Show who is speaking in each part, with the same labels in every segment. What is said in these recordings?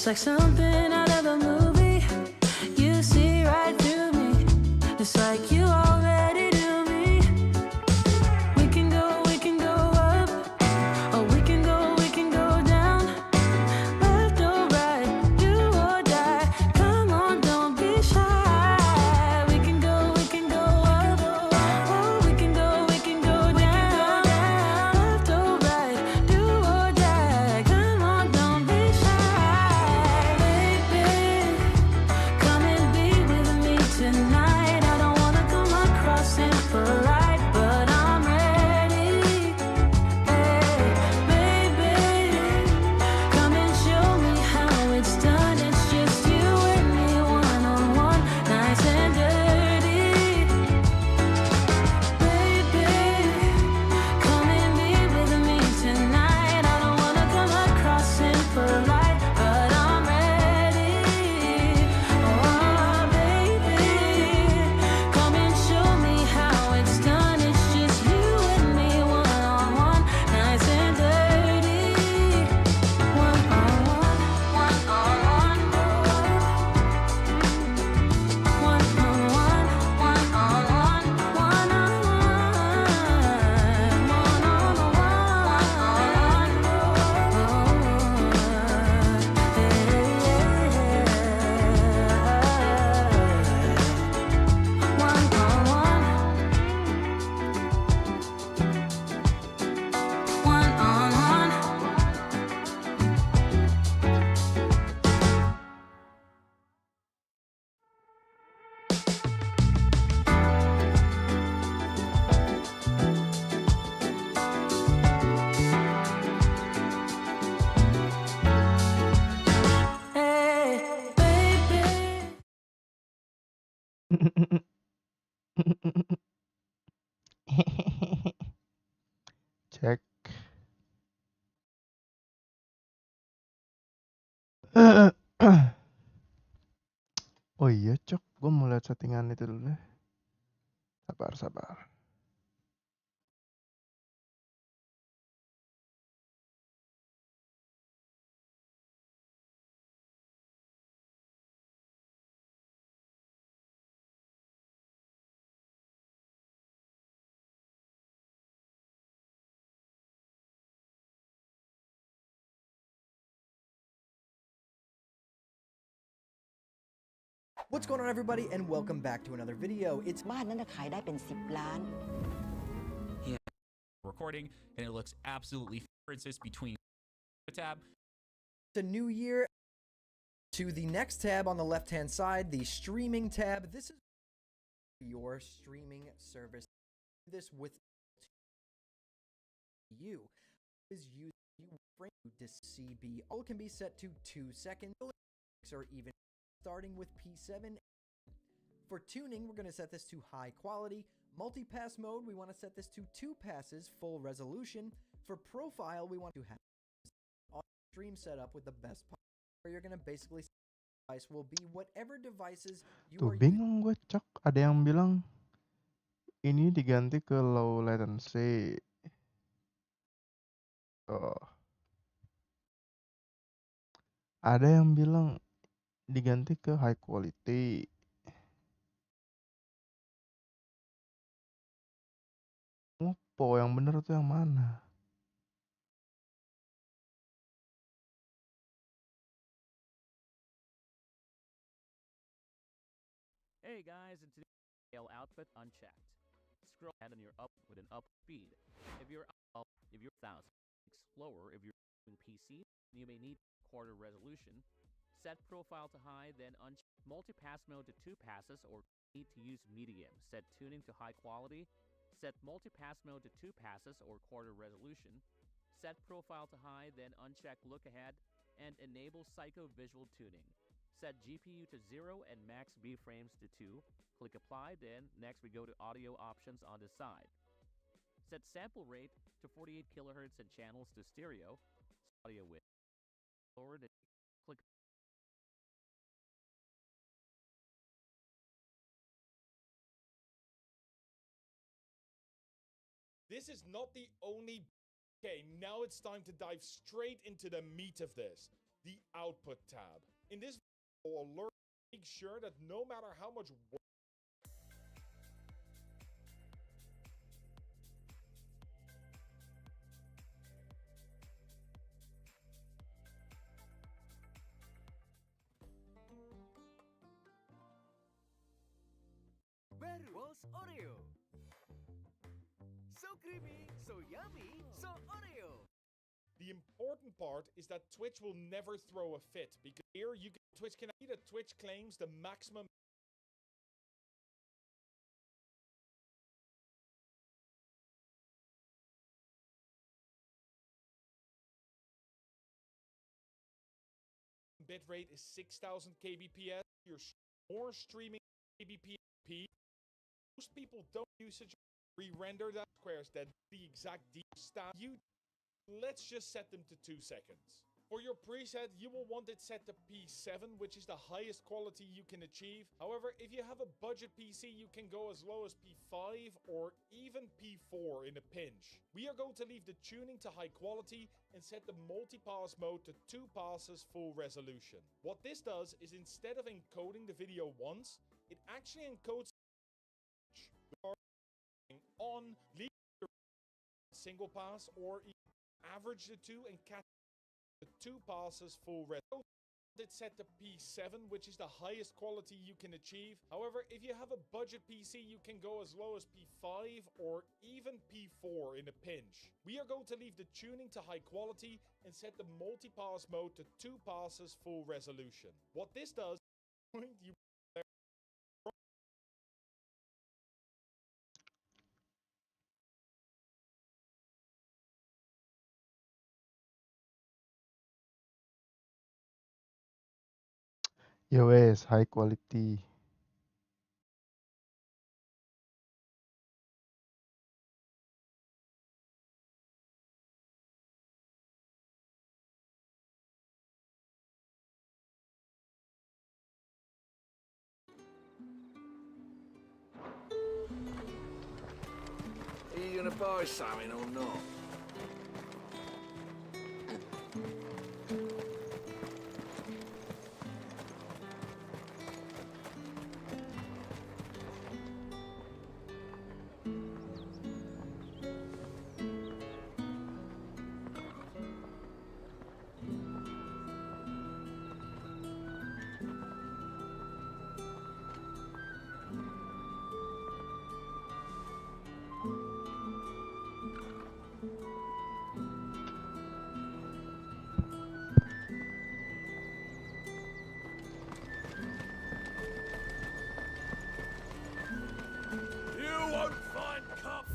Speaker 1: It's like something out of a movie. You see right through me. It's like you already knew me. We can go up, or we can go down. Left or right, do or die. Come on, don't be shy. We can go up, or we can go down. Left or right, do or die. Come on, don't be shy. Baby, come and be with me tonight. I don't wanna come across impolite, but I'm ready. Hey, baby, come and show me how it's done. It's just you and me, one-on-one, nice and dirty. Baby, come and be with me tonight. I don't wanna come across impolite, but I'm ready. Oh, baby, come and show me how it's done. It's just you and me, one-on-one, nice and dirty. One-on-one, one-on-one, one-on-one, one-on-one, hey, baby.
Speaker 2: Cek. Oh iya, Cok. Gue mau lihat settingan itu dulu deh. Sabar.
Speaker 3: What's going on, everybody, and welcome back to another video. It's
Speaker 4: บ้านนั้นน่ะขายได้เป็น10 ล้าน
Speaker 5: recording, and it looks absolutely differences between the tab.
Speaker 3: a new year. To the next tab on the left-hand side, the streaming tab. This is your streaming service. This with you is using frame to CB. All can be set to 2 seconds or even starting with P7. For tuning, we're going to set this to high quality. Multi-pass mode, we want to set this to 2 passes, full resolution. For profile, we want to have on stream setup with the best part, where you're going to basically device will be whatever devices you
Speaker 2: Tuh
Speaker 3: are using.
Speaker 2: bingung gue, Cok. Ada yang bilang ini diganti ke low latency. Oh. Ada yang bilang diganti ke high quality. Ngopo yang bener tuh yang mana?
Speaker 6: Hey guys, and today scale output unchecked. Scroll ahead on your up with an up speed. If you're up, if you're 1000 slower, if you're using PC, you may need quarter resolution. Set profile to high, then uncheck multi-pass mode to 2 passes or need to use medium. Set tuning to high quality. Set multi-pass mode to 2 passes or quarter resolution. Set profile to high, then uncheck look ahead and enable psycho visual tuning. Set GPU to 0 and max B frames to 2. Click apply, then next we go to audio options on the side. Set sample rate to 48 kHz and channels to stereo. Audio width. Lower the click.
Speaker 7: This is not the only... Okay, now it's time to dive straight into the meat of this. the output tab. In this video, I'll learn to make sure that no matter how much work
Speaker 8: Baru Oreo. So creamy, so yummy, so Oreo.
Speaker 7: The important part is that Twitch will never throw a fit, because here Twitch can see that Twitch claims the maximum bitrate is 6000 kbps. You're more streaming kbps. Most people don't use such re-render that squares that the exact deep stat. Let's just set them to 2 seconds. For your preset, you will want it set to P7, which is the highest quality you can achieve. However, if you have a budget PC, you can go as low as P5 or even P4 in a pinch. We are going to leave the tuning to high quality and set the multi-pass mode to 2 passes full resolution. What this does is, instead of encoding the video once, it actually encodes on, leave single pass, or average the two and catch the 2 passes full red. It's set to P7, which is the highest quality you can achieve. However, if you have a budget PC, you can go as low as P5 or even P4 in a pinch. We are going to leave the tuning to high quality and set the multi-pass mode to 2 passes full resolution. What this does, you
Speaker 2: Ya wes, high quality.
Speaker 8: Are you gonna buy something or not? You won't find cup.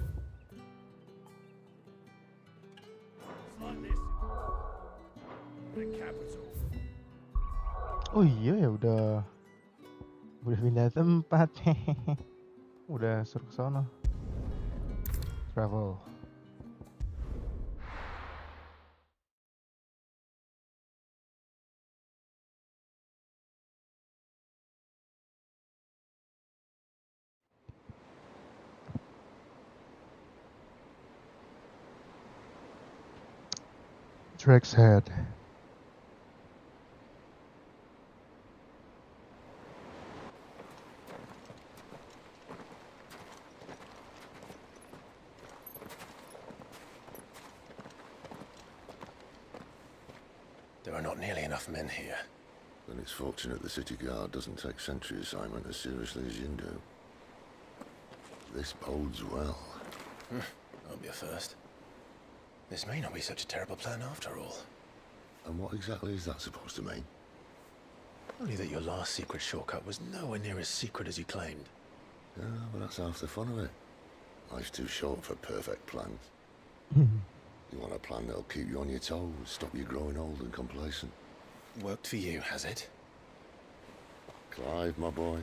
Speaker 8: It's like this. The capital.
Speaker 2: Oh iya ya, udah pindah tempat. Udah suruh ke sono. Travel. Drake's Head.
Speaker 8: There are not nearly enough men here.
Speaker 9: Then it's fortunate the city guard doesn't take sentry assignment as seriously as you do. This bodes well.
Speaker 8: Won't be a first. This may not be such a terrible plan after all.
Speaker 9: And what exactly is that supposed to mean?
Speaker 8: Only that your last secret shortcut was nowhere near as secret as you claimed.
Speaker 9: Yeah, but that's half the fun of it. Life's too short for perfect plans. You want a plan that'll keep you on your toes, stop you growing old and complacent.
Speaker 8: Worked for you, has it?
Speaker 9: Clive, my boy,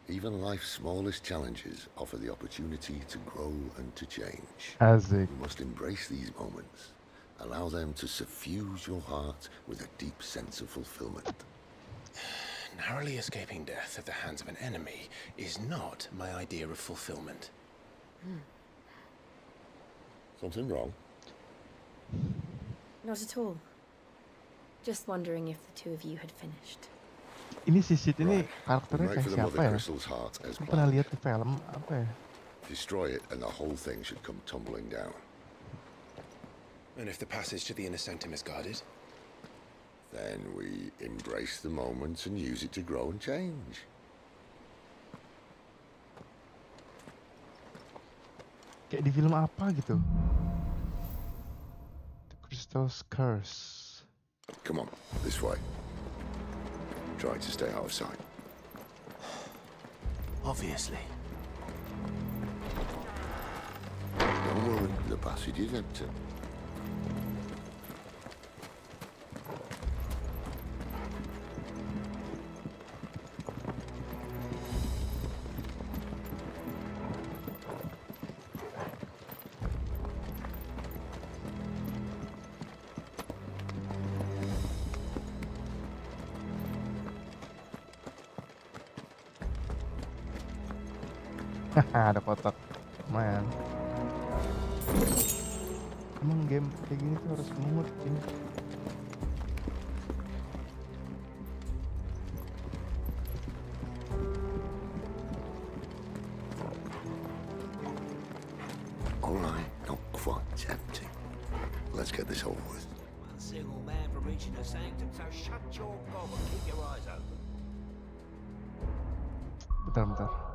Speaker 9: even life's smallest challenges offer the opportunity to grow and to change.
Speaker 2: As it.
Speaker 9: You must embrace these moments. Allow them to suffuse your heart with a deep sense of fulfillment.
Speaker 8: Narrowly escaping death at the hands of an enemy is not my idea of fulfillment.
Speaker 9: Something wrong?
Speaker 10: Not at all. Just wondering if the two of you had finished.
Speaker 2: Ini si Sid ini
Speaker 9: Right.
Speaker 2: karakternya
Speaker 9: Right
Speaker 2: kayak
Speaker 9: for the
Speaker 2: siapa
Speaker 9: Mother
Speaker 2: ya?
Speaker 9: Crystal's heart as
Speaker 2: Aku pernah
Speaker 9: planned.
Speaker 2: lihat di film apa ya?
Speaker 9: Destroy it and the whole thing should come tumbling down.
Speaker 8: And if the passage to the inner sanctum is guarded?
Speaker 9: Then we embrace the moment and use it to grow and change.
Speaker 2: Kayak di film apa gitu? The Crystal's Curse.
Speaker 9: Come on, this way. Try to stay out of sight.
Speaker 8: Obviously.
Speaker 9: Don't worry, the passage is empty.
Speaker 2: Haha, ada kotak. Lumayan. Emang game kayak gini tuh harus mungut ini.
Speaker 9: All right, not quite empty. Let's get this over with.
Speaker 11: One single man for reaching the sanctum, so shut your gob and keep your eyes open.
Speaker 2: Bentar.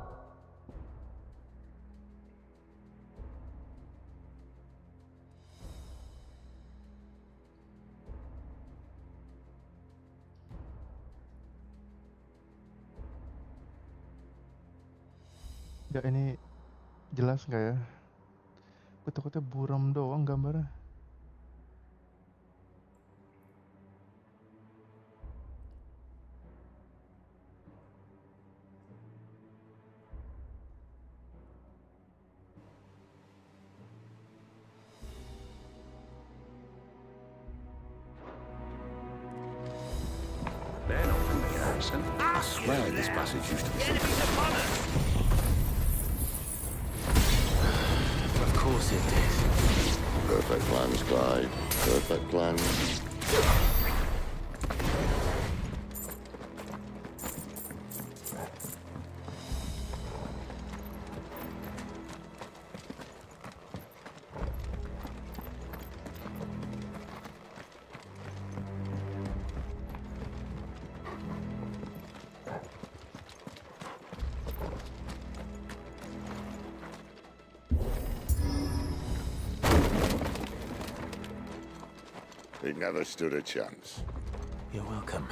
Speaker 2: Ya ini jelas nggak ya? Aku takutnya buram doang gambarnya.
Speaker 9: I swear this passage used to be
Speaker 8: Of course it did.
Speaker 9: perfect plans, Clyde. Perfect plans. He never stood a chance.
Speaker 8: You're welcome.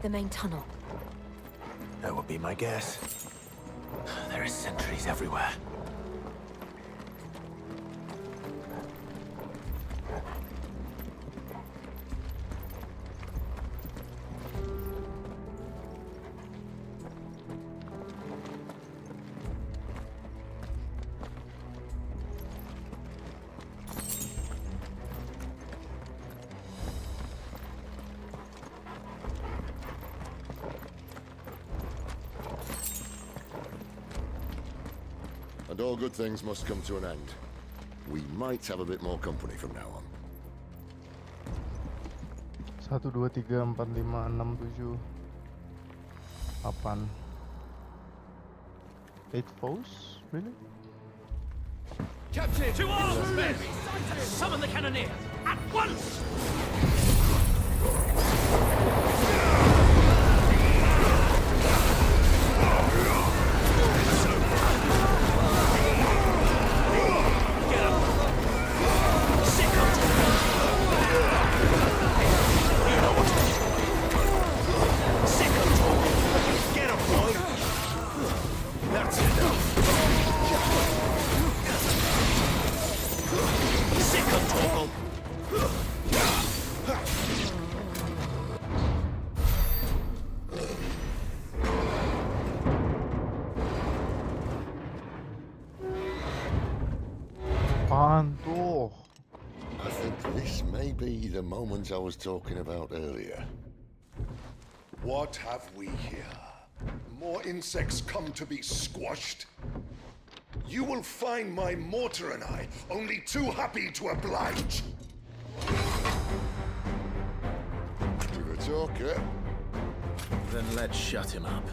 Speaker 10: The main tunnel.
Speaker 8: That would be my guess. There are sentries everywhere.
Speaker 9: And all good things must come to an end. We might have a bit more company from now on.
Speaker 2: 1, 2, 3, 4, 5, 6, 7, 8. 8 foes? Really?
Speaker 6: Captain! To arms, men! Summon the cannoneer! At once!
Speaker 2: Apaan tuh?
Speaker 9: I think this may be the moment I was talking about earlier.
Speaker 12: What have we here? More insects come to be squashed?
Speaker 9: You will find my mortar and I only too happy to oblige. Give a talk, eh?
Speaker 8: Then let's shut him up.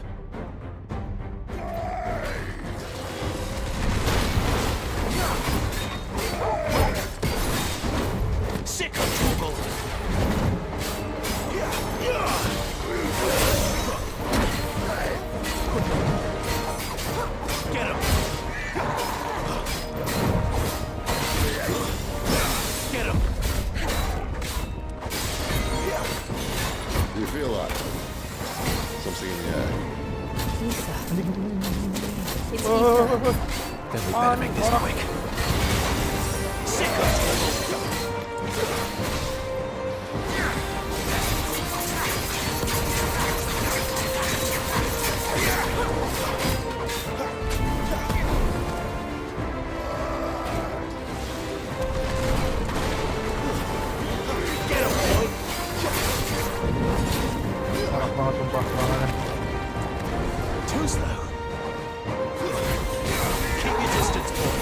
Speaker 11: Sick of trouble! Get him! Get him!
Speaker 9: Do you feel that? Something in the air.
Speaker 10: Ether. It's
Speaker 2: Oh,
Speaker 10: ether.
Speaker 8: Then we better make this quick.
Speaker 11: Sick of trouble!
Speaker 2: parah banget sumpah serangannya.
Speaker 11: Too slow. Keep your distance, boy.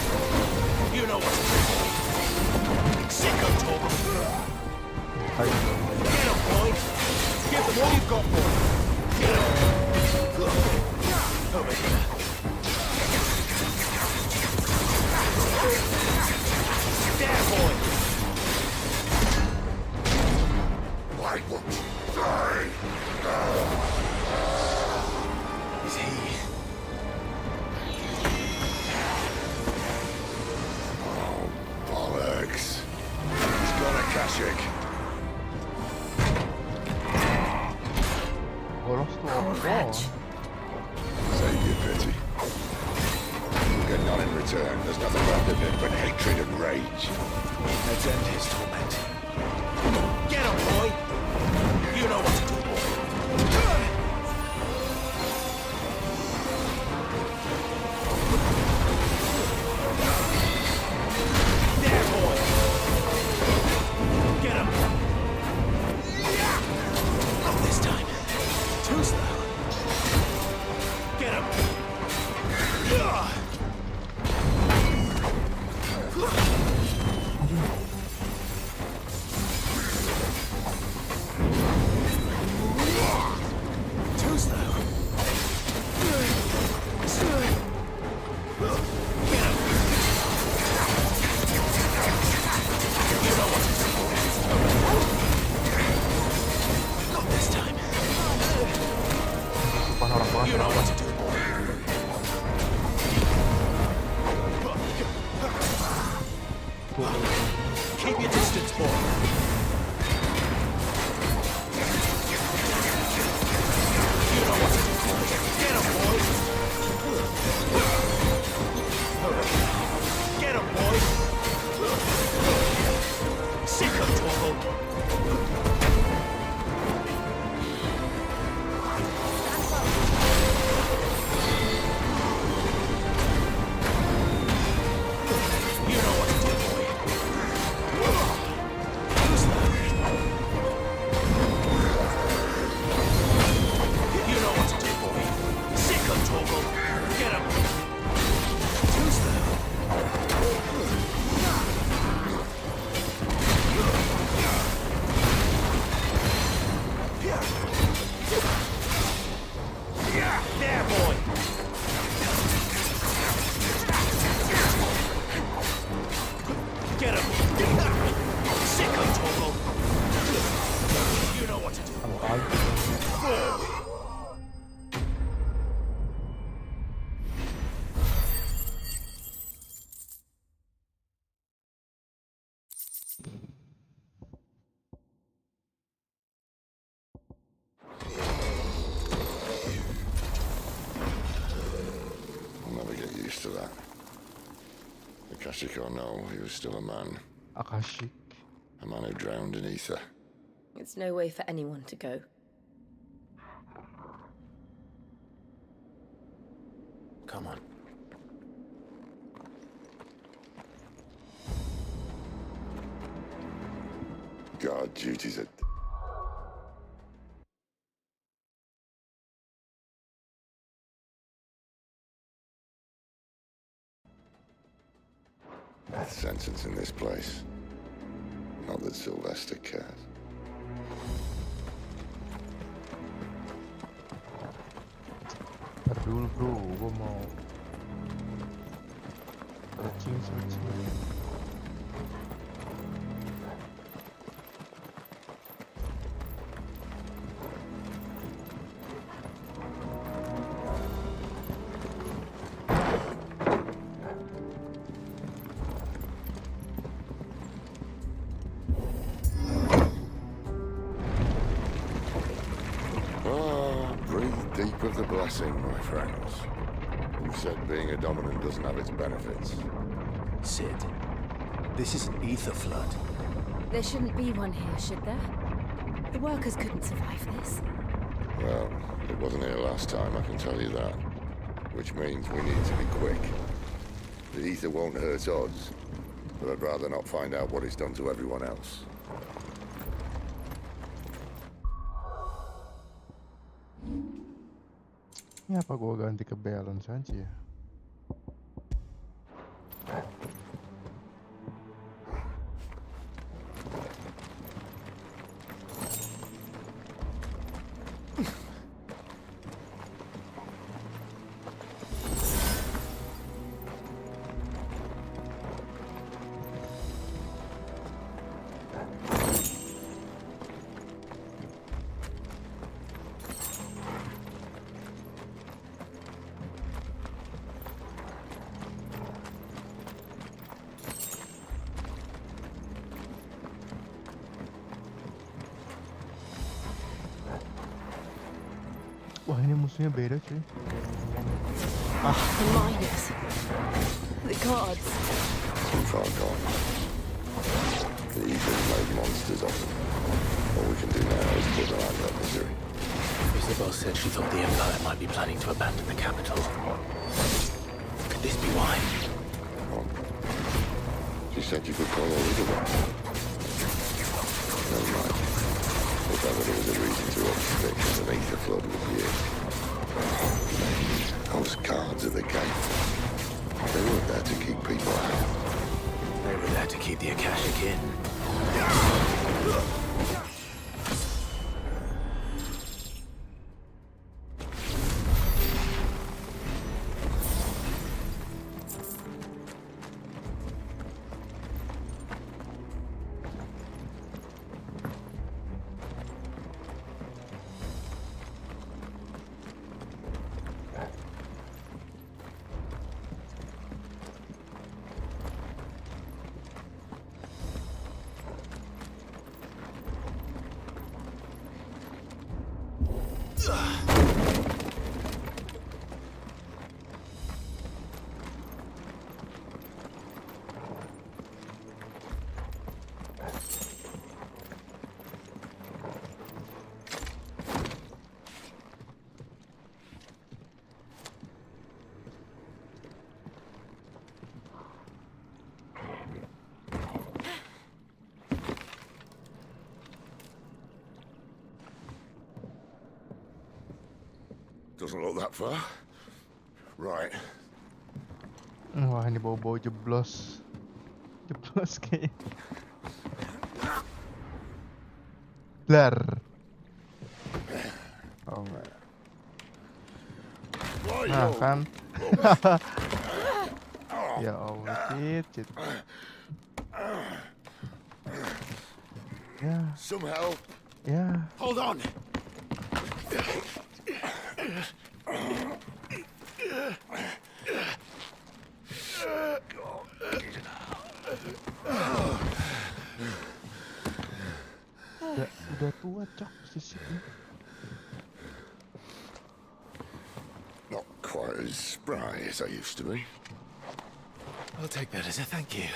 Speaker 11: You know what to do. Sick of trouble.
Speaker 2: Hai.
Speaker 11: Get him, boy. Give them all you've got, boy. Get him. Over here. There, boy.
Speaker 9: Why won't you die?
Speaker 8: Is he?
Speaker 9: Oh, bollocks. He's got a Kashik.
Speaker 2: Bolos tuh apa?
Speaker 9: Save your pity. You'll get none in return. There's nothing left of him but hatred and rage.
Speaker 8: Let's end his torment.
Speaker 11: Get him, boy. You know what to do, boy. There, boy. Get him. Not this time. Too slow. Get him. Too slow. Get him. You know what to do, boy. Not this time.
Speaker 2: Sumpah norak banget.
Speaker 11: You know what to do, boy. Keep your distance, boy. You know what to do, boy. Get him, boy. Get him, boy. Sick of trouble. You know what to do, boy. Too slow. You know what to do, boy. Sick of trouble. Get him. Too slow. Yeah, there, boy. Get him. Sick of trouble. You know what to do, boy.
Speaker 9: I'll never get used to that. The Kashik or no, he was still a man.
Speaker 2: Akashik.
Speaker 9: A man who drowned in ether.
Speaker 10: It's no way for anyone to go.
Speaker 8: Come on.
Speaker 9: Guard duties at... bastard cat.
Speaker 2: Ntar dulu bro, gue mau searching.
Speaker 9: Deep of the blessing, my friends. Who said being a dominant doesn't have its benefits?
Speaker 11: Sid, this is an ether flood.
Speaker 10: There shouldn't be one here, should there? The workers couldn't survive this.
Speaker 9: Well, it wasn't here last time, I can tell you that. Which means we need to be quick. The ether won't hurt odds, but I'd rather not find out what it's done to everyone else.
Speaker 2: Ini apa gua ganti ke balance aja ya? Wah, ini musuhnya beda cuy.
Speaker 10: The miners. The gods.
Speaker 9: Too far gone. The ether's made monsters of them. All we can do now is put them out of their misery.
Speaker 11: Isabel said she thought the Empire might be planning to abandon the capital. Could this be why?
Speaker 9: What? She said you could call all the way. Never mind. If ever there was a reason to expect an ether flood would be it. Those guards at the gate. They weren't there to keep people out.
Speaker 11: They were there to keep the Akashic in.
Speaker 9: Doesn't look that far. Right.
Speaker 2: Wah, ini bau-bau jeblos. Jeblos kayaknya. Blar. Oh enggak. Nah kan. Ya Allah, cit. Ya.
Speaker 9: Some help.
Speaker 2: Ya.
Speaker 11: Hold on!
Speaker 2: Udah tua cok sisiknya.
Speaker 9: Not quite as spry as I used to be.
Speaker 11: I'll take that as a thank you.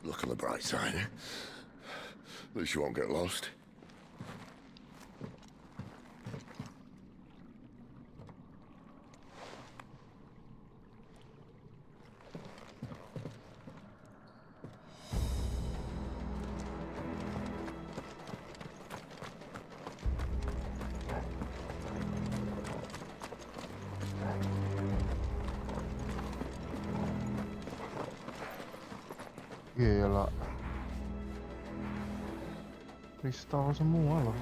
Speaker 9: Look on the bright side. At least you won't get lost.
Speaker 2: Gila. Kristal semua loh.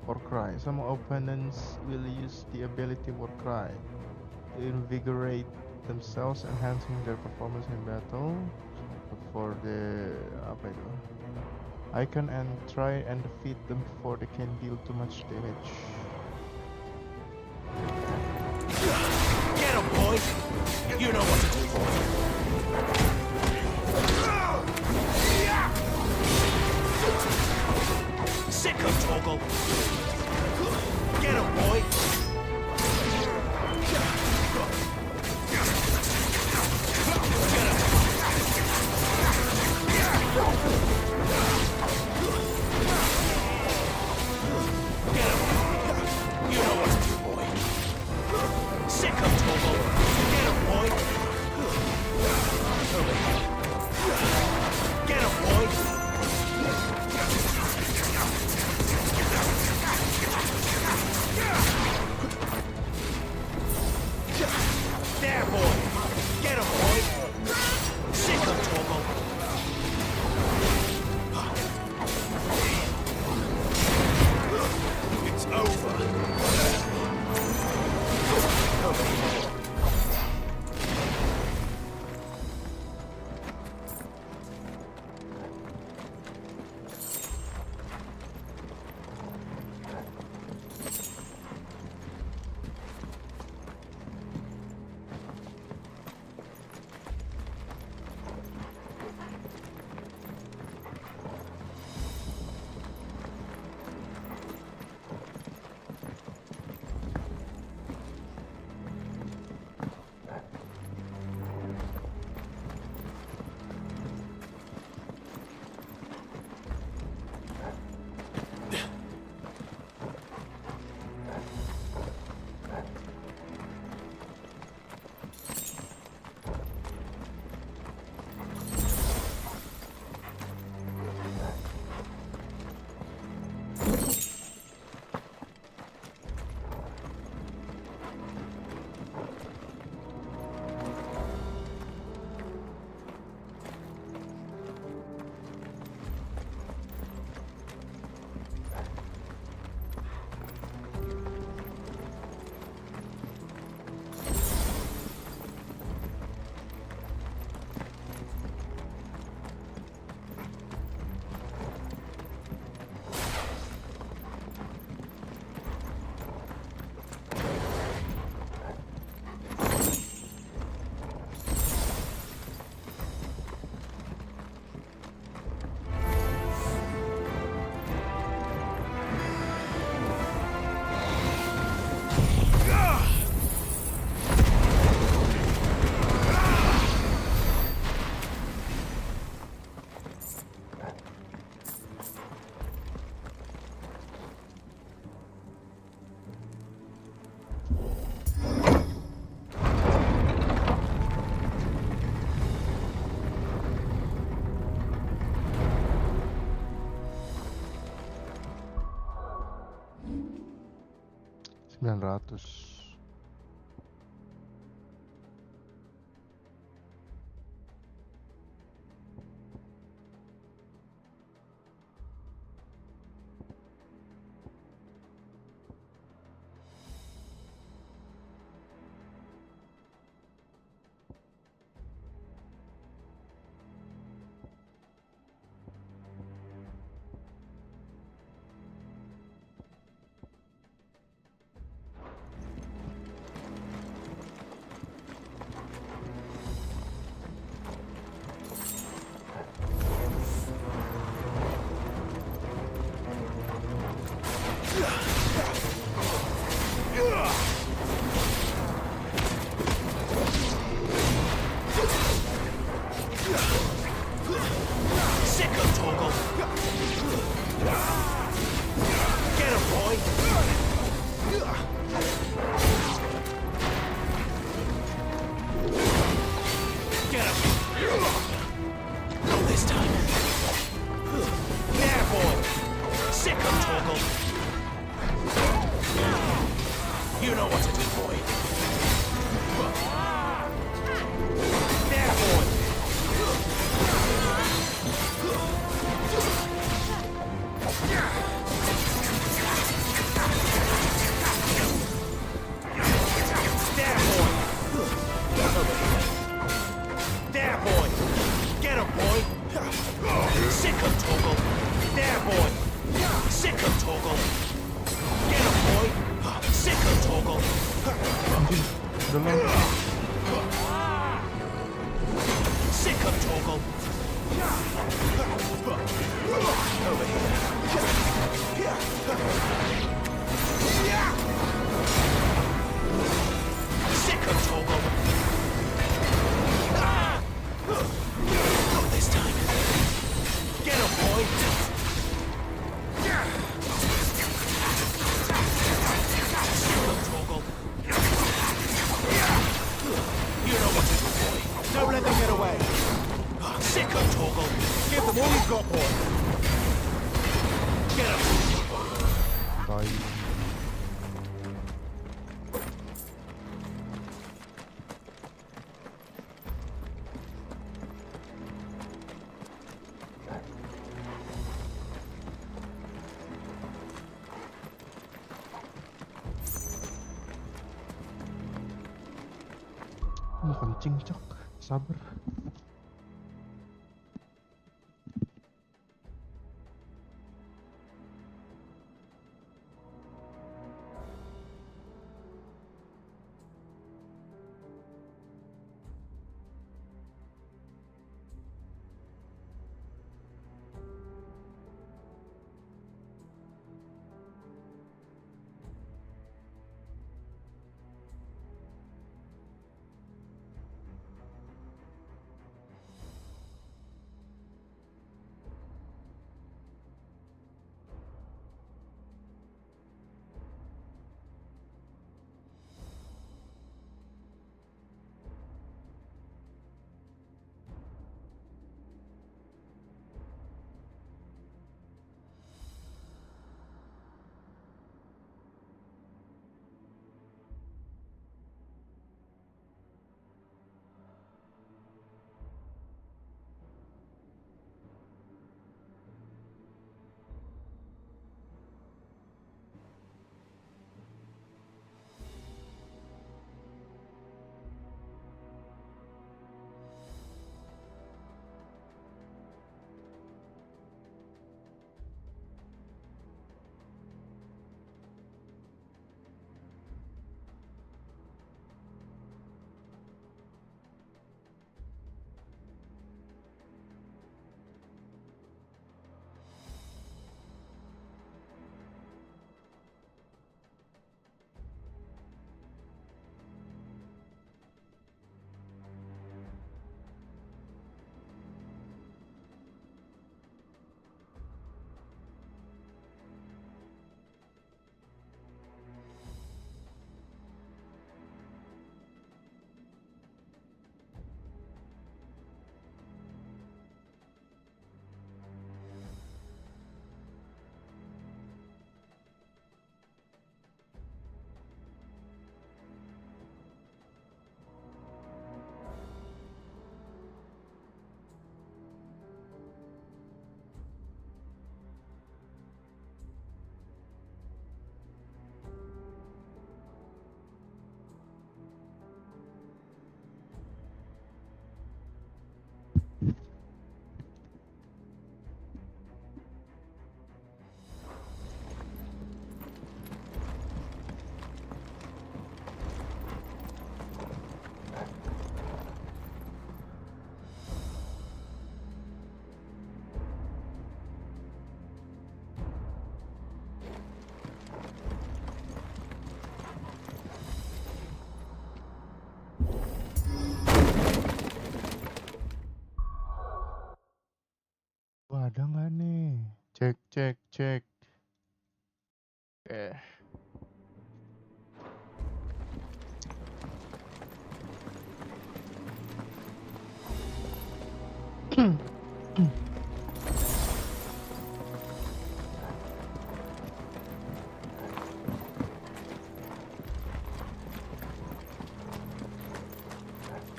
Speaker 2: Warcry. Some opponents will use the ability Warcry to invigorate themselves, enhancing their performance in battle. But for the apa itu? Icon and try and defeat them before they can deal too much damage.
Speaker 11: Get him, boys! You know what to do, boy. Sick of Toggle! Get him, boy!
Speaker 2: $900.
Speaker 11: Sick of toggle. Over here. Sick of toggle. Not this time. Get a point. Sick of toggle. You know what to do, boy. Don't let them get away. Sick of toggle. Give them all you've got, boy. Get up.
Speaker 2: Bye. Mau kencing cok, sabar. Wah, ada nggak nih? Cek, cek, cek.
Speaker 9: I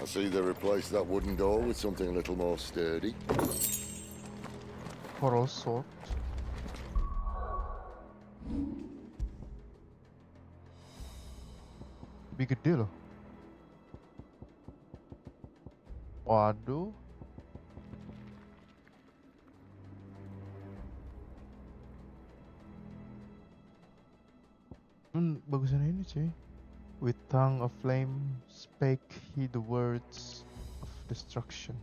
Speaker 9: see they replaced that wooden door with something a little more sturdy.
Speaker 2: Coral sword. Lebih gede loh. Waduh. Bagusan ini cuy. With tongue of flame spake he the words of destruction.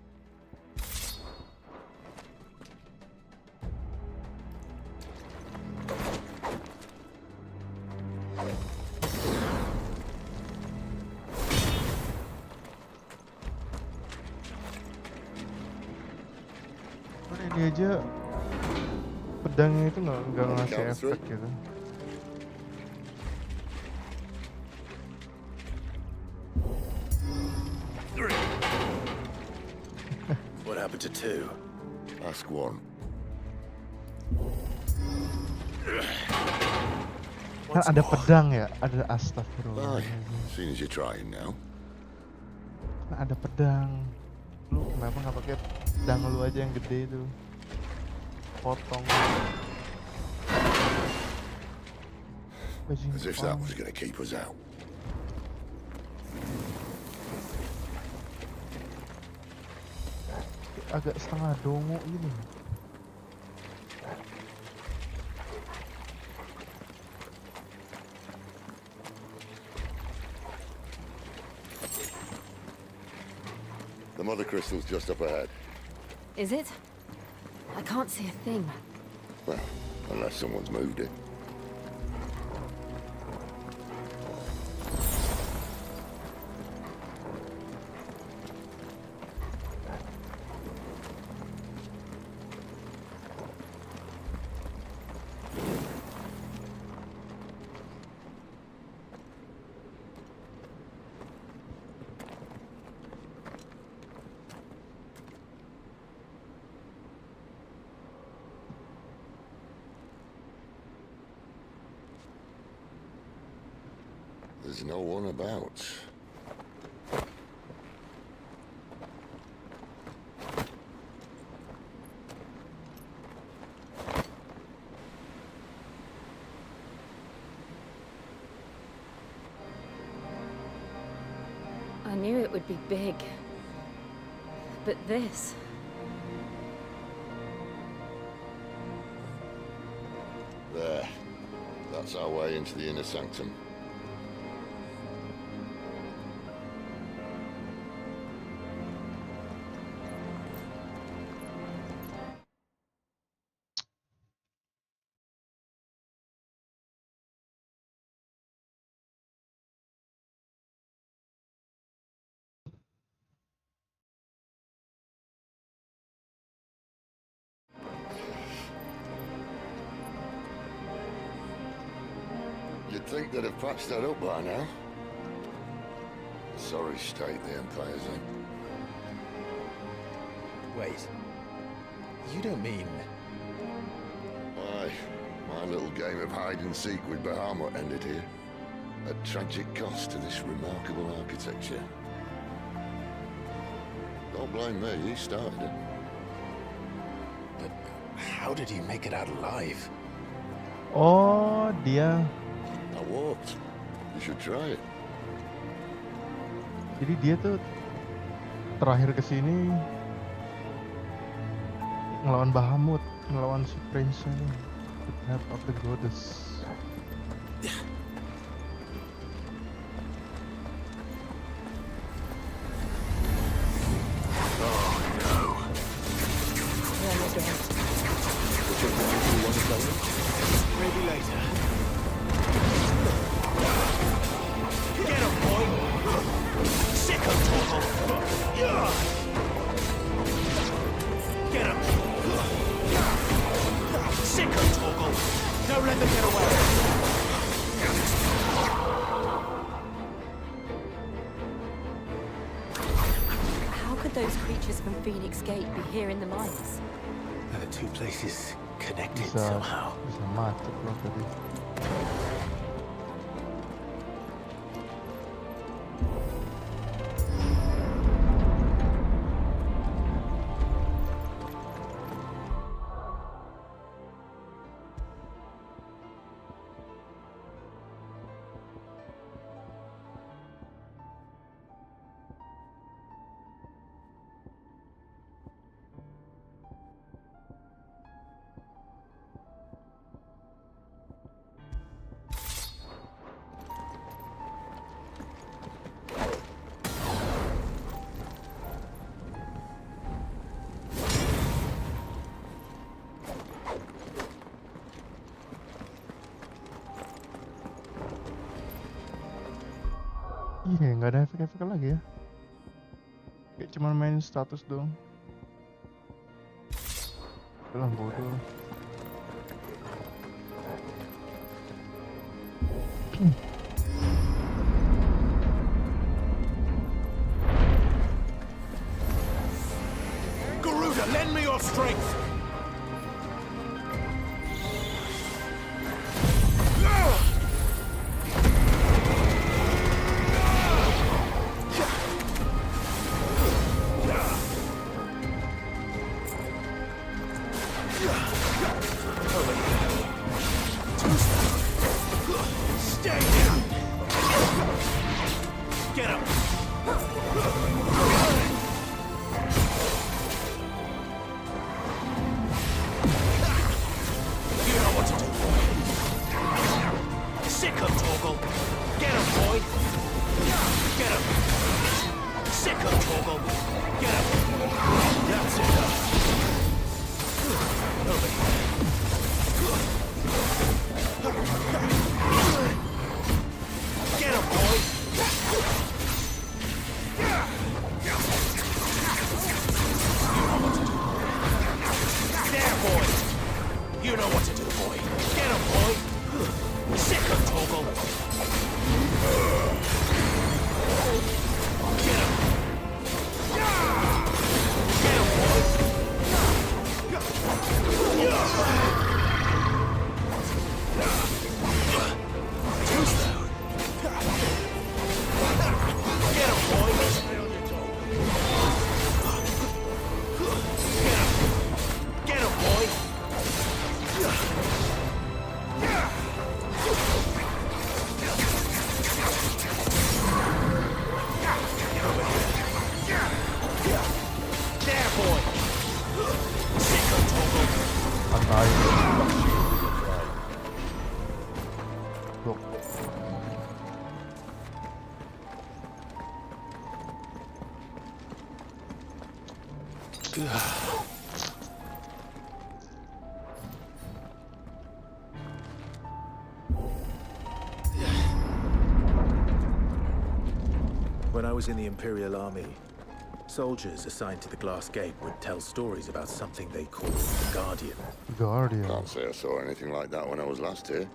Speaker 2: Ini aja pedangnya itu nggak ngasih efek gitu.
Speaker 11: What happened to 2?
Speaker 9: Ask 1.
Speaker 2: Kan ada pedang ya, ada astagfirullah.
Speaker 9: Seeing as you're trying now.
Speaker 2: Kan ada pedang. Lu kenapa nggak pakai pedang lu aja yang gede itu? Potong.
Speaker 9: As if that was gonna keep us out.
Speaker 2: Agak setengah dongo ini.
Speaker 9: The mother crystal's just up ahead.
Speaker 10: Is it? I can't see a thing.
Speaker 9: Well, unless someone's moved it. There's no one about.
Speaker 10: I knew it would be big. But this...
Speaker 9: There. That's our way into the inner sanctum. You'd think they'd have patched that up by now. Sorry state the Empire's in.
Speaker 8: Wait. You don't mean...
Speaker 9: Aye. My little game of hide-and-seek with Bahamut ended here. At tragic cost to this remarkable architecture. Don't blame me, he started it.
Speaker 8: But how did he make it out alive?
Speaker 2: Oh, dia.
Speaker 9: I walked. You should try it.
Speaker 2: Jadi dia tuh terakhir kesini ngelawan Bahamut, ngelawan si Prince-nya nih, the Path of the Goddess.
Speaker 11: Maybe later.
Speaker 12: Get him, boy! Sick of Torgal! Get him! Sick of Torgal! Don't let them get away!
Speaker 10: How could those creatures from Phoenix Gate be here in the mines?
Speaker 11: Are the two places connected
Speaker 2: Bisa
Speaker 11: somehow?
Speaker 2: mati bro tadi. Iya, nggak ada efek-efek lagi ya. Kayak cuma main status doang. lah bodoh.
Speaker 12: Garuda, lend me your strength! Stay down! Get up! You know what to do, boy. Sick him, Torgal. Get him, boy. Get him. Sick him, Torgal. Get him. That's enough. Over here. Get him, boy. There, boy. You know what to do, boy. Get him, boy. Sick him, Torgal. Get him. Get him, boy. Too slow. Get him, boy. Get him, boy. There, boy. Sick of Torgal.
Speaker 2: Look.
Speaker 11: When I was in the Imperial Army, soldiers assigned to the Glass Gate would tell stories about something they called the Guardian.
Speaker 2: Guardian.
Speaker 9: Can't say I saw anything like that when I was last here.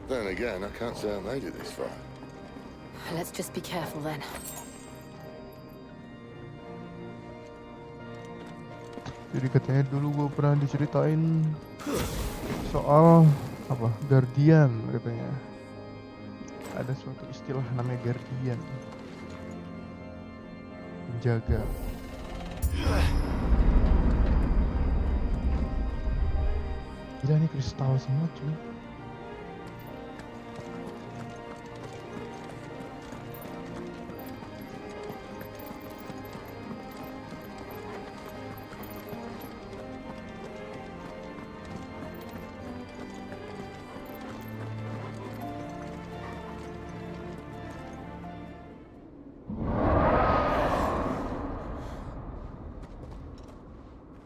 Speaker 9: Then again, I can't say I made it this far.
Speaker 10: Let's just be careful then.
Speaker 2: Jadi katanya dulu gue pernah diceritain soal apa Guardian katanya. Ada suatu istilah namanya Guardian. Penjaga. Gila ini kristal semua cuy.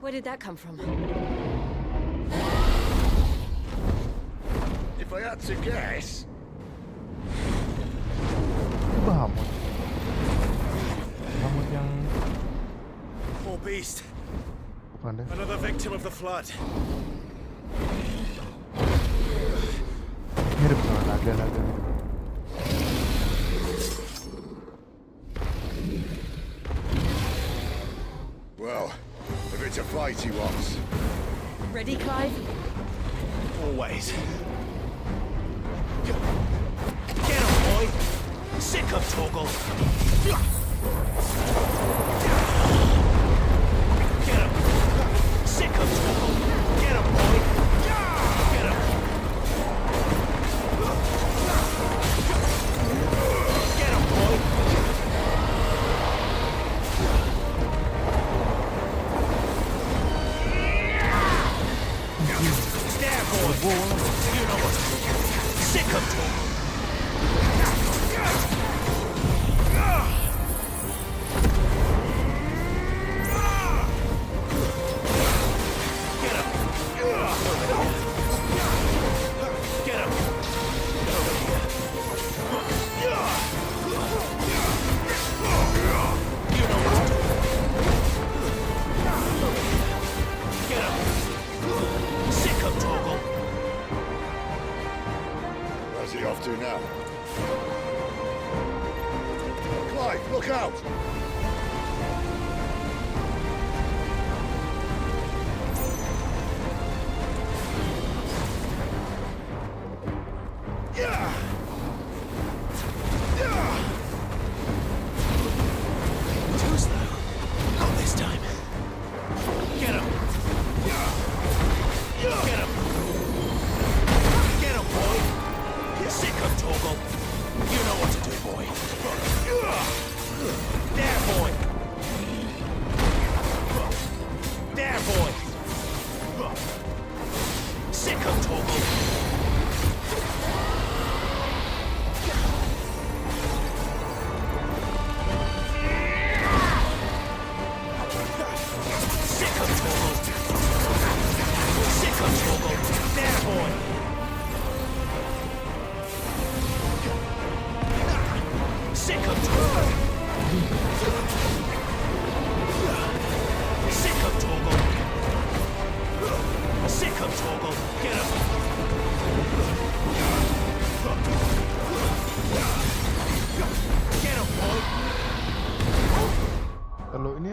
Speaker 10: Where did that come from?
Speaker 9: If I had to guess...
Speaker 2: Bahamut. Bahamut yang
Speaker 12: Poor beast.
Speaker 2: bukan deh.
Speaker 12: Another victim of the flood.
Speaker 2: Mirip sama naga-naga.
Speaker 9: Well, if it's a fight he wants.
Speaker 10: Ready, Clive?
Speaker 12: Always. Get him, boy. Sick of Torgal. Get him. Sick of Torgal. Get him, boy. Get him. Get him, boy. There, boy. You know what to do. Sick of Torgal. Get him.
Speaker 9: to now. Clive, look out!
Speaker 12: Too slow. Not this time. Get him! Get him! Get him, boy! Sick of Toggle. You know what to do, boy. There, boy! There, boy! Sick of Toggle.
Speaker 2: Kalau ini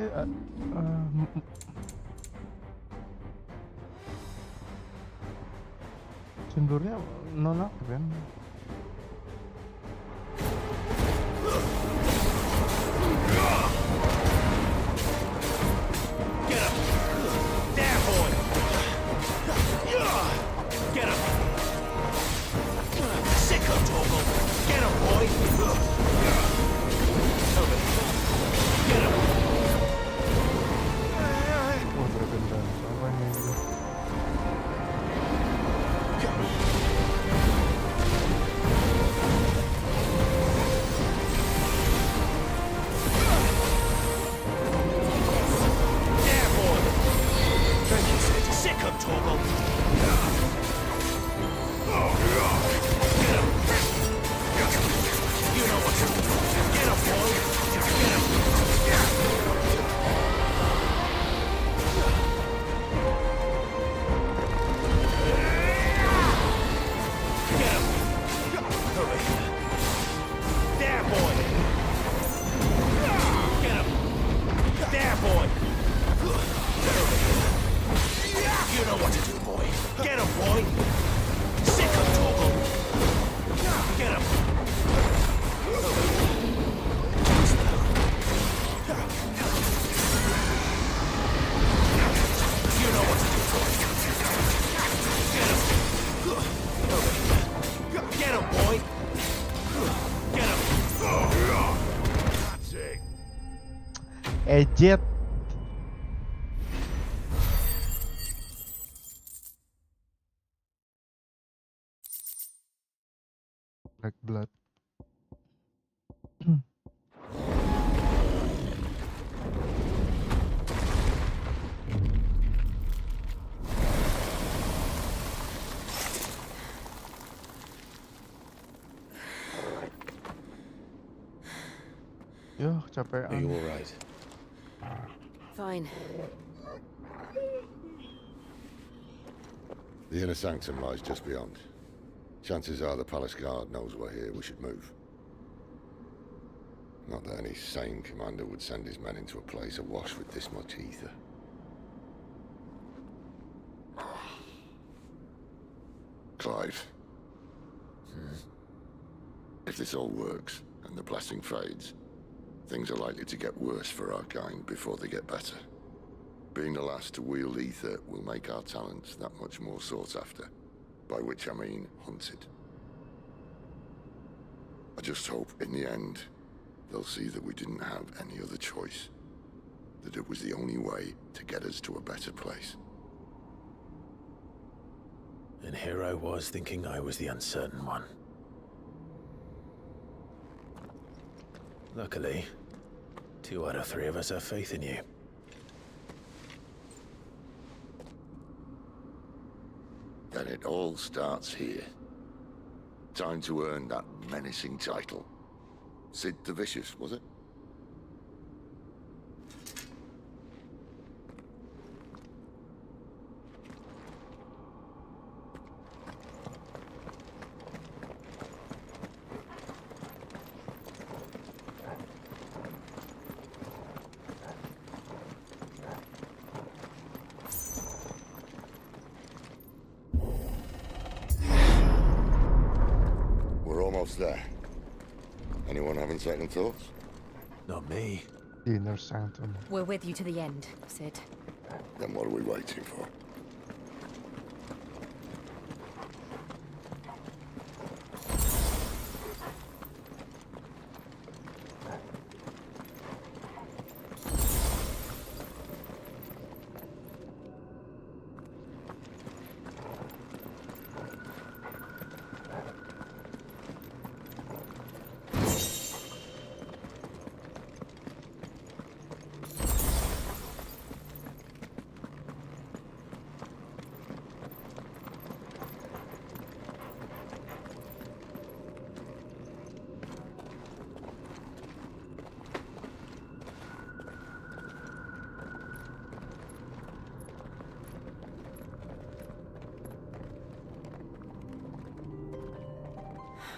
Speaker 2: cendurnya non aktif kan? Jet. Black blood. Yo, capek.
Speaker 8: Are you all right?
Speaker 10: Fine.
Speaker 9: The inner sanctum lies just beyond. Chances are the palace guard knows we're here. We should move. Not that any sane commander would send his men into a place awash with this much ether. Clive. If this all works, and the blessing fades, things are likely to get worse for our kind before they get better. Being the last to wield ether will make our talents that much more sought after, by which I mean hunted. I just hope, in the end, they'll see that we didn't have any other choice, that it was the only way to get us to a better place.
Speaker 11: And here I was thinking I was the uncertain one. Luckily, 2 out of 3 of us have faith in you.
Speaker 9: Then it all starts here. Time to earn that menacing title. Sid the Vicious, was it? else there? Anyone having second thoughts?
Speaker 11: Not me.
Speaker 2: Dinner Sanctum.
Speaker 10: We're with you to the end, Sid.
Speaker 9: Then what are we waiting for?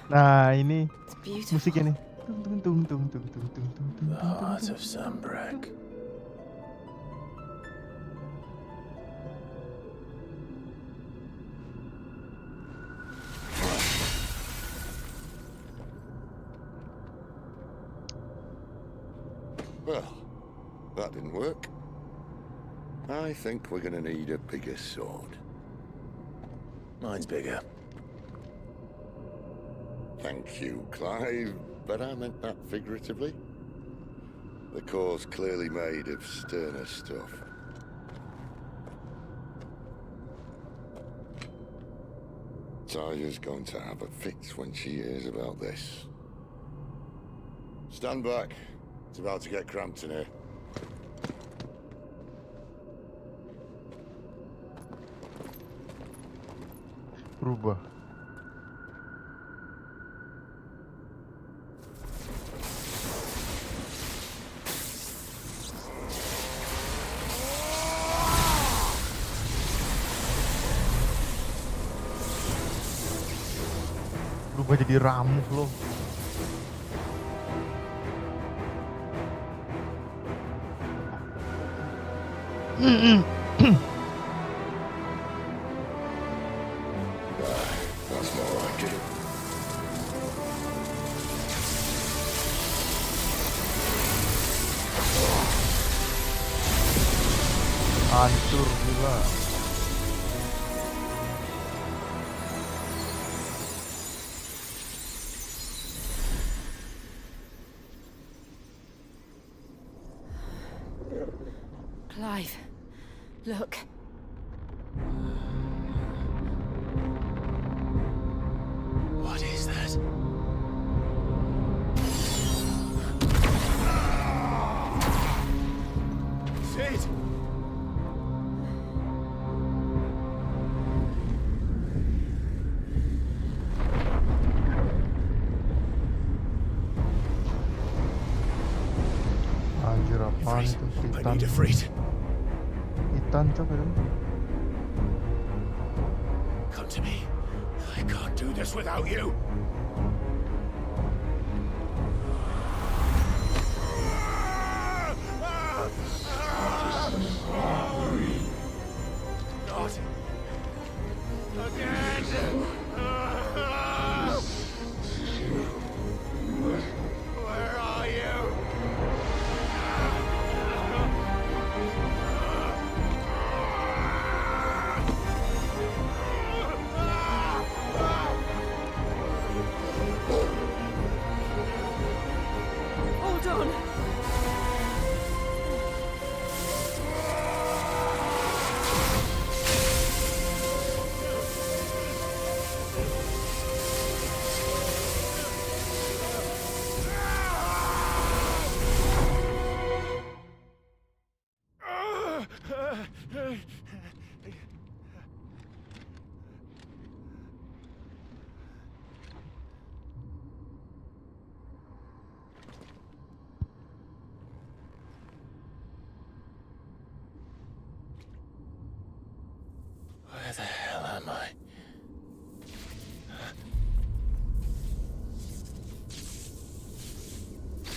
Speaker 2: Nah, ini
Speaker 10: It's beautiful.
Speaker 2: musiknya nih. Tung tung tung tung tung tung tung tung tung.
Speaker 11: The heart of Sunbreak.
Speaker 9: Well, that didn't work. I think we're gonna need a bigger sword.
Speaker 11: Mine's bigger.
Speaker 9: Thank you, Clive, but I meant that figuratively. The core's clearly made of sterner stuff. Talia's going to have a fit when she hears about this. Stand back. It's about to get cramped in here.
Speaker 2: Berubah. Berubah jadi ramuh loh.
Speaker 9: That's more like it.
Speaker 2: Hancur gila.
Speaker 10: Clive, look.
Speaker 11: What is that?
Speaker 12: Sid!
Speaker 2: Anjir apaan itu?
Speaker 12: I
Speaker 2: Titan.
Speaker 12: need a freight.
Speaker 2: Titan coba dong.
Speaker 12: Come to me. I can't do this without you. Not again. Where are you?
Speaker 10: Hold on.
Speaker 11: Where the hell am I?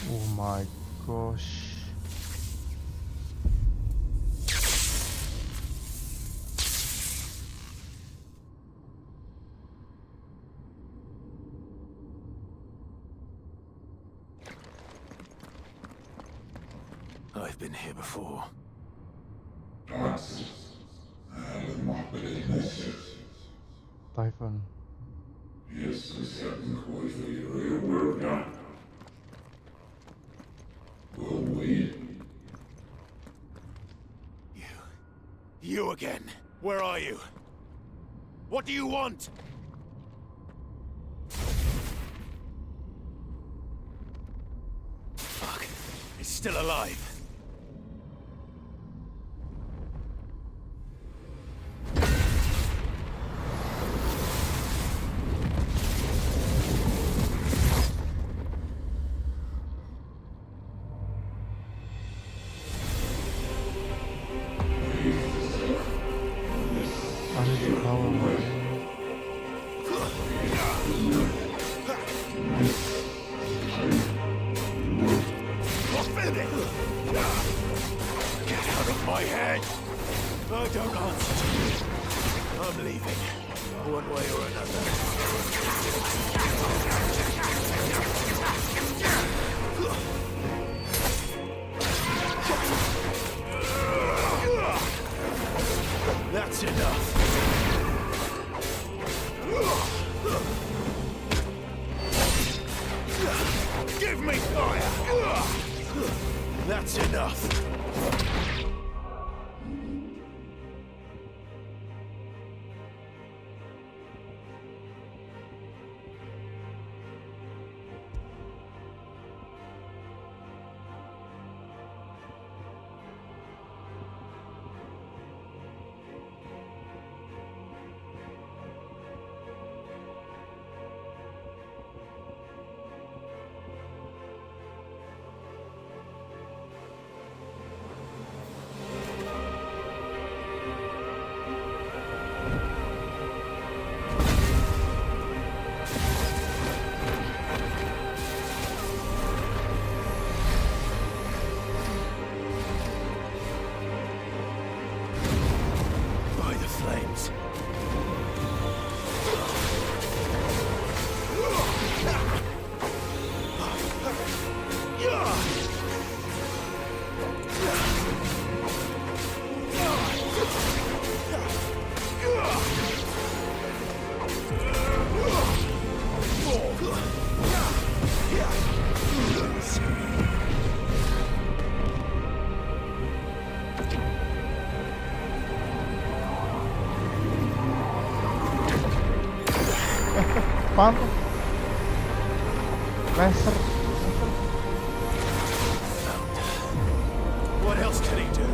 Speaker 2: Oh my gosh.
Speaker 11: been here before.
Speaker 2: Typhon.
Speaker 12: You again. Where are you? What do you want? Fuck. It's still alive.
Speaker 11: That's enough.
Speaker 12: Give me fire!
Speaker 11: That's enough.
Speaker 2: Apaan tuh? Laser.
Speaker 12: What else can he do?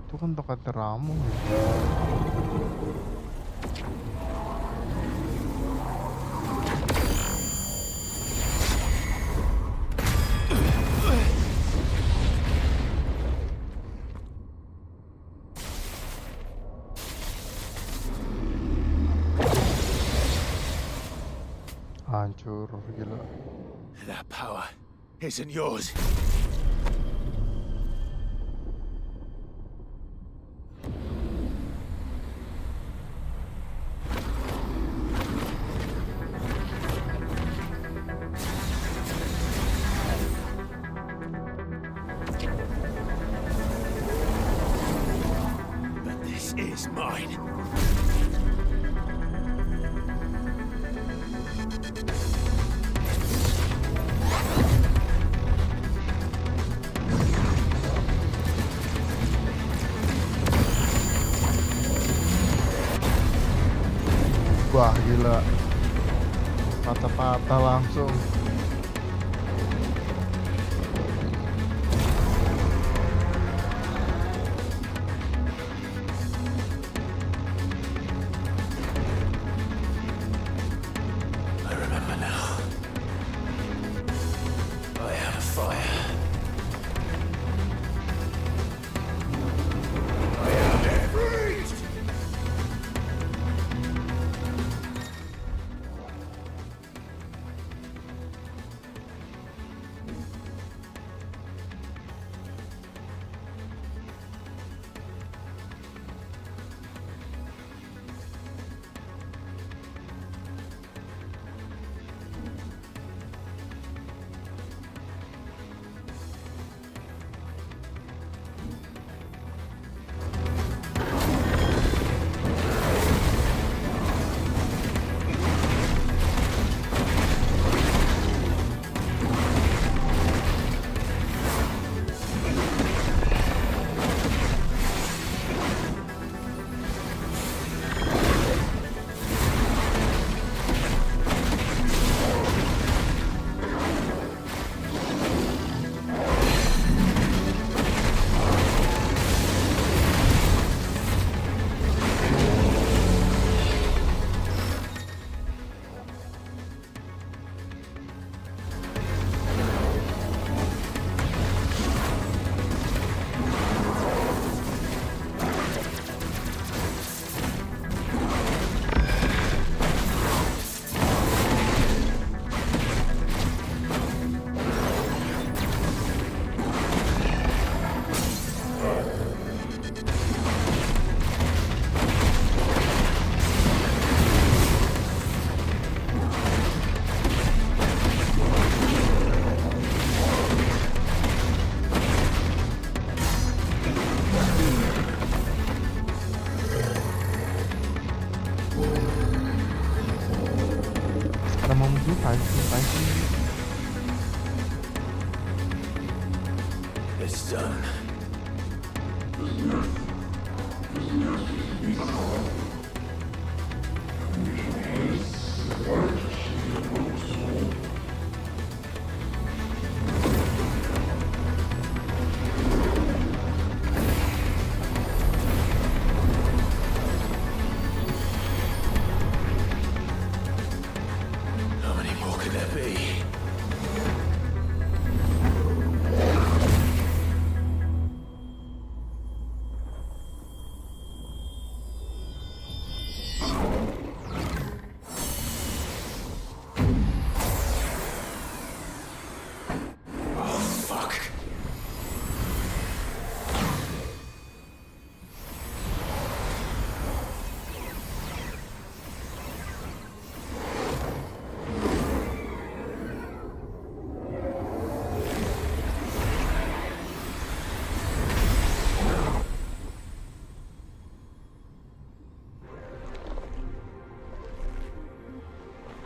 Speaker 2: Itu kan tokat ramu. Hancur, gila.
Speaker 11: That power isn't yours.
Speaker 12: But this is mine.
Speaker 2: Wah, gila. Patah-patah langsung.
Speaker 11: I remember now. I am fire. I am freeze! It's done. How many more could there be?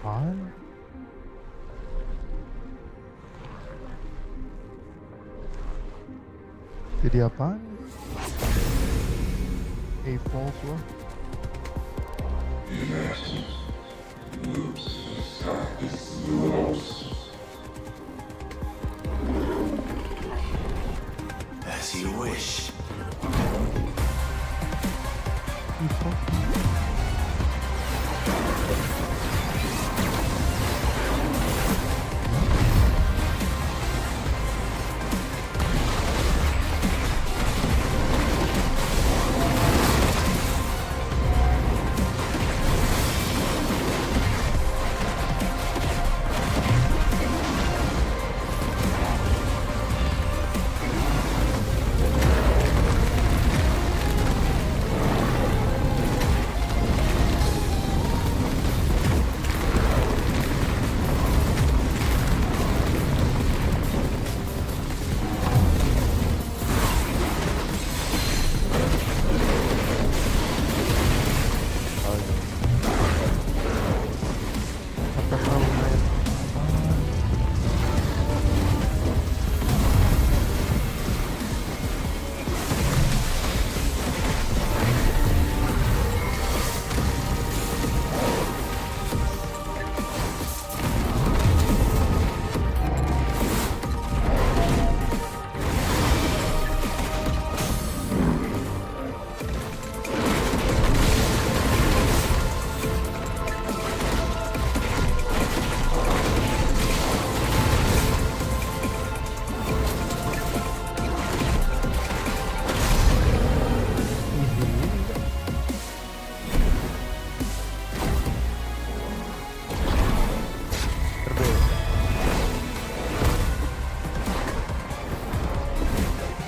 Speaker 2: Apaan? Jadi apaan? Evolve lah.
Speaker 11: As you wish.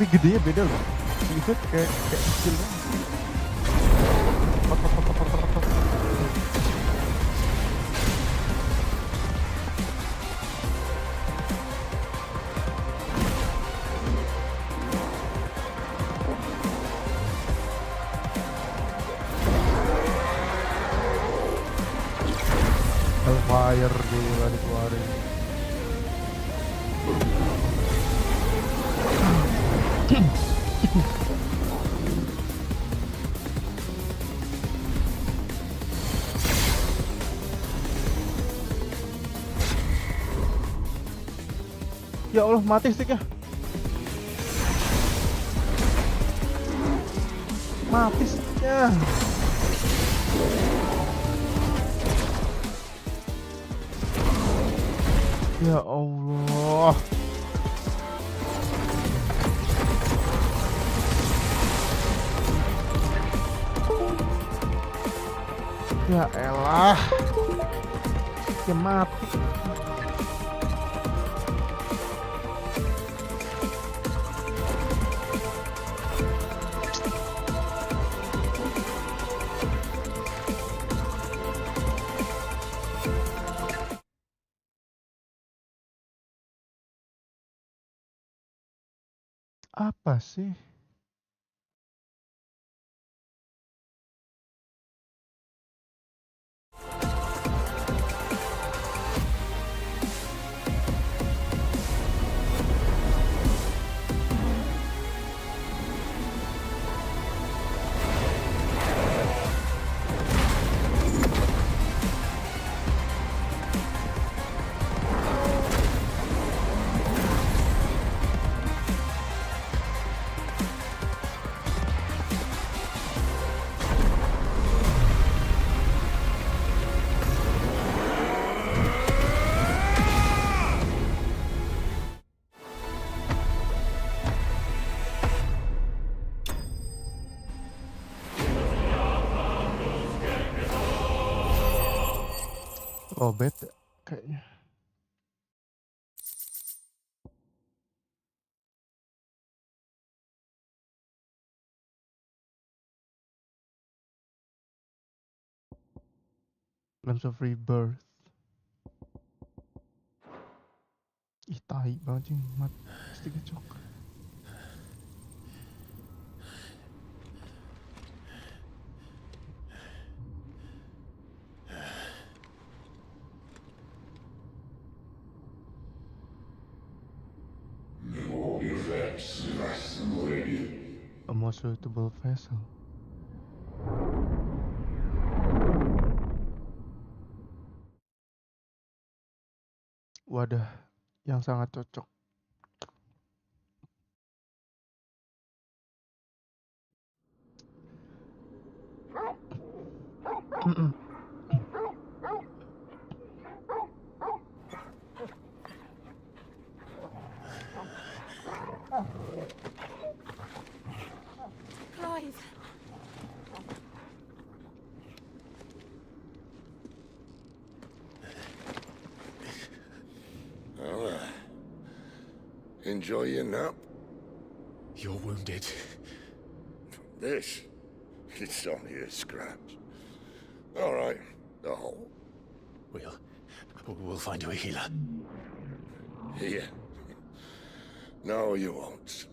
Speaker 11: Tapi gedenya beda loh. Itu kayak kecil banget. Hellfire juga dikeluarin. Ya Allah, mati sticknya. Mati sticknya. Ya Allah. Ya elah. Sticknya mati. Apa sih?
Speaker 2: Lobet ya kayaknya. Glimpse of Rebirth. Ih, tai banget sih, pasti kecok. A more suitable vessel. Wadah yang sangat cocok.
Speaker 10: Clive.
Speaker 9: Well, enjoy your nap.
Speaker 8: You're wounded.
Speaker 9: This? It's only a scratch. All right, the hole.
Speaker 8: We'll find you a healer.
Speaker 9: Here. No, you won't.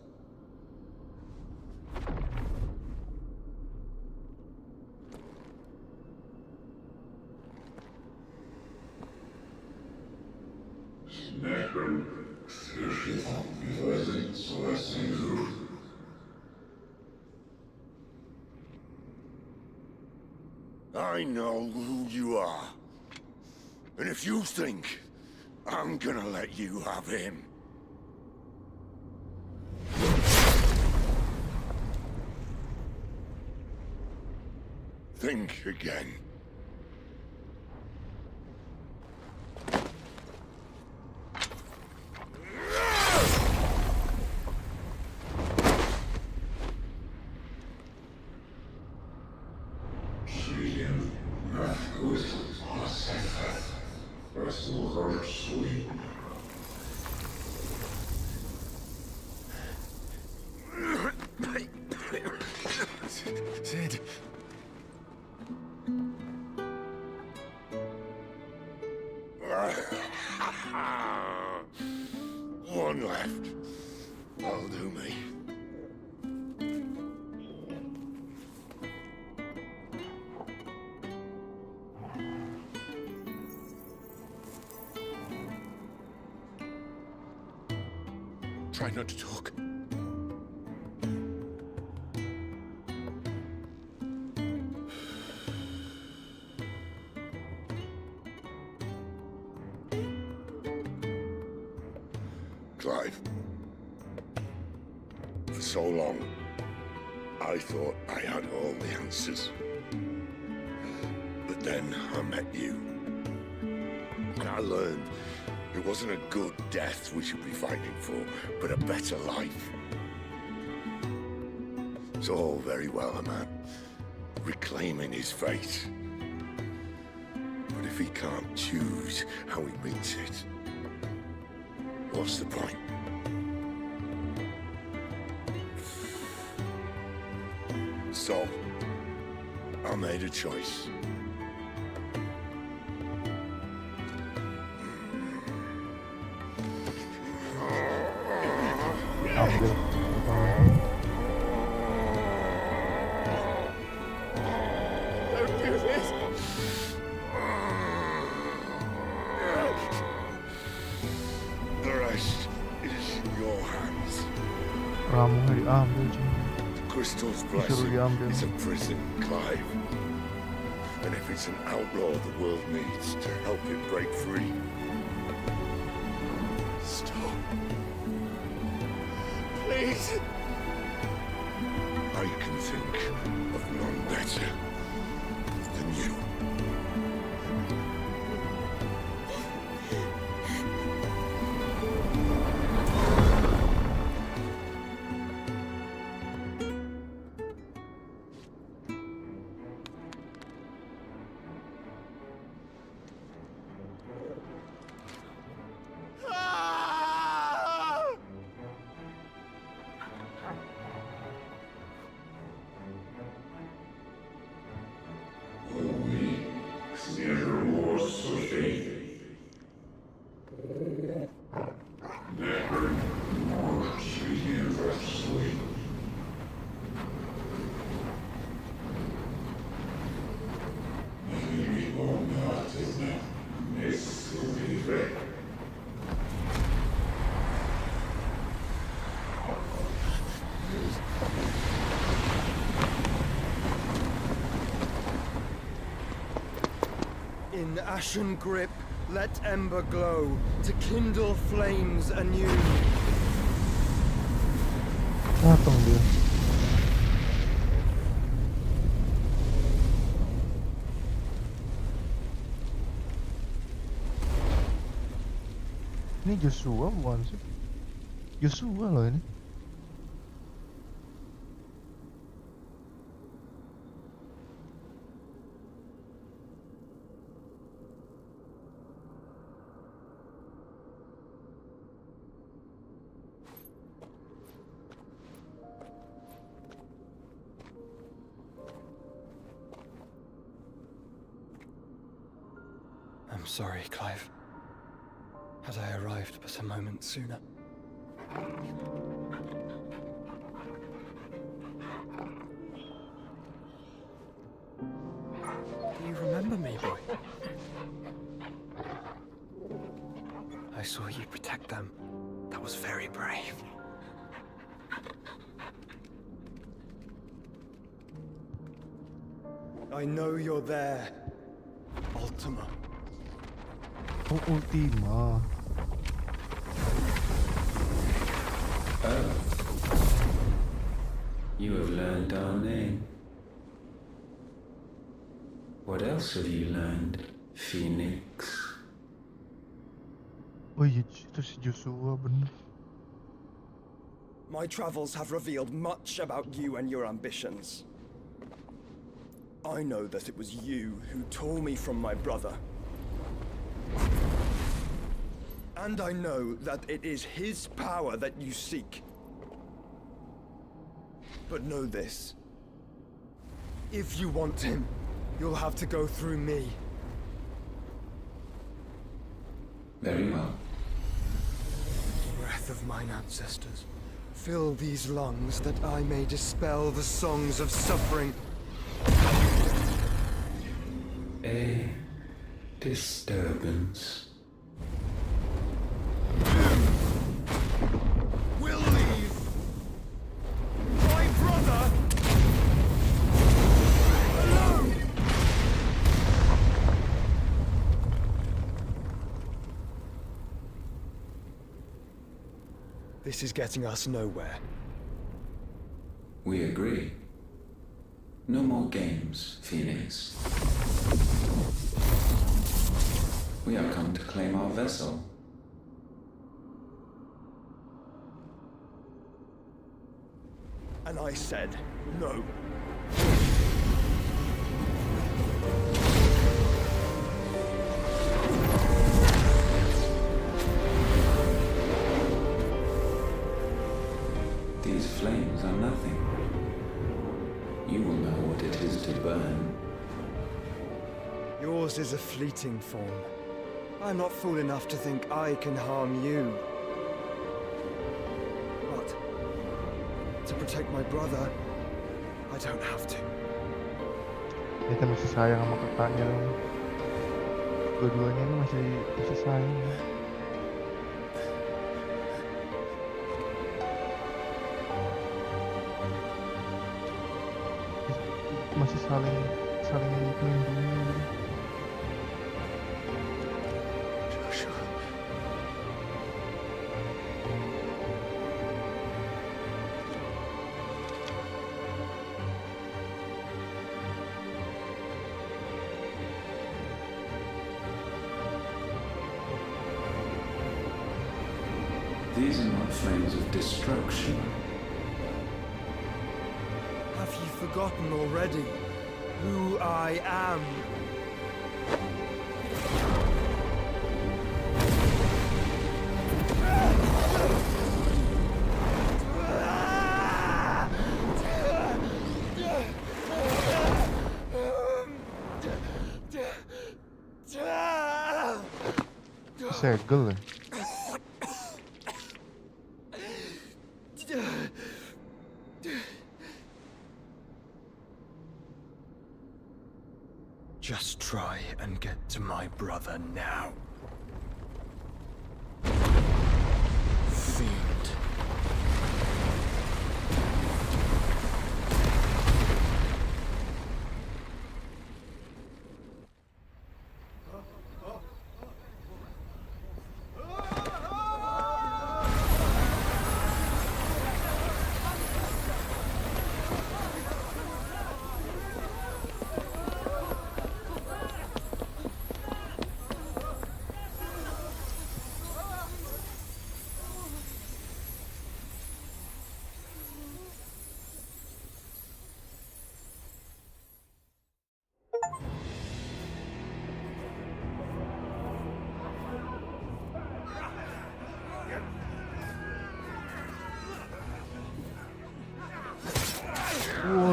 Speaker 9: I know who you are. And if you think I'm gonna let you have him... think again.
Speaker 8: Sid.
Speaker 9: One left. That'll do me.
Speaker 8: Try not to talk.
Speaker 9: Clive. For so long, I thought I had all the answers. But then I met you. And I learned it wasn't a good death we should be fighting for, but a better life. It's all very well, a man reclaiming his fate. But if he can't choose how he meets it, what's the point? So, I made a choice.
Speaker 12: Don't do this!
Speaker 9: The rest is in your hands.
Speaker 2: Ramunya diambil cuy.
Speaker 9: Crystal's
Speaker 2: Disuruh
Speaker 9: blessing
Speaker 2: diambil.
Speaker 9: is a prison, Clive. And if it's an outlaw the world needs to help it break free.
Speaker 12: Stop. Please.
Speaker 9: I can think of none better than you.
Speaker 13: In ashen grip, let ember glow to kindle flames anew.
Speaker 2: Datang dia. Ini Joshua bukan sih? Joshua loh ini.
Speaker 13: I'm sorry, Clive. Had I arrived but a moment sooner. Do you remember me, boy? I saw you protect them. That was very brave. I know you're there, Ultima.
Speaker 2: Oh, Ultima.
Speaker 14: Oh. You have learned our name. What else have you learned, Phoenix?
Speaker 2: Oh iya, itu si Joshua bener.
Speaker 13: My travels have revealed much about you and your ambitions. I know that it was you who tore me from my brother. And I know that it is his power that you seek. But know this. If you want him, you'll have to go through me.
Speaker 14: Very well.
Speaker 13: Breath of mine ancestors, fill these lungs that I may dispel the songs of suffering.
Speaker 14: A disturbance.
Speaker 13: We'll leave. My brother alone. This is getting us nowhere.
Speaker 14: We agree. No more games, Phoenix. We have come to claim our vessel.
Speaker 13: And I said no.
Speaker 14: These flames are nothing. You will know what it is to burn.
Speaker 13: Yours is a fleeting form. I'm not fool enough to think I can harm you. But to protect my brother, I don't have to.
Speaker 2: Kita masih sayang sama kakaknya. Dua-duanya ini masih sayang. Masih saling melindungi.
Speaker 14: These are not flames of destruction.
Speaker 13: Have you forgotten already who I am?
Speaker 2: Segel ya?
Speaker 13: Just try and get to my brother now. Fiend.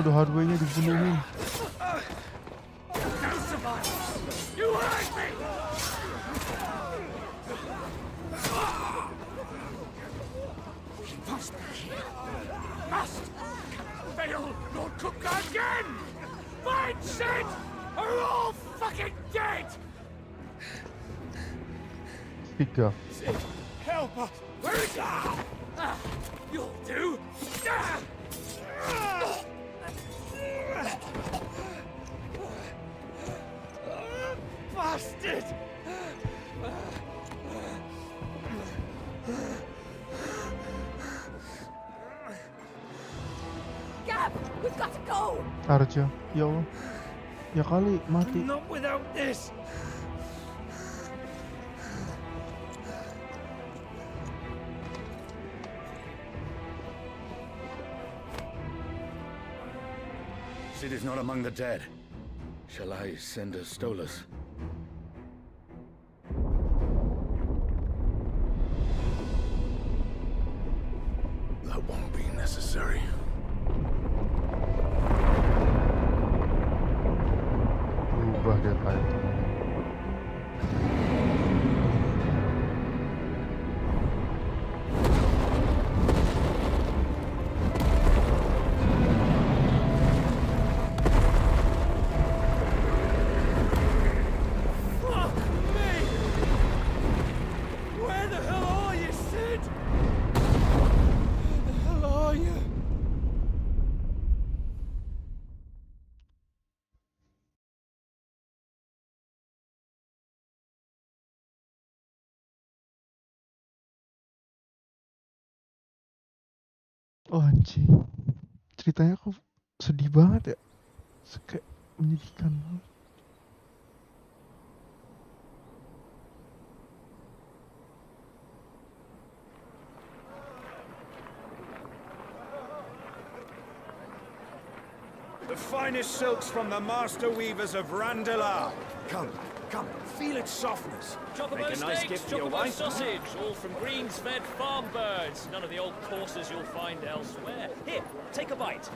Speaker 2: Waduh, hardware-nya dibunuhin.
Speaker 12: You hurt me! We must be here. Must! Fail Lord Cook again! Find Sid! Or we're all fucking dead!
Speaker 2: Speak up.
Speaker 12: Sid, help us! Where is that? You'll do! Bastard!
Speaker 10: Gab, we've got to go!
Speaker 2: Arja, ya Allah. Ya kali mati.
Speaker 12: Not without this!
Speaker 15: Sid is not among the dead. Shall I send a Stolas?
Speaker 8: That won't be necessary.
Speaker 2: Berubah dia title.
Speaker 12: Fuck me! Where the hell are you, Sid? Where the hell are you?
Speaker 2: Oh anjing. Ceritanya kok sedih banget ya. Kayak menyedihkan banget.
Speaker 15: The finest silks from the master weavers of Randalar. Come, come, feel its softness.
Speaker 6: Chocobo
Speaker 15: Make a nice
Speaker 6: steaks,
Speaker 15: gift for your
Speaker 6: chocobo
Speaker 15: wife.
Speaker 6: sausage, all from greens-fed farm birds. None of the old courses you'll find elsewhere. Here, take a bite.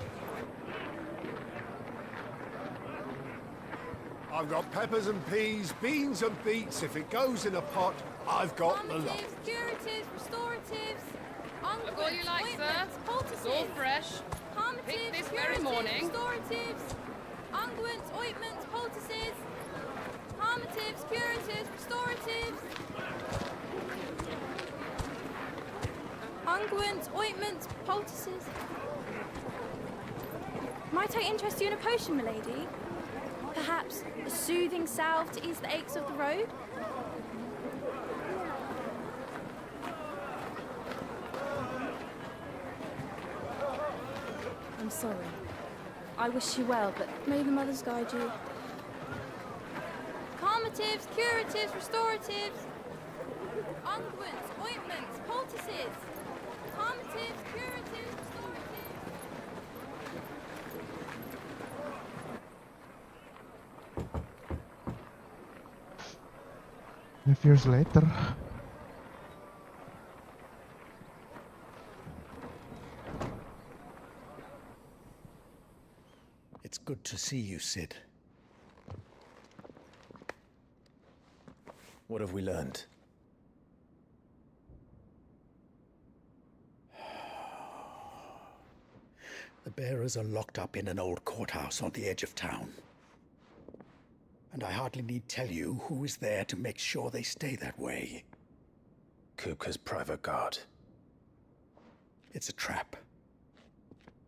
Speaker 16: I've got peppers and peas, beans and beets. If it goes in a pot, I've got the lot.
Speaker 10: Curatives, restoratives,
Speaker 17: Look all you like, sir. It's all fresh. Picked this very morning.
Speaker 10: Restoratives, unguents, ointments, poultices, harmatives, curatives, restoratives, unguents, ointments, poultices. Might I interest you in a potion, milady? Perhaps a soothing salve to ease the aches of the road? I'm sorry. I wish you well, but may the mothers guide you. Calmatives, curatives, restoratives, unguents, ointments, poultices, calmatives, curatives, restoratives.
Speaker 2: Years later.
Speaker 15: It's good to see you, Sid.
Speaker 11: What have we learned?
Speaker 15: The bearers are locked up in an old courthouse on the edge of town. And I hardly need tell you who is there to make sure they stay that way.
Speaker 11: Kupka's private guard.
Speaker 15: It's a trap.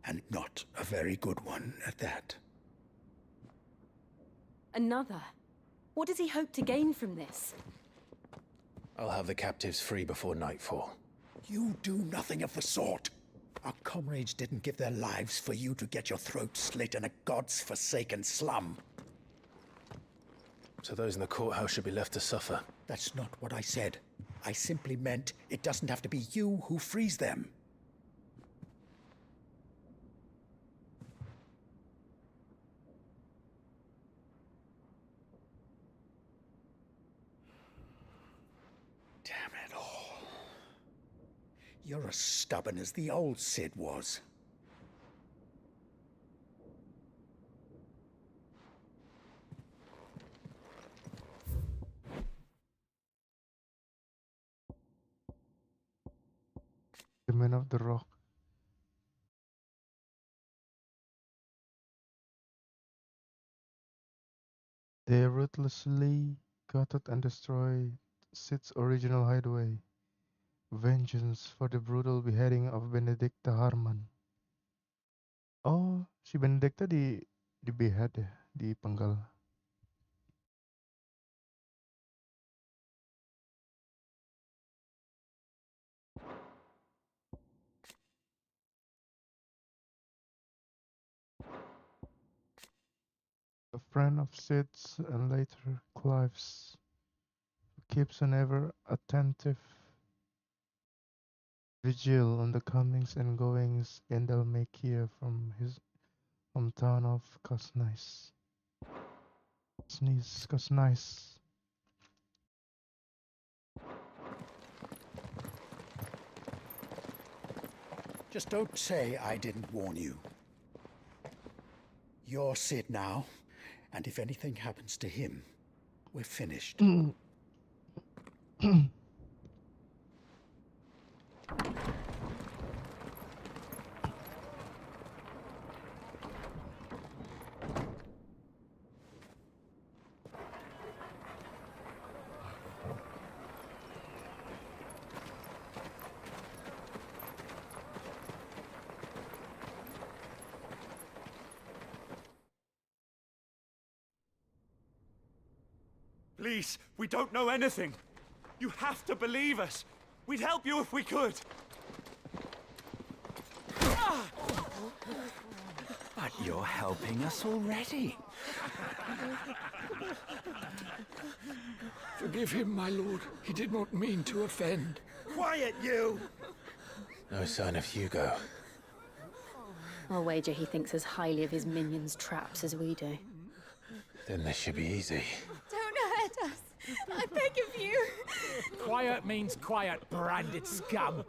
Speaker 15: And not a very good one at that.
Speaker 10: Another? What does he hope to gain from this?
Speaker 11: I'll have the captives free before nightfall.
Speaker 15: You do nothing of the sort. Our comrades didn't give their lives for you to get your throat slit in a god's-forsaken slum.
Speaker 11: So those in the courthouse should be left to suffer.
Speaker 15: That's not what I said. I simply meant it doesn't have to be you who frees them. Damn it all. You're as stubborn as the old Sid was.
Speaker 2: Man of the Rock. They ruthlessly gutted and destroyed Sid's original hideaway. Vengeance for the brutal beheading of Benedicta Harman. Oh, si Benedicta di behead ya, dipenggal. A friend of Sid's and later Clive's, who keeps an ever attentive vigil on the comings and goings in Dalmatia from his hometown of Kosnice. Kosnice.
Speaker 15: Just don't say I didn't warn you. You're Sid now, and if anything happens to him, we're finished.
Speaker 12: Please, we don't know anything. You have to believe us. We'd help you if we could.
Speaker 15: But you're helping us already.
Speaker 16: Forgive him, my lord. He did not mean to offend.
Speaker 12: Quiet, you!
Speaker 8: No sign of Hugo.
Speaker 18: I'll wager he thinks as highly of his minions' traps as we do.
Speaker 8: Then this should be easy.
Speaker 10: Don't hurt us. I beg of you.
Speaker 12: Quiet means quiet, branded scum.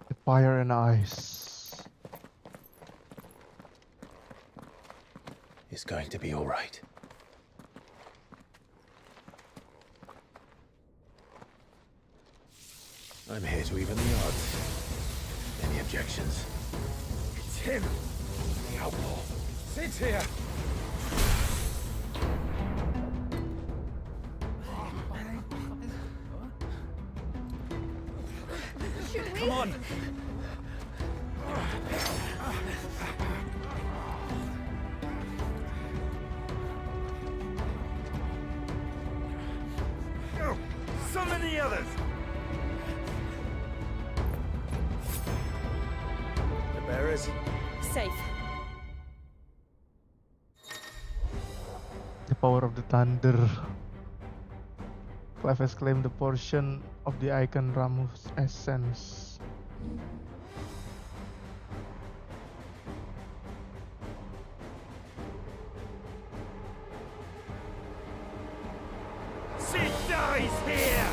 Speaker 2: The fire and ice.
Speaker 8: It's going to be all right. I'm here to even the odds. Any objections?
Speaker 12: It's him, the outlaw. Sid's here.
Speaker 10: Should we?
Speaker 12: Come on. Go! Summon the others! The bearers.
Speaker 10: Safe.
Speaker 2: The power of the thunder. Clive has claimed the portion of the icon Ramu's essence.
Speaker 12: Sid dies here!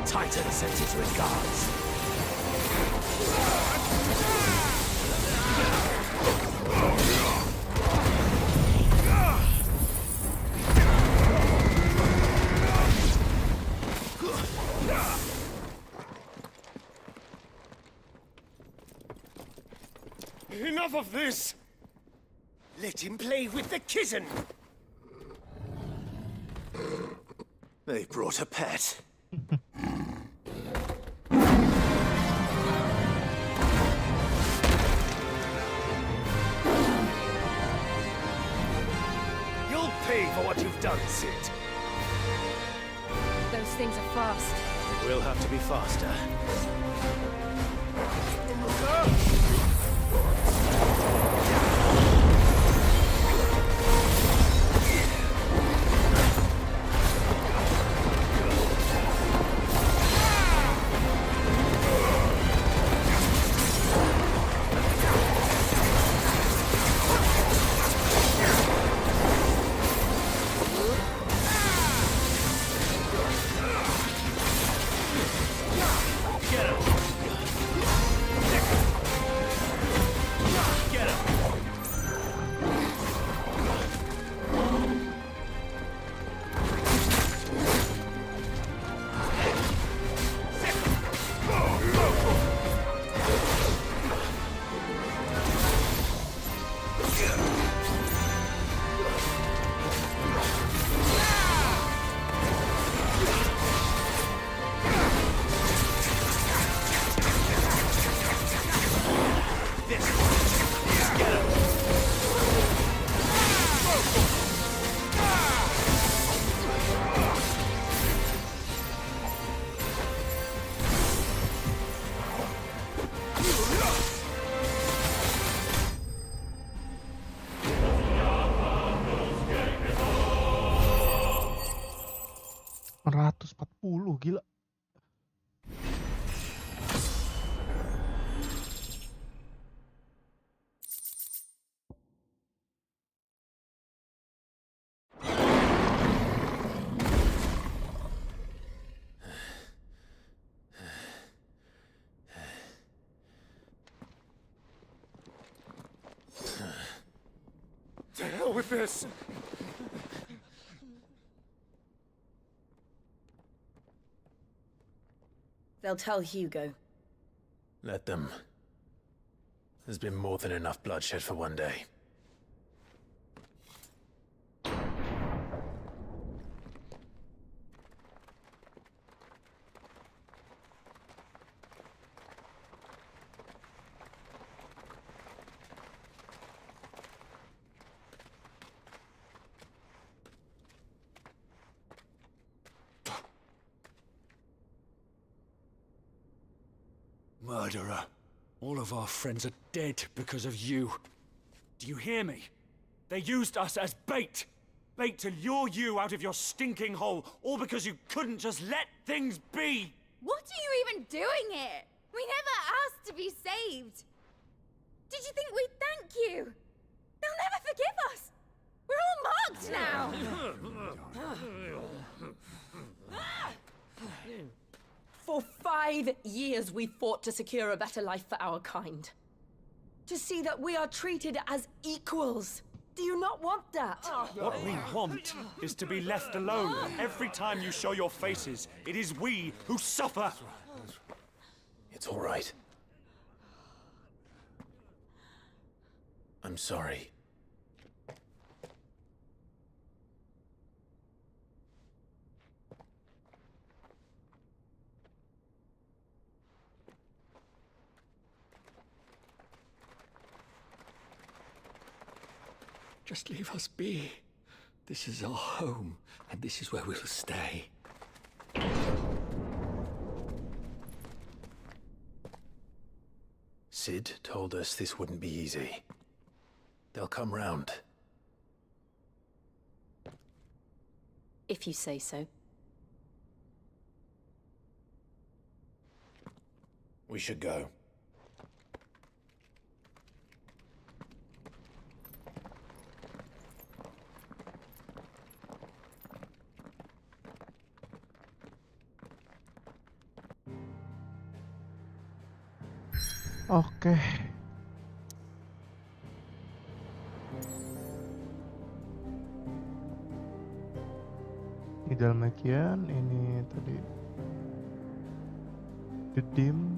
Speaker 15: Titan sends his regards.
Speaker 12: Enough of this! Let him play with the kitten!
Speaker 11: They brought a pet.
Speaker 12: You'll pay for what you've done, Sid.
Speaker 18: Those things are fast.
Speaker 11: It will have to be faster.
Speaker 2: Gila.
Speaker 12: To hell with this!
Speaker 19: They'll tell Hugo.
Speaker 11: Let them. There's been more than enough bloodshed for one day.
Speaker 12: Murderer. All of our friends are dead because of you. Do you hear me? They used us as bait. Bait to lure you out of your stinking hole, all because you couldn't just let things be.
Speaker 10: What are you even doing here? We never asked to be saved. Did you think we'd thank you? They'll never forgive us. We're all marked now.
Speaker 19: For 5 years we fought to secure a better life for our kind. To see that we are treated as equals. Do you not want that?
Speaker 12: What we want is to be left alone. Every time you show your faces, it is we who suffer.
Speaker 11: It's all right. I'm sorry.
Speaker 15: Just leave us be. This is our home, and this is where we'll stay.
Speaker 11: Sid told us this wouldn't be easy. They'll come round.
Speaker 18: If you say so.
Speaker 11: We should go.
Speaker 2: Oke. Di dalam bagian ini tadi dedim.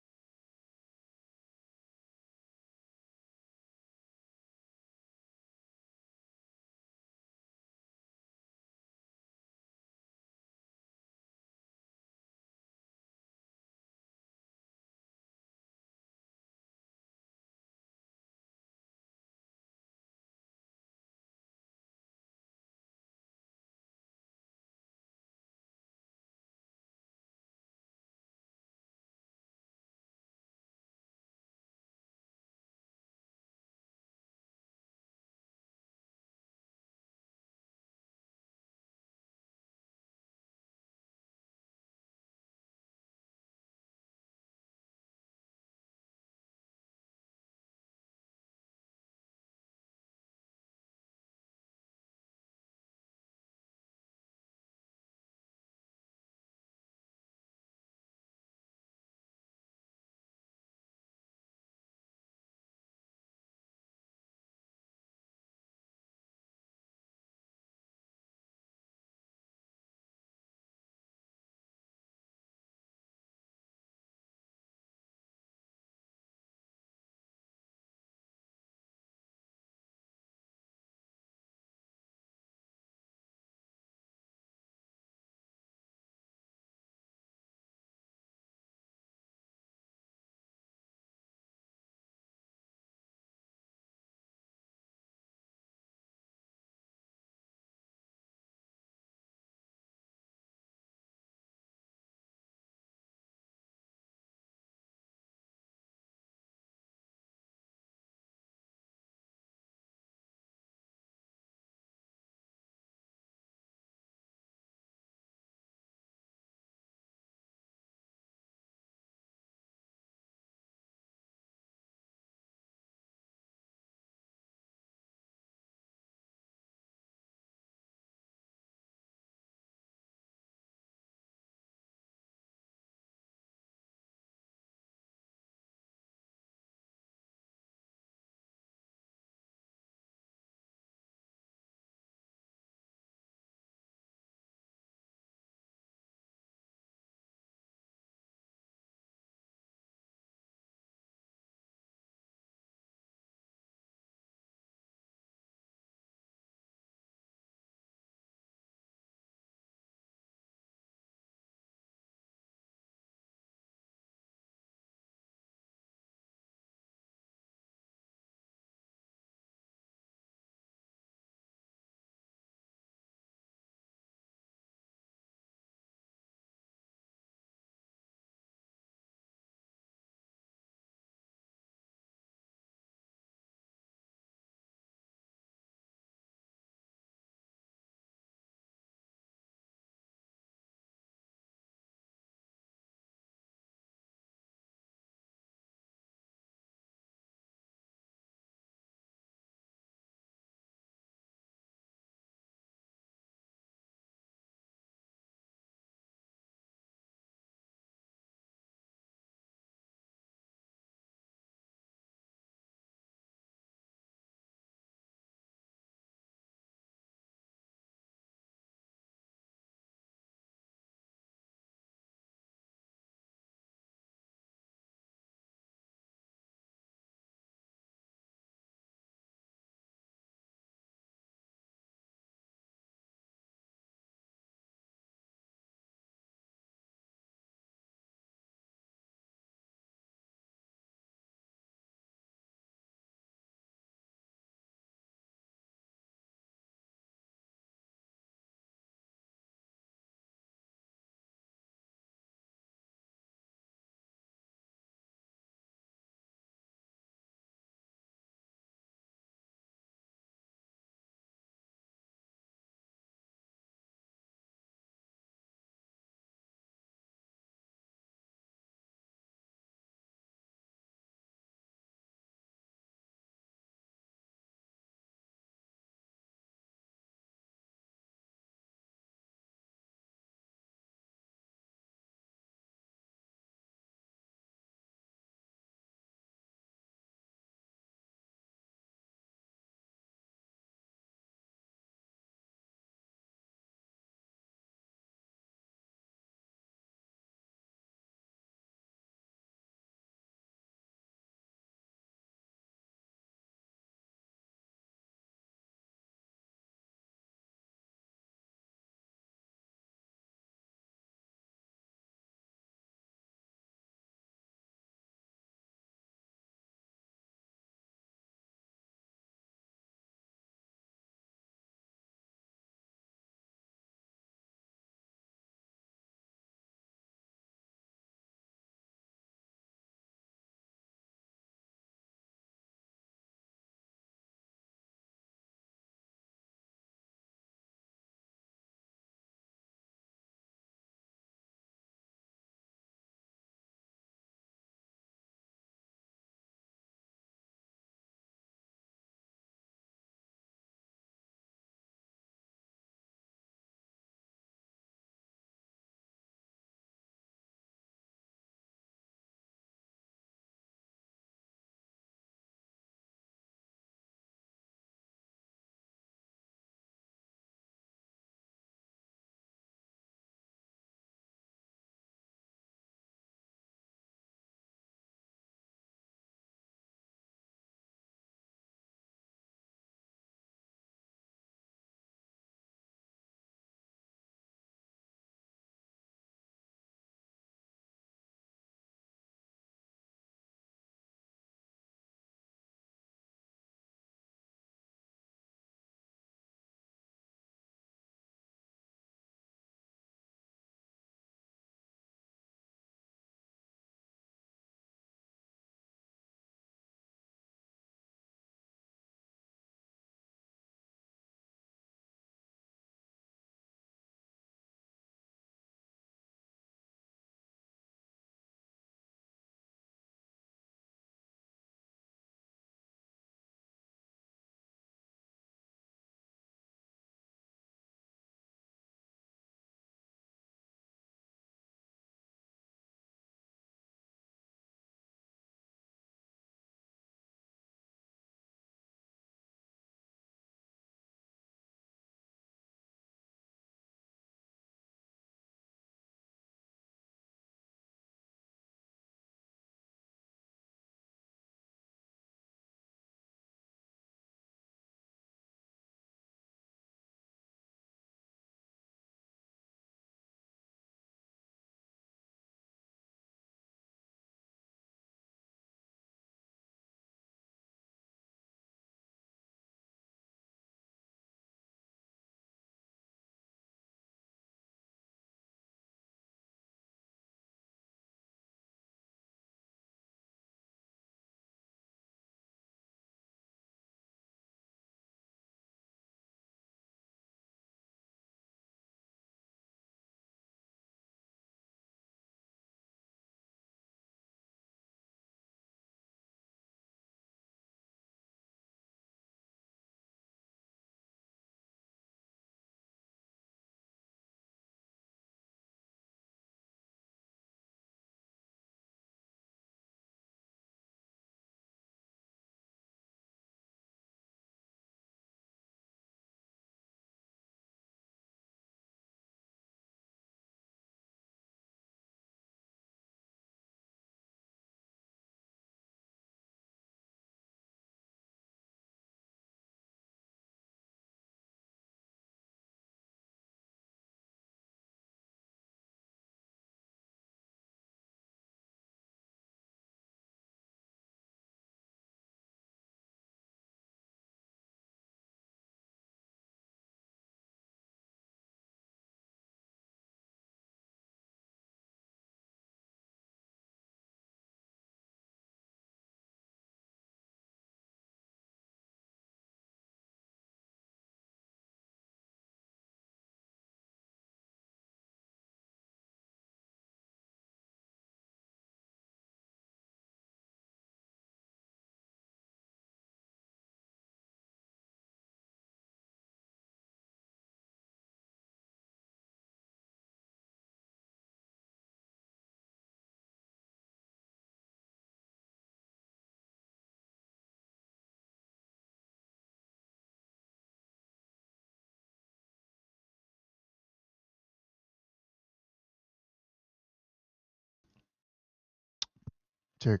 Speaker 2: Cek.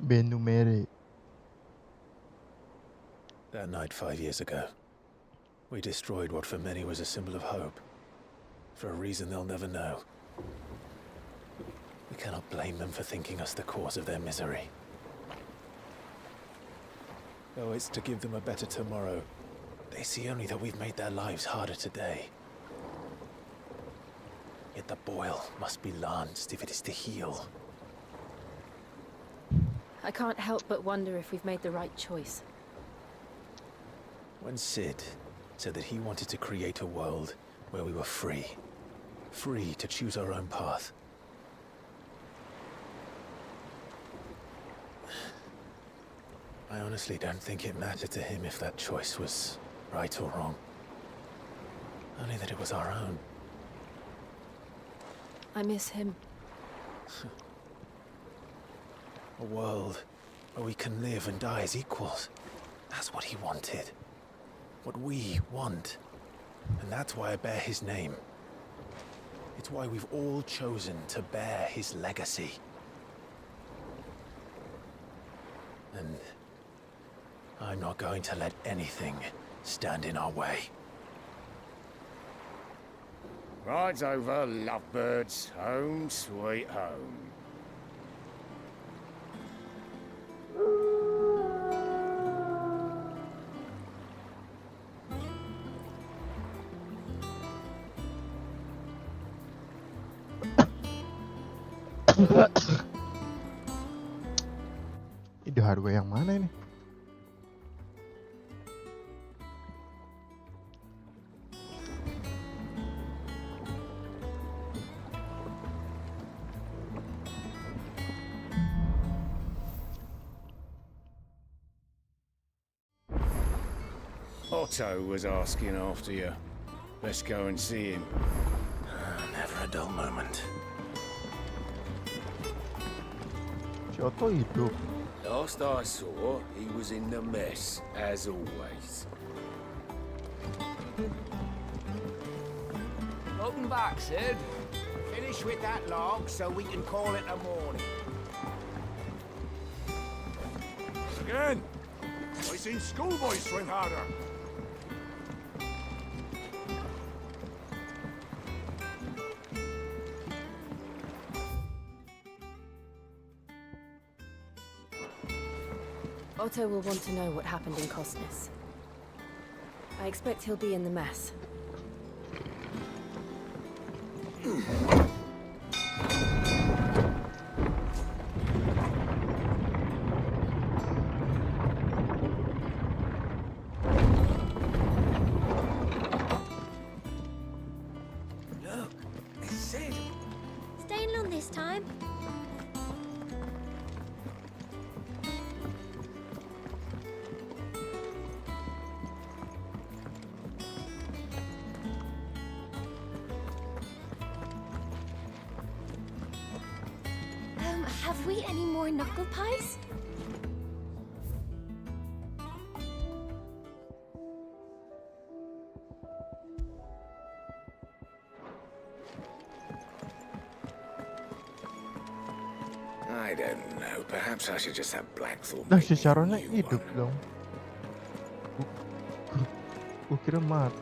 Speaker 2: Benumere.
Speaker 11: That night 5 years ago, we destroyed what for many was a symbol of hope. For a reason they'll never know. We cannot blame them for thinking us the cause of their misery. Though it's to give them a better tomorrow, they see only that we've made their lives harder today. Yet the boil must be lanced if it is to heal.
Speaker 18: I can't help but wonder if we've made the right choice.
Speaker 11: When Sid said that he wanted to create a world where we were free to choose our own path, I honestly don't think it mattered to him if that choice was right or wrong. Only that it was our own.
Speaker 18: I miss him.
Speaker 11: A world where we can live and die as equals. That's what he wanted. What we want. And that's why I bear his name. It's why we've all chosen to bear his legacy. And I'm not going to let anything stand in our way.
Speaker 16: Rides over, lovebirds. Home, sweet home.
Speaker 2: Ide hardware yang mana ini?
Speaker 16: Otto was asking after you. Let's go and see him.
Speaker 11: Never a dull moment.
Speaker 2: Si Otto hidup.
Speaker 20: Last I saw, he was in the mess, as always.
Speaker 16: Welcome back, Sid. Finish with that log so we can call it a morning.
Speaker 21: Again! I seen schoolboys swing harder.
Speaker 18: Otto will want to know what happened in Cosness. I expect he'll be in the mess.
Speaker 20: Look, it's Sid.
Speaker 10: Staying long this time? Have we any more knuckle pies?
Speaker 20: I don't know. Perhaps I should just have Blackthorn.
Speaker 2: Nah, si Sharonnya hidup dong. Gua kira mati.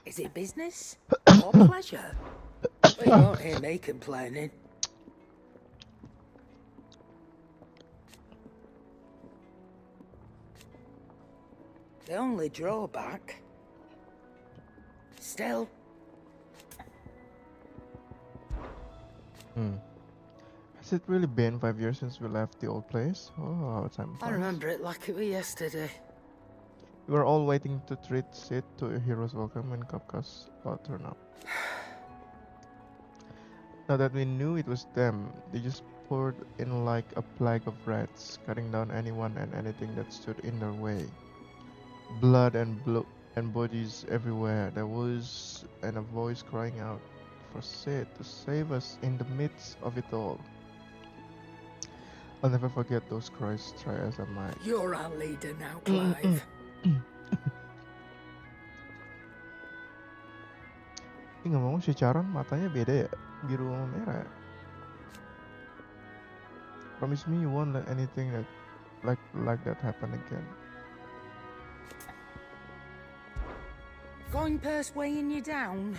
Speaker 15: Is it business or pleasure? We won't hear me complaining. The only drawback... Still...
Speaker 2: Has it really been 5 years since we left the old place? Oh, how time
Speaker 1: I
Speaker 2: flies.
Speaker 1: remember it like it was yesterday.
Speaker 2: We were all waiting to treat Sid to a hero's welcome when Kafka's lot turned up. Now that we knew it was them, they just poured in like a plague of rats, cutting down anyone and anything that stood in their way. Blood and bodies everywhere. There was a voice crying out for Sid to save us in the midst of it all. I'll never forget those cries, try as I might.
Speaker 1: You're our leader now, Clive.
Speaker 2: Ini ngomong si Charon matanya beda ya, biru sama merah. Promise me you won't let anything that like that happen again.
Speaker 1: Going purse weighing you down?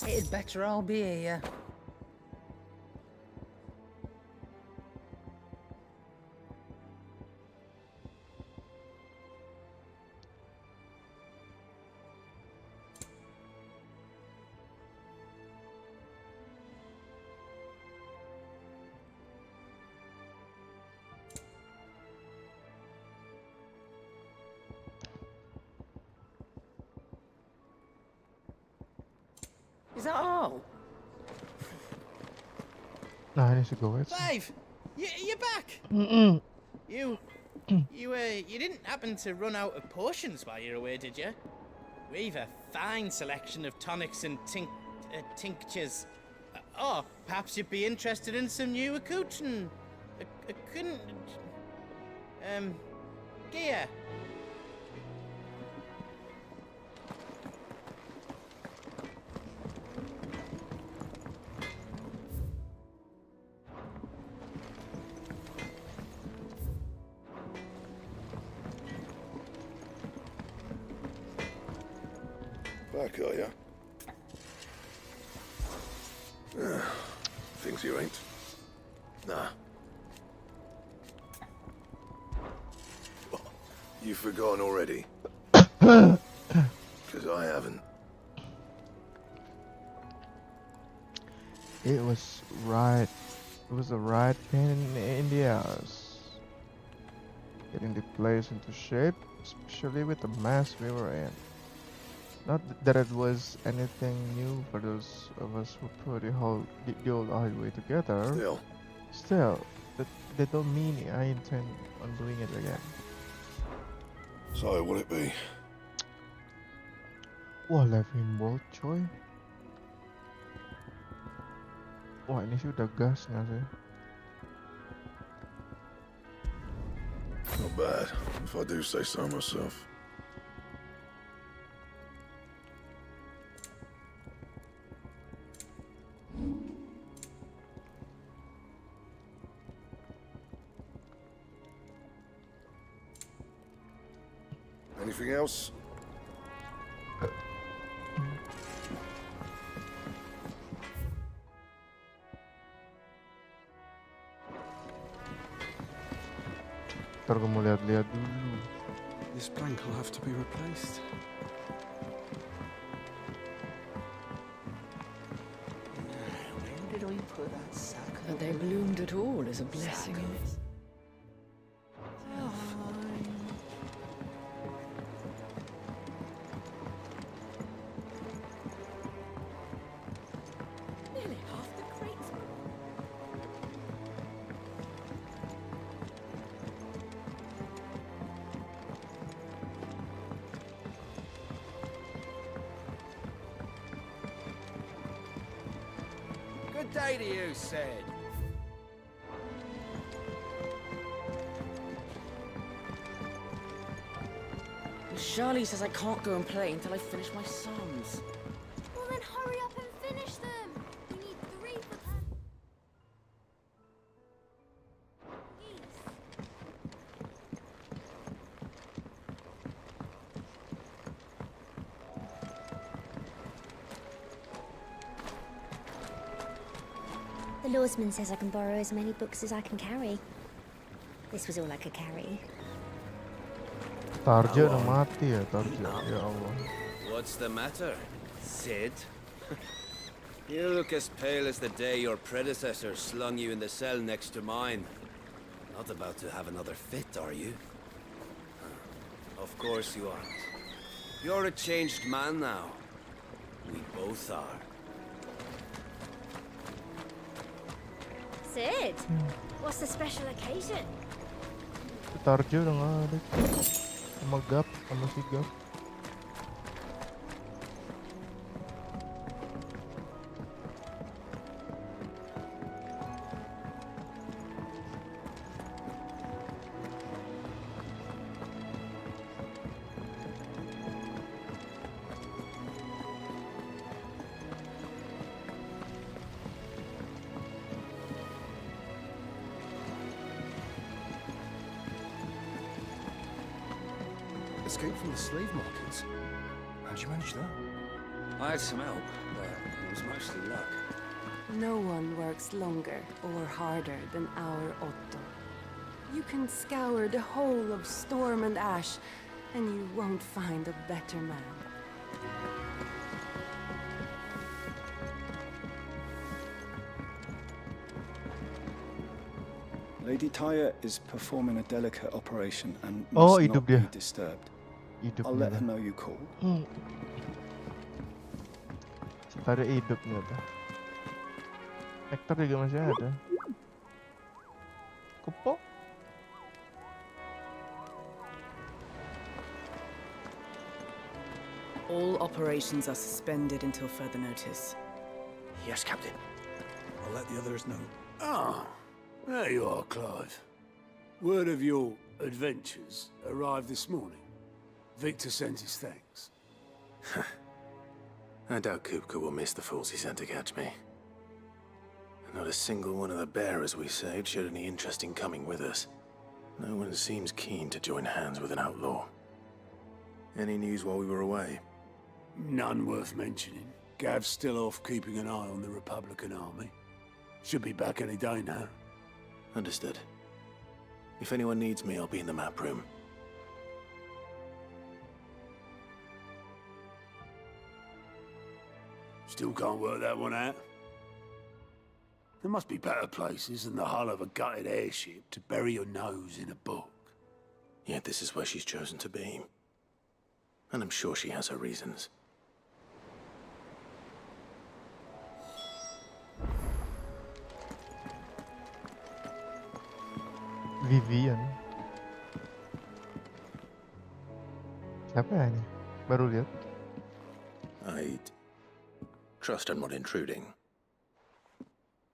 Speaker 1: It'd better all be here. Is that all?
Speaker 2: Nah, ini sih gue.
Speaker 22: Clive, you're back. You didn't happen to run out of potions while you're away, did you? We've a fine selection of tonics and tinctures. Oh, perhaps you'd be interested in some new accoutrement. Gear.
Speaker 9: Back, are ya? Things you ain't. Nah. You've forgotten already? Because I haven't.
Speaker 2: It was right. It was the right pain in the ass. Getting the place into shape, especially with the mess we were in. Not that it was anything new for those of us who put the old highway together. Still, that don't mean I intend on doing it again.
Speaker 9: So, will it be?
Speaker 2: Wah, Living World, coy. Wah, ini sih udah gas nggak sih?
Speaker 9: Not bad, if I do say so myself. Anything else?
Speaker 2: Ntar kamu lihat-lihat dulu.
Speaker 11: This plank will have to be replaced.
Speaker 1: Where did we put that sack?
Speaker 19: That they bloomed at all is a blessing in it.
Speaker 20: good day to you, Sid.
Speaker 4: Charlie says I can't go and play until I finish my sums.
Speaker 10: Well, then hurry up and finish them. We need 3 for
Speaker 5: The lawsman says I can borrow as many books as I can carry. This was all I could carry.
Speaker 2: Tarja udah mati ya, Tarja. Ya Allah.
Speaker 20: What's the matter, Sid? You look as pale as the day your predecessor slung you in the cell next to mine. Not about to have another fit, are you? Of course you aren't. You're a changed man now. We both are.
Speaker 5: Sid, what's the special occasion?
Speaker 2: Tarja udah nggak ada. Sama Gap, sama si Gap.
Speaker 8: Escape from the slave markets. How'd you manage that?
Speaker 20: I had some help, but it was mostly luck.
Speaker 18: No one works longer or harder than our Otto. You can scour the whole of Storm and Ash, and you won't find a better man.
Speaker 13: Lady Tyre is performing a delicate operation and
Speaker 2: Oh,
Speaker 13: must
Speaker 2: hidup
Speaker 13: not be
Speaker 2: dia.
Speaker 13: disturbed.
Speaker 2: Hidup
Speaker 13: I'll let
Speaker 2: dia.
Speaker 13: her know you called.
Speaker 2: Ada hidupnya tuh. Hector juga masih ada. Kupok.
Speaker 4: All operations are suspended until further notice.
Speaker 11: Yes, Captain.
Speaker 16: I'll let the others know. Ah, there you are, Clive. Word of your adventures arrived this morning. Victor sends his thanks.
Speaker 11: I doubt Kupka will miss the fools he sent to catch me. Not a single one of the bearers we saved showed any interest in coming with us. No one seems keen to join hands with an outlaw. Any news while we were away?
Speaker 16: None worth mentioning. Gav's still off keeping an eye on the Republican army. Should be back any day now.
Speaker 11: Understood. If anyone needs me, I'll be in the map room.
Speaker 16: Still can't work that one out. There must be better places than the hull of a gutted airship to bury your nose in a book.
Speaker 11: Yet this is where she's chosen to be. And I'm sure she has her reasons.
Speaker 2: Vivian. Siapa ya ini? Baru lihat.
Speaker 11: I'd trust I'm not intruding.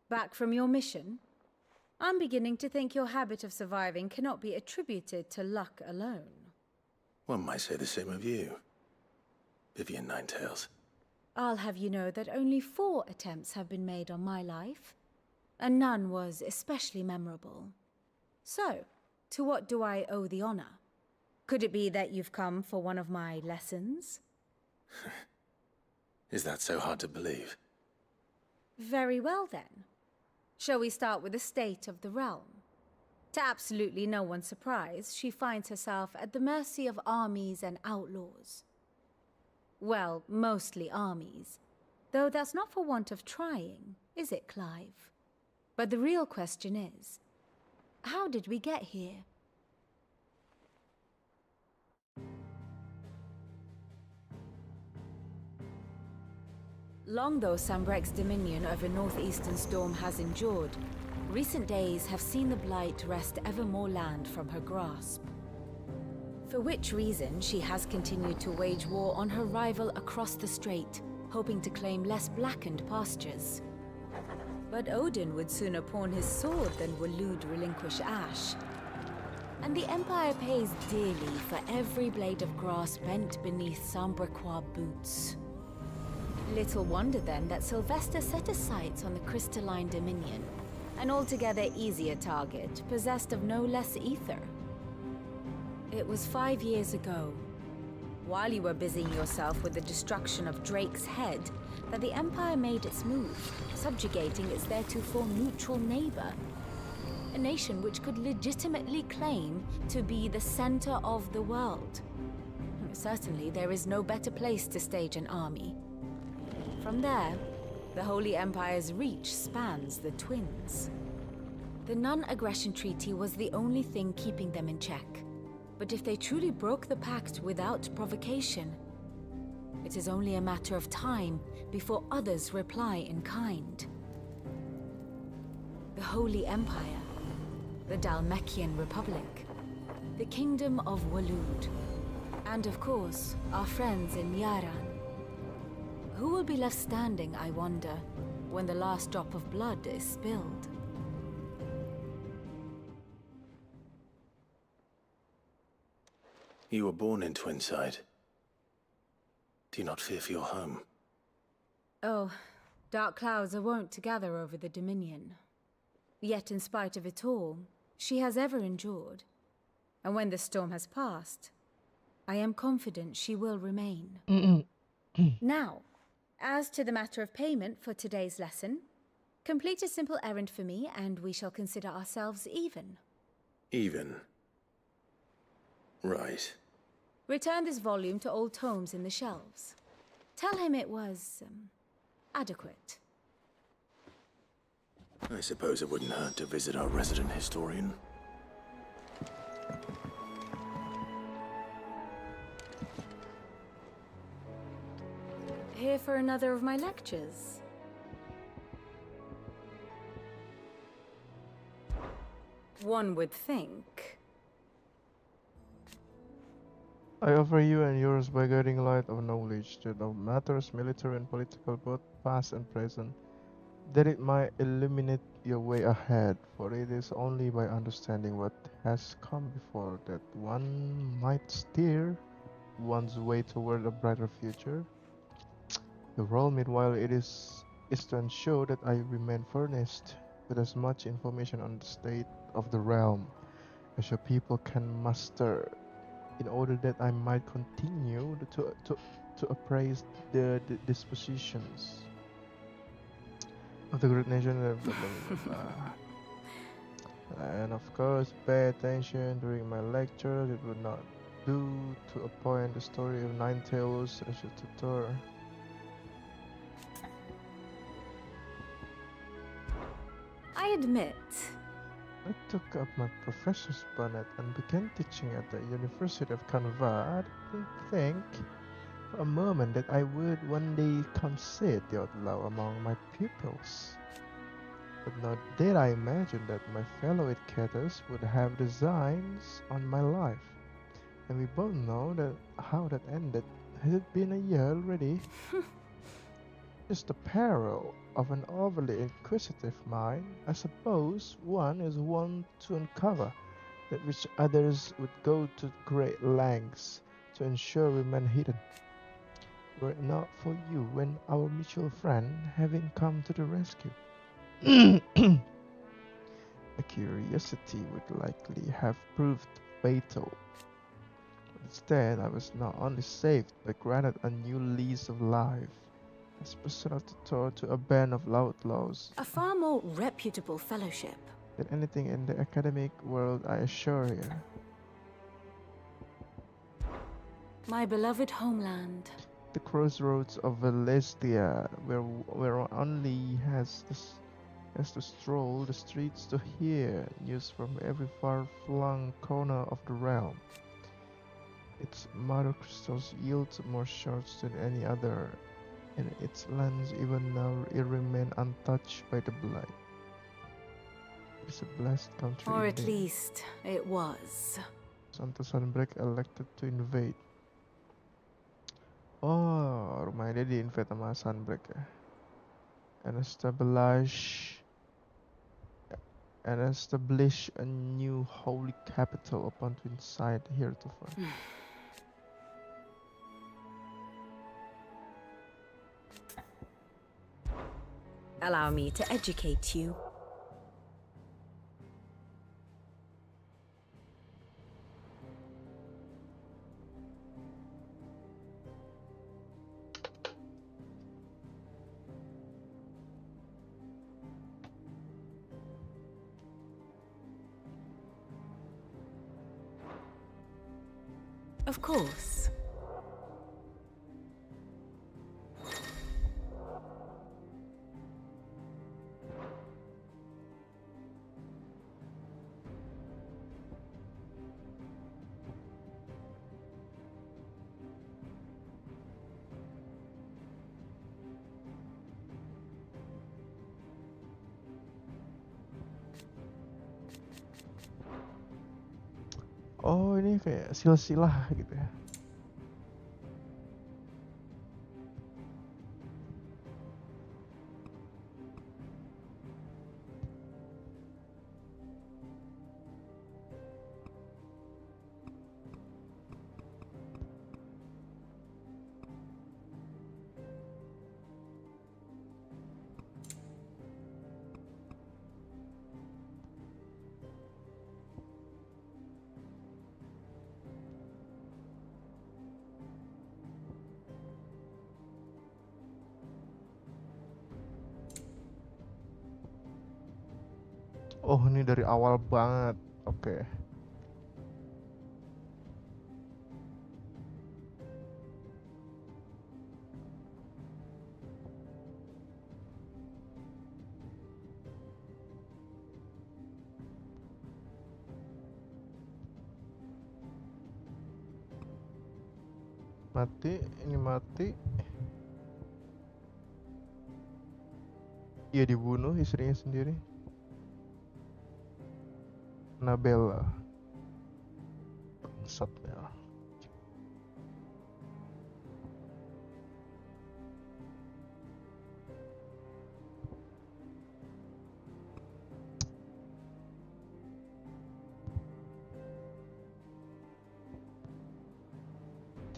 Speaker 23: Back from your mission? I'm beginning to think your habit of surviving cannot be attributed to luck alone.
Speaker 11: One might say the same of you, Vivian Ninetails.
Speaker 23: I'll have you know that only 4 attempts have been made on my life, and none was especially memorable. So, to what do I owe the honor? Could it be that you've come for one of my lessons?
Speaker 11: Is that so hard to believe?
Speaker 23: Very well then. Shall we start with the state of the realm? To absolutely no one's surprise, she finds herself at the mercy of armies and outlaws. Well, mostly armies. Though that's not for want of trying, is it, Clive? But the real question is, how did we get here? Long though Sambrek's dominion over northeastern Storm has endured, recent days have seen the Blight wrest ever more land from her grasp. For which reason she has continued to wage war on her rival across the strait, hoping to claim less blackened pastures. But Odin would sooner pawn his sword than Waloed relinquish Ash. And the Empire pays dearly for every blade of grass bent beneath Sambraquois boots. Little wonder then that Sylvester set his sights on the crystalline Dominion, an altogether easier target, possessed of no less ether. It was 5 years ago, while you were busying yourself with the destruction of Drake's head, that the Empire made its move, subjugating its theretofore neutral neighbor. A nation which could legitimately claim to be the center of the world. Certainly, there is no better place to stage an army. From there, the Holy Empire's reach spans the Twins. The non-aggression treaty was the only thing keeping them in check. But if they truly broke the pact without provocation, it is only a matter of time before others reply in kind. The Holy Empire, the Dhalmekian Republic, the Kingdom of Waloed, and of course, our friends in Yaran. Who will be left standing, I wonder, when the last drop of blood is spilled?
Speaker 11: You were born in Twinside. Do you not fear for your home?
Speaker 23: Oh, dark clouds are wont to gather over the Dominion. Yet in spite of it all, she has ever endured. And when the storm has passed, I am confident she will remain. Now, as to the matter of payment for today's lesson, complete a simple errand for me and we shall consider ourselves even.
Speaker 11: Even? Right.
Speaker 23: Return this volume to old tomes in the shelves. Tell him it was, adequate.
Speaker 11: I suppose it wouldn't hurt to visit our resident historian.
Speaker 23: Here for another of my lectures? One would think.
Speaker 2: I offer you and yours by guiding light of knowledge that of matters military and political, both past and present, that it might illuminate your way ahead, for it is only by understanding what has come before that one might steer one's way toward a brighter future. The role, meanwhile, is to ensure that I remain furnished with as much information on the state of the realm as your people can muster, in order that I might continue to appraise the dispositions of the great nation. And of course, pay attention during my lectures. It would not do to appoint the story of Nine Tails as a tutor.
Speaker 23: I admit.
Speaker 2: I took up my professor's bonnet and began teaching at the University of Canva. I didn't think for a moment that I would one day come sit out loud among my pupils. But nor did I imagine that my fellow educators would have designs on my life. And we both know that how that ended. Has it been a year already? Just the peril of an overly inquisitive mind. I suppose one is wont to uncover that which others would go to great lengths to ensure remain hidden. Were it not for you and our mutual friend having come to the rescue, my curiosity would likely have proved fatal. Instead, I was not only saved but granted a new lease of life as personal tutor to a band of outlaws.
Speaker 23: A far more reputable fellowship
Speaker 2: than anything in the academic world, I assure you.
Speaker 23: My beloved homeland.
Speaker 2: The crossroads of Velestia, where one only has to stroll the streets to hear news from every far-flung corner of the realm. Its mother crystals yield more shards than any other, and its lands even now remain untouched by the blight. It's a blessed country.
Speaker 23: Or at least it was.
Speaker 2: Santo Sunbreak elected to invade. Oh, rumahnya dia di-invade sama Sunbreak ya. And establish and establish a new holy capital upon to incite heretofore.
Speaker 18: Allow me to educate you. Of course.
Speaker 2: Oh, ini kayak silsilah gitu ya. Oh, ini dari awal banget. Oke. Mati, ini mati. Ia dibunuh istrinya sendiri. Nabella. Bangsatnya.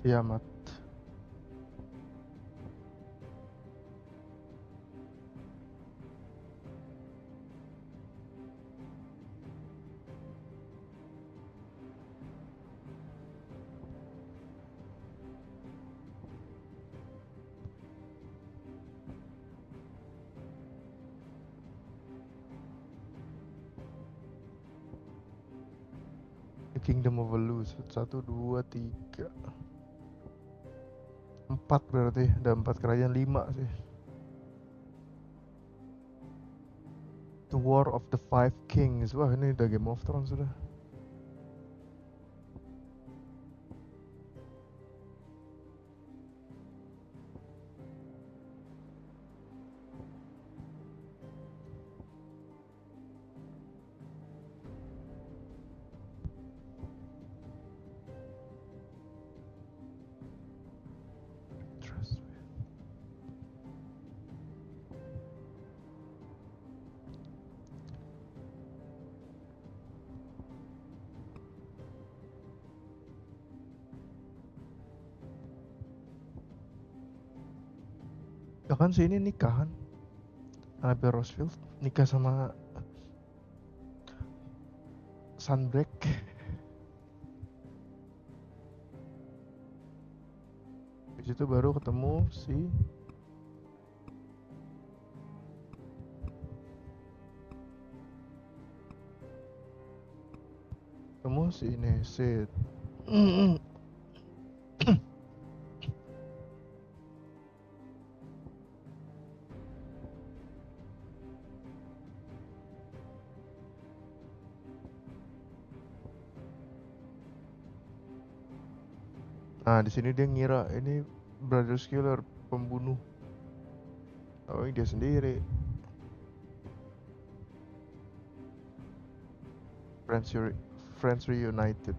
Speaker 2: Kiamat. The Kingdom of Luz. 1, 2, 3. 4 berarti. Ada 4 kerajaan, 5 sih. The War of the Five Kings. Wah, ini udah Game of Thrones sudah. Ya kan sih ini nikah kan, Albatros nikah sama Sunbreak. Di situ baru ketemu si Nemesis. Nah, di sini dia ngira ini Brothers Killer, pembunuh. Oh, ini dia sendiri. Friends Reunited.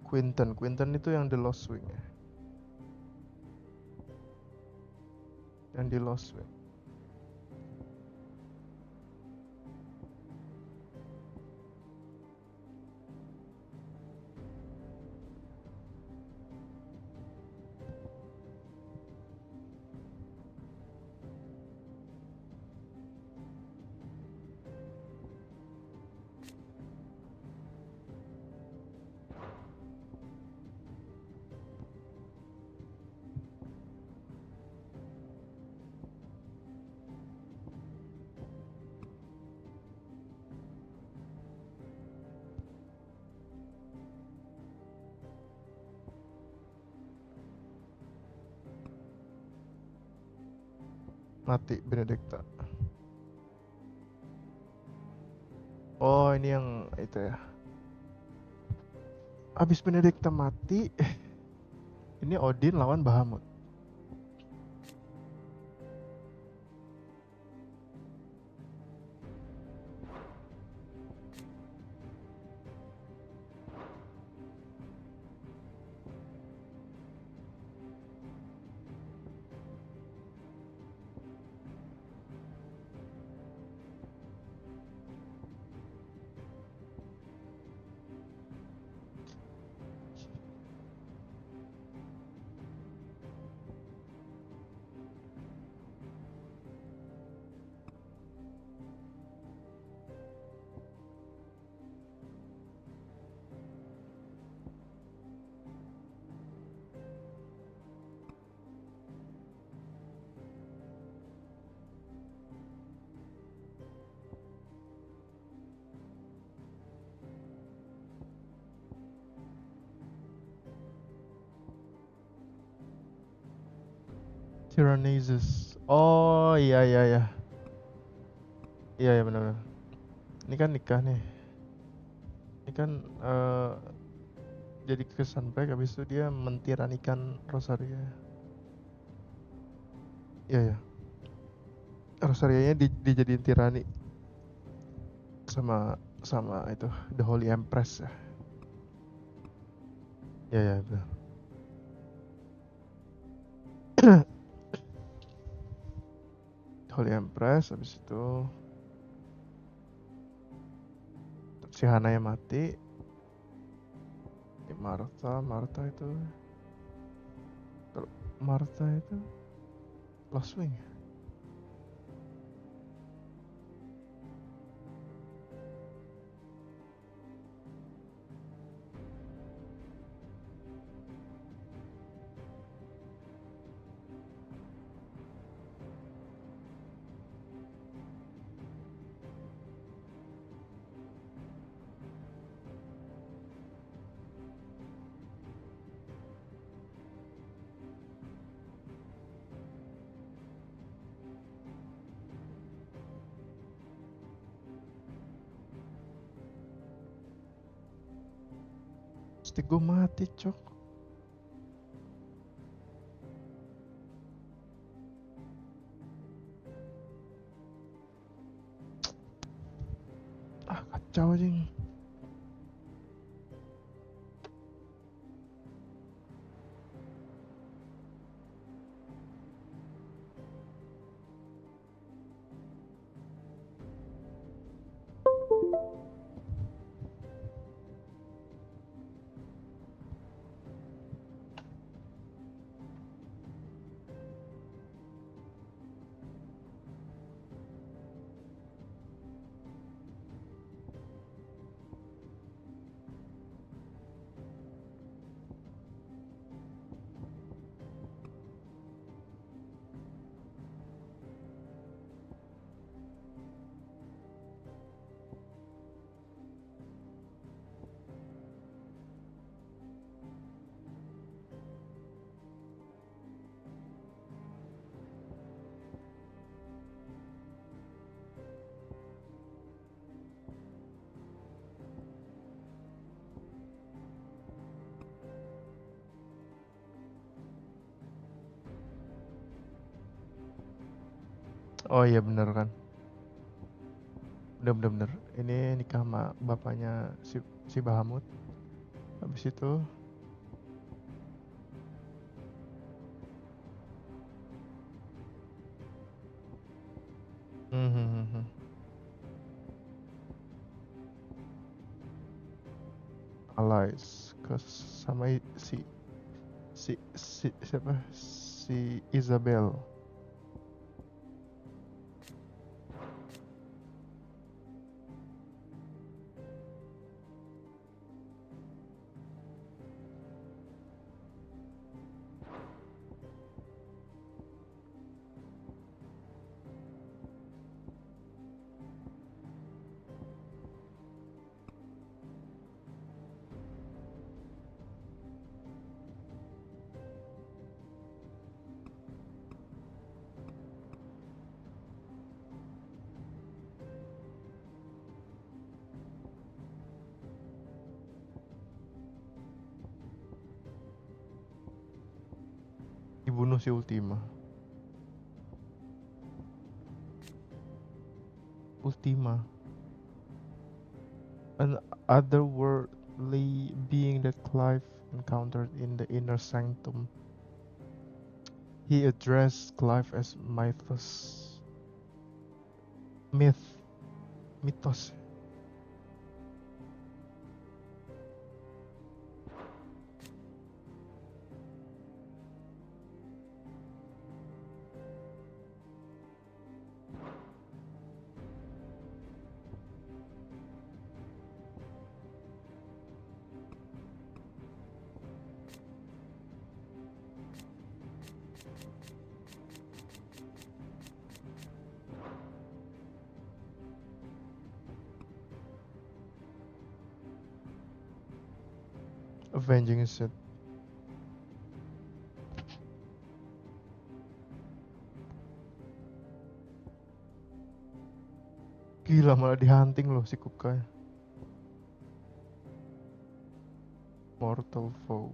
Speaker 2: Quinton itu yang The Lost Wing ya. Yang di Lost Wing. Mati Benedicta. Oh, ini yang itu ya. Abis Benedicta mati, ini Odin lawan Bahamut. Tyrannesus. Oh iya iya iya. Iya ya benar. Ini kan nikah nih. Ini kan jadi ke Sunbreak, habis itu dia mentiranikan Rosaria. Iya ya. Rosarianya dijadiin tirani sama itu The Holy Empress ya. Iya ya benar. Holy Empress, habis itu si Hana yang mati. Martha itu Lost Wing. Stick gue mati cok. Kacau anjing. Oh iya bener kan. Bener. Ini nikah sama bapaknya si Bahamut. Habis itu Allies ke sama si siapa si Isabel. Dibunuh si Ultima. An otherworldly being that Clive encountered in the inner sanctum. He addressed Clive as mythos. Avenging set. Gila malah dihunting loh si Kupka. Mortal foe.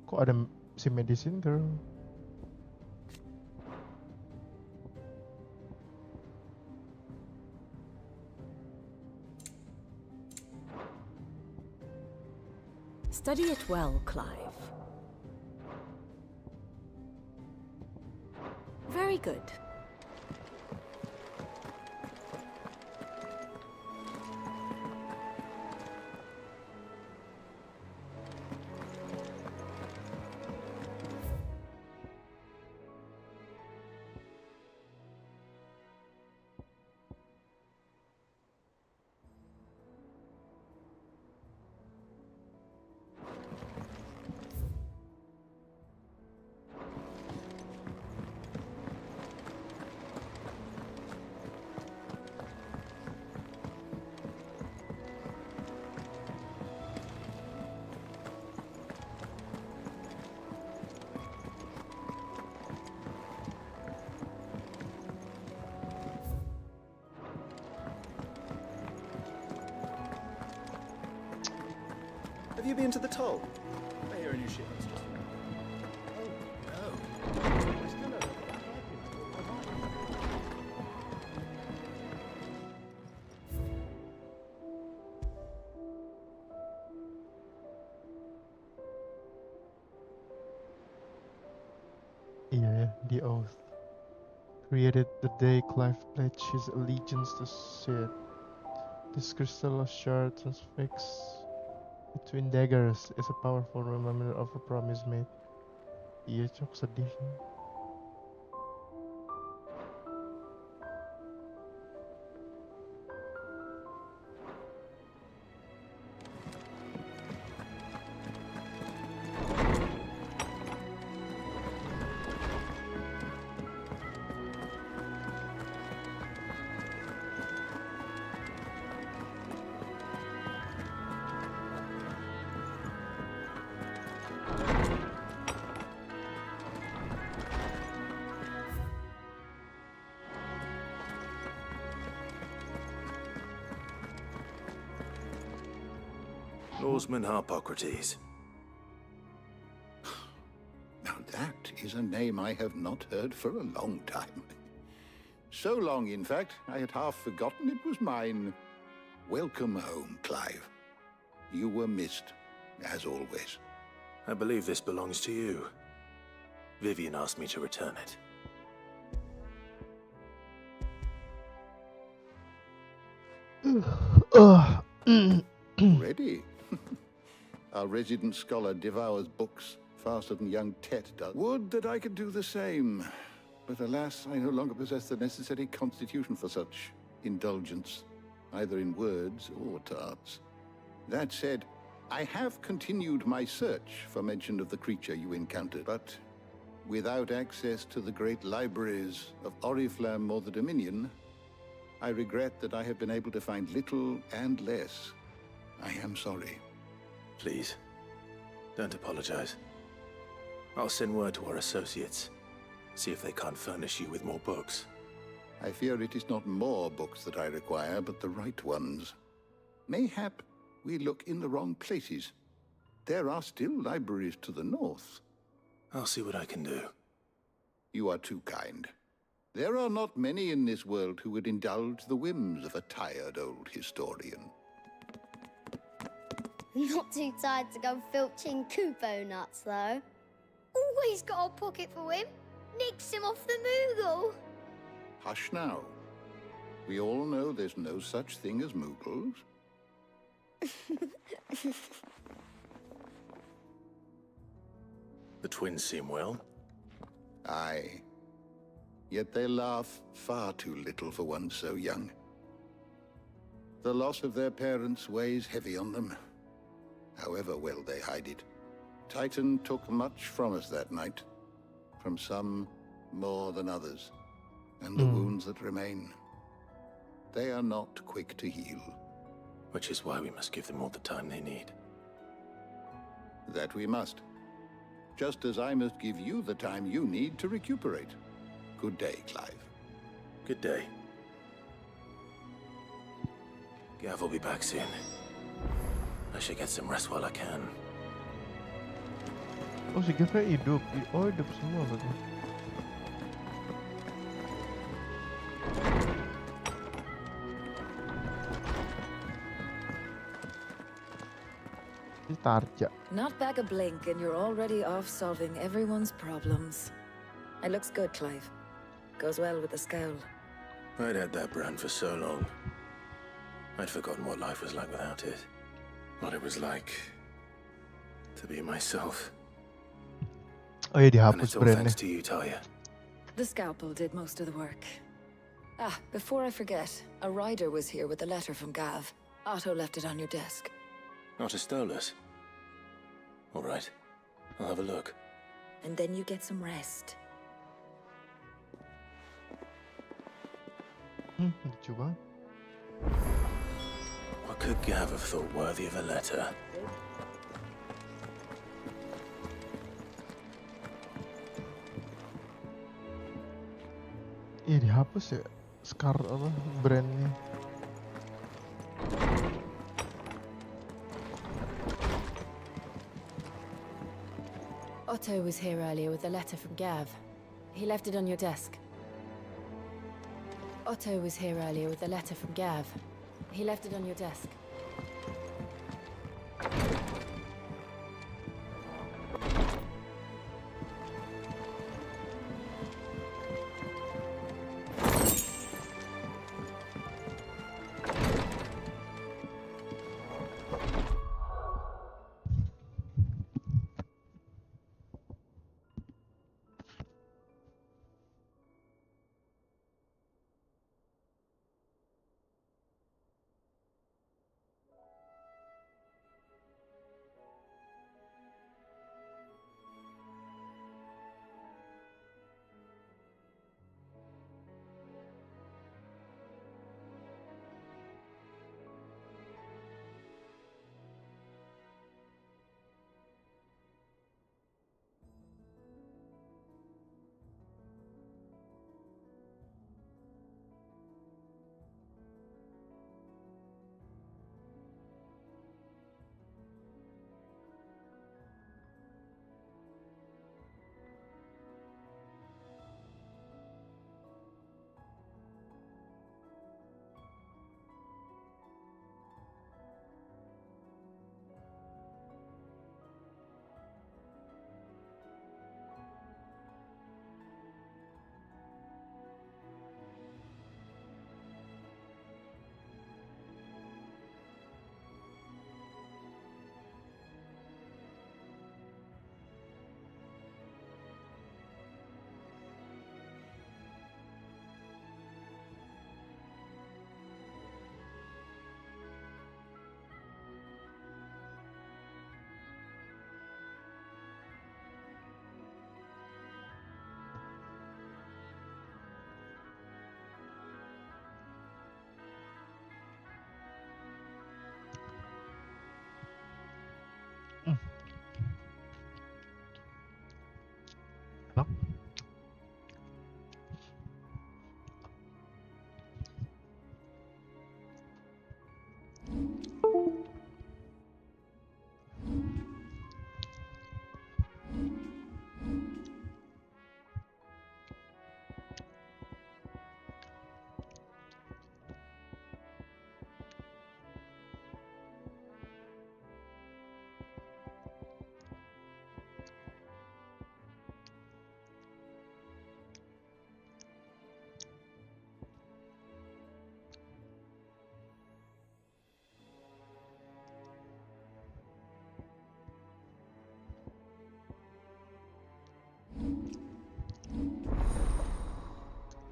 Speaker 2: Kok ada si medicine girl?
Speaker 18: Study it well, Clive. Very good.
Speaker 3: Have you been to the toll? I hear a new shipment's just... Oh, no. I still don't know what that
Speaker 2: Iya ya, the oath. Created the day Clive pledged his allegiance to Sid. This crystal shard transfixed between daggers is a powerful reminder of a promise made. Iya cok, sedih.
Speaker 3: Norseman Harpocrates.
Speaker 15: Now that is a name I have not heard for a long time.
Speaker 6: So long, in fact, I had half forgotten it was mine. Welcome home, Clive. You were missed, as always.
Speaker 11: I believe this belongs to you. Vivian asked me to return it.
Speaker 6: Ready? Our resident scholar devours books faster than young Tet does. Would that I could do the same. But alas, I no longer possess the necessary constitution for such indulgence, either in words or tarts. That said, I have continued my search for mention of the creature you encountered, but without access to the great libraries of Oriflamme or the Dominion, I regret that I have been able to find little and less. I am sorry.
Speaker 11: Please, don't apologize. I'll send word to our associates. See if they can't furnish you with more books.
Speaker 6: I fear it is not more books that I require, but the right ones. Mayhap we look in the wrong places. There are still libraries to the north.
Speaker 11: I'll see what I can do.
Speaker 6: You are too kind. There are not many in this world who would indulge the whims of a tired old historian.
Speaker 7: Not too tired to go filching Kupo nuts, though. Always got a pocket for him. Nicks him off the Moogle.
Speaker 6: Hush now. We all know there's no such thing as Moogles.
Speaker 11: The twins seem well.
Speaker 6: Aye. Yet they laugh far too little for one so young. The loss of their parents weighs heavy on them, however well they hide it. Titan took much from us that night, from some more than others, and the wounds that remain, they are not quick to heal.
Speaker 11: Which is why we must give them all the time they need.
Speaker 6: That we must. Just as I must give you the time you need to recuperate. Good day, Clive.
Speaker 11: Good day. Gav will be back soon. I should get some rest while I can.
Speaker 2: Oh, si Gavnya hidup. Oh, hidup semua berarti. Tarja.
Speaker 14: Not back a blink and you're already off solving everyone's problems. It looks good, Clive. Goes well with the scowl.
Speaker 11: I'd had that brand for so long. I'd forgotten what life was like without it. What it was like to be myself.
Speaker 2: Oh ya,
Speaker 11: And
Speaker 2: dihapus
Speaker 11: it's all
Speaker 2: brandnya.
Speaker 11: thanks to you, Talia.
Speaker 14: The scalpel did most of the work. Ah, before I forget, a rider was here with a letter from Gav. Otto left it on your desk.
Speaker 11: Otto stole us. All right. I'll have a look.
Speaker 14: And then you get some rest.
Speaker 2: Lucu banget.
Speaker 11: What could Gav have thought worthy of a letter?
Speaker 2: Iya dihapus ya. Scar apa brandnya.
Speaker 18: Otto was here earlier with a letter from Gav. He left it on your desk. Otto was here earlier with a letter from Gav. He left it on your desk.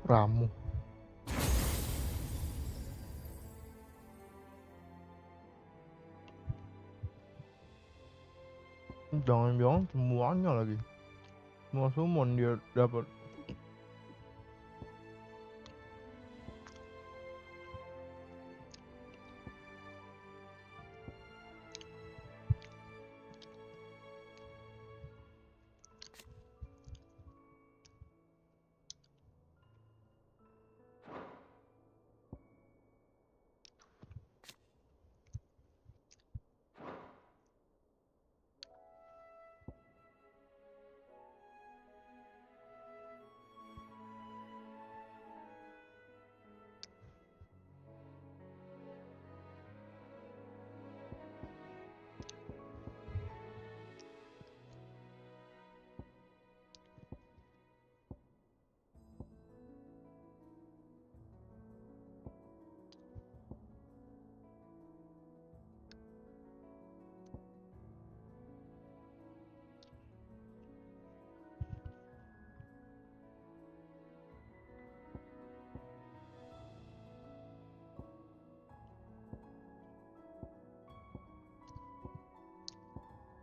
Speaker 2: Ramu. Jangan bilang semuanya lagi. Semua summon dia dapat.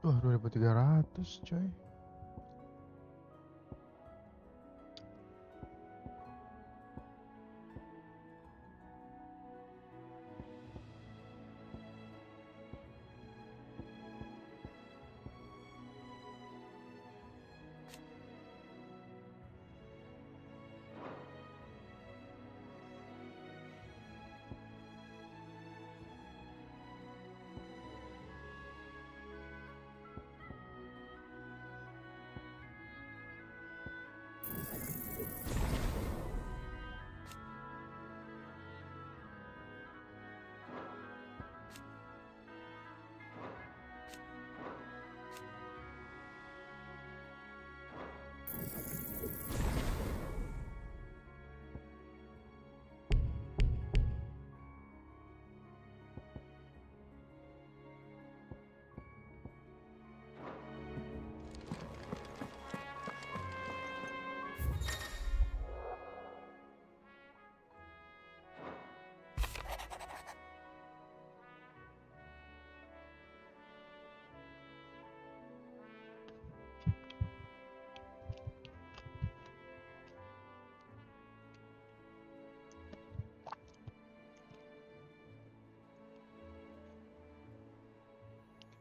Speaker 2: Wah, 2300 coy.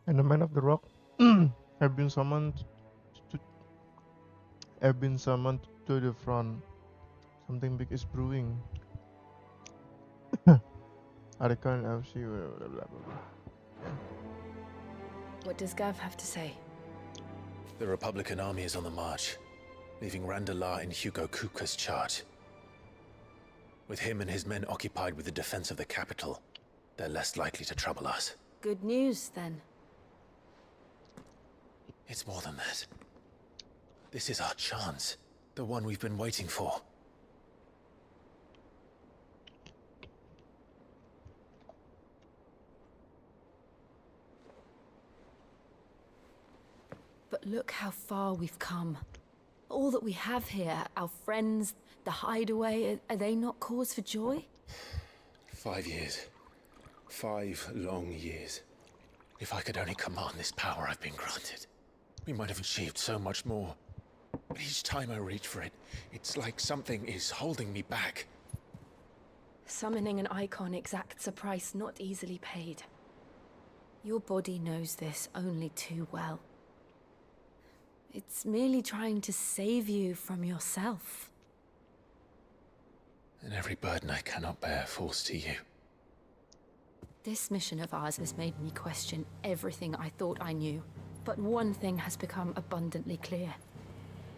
Speaker 2: And the Man of the Rock have been summoned to the front. Something big is brewing. Article in FC, blah blah blah. Yeah.
Speaker 14: What does Gav have to say?
Speaker 11: The Republican army is on the march, leaving Randalar in Hugo Kupka's charge. With him and his men occupied with the defense of the capital, they're less likely to trouble us.
Speaker 14: Good news, then.
Speaker 11: It's more than that. This is our chance. The one we've been waiting for.
Speaker 14: But look how far we've come. All that we have here, our friends, the hideaway, are they not cause for joy?
Speaker 11: 5 years. 5 long years. If I could only command this power I've been granted, we might have achieved so much more. But each time I reach for it, it's like something is holding me back.
Speaker 14: Summoning an icon exacts a price not easily paid. Your body knows this only too well. It's merely trying to save you from yourself.
Speaker 11: And every burden I cannot bear falls to you.
Speaker 14: This mission of ours has made me question everything I thought I knew. But one thing has become abundantly clear.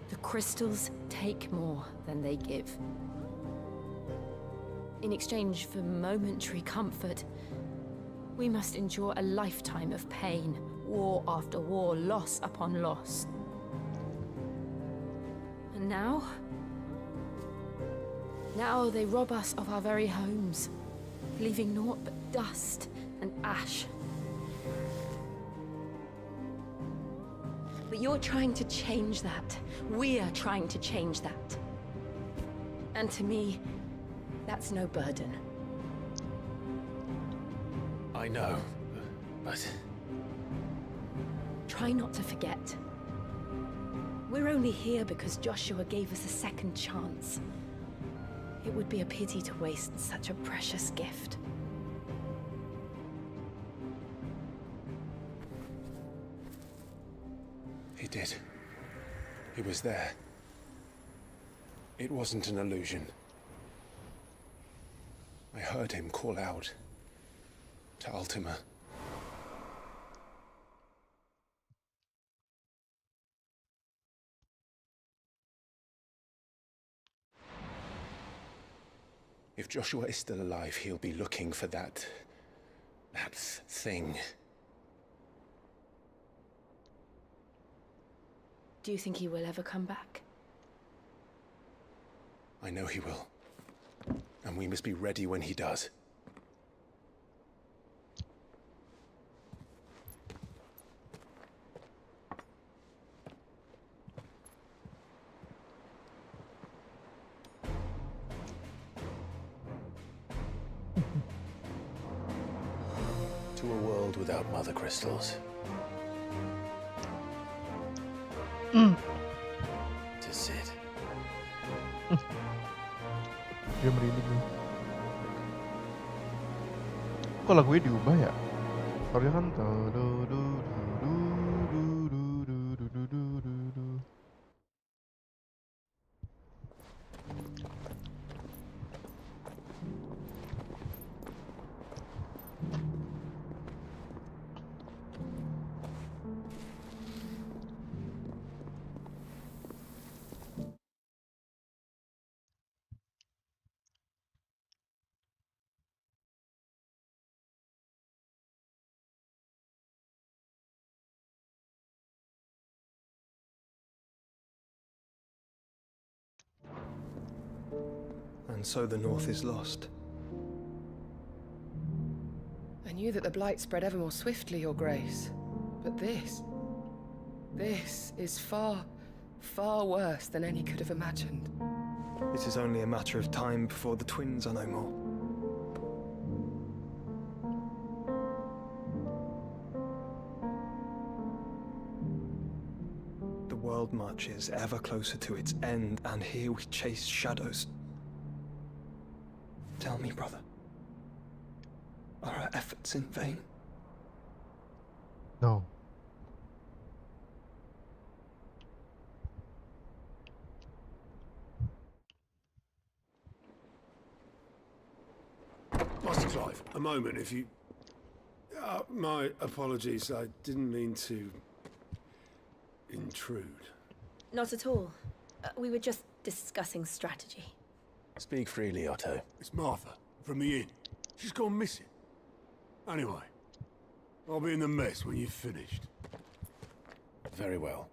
Speaker 14: The crystals take more than they give. In exchange for momentary comfort, we must endure a lifetime of pain, war after war, loss upon loss. And now they rob us of our very homes, leaving naught but dust and ash. But you're trying to change that. We're trying to change that. And to me, that's no burden.
Speaker 11: I know, but...
Speaker 14: Try not to forget. We're only here because Joshua gave us a second chance. It would be a pity to waste such a precious gift.
Speaker 11: He did. He was there. It wasn't an illusion. I heard him call out to Ultima. If Joshua is still alive, he'll be looking for that thing.
Speaker 14: Do you think he will ever come back?
Speaker 11: I know he will. And we must be ready when he does. To a world without mother crystals. To Sid.
Speaker 2: Dia merinding nih. Kok lagunya diubah ya? Harusnya kan
Speaker 13: And so the North is lost.
Speaker 12: I knew that the Blight spread ever more swiftly, Your Grace. But this is far, far worse than any could have imagined.
Speaker 13: It is only a matter of time before the twins are no more. The world marches ever closer to its end, and here we chase shadows. Tell me, brother, are our efforts in vain?
Speaker 2: No.
Speaker 16: Master Clive, a moment, if you... my apologies, I didn't mean to... intrude.
Speaker 19: Not at all. We were just discussing strategy.
Speaker 11: Speak freely, Otto.
Speaker 16: It's Martha, from the inn. She's gone missing. Anyway, I'll be in the mess when you've finished.
Speaker 11: Very well.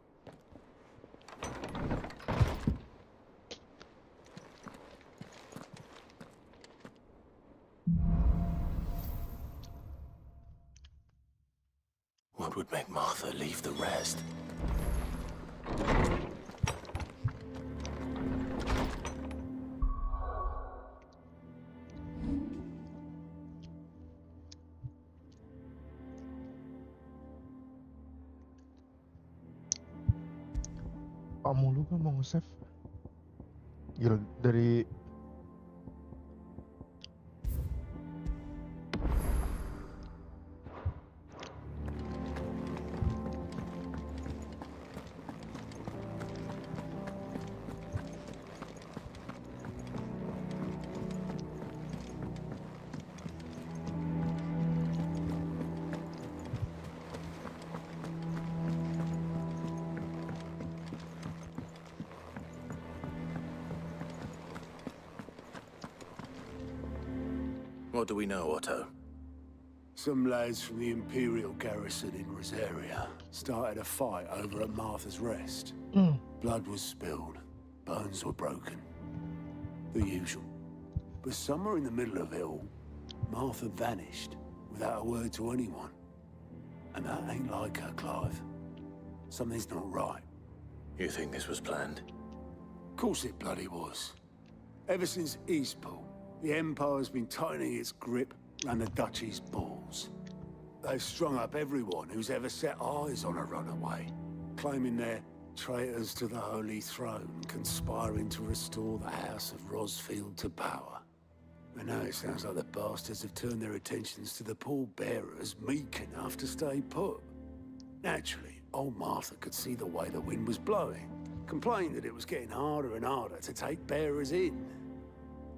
Speaker 11: What would make Martha leave the rest?
Speaker 2: Kamu lupa mau nge-save. Gila, dari
Speaker 11: What do we know, Otto?
Speaker 16: Some lads from the Imperial garrison in Rosaria started a fight over at Martha's Rest. Blood was spilled, bones were broken. The usual. But somewhere in the middle of it all, Martha vanished without a word to anyone. And that ain't like her, Clive. Something's not right.
Speaker 11: You think this was planned?
Speaker 16: Of course it bloody was. Ever since Eastpool, the Empire's been tightening its grip round the Duchy's balls. They've strung up everyone who's ever set eyes on a runaway, claiming they're traitors to the Holy Throne, conspiring to restore the House of Rosfield to power. And now it sounds like the bastards have turned their attentions to the pallbearers meek enough to stay put. Naturally, old Martha could see the way the wind was blowing, complained that it was getting harder and harder to take bearers in.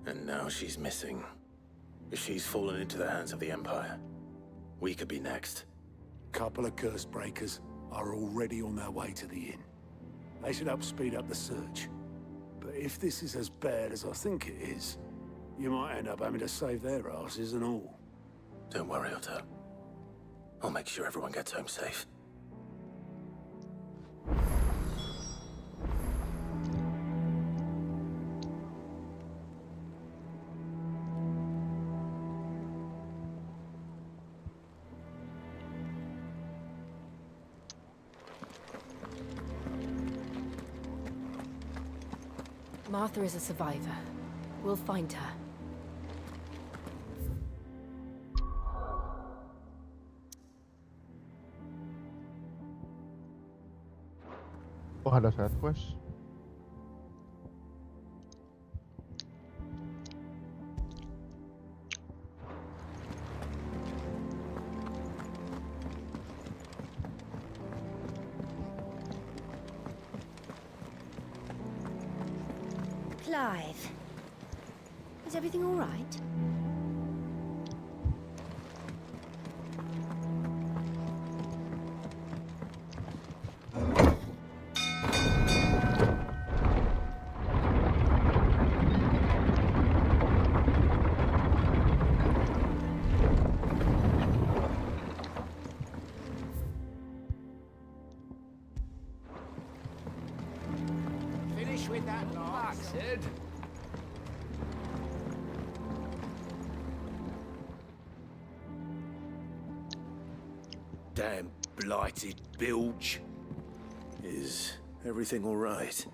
Speaker 11: And now she's missing. She's fallen into the hands of the Empire. We could be next.
Speaker 16: Couple of curse breakers are already on their way to the inn. They should help speed up the search. But if this is as bad as I think it is, you might end up having to save their asses and all.
Speaker 11: Don't worry, Otto. I'll make sure everyone gets home safe.
Speaker 14: Martha is a survivor. We'll find her.
Speaker 2: Oh, ada side quest.
Speaker 5: Clive, is everything all right?
Speaker 1: Finish with that lot, Sid.
Speaker 20: Damn blighted bilge.
Speaker 11: Is everything all right?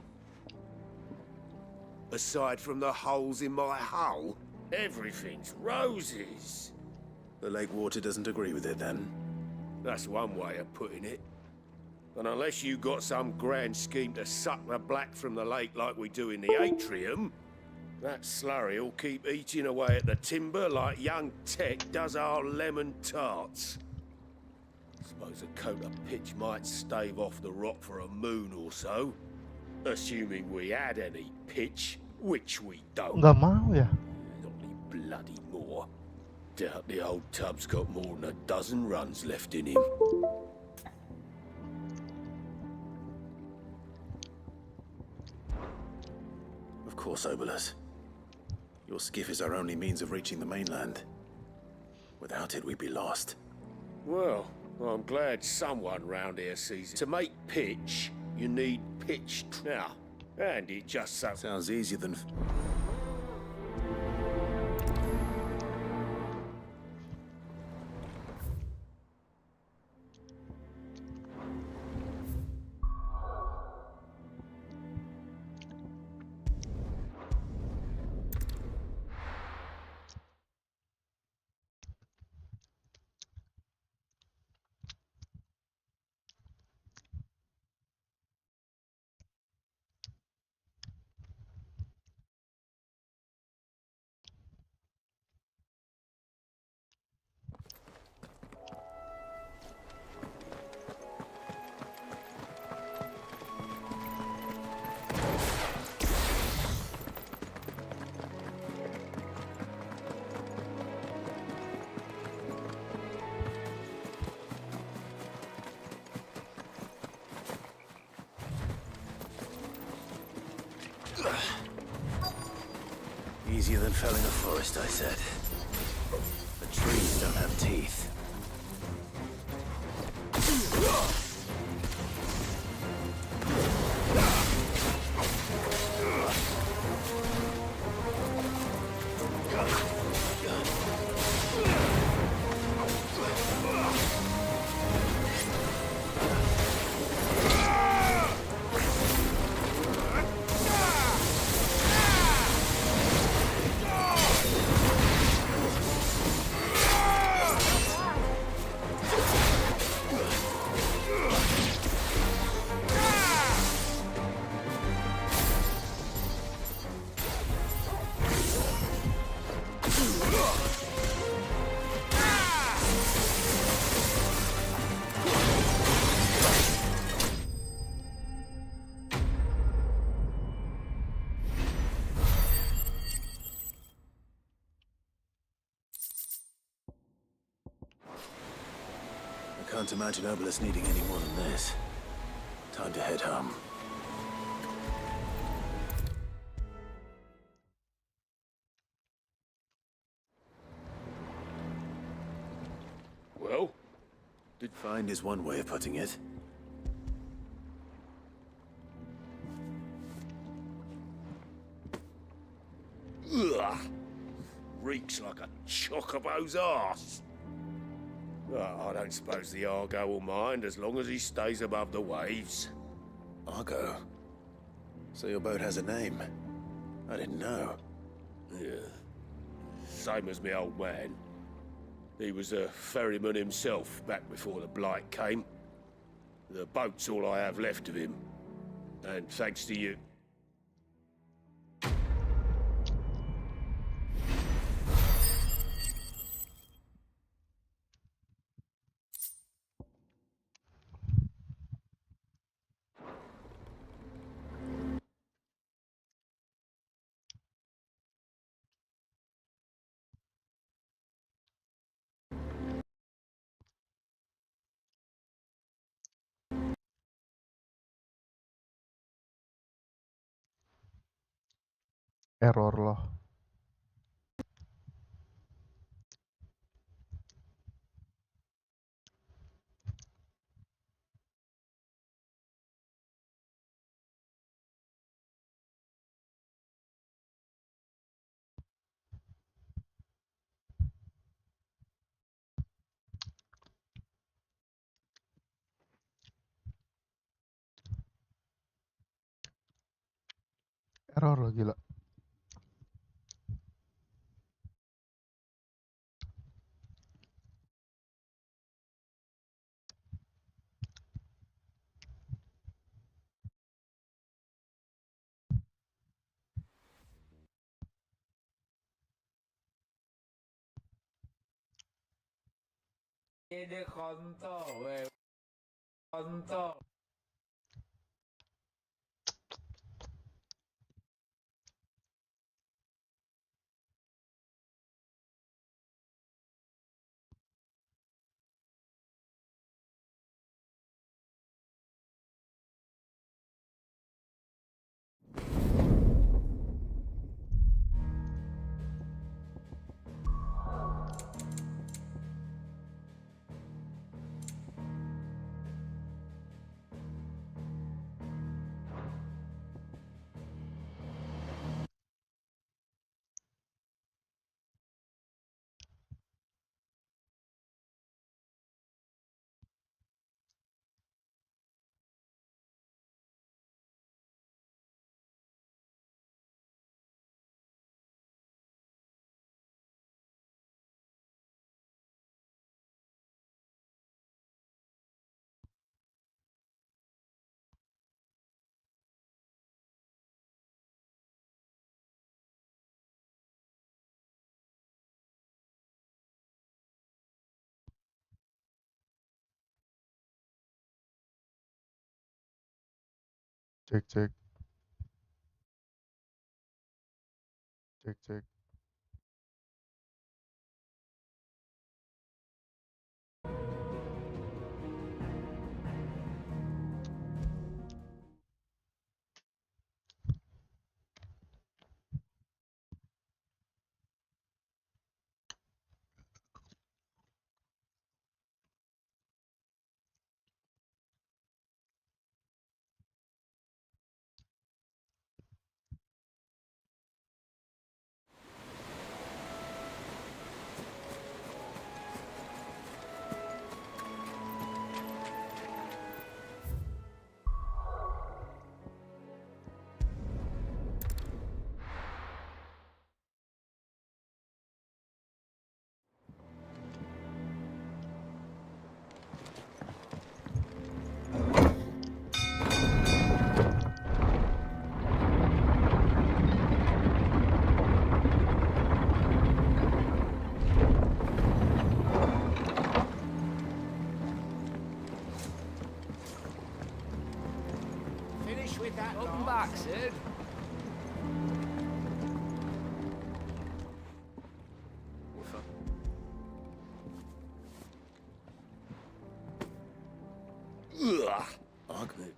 Speaker 20: Aside from the holes in my hull, everything's roses.
Speaker 11: The lake water doesn't agree with it, then?
Speaker 20: That's one way of putting it. And unless you got some grand scheme to suck the black from the lake like we do in the atrium, that slurry'll keep eating away at the timber like young Tech does our lemon tarts. Suppose a coat of pitch might stave off the rot for a moon or so. Assuming we had any pitch, which we don't.
Speaker 2: Nggak mau ya?
Speaker 20: Not any bloody more. Doubt the old tub's got more than a dozen runs left in him.
Speaker 11: Of course, Obolus. Your skiff is our only means of reaching the mainland. Without it, we'd be lost.
Speaker 20: Well, I'm glad someone round here sees it. To make pitch, you need pitch now. And it just so...
Speaker 11: Sounds easier than... Easier than felling a forest, I said. The trees don't have teeth. Can't imagine Obelisk needing any more than this. Time to head home.
Speaker 16: Well?
Speaker 11: Did find is one way of putting it.
Speaker 16: Ugh! Reeks like a chocobo's arse. I don't suppose the Argo will mind as long as he stays above the waves.
Speaker 11: Argo? So your boat has a name? I didn't know.
Speaker 16: Yeah. Same as my old man. He was a ferryman himself back before the Blight came. The boat's all I have left of him. And thanks to you...
Speaker 2: Error loh. Error loh gila.
Speaker 1: Ini kontol, weh. Kontol.
Speaker 2: Cek cek. Cek cek.
Speaker 1: Welcome back, Sid.
Speaker 20: Ugh. Ugly.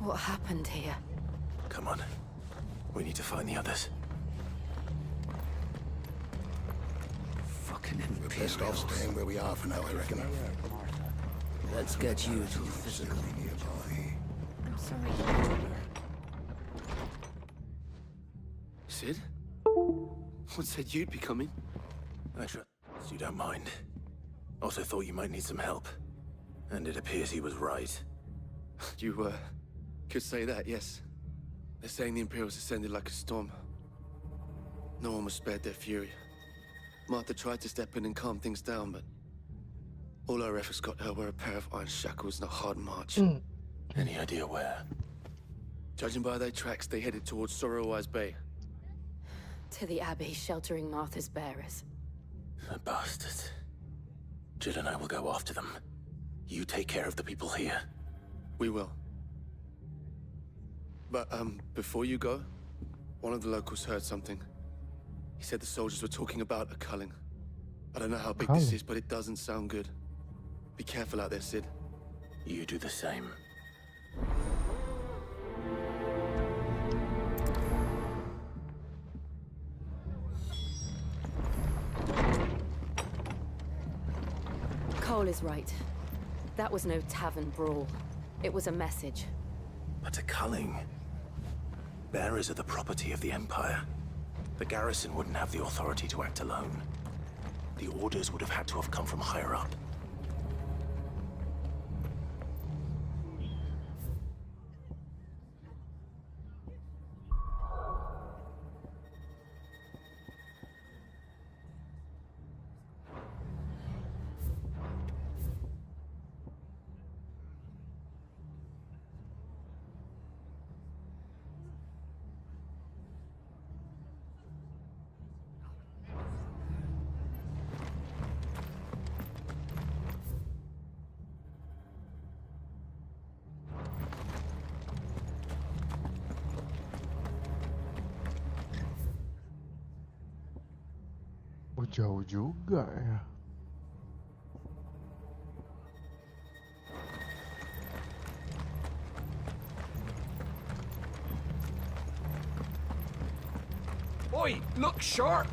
Speaker 14: What happened here?
Speaker 11: Come on. We need to find the others.
Speaker 6: Fucking We're best off staying where we are for now, I reckon.
Speaker 1: Let's get you to the physical.
Speaker 14: I'm sorry.
Speaker 16: Sid? What said you'd be coming?
Speaker 11: I trust you don't mind. Also thought you might need some help. And it appears he was right.
Speaker 16: You, could say that, yes. They're saying the Imperials ascended like a storm. No one was spared their fury. Martha tried to step in and calm things down, but all our efforts got her were a pair of iron shackles and a hard march.
Speaker 11: Any idea where?
Speaker 16: Judging by their tracks, they headed towards Sorrowwise Bay.
Speaker 14: To the Abbey, sheltering Martha's bearers.
Speaker 11: The bastards. Jill and I will go after them. You take care of the people here.
Speaker 16: We will. But, before you go, one of the locals heard something. He said the soldiers were talking about a culling. I don't know how big this is, but it doesn't sound good. Be careful out there, Sid.
Speaker 11: You do the same.
Speaker 14: Cole is right. That was no tavern brawl. It was a message.
Speaker 11: But a culling? Bearers are the property of the Empire. The garrison wouldn't have the authority to act alone. The orders would have had to have come from higher up.
Speaker 2: Oh, jauh juga ya.
Speaker 1: Oi, look sharp!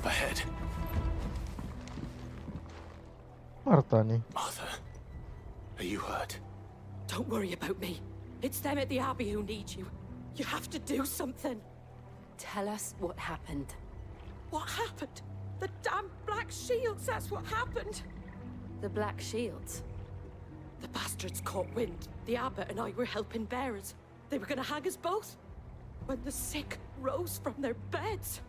Speaker 11: ahead.
Speaker 2: Marta nih.
Speaker 11: Martha, are you hurt?
Speaker 19: Don't worry about me. It's them at the Abbey who need you. You have to do something.
Speaker 14: Tell us what happened.
Speaker 19: What happened? The damn Black Shields, that's what happened.
Speaker 14: The Black Shields?
Speaker 19: The bastards caught wind. The Abbot and I were helping bearers. They were gonna hang us both. When the sick rose from their beds,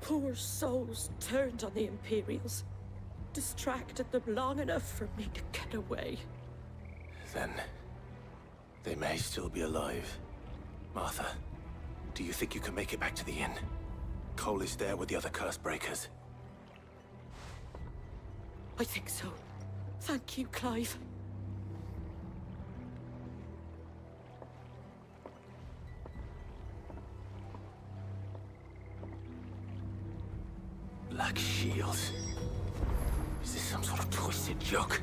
Speaker 19: poor souls turned on the Imperials. Distracted them long enough for me to get away.
Speaker 11: Then they may still be alive. Martha, do you think you can make it back to the inn? Cole is there with the other curse breakers.
Speaker 19: I think so. Thank you, Clive.
Speaker 11: Black Shields. Is this some sort of twisted joke?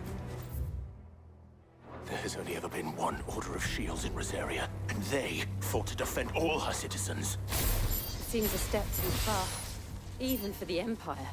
Speaker 11: There has only ever been one Order of Shields in Rosaria, and they fought to defend all her citizens.
Speaker 14: Seems a step too far, even for the Empire.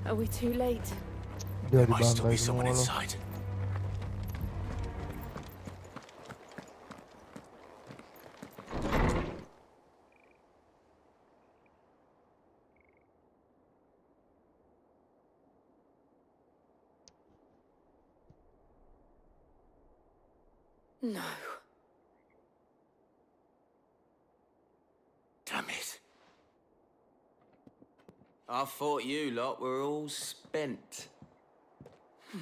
Speaker 14: Are we too late?
Speaker 11: There might still be someone inside.
Speaker 19: No.
Speaker 11: Damn it.
Speaker 20: I thought you lot were all spent.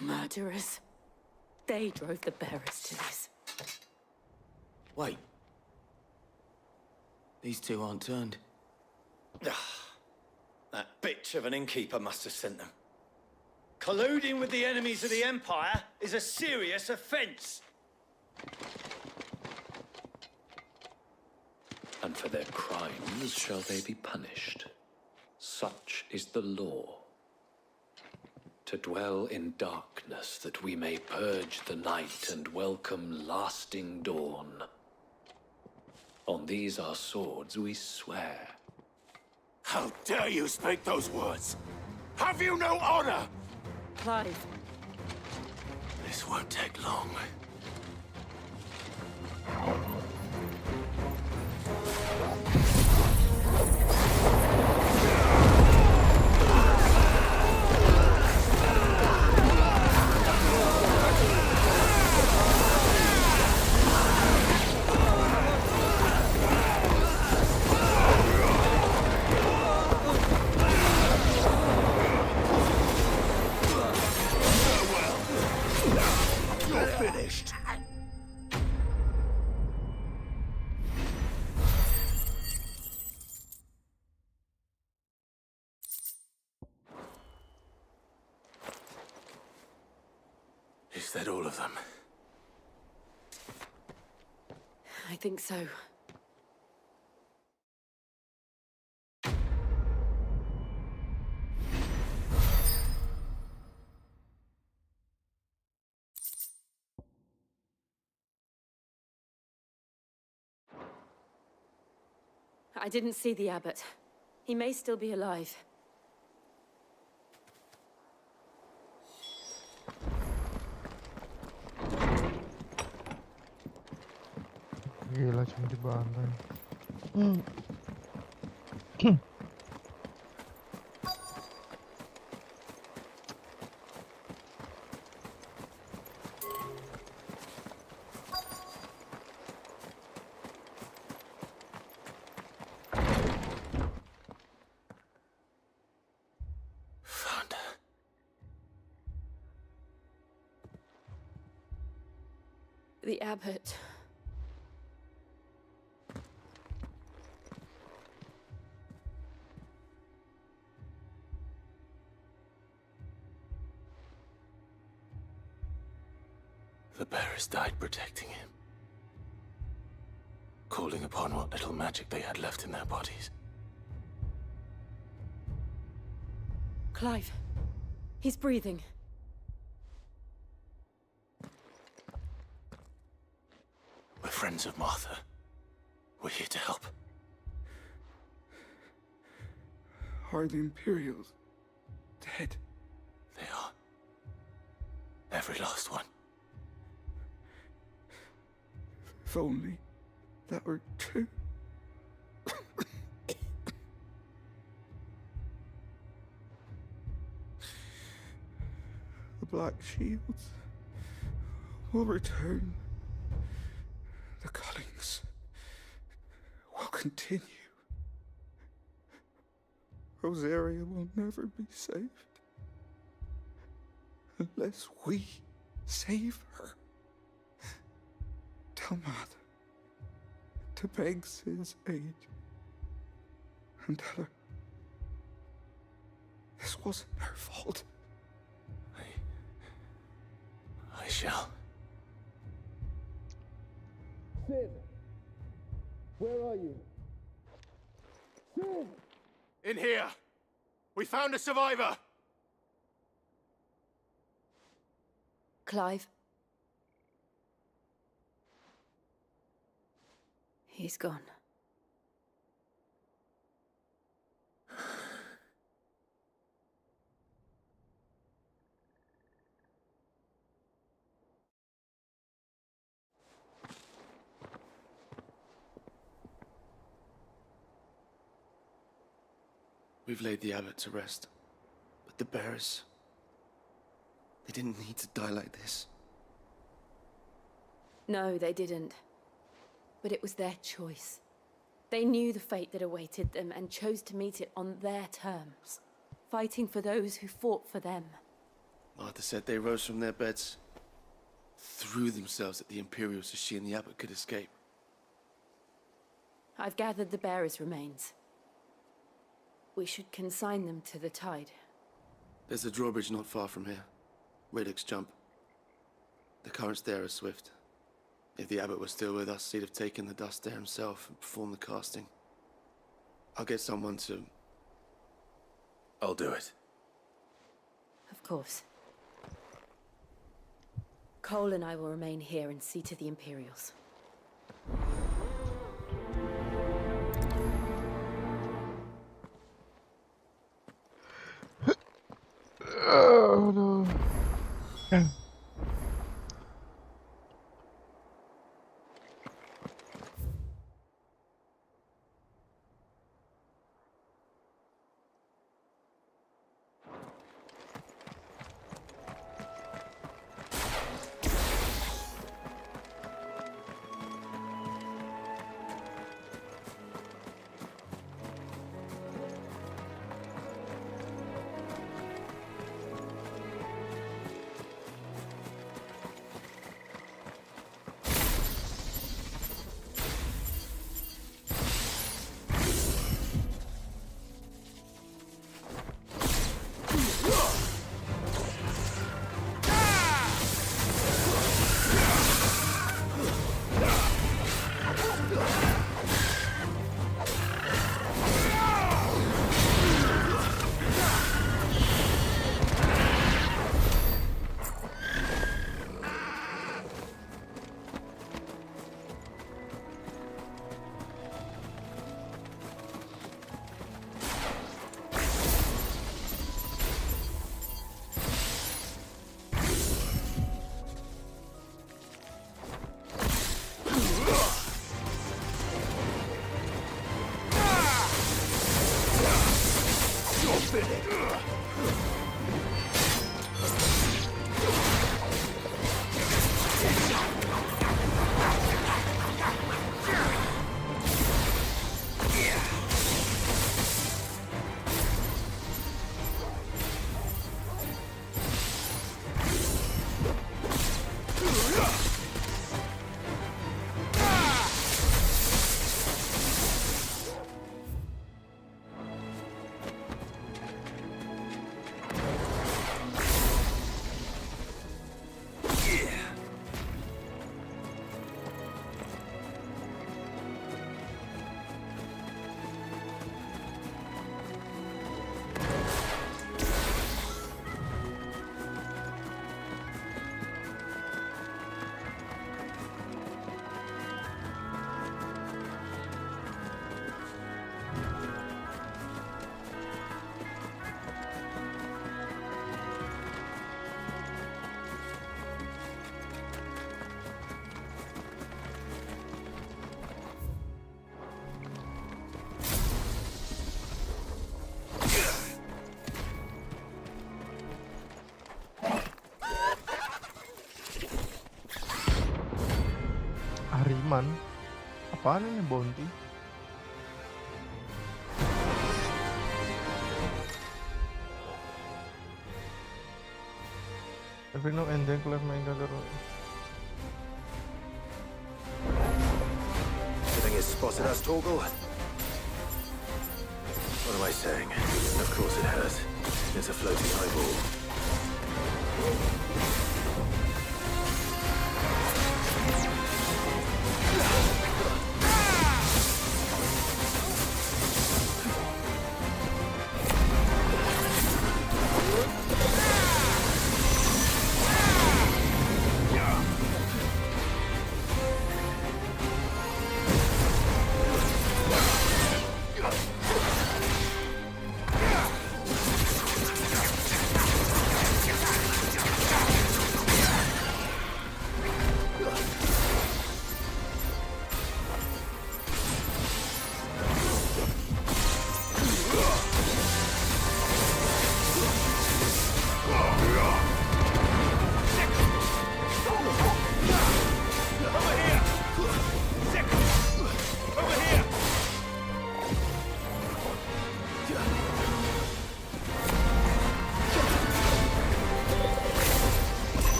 Speaker 19: Murderers. They drove the bearers to this.
Speaker 20: Wait. These two aren't turned.
Speaker 17: That bitch of an innkeeper must have sent them. Colluding with the enemies of the Empire is a serious offense.
Speaker 21: And for their crimes shall they be punished. Such is the law. To dwell in darkness that we may purge the night and welcome lasting dawn. On these our swords we swear,
Speaker 16: How dare you speak those words? Have you no honor?
Speaker 19: Clive.
Speaker 16: This won't take long. Finished.
Speaker 11: Is that all of them?
Speaker 19: I think so. I didn't see the abbot. He may still be alive.
Speaker 2: Gila, cuma dibantai.
Speaker 19: The abbot.
Speaker 11: The bearers died protecting him. Calling upon what little magic they had left in their bodies.
Speaker 19: Clive. He's breathing.
Speaker 11: We're friends of Martha. We're here to help.
Speaker 9: Are the Imperials dead?
Speaker 11: They are. Every last one.
Speaker 9: If only that were true. The Black Shields will return. The cullings will continue. Rosaria will never be saved unless we save her. Tell Mother to beg Sid's aid and tell her this wasn't her fault.
Speaker 11: I shall.
Speaker 9: Sid! Where are you? Sid!
Speaker 16: In here! We found a survivor!
Speaker 19: Clive. He's gone.
Speaker 9: We've laid the abbot to rest, but the bearers, they didn't need to die like this.
Speaker 19: No, they didn't. But it was their choice. They knew the fate that awaited them and chose to meet it on their terms, fighting for those who fought for them.
Speaker 9: Martha said they rose from their beds, threw themselves at the Imperials so she and the abbot could escape.
Speaker 19: I've gathered the bearers' remains. We should consign them to the tide.
Speaker 9: There's a drawbridge not far from here. Radix Jump. The currents there are swift. If the abbot was still with us, he'd have taken the dust there himself and performed the casting. I'll get someone to...
Speaker 11: I'll do it.
Speaker 19: Of course. Cole and I will remain here and see to the Imperials.
Speaker 2: Hariman? Apaan ini bounty? Every now and then collect my encounter.
Speaker 11: You think it's spotted us, Torgal? What am I saying? Of course it has. It's a floating eyeball.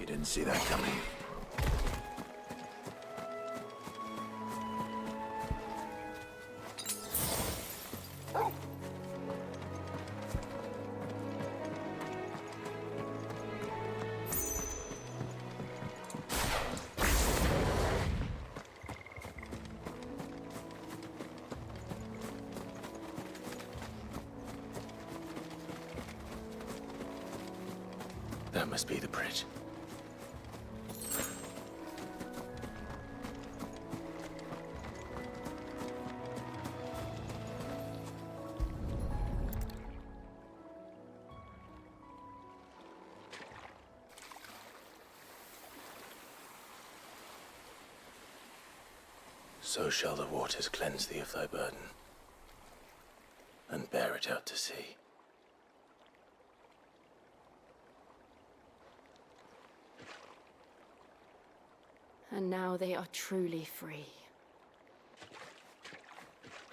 Speaker 11: Didn't see that coming. That must be the bridge. So shall the waters cleanse thee of thy burden, and bear it out to sea.
Speaker 14: And now they are truly free.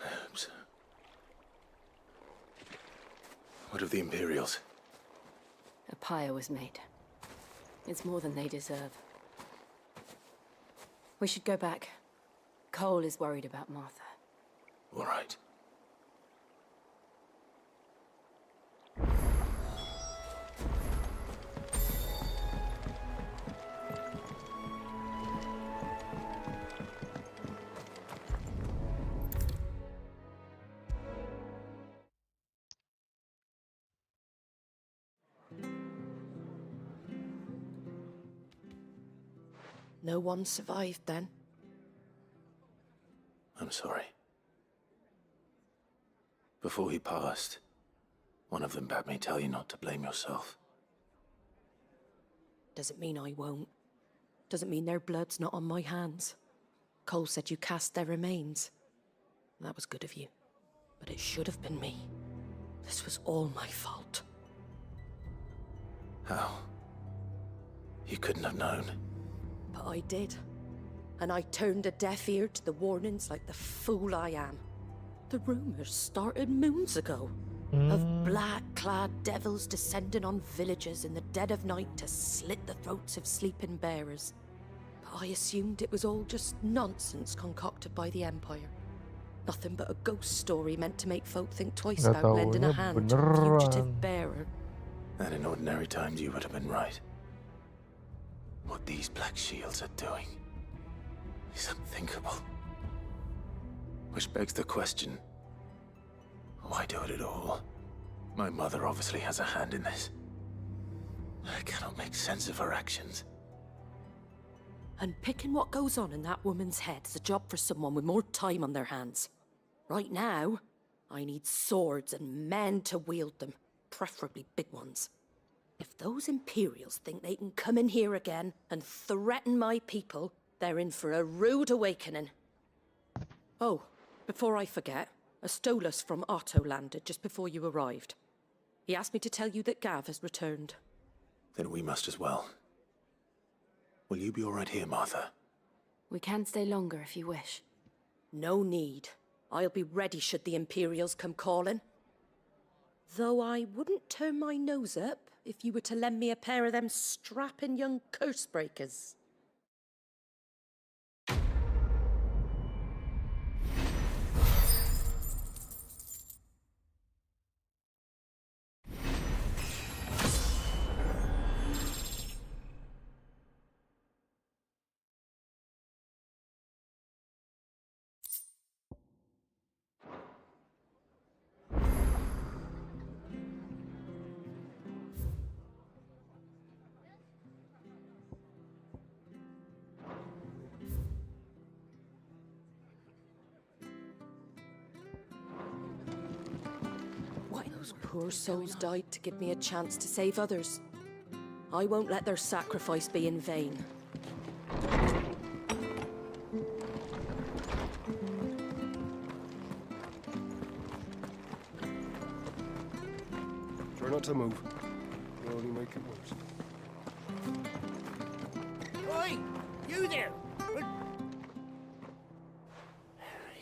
Speaker 11: I hope so. What of the Imperials?
Speaker 14: A pyre was made. It's more than they deserve. We should go back. Cole is worried about Martha.
Speaker 11: All right.
Speaker 19: No one survived then?
Speaker 11: I'm sorry. Before he passed, one of them bade me tell you not to blame yourself.
Speaker 19: Doesn't mean I won't. Doesn't mean their blood's not on my hands. Cole said you cast their remains. That was good of you. But it should have been me. This was all my fault.
Speaker 11: How? You couldn't have known.
Speaker 19: But I did. And I turned a deaf ear to the warnings like the fool I am. The rumors started moons ago. Of black-clad devils descending on villages in the dead of night to slit the throats of sleeping bearers. But I assumed it was all just nonsense concocted by the Empire. Nothing but a ghost story meant to make folk think twice
Speaker 2: Nggak
Speaker 19: about lending a
Speaker 2: taunya
Speaker 19: hand to a fugitive
Speaker 2: beneran.
Speaker 19: bearer.
Speaker 11: And in ordinary times you would have been right. What these Black Shields are doing is unthinkable. Which begs the question, why do it at all? My mother obviously has a hand in this. I cannot make sense of her actions.
Speaker 19: And picking what goes on in that woman's head is a job for someone with more time on their hands. Right now, I need swords and men to wield them, preferably big ones. If those Imperials think they can come in here again and threaten my people, they're in for a rude awakening. Oh, before I forget, a Stolas from Otto landed just before you arrived. He asked me to tell you that Gav has returned.
Speaker 11: Then we must as well. Will you be all right here, Martha?
Speaker 14: We can stay longer if you wish.
Speaker 19: No need. I'll be ready should the Imperials come calling. Though I wouldn't turn my nose up if you were to lend me a pair of them strapping young curse breakers. Those poor souls died to give me a chance to save others. I won't let their sacrifice be in vain.
Speaker 8: Try not to move. You'll only make it worse.
Speaker 15: Oi! You there!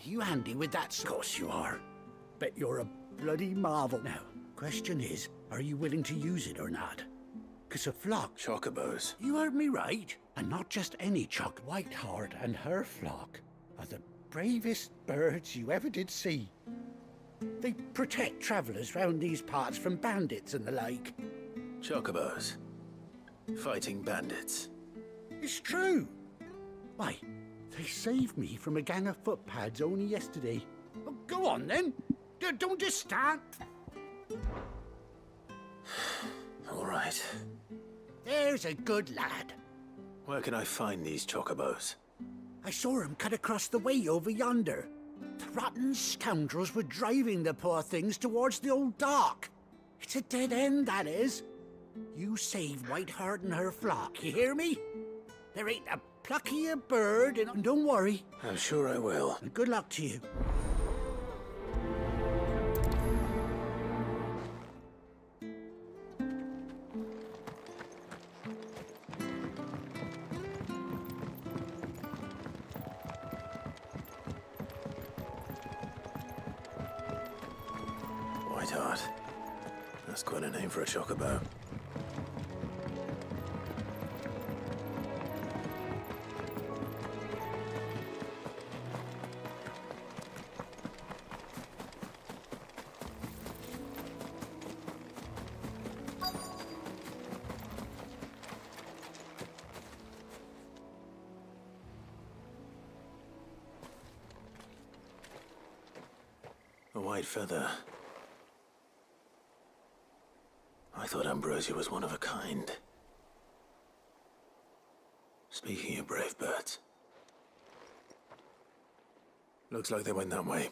Speaker 15: You handy with that? Of course you are. Bet you're a bloody marvel. Now, question is, are you willing to use it or not? 'Cause a flock...
Speaker 11: Chocobos.
Speaker 15: You heard me right. And not just any choc. Whiteheart and her flock are the bravest birds you ever did see. They protect travellers round these parts from bandits and the like.
Speaker 11: Chocobos. Fighting bandits.
Speaker 15: It's true. Why, they saved me from a gang of footpads only yesterday. Oh, go on then. Don't just stand.
Speaker 11: All right.
Speaker 15: There's a good lad.
Speaker 11: Where can I find these chocobos?
Speaker 15: I saw him cut across the way over yonder. The rotten scoundrels were driving the poor things towards the old dock. It's a dead end, that is. You save Whiteheart and her flock, you hear me? There ain't a Plucky a bird and don't worry.
Speaker 11: I'm sure I will.
Speaker 15: And good luck to you.
Speaker 11: Whiteheart. That's quite a name for a chocobo. A white feather. I thought Ambrosia was one of a kind. Speaking of brave birds. Looks like they went that way.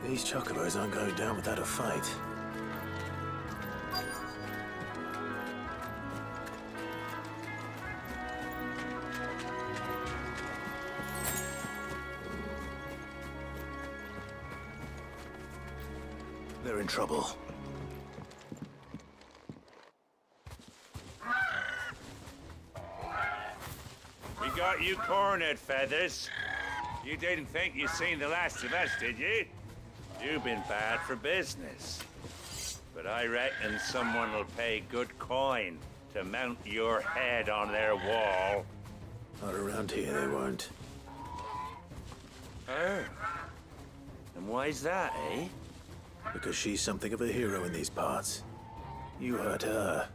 Speaker 11: These chocobos aren't going down without a fight. They're in trouble.
Speaker 4: We got you cornered, Feathers. You didn't think you'd seen the last of us, did you? You've been bad for business. But I reckon someone will pay good coin to mount your head on their wall.
Speaker 11: Not around here, they won't.
Speaker 4: Oh. And why's that, eh?
Speaker 11: Because she's something of a hero in these parts. You hurt her,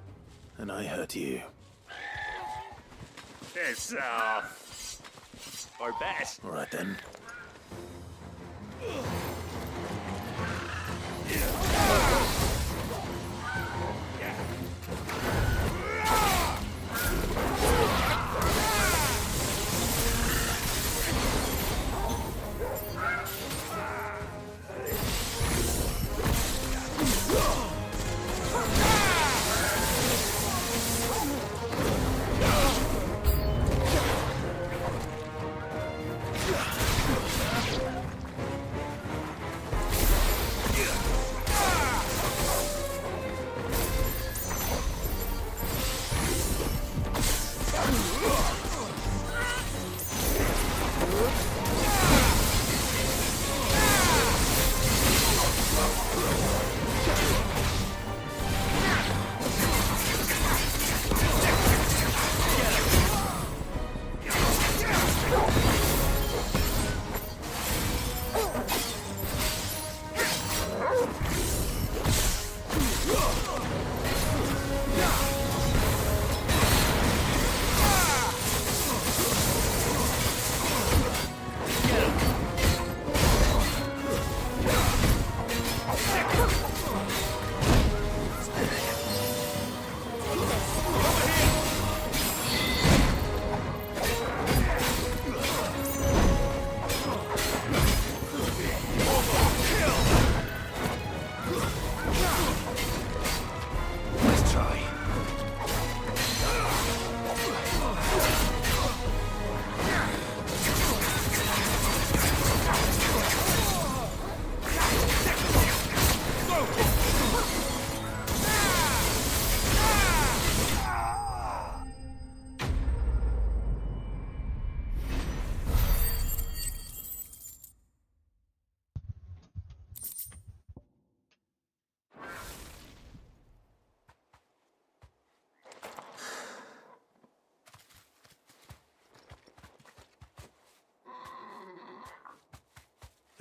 Speaker 11: and I hurt you.
Speaker 4: Piss off. Or best.
Speaker 11: All right, then.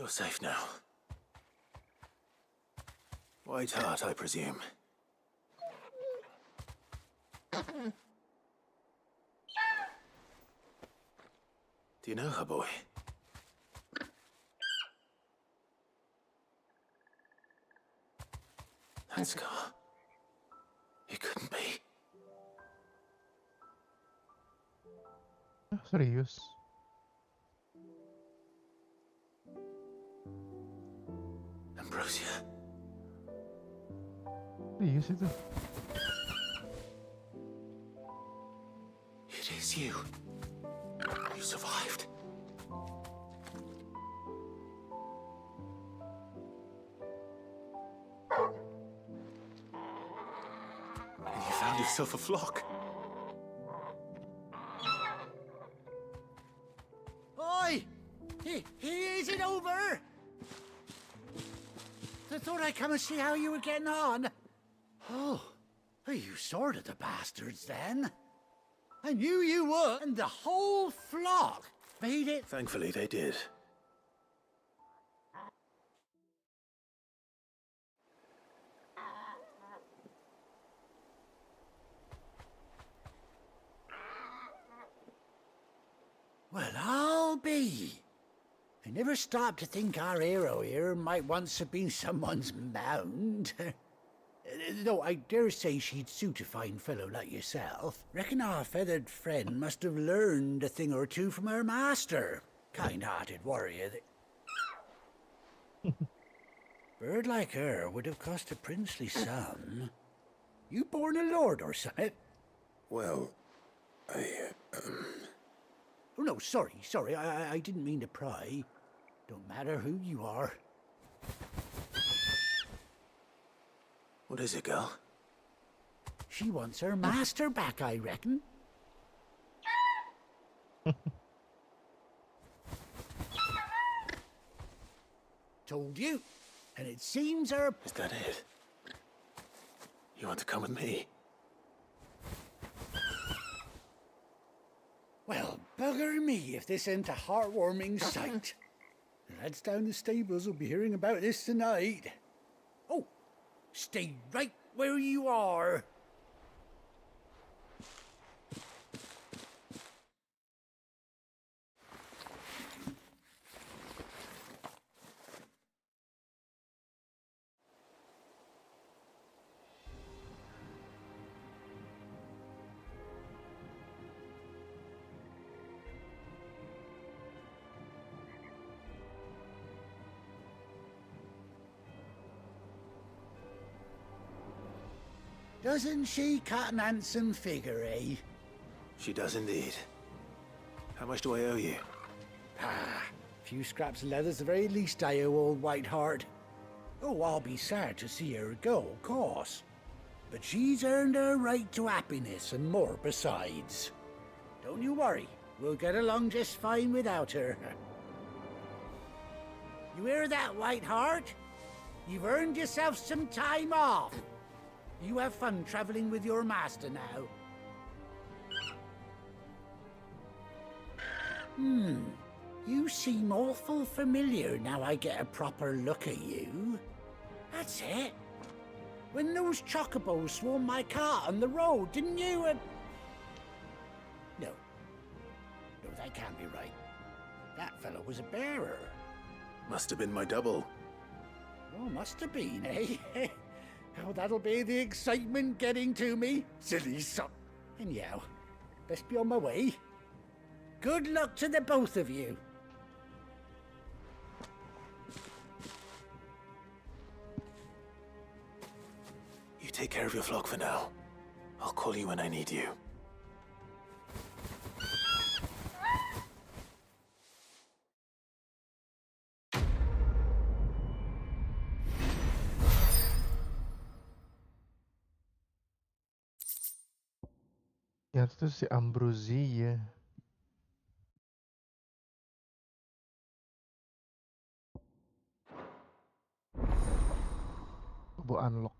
Speaker 11: You're safe now. White Hart, I presume. Do you know her, boy? That scar. It couldn't be.
Speaker 2: Serius?
Speaker 11: Ambrosia.
Speaker 2: Serius itu?
Speaker 11: It is you. You survived. And you found yourself a flock.
Speaker 15: Oi! Is it over? I thought I'd come and see how you were getting on. Oh, you sorted the bastards then. I knew you would, and the whole flock made it.
Speaker 11: Thankfully, they did.
Speaker 15: Well, I'll be. I never stopped to think our hero here might once have been someone's mound. Though I dare say she'd suit a fine fellow like yourself. Reckon our feathered friend must have learned a thing or two from her master. Kind-hearted warrior that... Bird like her would have cost a princely sum. You born a lord or something?
Speaker 11: Well,
Speaker 15: Oh, no, sorry. I didn't mean to pry. Don't matter who you are.
Speaker 11: What is it, girl?
Speaker 15: She wants her master back, I reckon. Told you. And it seems her...
Speaker 11: Is that it? You want to come with me?
Speaker 15: Well, bugger me if this ain't a heartwarming sight. The lads down the stables will be hearing about this tonight. Oh, stay right where you are. Doesn't she cut an handsome figure, eh?
Speaker 11: She does indeed. How much do I owe you?
Speaker 15: Ah, a few scraps of leather's the very least I owe old White Hart. Oh, I'll be sad to see her go, of course. But she's earned her right to happiness and more besides. Don't you worry, we'll get along just fine without her. You hear that, White Hart? You've earned yourself some time off. You have fun traveling with your master now. You seem awful familiar now I get a proper look at you. That's it. When those chocobos swarmed my cart on the road, didn't you? No, that can't be right. That fellow was a bearer.
Speaker 11: Must have been my double.
Speaker 15: Oh, must have been, eh? Oh, that'll be the excitement getting to me. Silly son. Anyhow, best be on my way. Good luck to the both of you.
Speaker 11: You take care of your flock for now. I'll call you when I need you.
Speaker 2: Ya itu si Ambrosia. Bu unlock.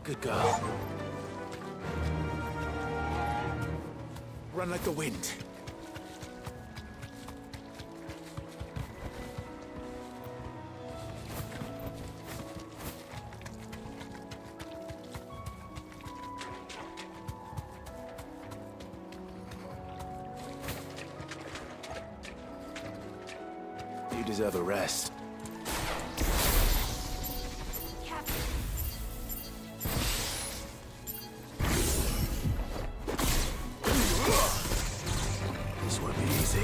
Speaker 11: Good girl. Run like the wind. You deserve a rest. This won't be easy.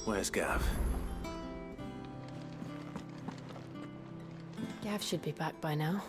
Speaker 11: Where's Gav?
Speaker 14: Gav should be back by now.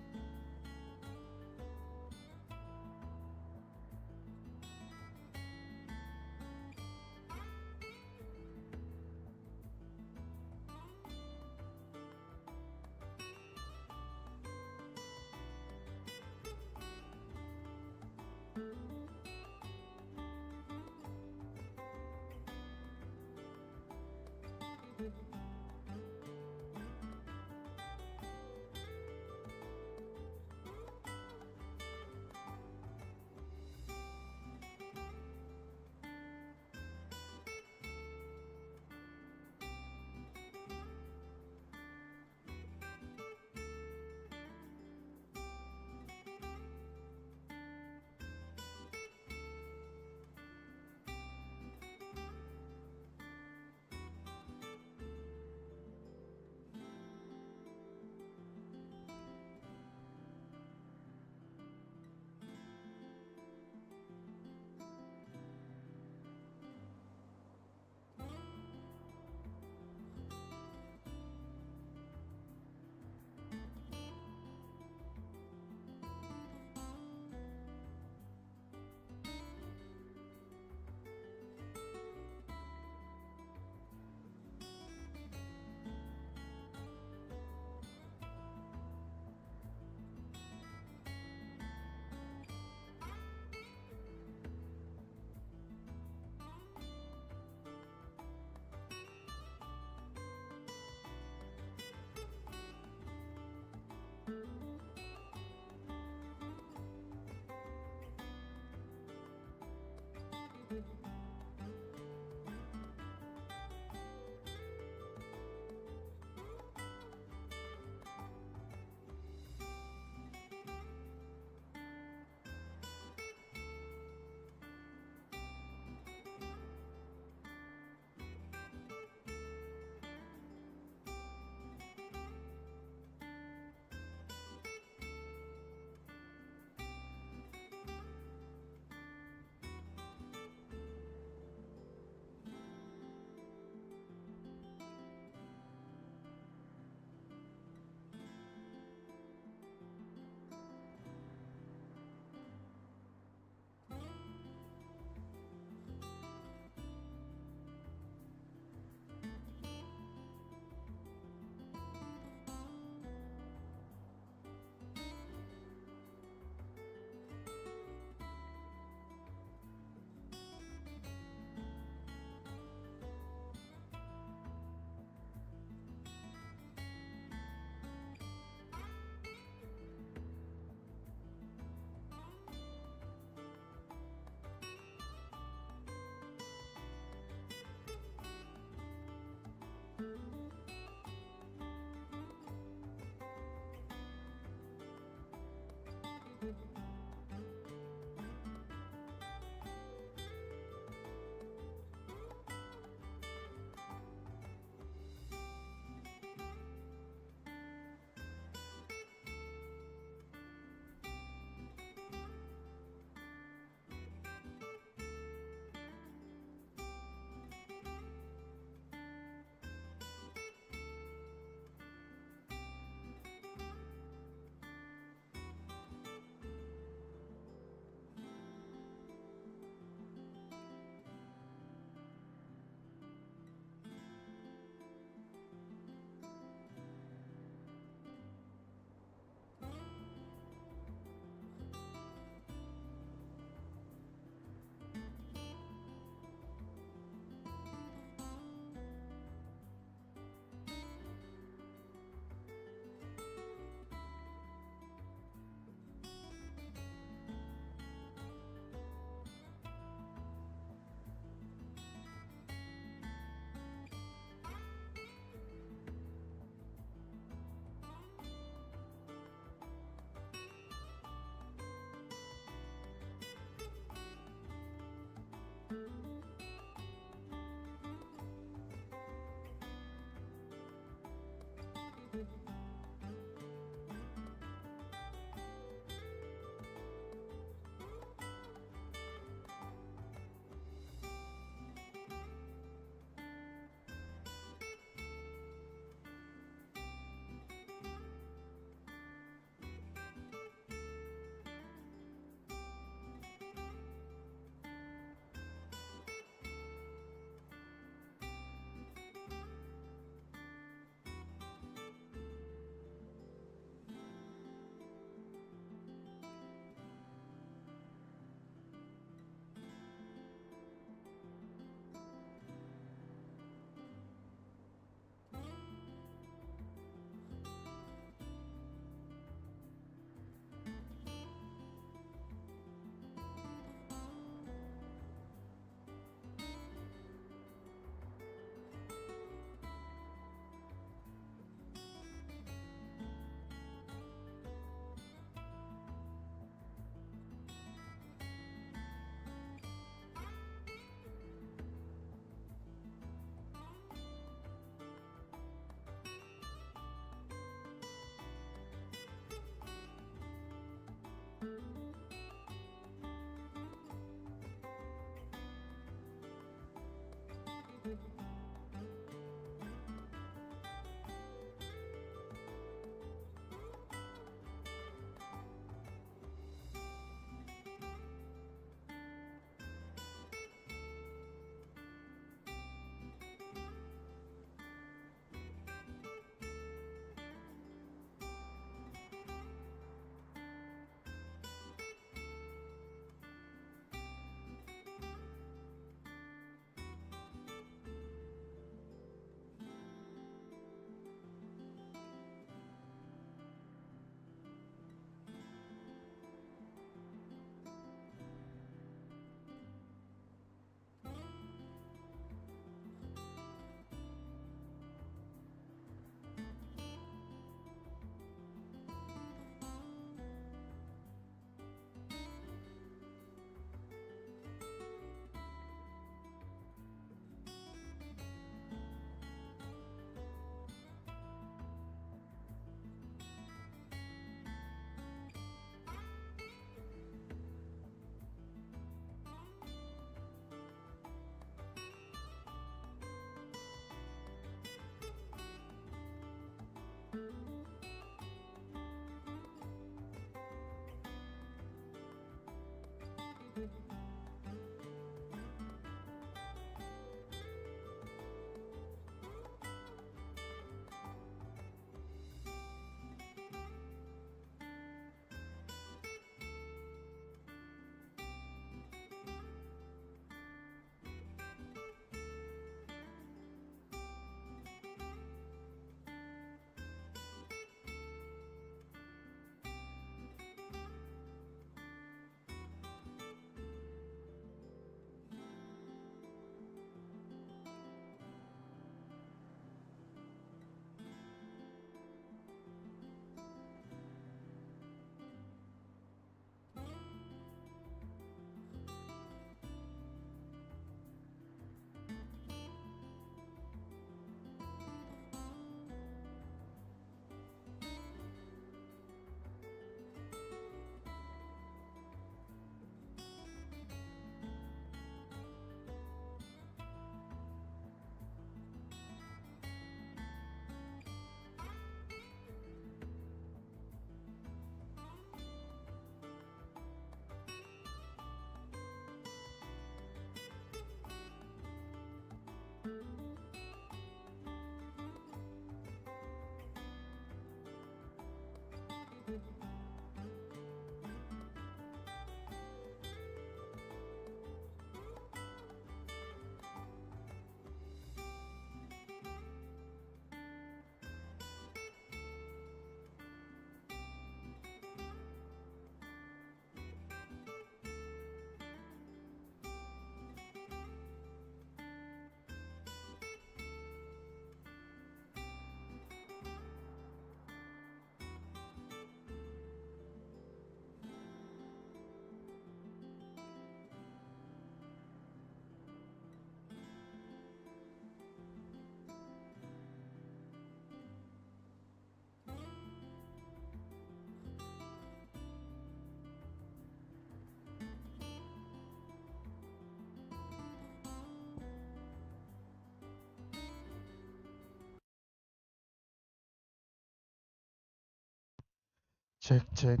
Speaker 2: Cek.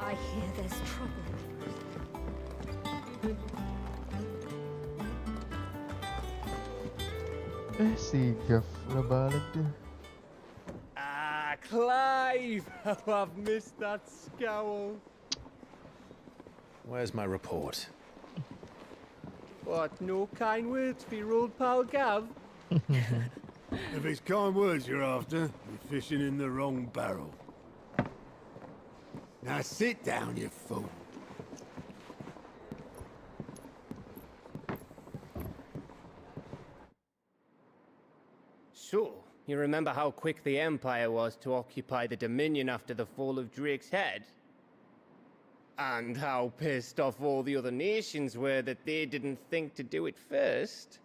Speaker 5: I hear there's trouble.
Speaker 2: Si Gav udah balik deh.
Speaker 10: Ah, Clive! How I've missed that scowl.
Speaker 11: Where's my report?
Speaker 10: What, no kind words for your old pal Gav?
Speaker 16: If it's kind words you're after, you're fishing in the wrong barrel. Now sit down, you fool.
Speaker 10: So, you remember how quick the Empire was to occupy the Dominion after the fall of Drake's head? And how pissed off all the other nations were that they didn't think to do it first?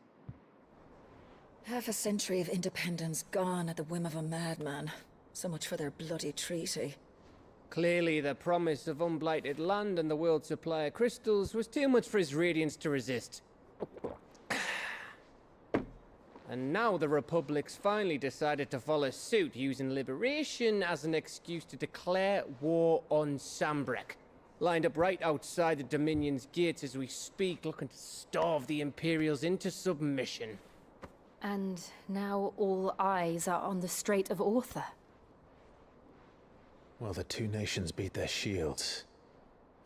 Speaker 22: Half a century of independence gone at the whim of a madman. So much for their bloody treaty.
Speaker 10: Clearly, the promise of unblighted land and the world's supply of crystals was too much for his radiance to resist. And now the Republic's finally decided to follow suit, using liberation as an excuse to declare war on Sambrek. Lined up right outside the Dominion's gates as we speak, looking to starve the Imperials into submission.
Speaker 14: And now all eyes are on the Strait of Author.
Speaker 11: Well, the two nations beat their shields.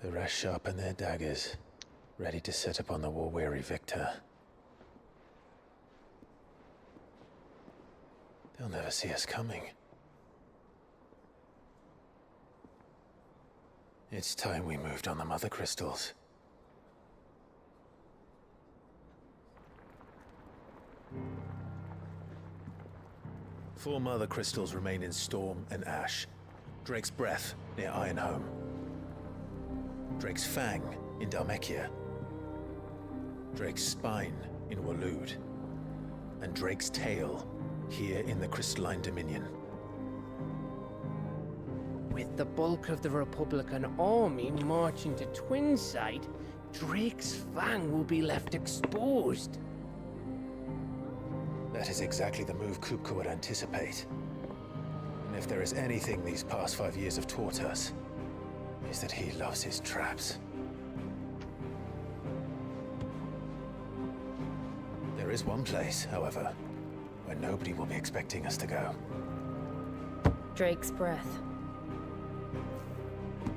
Speaker 11: The rest sharpen their daggers, ready to set upon the war-weary victor. They'll never see us coming. It's time we moved on the Mother Crystals. Four Mother Crystals remain in Storm and Ash. Drake's Breath near Ironhome. Drake's Fang in Dhalmekia. Drake's spine in Waloed, and Drake's tail here in the Crystalline Dominion.
Speaker 10: With the bulk of the Republican army marching to Twinside, Drake's fang will be left exposed.
Speaker 11: That is exactly the move Kupka would anticipate. And if there is anything these past 5 years have taught us, is that he loves his traps. There is one place, however, where nobody will be expecting us to go.
Speaker 14: Drake's breath.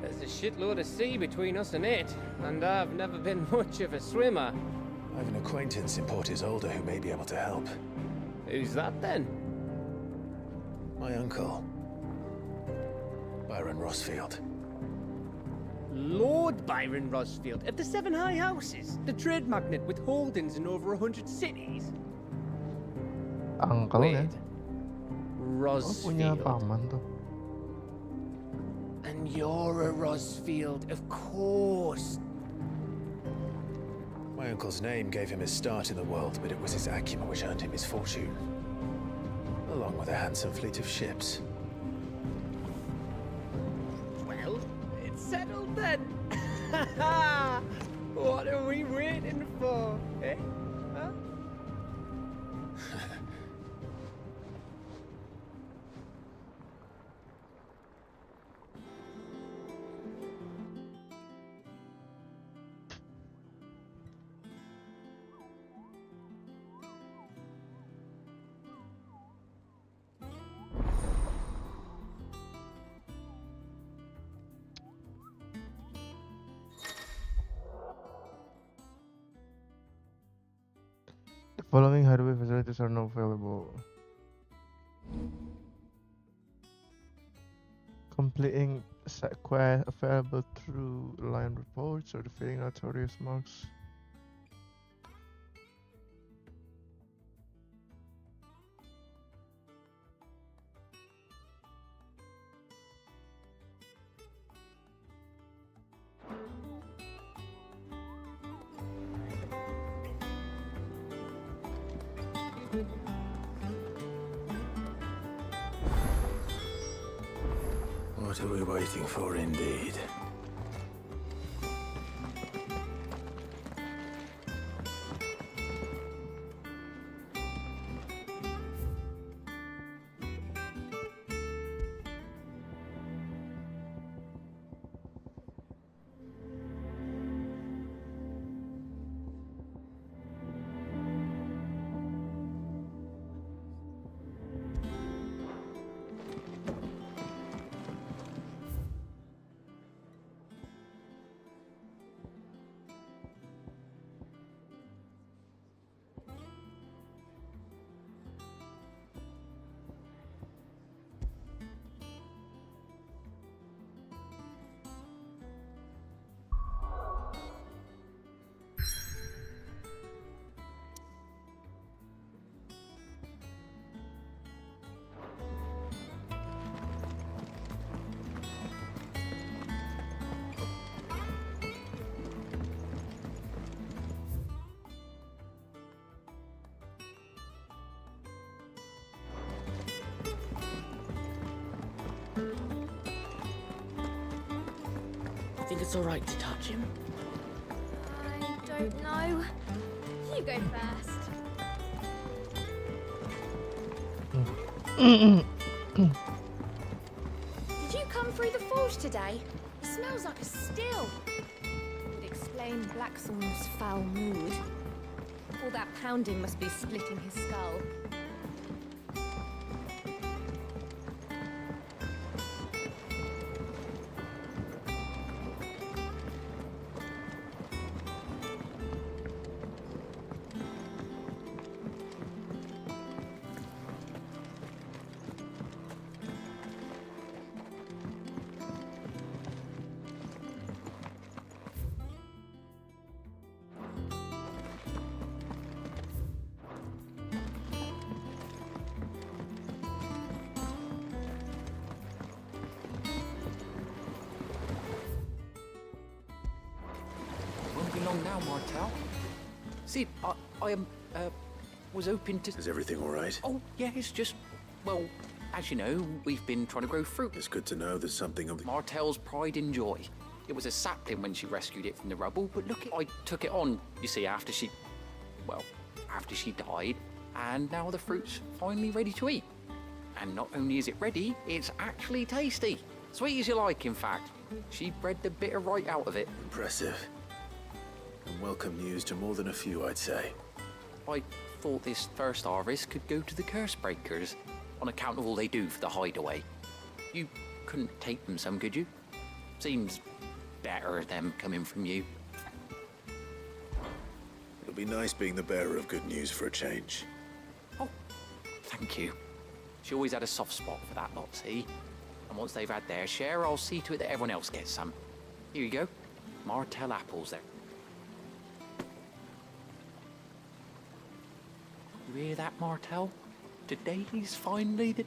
Speaker 10: There's a shitload of sea between us and it, and I've never been much of a swimmer.
Speaker 11: I have an acquaintance in Port Isolde who may be able to help.
Speaker 10: Who's that then?
Speaker 11: My uncle, Byron Rosfield.
Speaker 10: Lord Byron Rosfield of the Seven High Houses, the trade magnate with holdings in over 100 cities.
Speaker 2: Uncle
Speaker 10: Wait.
Speaker 2: ya? Oh, punya
Speaker 10: Rosfield.
Speaker 2: paman tuh.
Speaker 10: And you're a Rosfield, of course.
Speaker 11: My uncle's name gave him his start in the world, but it was his acumen which earned him his fortune, along with a handsome fleet of ships.
Speaker 10: Well, it's settled then. What are we waiting for, eh? Huh?
Speaker 2: The following hardware facilities are not available. Completing set quest available through line reports or defeating notorious marks.
Speaker 11: What are we waiting for, indeed?
Speaker 3: Think it's all right to touch him?
Speaker 5: I don't know. You go first. Did you come through the forge today? It smells like a still. Would explain Blackthorn's foul mood. All that pounding must be splitting his skull.
Speaker 3: Won't be long now, Martel.
Speaker 7: Sid, I was hoping to...
Speaker 11: Is everything all right?
Speaker 7: Oh, yeah, it's just... Well, as you know, we've been trying to grow fruit.
Speaker 11: It's good to know there's something of...
Speaker 7: Martel's pride and joy. It was a sapling when she rescued it from the rubble, but look, I took it on, you see, after she died, and now the fruit's finally ready to eat. And not only is it ready, it's actually tasty. Sweet as you like, in fact. She bred the bitter right out of it.
Speaker 11: Impressive. And welcome news to more than a few, I'd say.
Speaker 7: I thought this first harvest could go to the curse breakers, on account of all they do for the hideaway. You couldn't take them some, could you? Seems better them coming from you.
Speaker 11: It'll be nice being the bearer of good news for a change.
Speaker 7: Oh, thank you. She always had a soft spot for that lot, see? And once they've had their share, I'll see to it that everyone else gets some. Here you go. Martel apples there. You hear that, Martel? Today's finally the...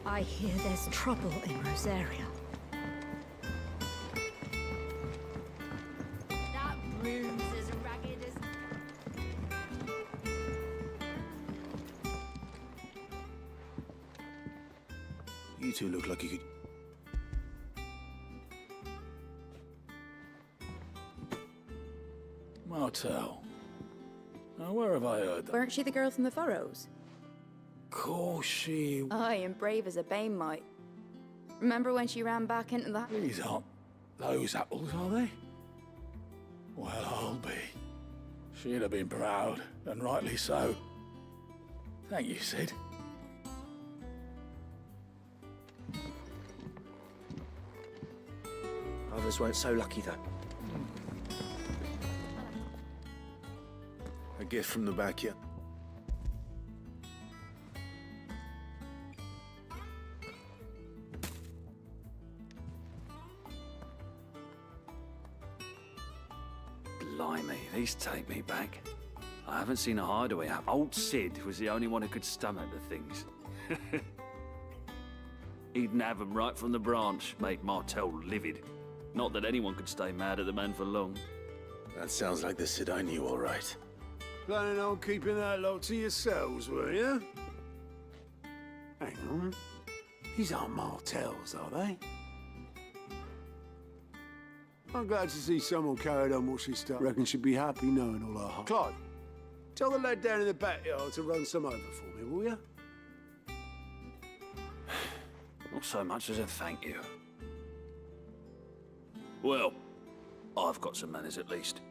Speaker 22: I hear there's trouble in Rosaria.
Speaker 5: That room's as ragged as...
Speaker 11: You two look like you could...
Speaker 18: Martel. Now, where have I heard that?
Speaker 23: Weren't she the girl from the Furrows?
Speaker 18: Course she...
Speaker 23: Aye, and brave as a bane might. Remember when she ran back into that...
Speaker 18: These aren't those apples, are they? Well, I'll be. She'd have been proud, and rightly so. Thank you, Sid.
Speaker 17: Others weren't so lucky, though.
Speaker 11: A gift from the backyard.
Speaker 24: Blimey, these take me back. I haven't seen a hideaway happen. Old Sid was the only one who could stomach the things. He'd have them right from the branch, made Martel livid. Not that anyone could stay mad at the man for long.
Speaker 11: That sounds like the Sid I knew, all right.
Speaker 16: Planning on keeping that lot to yourselves, were you? Hang on. These aren't Martels, are they? I'm glad to see someone carried on what she started. Reckon she'd be happy knowing all her heart. Clive, tell the lad down in the backyard to run some over for me, will you?
Speaker 24: Not so much as a thank you. Well, I've got some manners at least.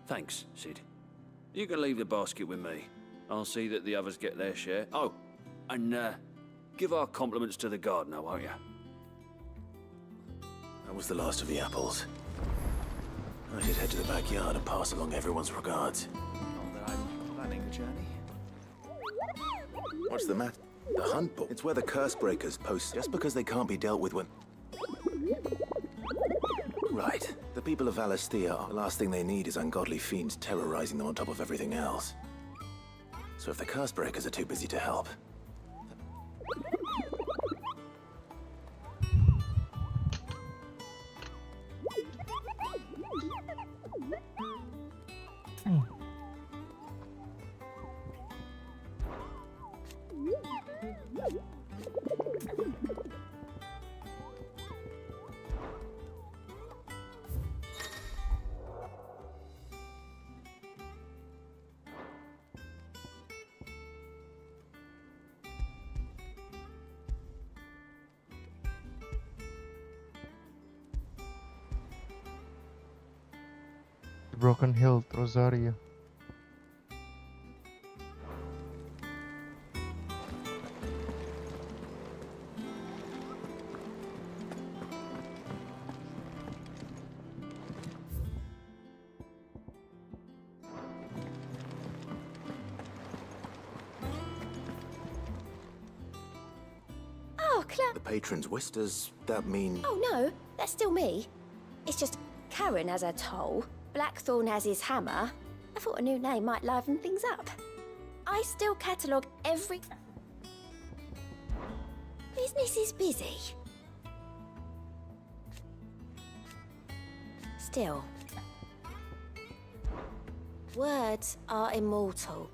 Speaker 24: Thanks, Sid. You can leave the basket with me. I'll see that the others get their share. Oh, and give our compliments to the gardener, won't you?
Speaker 11: That was the last of the apples. I should head to the backyard and pass along everyone's regards.
Speaker 1: Not that I'm planning the journey.
Speaker 11: What's the matter? The hunt book? It's where the curse breakers post just because they can't be dealt with when... Right. The people of Alastia, the last thing they need is ungodly fiends terrorizing them on top of everything else. So if the curse breakers are too busy to help...
Speaker 2: Broken Hill, Rosario.
Speaker 6: Oh, Claire.
Speaker 11: The patron's whist, does that mean...
Speaker 6: Oh, no, that's still me. It's just Karen has her toll, Blackthorn has his hammer. I thought a new name might liven things up. I still catalogue every... Business is busy. Still. Words are immortal.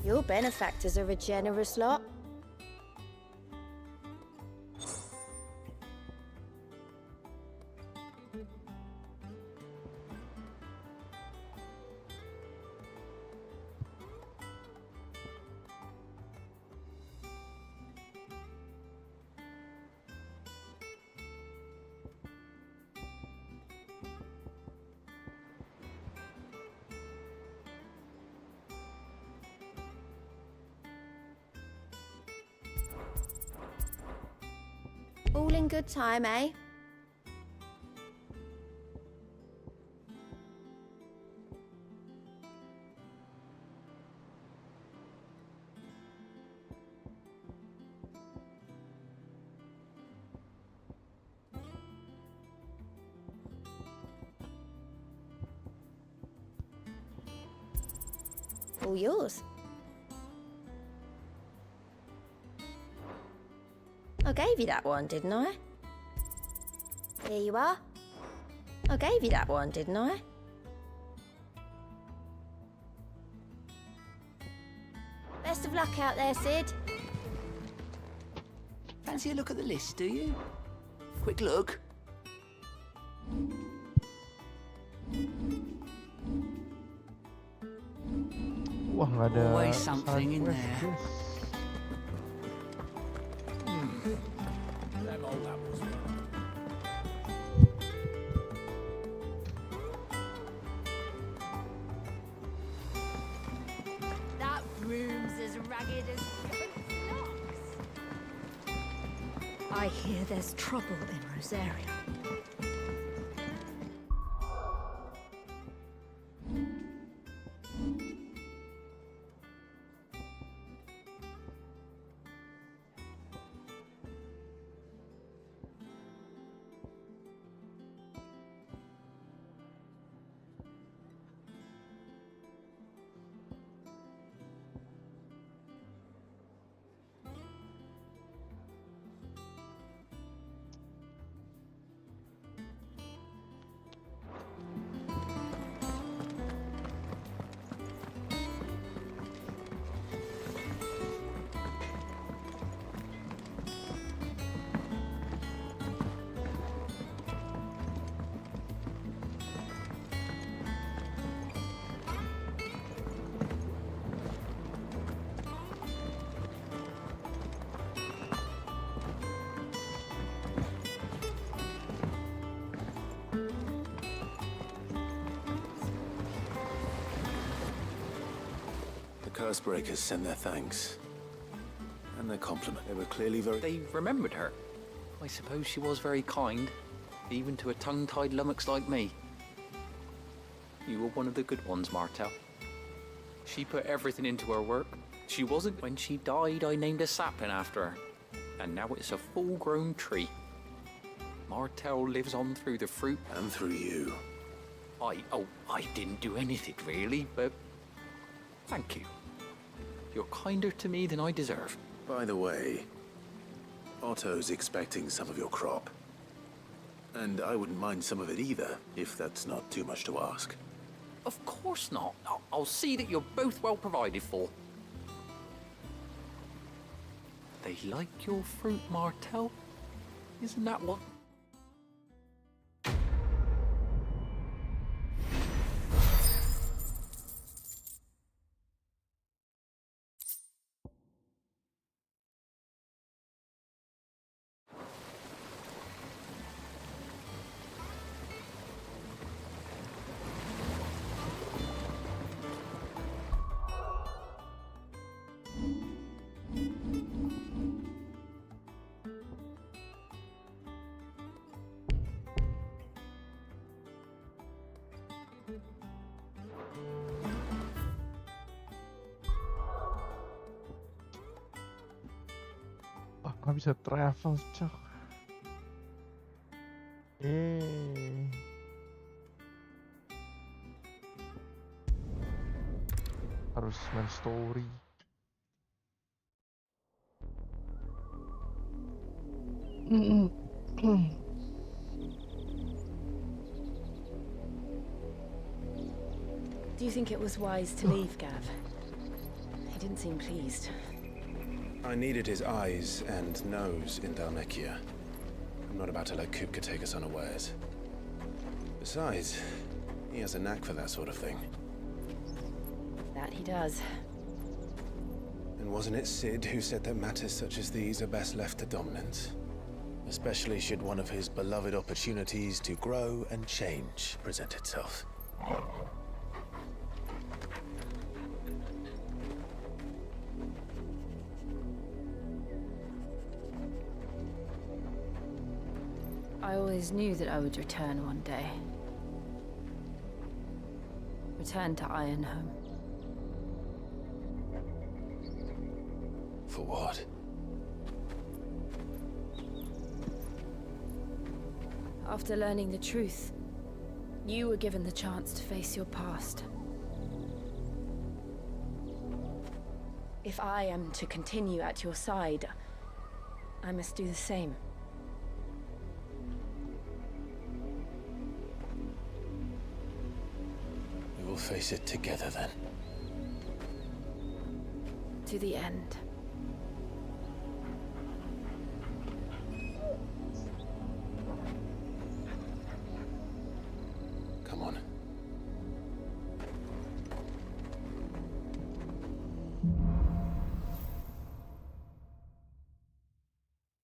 Speaker 6: Your benefactors are a generous lot. All in good time, eh? All yours. I gave you that one, didn't I? Here you are. I gave you that one, didn't I? Best of luck out there, Sid.
Speaker 1: Fancy a look at the list, do you? Quick look.
Speaker 2: Wah, nggak ada
Speaker 1: Always something in
Speaker 2: side
Speaker 1: there.
Speaker 2: quest, guys.
Speaker 5: That room's as ragged as goat's locks.
Speaker 22: I hear there's trouble in Rosaria.
Speaker 11: Cursebreakers send their thanks. And their compliment. They were clearly very...
Speaker 7: They remembered her. I suppose she was very kind, even to a tongue-tied lummox like me. You were one of the good ones, Martel. She put everything into her work. She wasn't... When she died, I named a sapling after her. And now it's a full-grown tree. Martel lives on through the fruit.
Speaker 11: And through you.
Speaker 7: I didn't do anything, really, but... Thank you. You're kinder to me than I deserve.
Speaker 11: By the way, Otto's expecting some of your crop. And I wouldn't mind some of it either, if that's not too much to ask.
Speaker 7: Of course not. I'll see that you're both well provided for. They like your fruit, Martel. Isn't that what...
Speaker 2: Oh, nggak bisa travel, cok. Harus main story.
Speaker 14: Do you think it was wise to leave, Gav? He didn't seem pleased.
Speaker 11: I needed his eyes and nose in Dalmekia. I'm not about to let Kupka take us unawares. Besides, he has a knack for that sort of thing.
Speaker 14: That he does.
Speaker 11: And wasn't it Sid who said that matters such as these are best left to dominance? Especially should one of his beloved opportunities to grow and change present itself.
Speaker 14: I always knew that I would return one day. Return to Ironhome.
Speaker 11: For what?
Speaker 14: After learning the truth, you were given the chance to face your past. If I am to continue at your side, I must do the same.
Speaker 11: We will face it together then.
Speaker 14: To the end.
Speaker 11: Come on.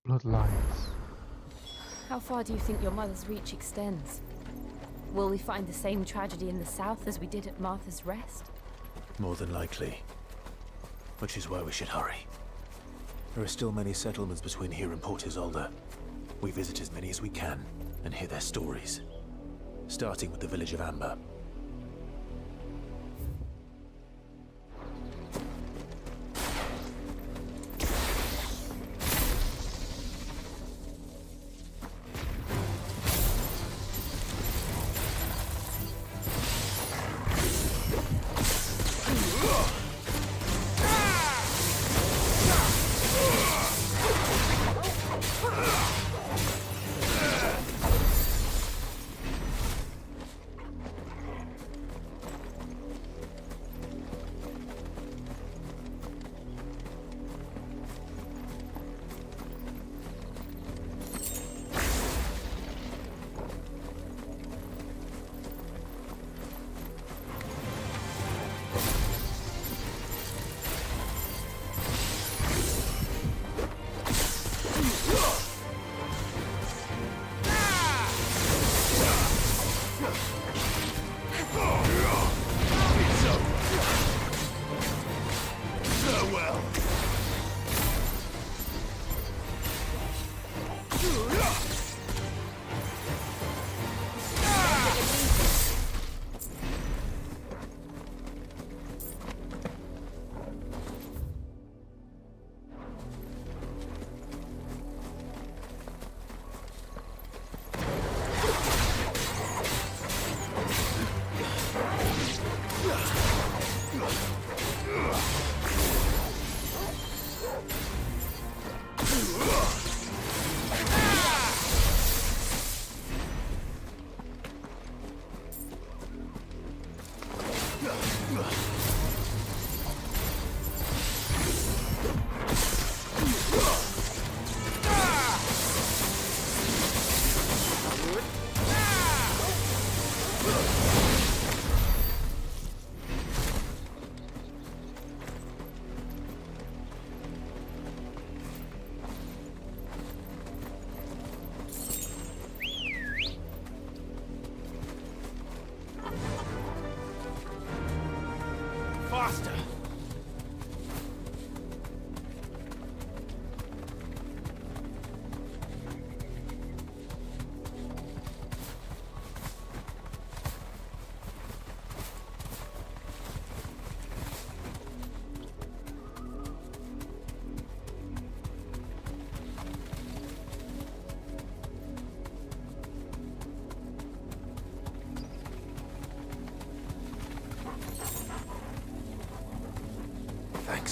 Speaker 2: Bloodlines.
Speaker 14: How far do you think your mother's reach extends? Will we find the same tragedy in the south as we did at Martha's Rest?
Speaker 11: More than likely. Which is why we should hurry. There are still many settlements between here and Port Isolde. We visit as many as we can and hear their stories. Starting with the village of Amber.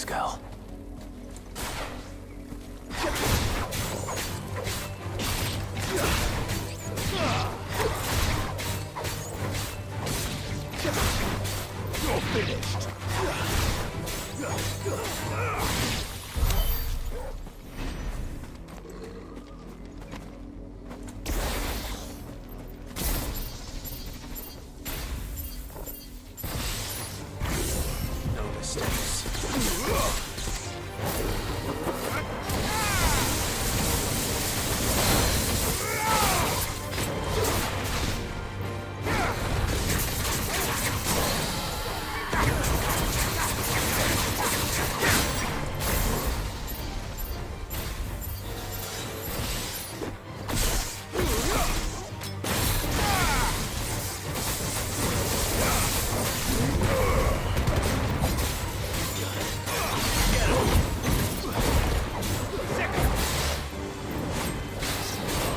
Speaker 11: this girl.
Speaker 18: You're finished.
Speaker 11: No mistakes.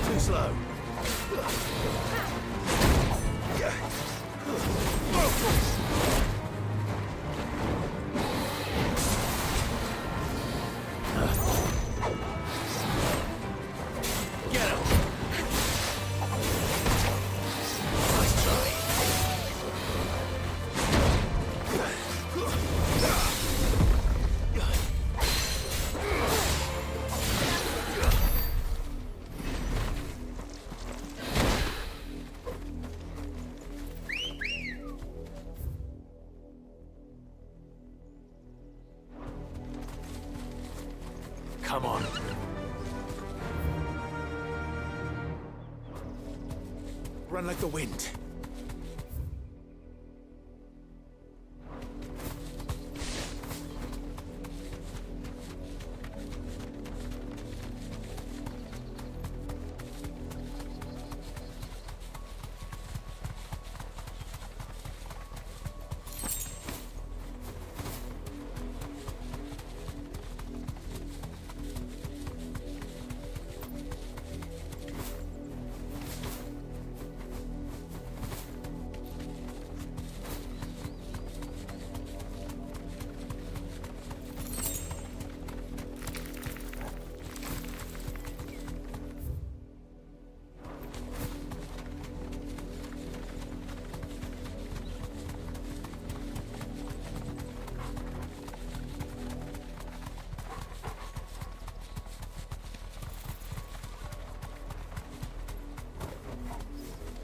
Speaker 18: Too slow.
Speaker 11: Get him! Nice try. Come on. Run like the wind.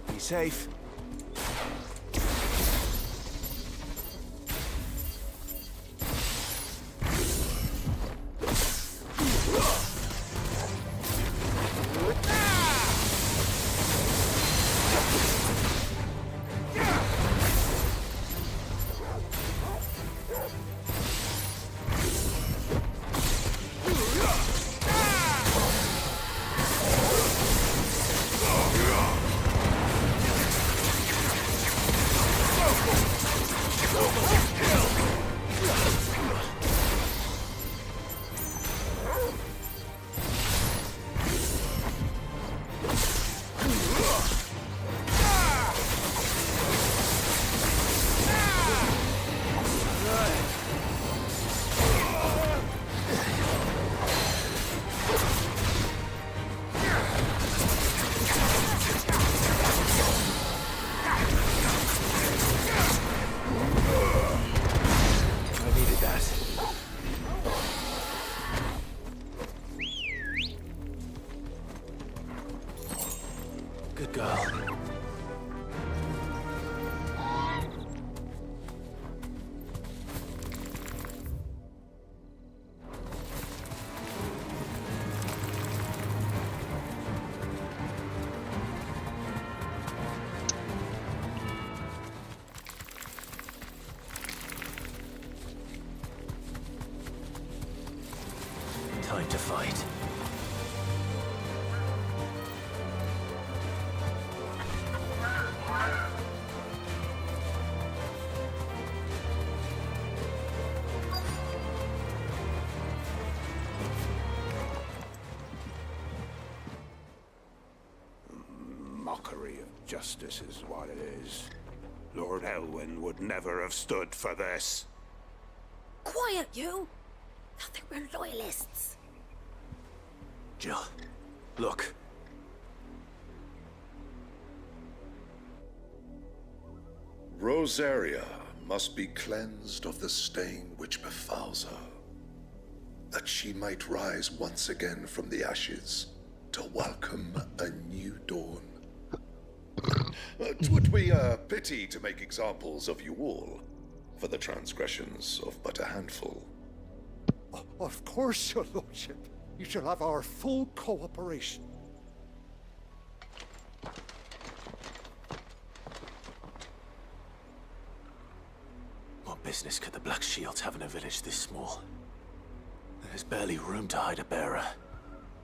Speaker 18: Be safe.
Speaker 11: Good girl. Time to fight.
Speaker 18: Mockery of justice is what it is. Lord Elwyn would never have stood for this.
Speaker 19: Quiet, you!
Speaker 6: Thought they were loyalists.
Speaker 11: Jill, look.
Speaker 12: Rosaria must be cleansed of the stain which befouls her, that she might rise once again from the ashes to welcome a new dawn. 'Twould be a pity to make examples of you all, for the transgressions of but a handful.
Speaker 15: Of course, your lordship. You shall have our full cooperation.
Speaker 11: What business could the Black Shields have in a village this small? There's barely room to hide a bearer.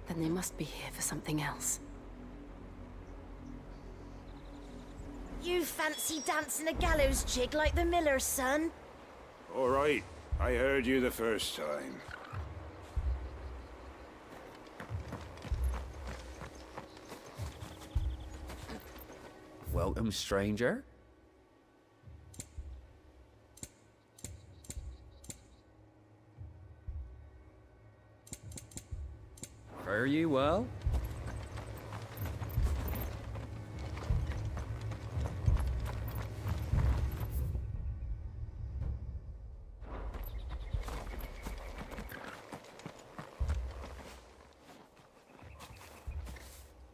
Speaker 14: Then they must be here for something else.
Speaker 6: You fancy dancing a gallows jig like the miller's son?
Speaker 4: All right, I heard you the first time.
Speaker 7: Welcome, stranger. Fare you well?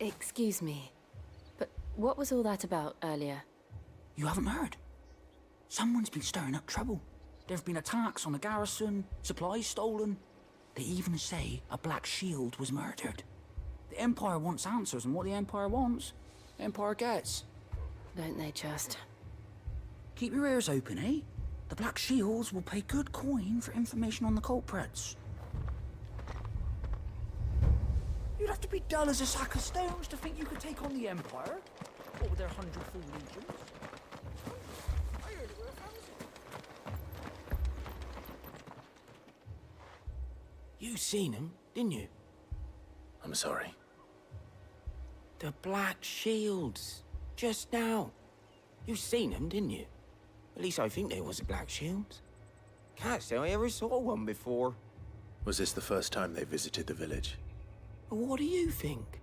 Speaker 14: Excuse me, but what was all that about earlier?
Speaker 3: You haven't heard? Someone's been stirring up trouble. There have been attacks on the garrison, supplies stolen. They even say a Black Shield was murdered. The Empire wants answers, and what the Empire wants, the Empire gets.
Speaker 14: Don't they just?
Speaker 3: Keep your ears open, eh? The Black Shields will pay good coin for information on the culprits. You'd have to be dull as a sack of stones to think you could take on the Empire. What with their 100 full legions? I heard it were a thousand. You seen them, didn't you?
Speaker 11: I'm sorry.
Speaker 3: The Black Shields. Just now. You seen them, didn't you? At least I think there was a Black Shield. Can't say I ever saw one before.
Speaker 11: Was this the first time they visited the village?
Speaker 3: What do you think?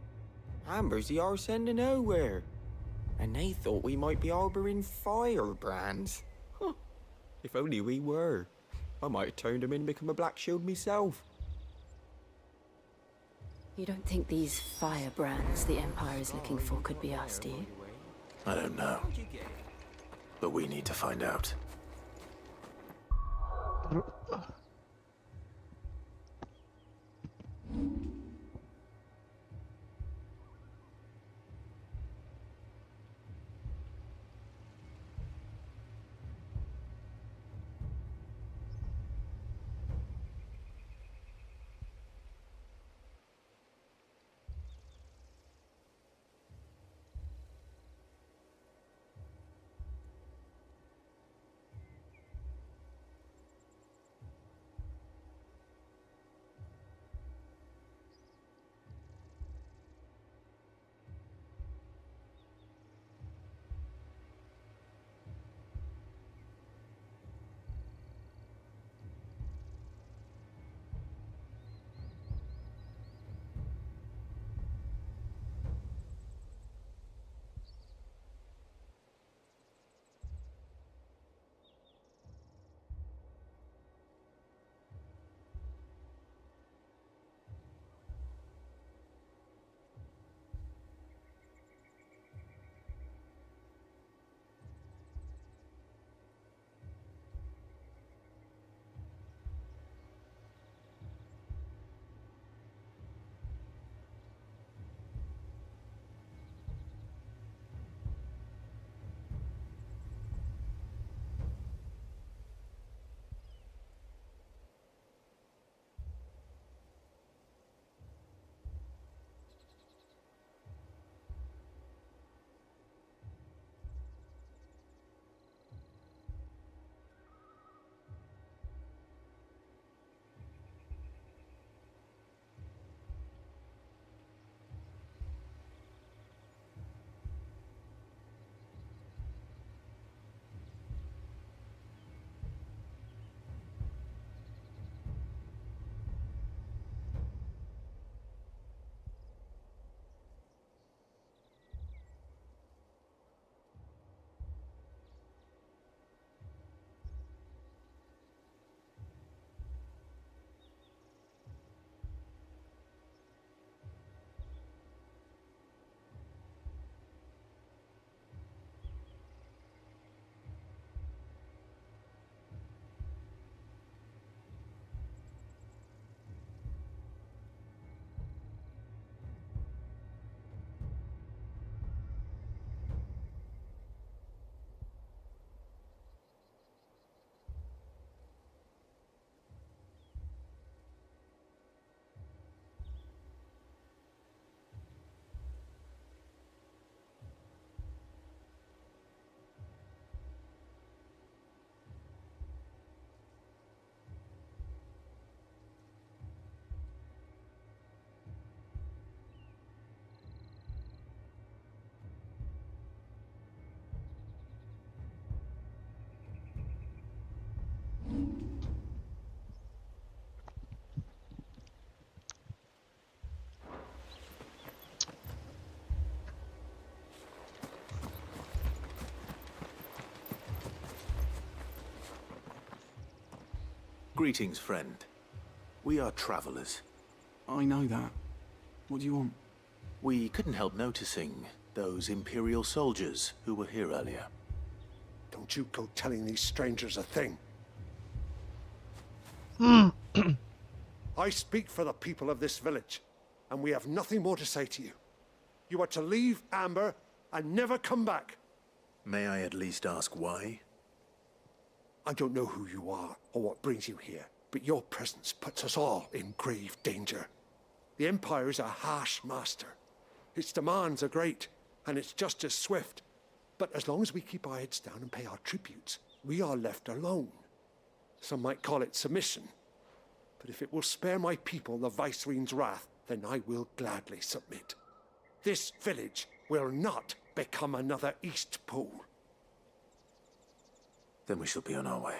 Speaker 3: Amber's the arse end of nowhere. And they thought we might be harboring firebrands. Huh. If only we were. I might have turned them in and become a Black Shield myself.
Speaker 14: You don't think these firebrands the Empire is looking for could be us, do you?
Speaker 11: I don't know. But we need to find out. Greetings, friend. We are travelers.
Speaker 9: I know that. What do you want?
Speaker 11: We couldn't help noticing those Imperial soldiers who were here earlier.
Speaker 8: Don't you go telling these strangers a thing. I speak for the people of this village, and we have nothing more to say to you. You are to leave Amber and never come back.
Speaker 11: May I at least ask why?
Speaker 8: I don't know who you are or what brings you here, but your presence puts us all in grave danger. The Empire is a harsh master. Its demands are great, and its justice swift. But as long as we keep our heads down and pay our tributes, we are left alone. Some might call it submission. But if it will spare my people the Viceroy's wrath, then I will gladly submit. This village will not become another Eastpool.
Speaker 11: Then we shall be on our way.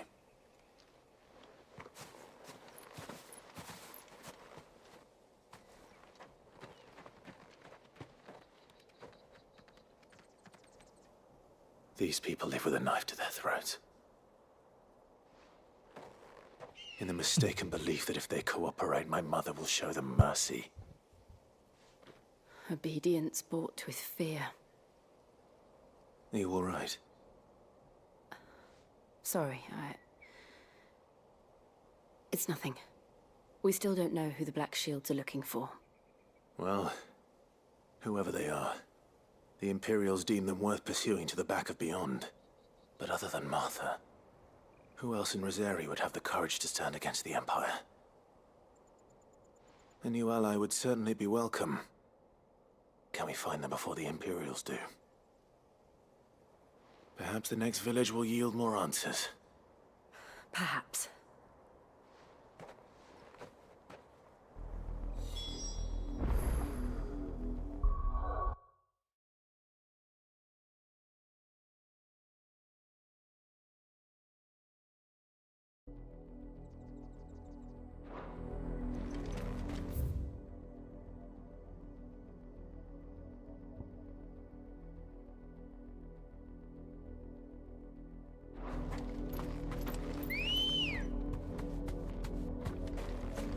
Speaker 11: These people live with a knife to their throats. In the mistaken belief that if they cooperate, my mother will show them mercy.
Speaker 14: Obedience bought with fear.
Speaker 11: Are you all right?
Speaker 14: Sorry, It's nothing. We still don't know who the Black Shields are looking for.
Speaker 11: Well, whoever they are, the Imperials deem them worth pursuing to the back of beyond. But other than Martha, who else in Rosari would have the courage to stand against the Empire? A new ally would certainly be welcome. Can we find them before the Imperials do? Perhaps the next village will yield more answers.
Speaker 14: Perhaps.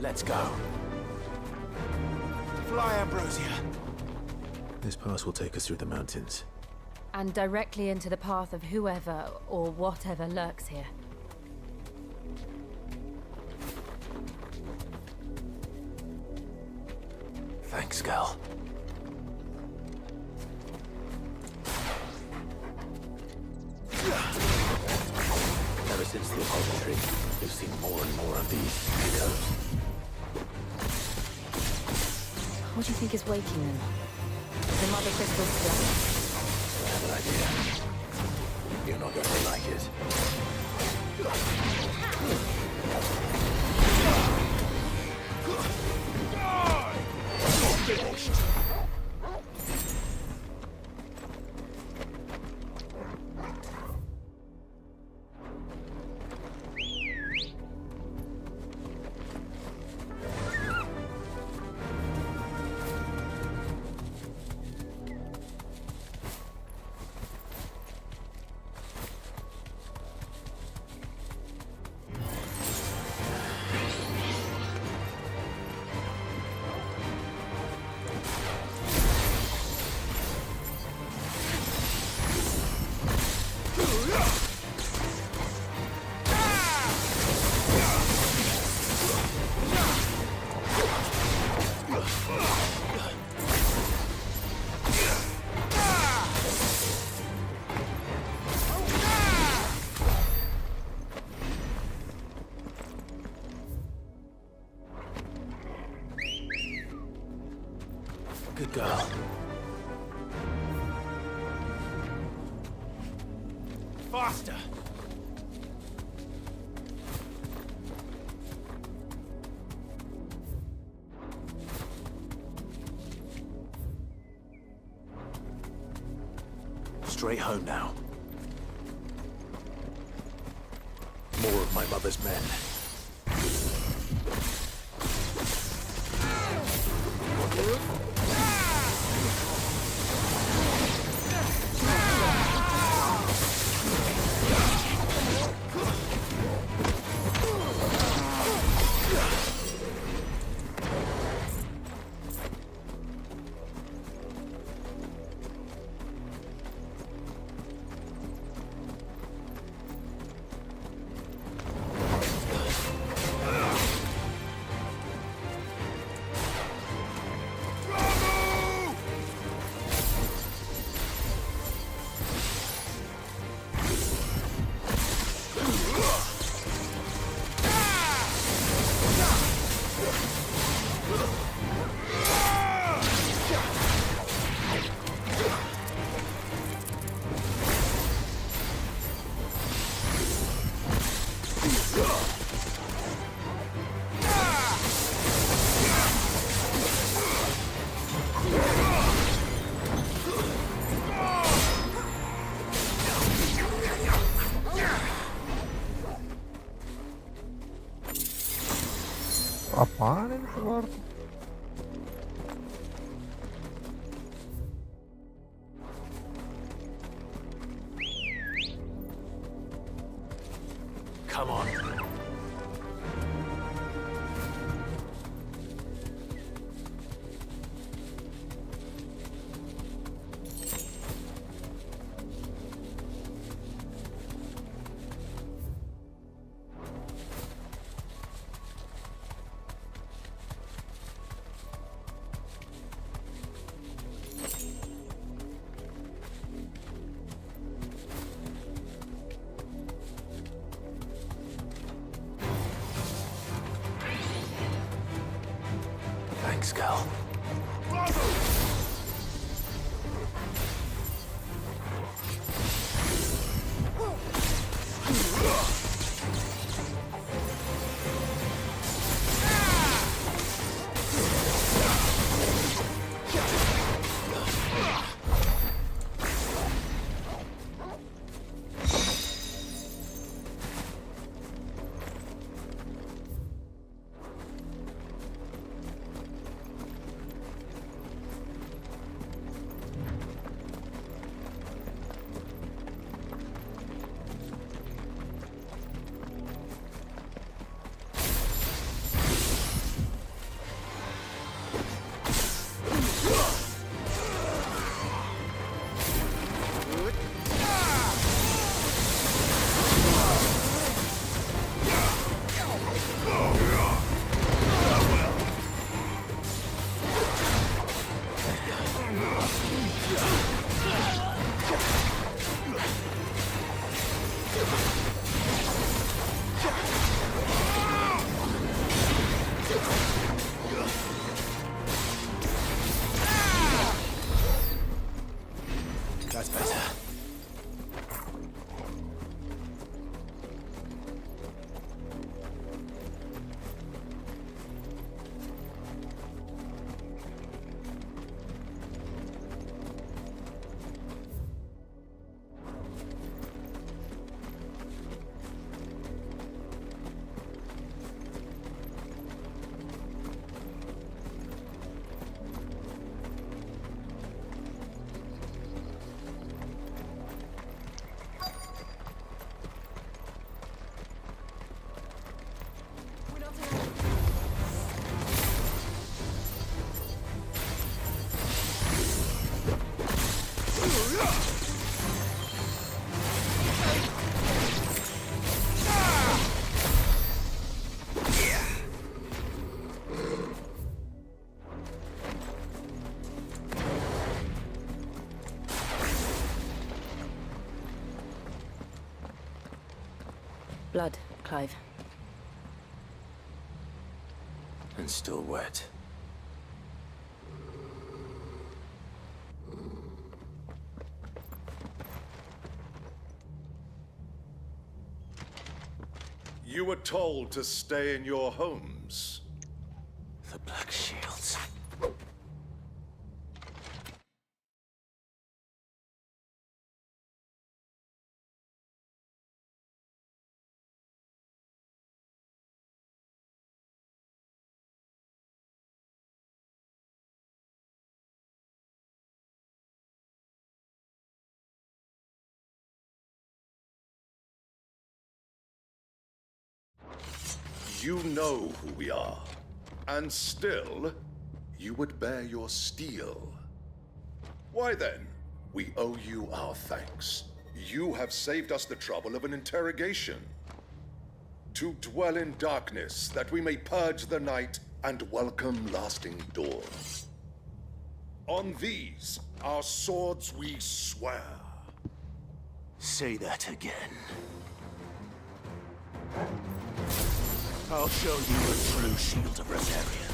Speaker 11: Let's go.
Speaker 13: Fly, Ambrosia.
Speaker 11: This pass will take us through the mountains.
Speaker 14: And directly into the path of whoever or whatever lurks here.
Speaker 11: Thanks, girl. Ever since the observatory, we've seen more and more of these echoes.
Speaker 14: What do you think is waking them? The mother crystal still?
Speaker 11: I have an idea. You're not going to like it. Finished. Good girl.
Speaker 13: Faster!
Speaker 11: Straight home now. More of my mother's men.
Speaker 2: apaan ini keluar?
Speaker 11: Come on. Thanks, girl. That's better.
Speaker 22: Blood, Clive.
Speaker 11: And still wet.
Speaker 12: You were told to stay in your homes.
Speaker 11: The Black Shields.
Speaker 12: You know who we are, and still, you would bear your steel. Why then, we owe you our thanks. You have saved us the trouble of an interrogation. To dwell in darkness, that we may purge the night and welcome lasting dawn. On these, our swords we swear.
Speaker 13: Say that again. I'll show you the true shield of Rosaria.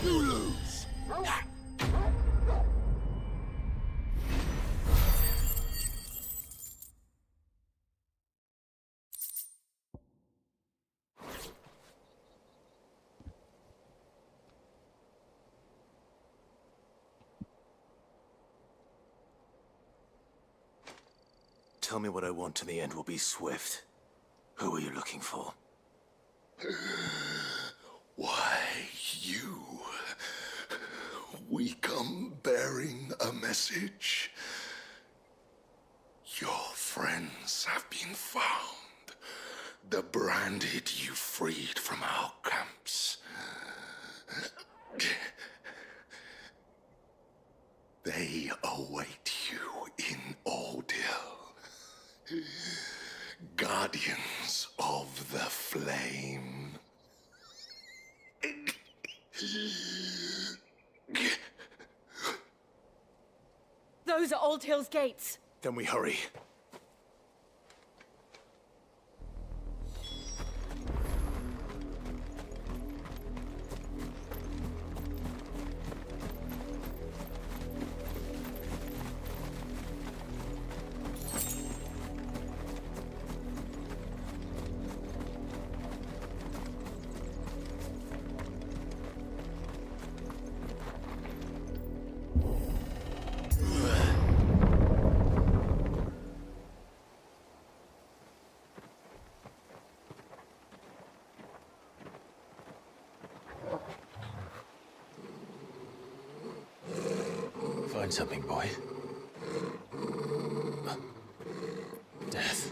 Speaker 12: You lose.
Speaker 11: Tell me what I want and the end will be swift. Who are you looking for?
Speaker 12: Why, you. We come bearing a message. Your friends have been found. The branded you freed from our camps. They await you in Ordeal. Guardians of the Flame.
Speaker 19: Those are Old Hill's gates.
Speaker 11: Then we hurry. Find something, boy. Death.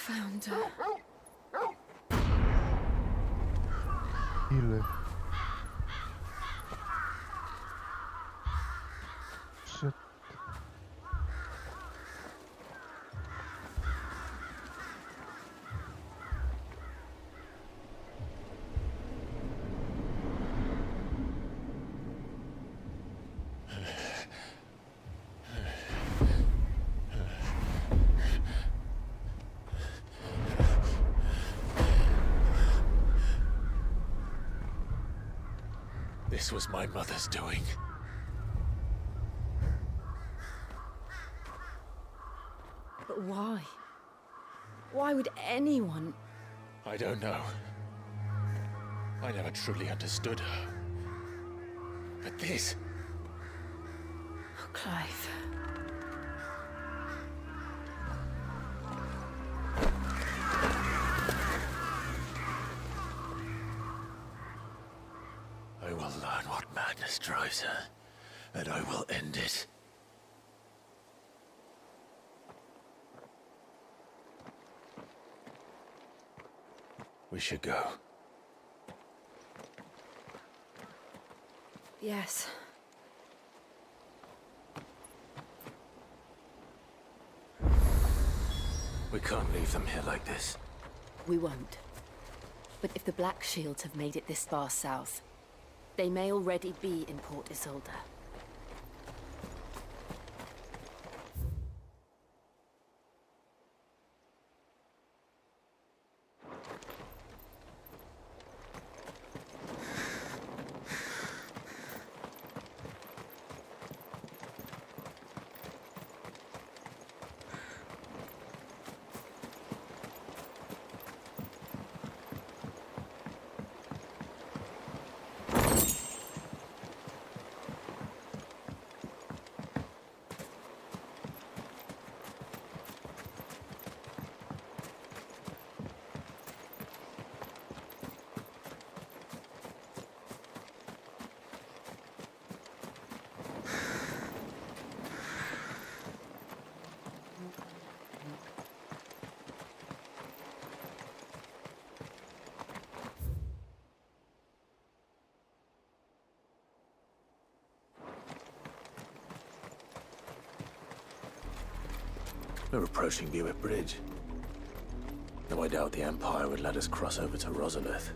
Speaker 14: Found her.
Speaker 2: Gila. Shit.
Speaker 11: This was my mother's doing.
Speaker 14: But why? Why would anyone?
Speaker 11: I don't know. I never truly understood her. But this...
Speaker 14: Oh, Clive.
Speaker 11: I will learn what madness drives her, and I will end it. We should go.
Speaker 14: Yes.
Speaker 11: We can't leave them here like this.
Speaker 14: We won't. But if the Black Shields have made it this far south, they may already be in Port Isolde.
Speaker 11: We're approaching Buick Bridge. Though I doubt the Empire would let us cross over to Rosalith.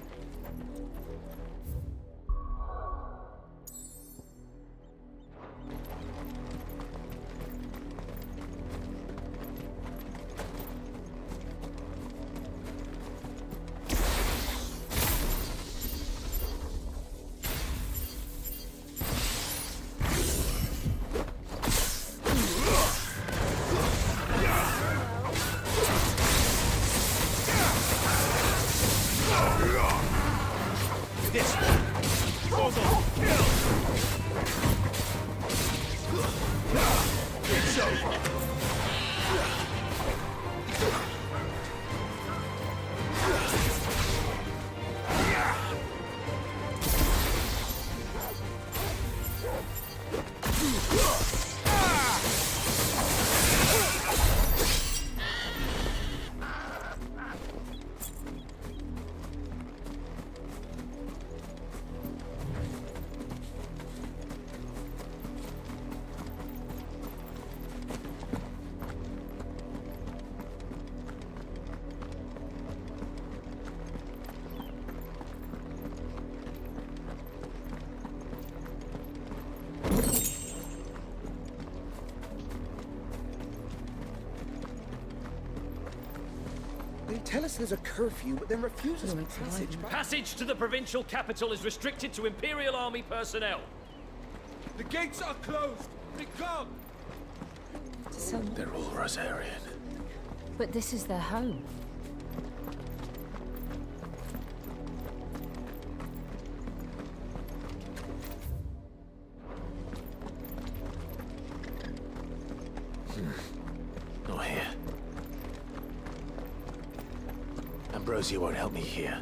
Speaker 13: Almost killed! It's over!
Speaker 1: They tell us there's a curfew, but then refuse us passage.
Speaker 10: Passage to the provincial capital is restricted to Imperial Army personnel.
Speaker 13: The gates are closed! Become!
Speaker 11: They're all Rosarian.
Speaker 14: But this is their home.
Speaker 11: Not here. Ambrosia won't help me here.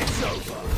Speaker 13: It's over!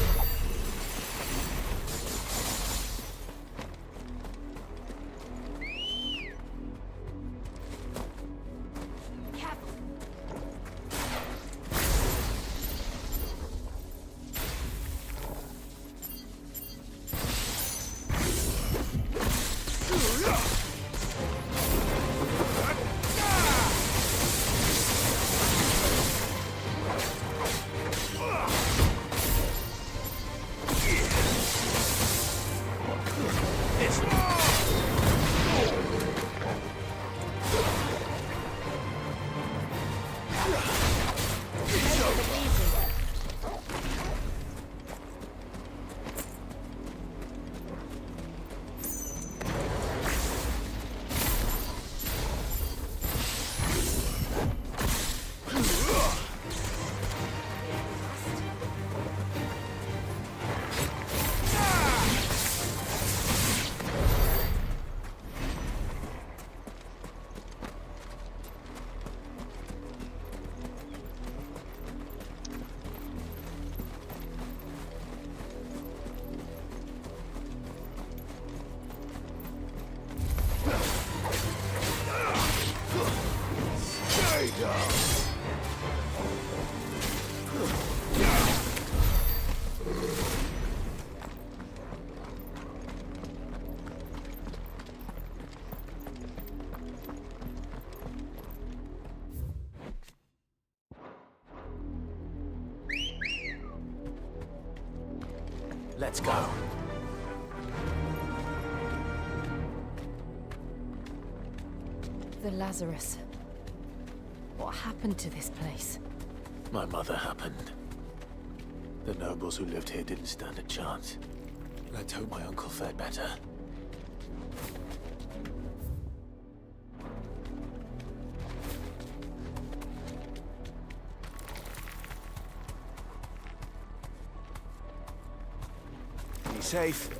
Speaker 11: Let's go.
Speaker 14: The Lazarus. What happened to this place?
Speaker 11: My mother happened. The nobles who lived here didn't stand a chance. Let's hope my uncle fared better.
Speaker 1: Be safe.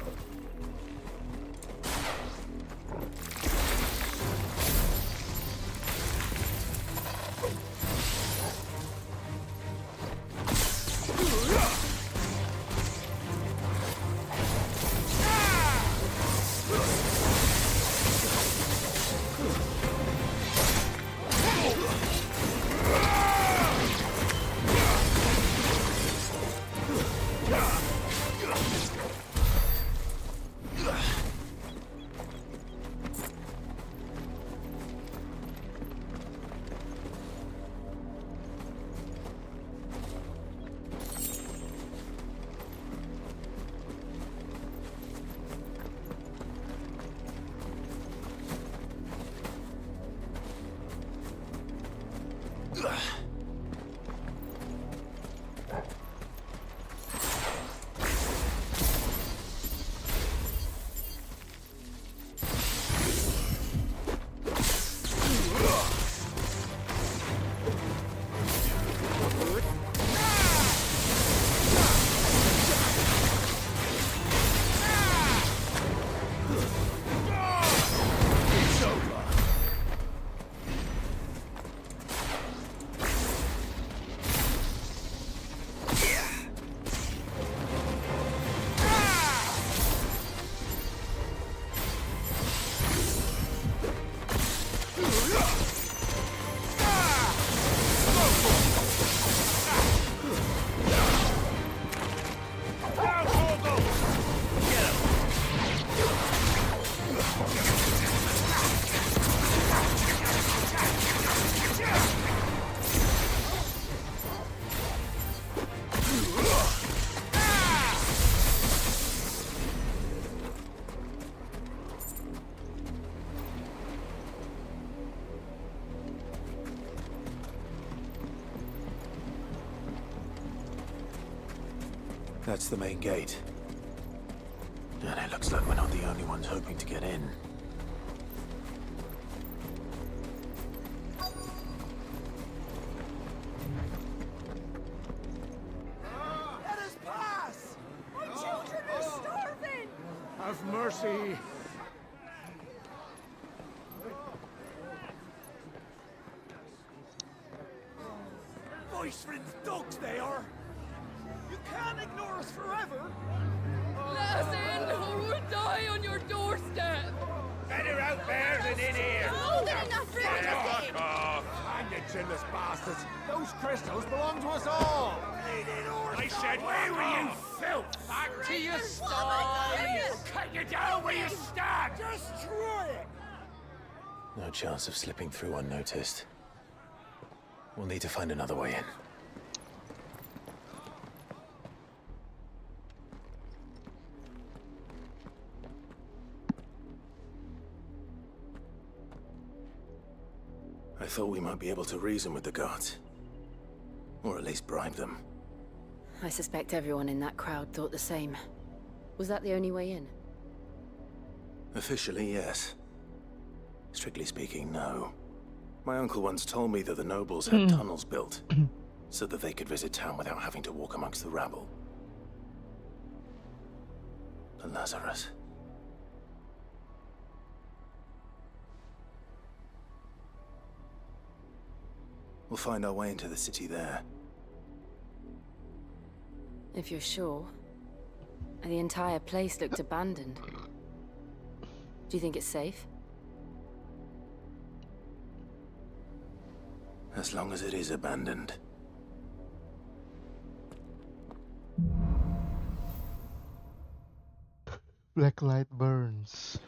Speaker 11: That's the main gate. And it looks like we're not the only ones hoping to get in.
Speaker 8: Let us pass! My children are starving! Have mercy! Voice friends dogs they are! You can't ignore us forever!
Speaker 19: Let us in, or we'll die on your doorstep!
Speaker 4: Better out there than in here.
Speaker 19: More than enough room to
Speaker 4: Fuck
Speaker 19: sit.
Speaker 4: off.
Speaker 8: Hang you chinless bastards! Those crystals belong to us all!
Speaker 4: I said, where were you, filth?
Speaker 8: Back to your
Speaker 19: sties!
Speaker 4: Cut you down where you stand.
Speaker 8: Just try it!
Speaker 11: No chance of slipping through unnoticed. We'll need to find another way in. I thought we might be able to reason with the guards. Or at least bribe them.
Speaker 14: I suspect everyone in that crowd thought the same. Was that the only way in?
Speaker 11: Officially, yes. Strictly speaking, no. My uncle once told me that the nobles had tunnels built, so that they could visit town without having to walk amongst the rabble. The Lazarus. We'll find our way into the city there.
Speaker 14: If you're sure. The entire place looked abandoned. Do you think it's safe?
Speaker 11: As long as it is abandoned.
Speaker 2: Black light burns.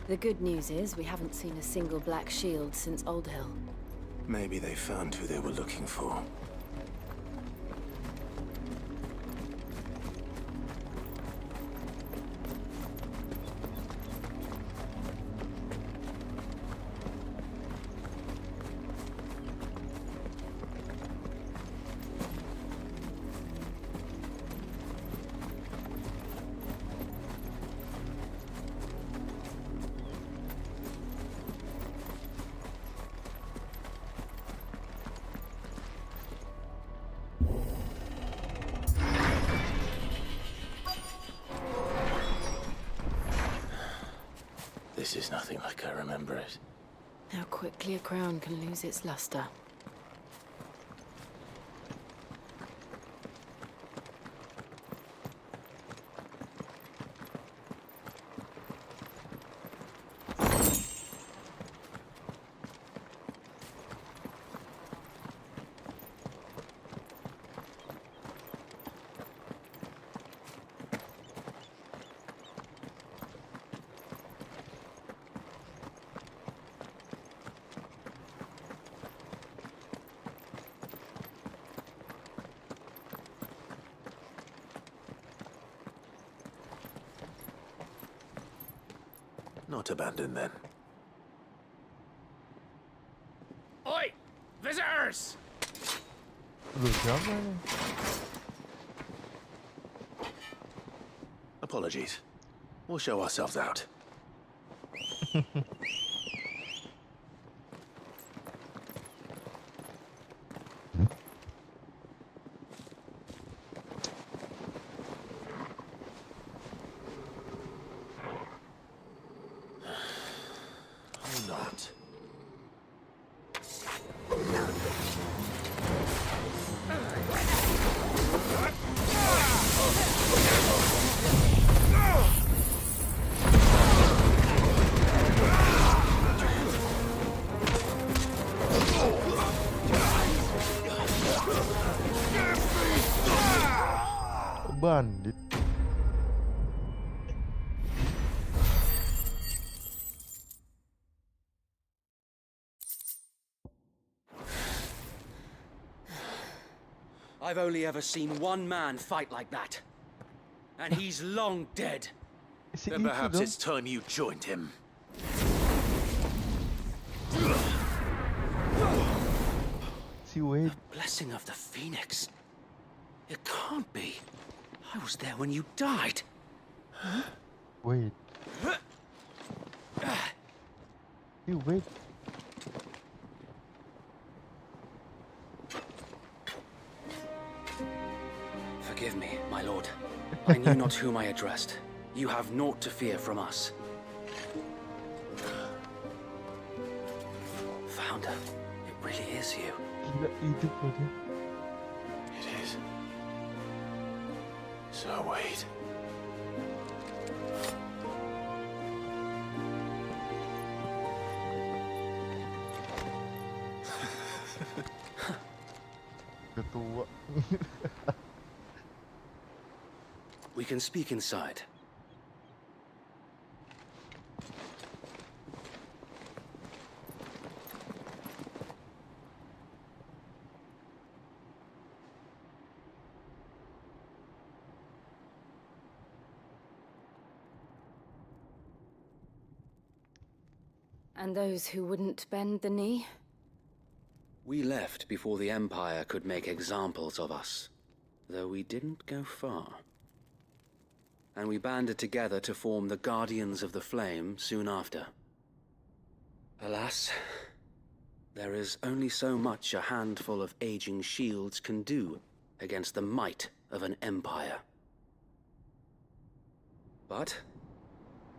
Speaker 14: The good news is we haven't seen a single black shield since Old Hill.
Speaker 11: Maybe they found who they were looking for. This is nothing like I remember it.
Speaker 14: How quickly a crown can lose its luster.
Speaker 11: Not abandoned then.
Speaker 4: Oi! Visitors!
Speaker 2: Good job, man.
Speaker 11: Apologies. We'll show ourselves out.
Speaker 2: bandit.
Speaker 17: I've only ever seen one man fight like that. And he's long dead.
Speaker 13: Then perhaps it's time you joined him.
Speaker 2: See, Wade.
Speaker 17: Blessing of the Phoenix. It can't be. I was there when you died.
Speaker 2: Wait. See, wait.
Speaker 17: Forgive me, my lord. I knew not whom I addressed. You have naught to fear from us. Founder, it really is you.
Speaker 11: It is. So wait.
Speaker 2: Ketua.
Speaker 17: We can speak inside.
Speaker 14: And those who wouldn't bend the knee?
Speaker 17: We left before the Empire could make examples of us, though we didn't go far. And we banded together to form the Guardians of the Flame soon after. Alas, there is only so much a handful of aging shields can do against the might of an empire. But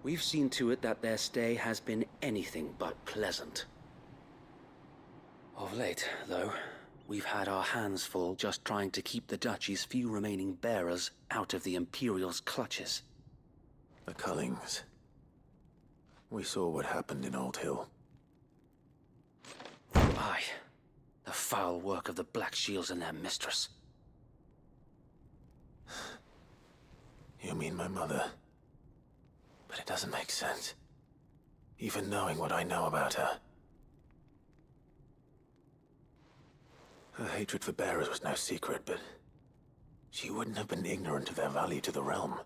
Speaker 17: we've seen to it that their stay has been anything but pleasant. Of late, though, we've had our hands full just trying to keep the Duchy's few remaining bearers out of the Imperial's clutches.
Speaker 11: The Cullings. We saw what happened in Old Hill.
Speaker 17: Aye, the foul work of the Black Shields and their mistress.
Speaker 11: You mean my mother? But it doesn't make sense. Even knowing what I know about her. Her hatred for bearers was no secret, but she wouldn't have been ignorant of their value to the realm.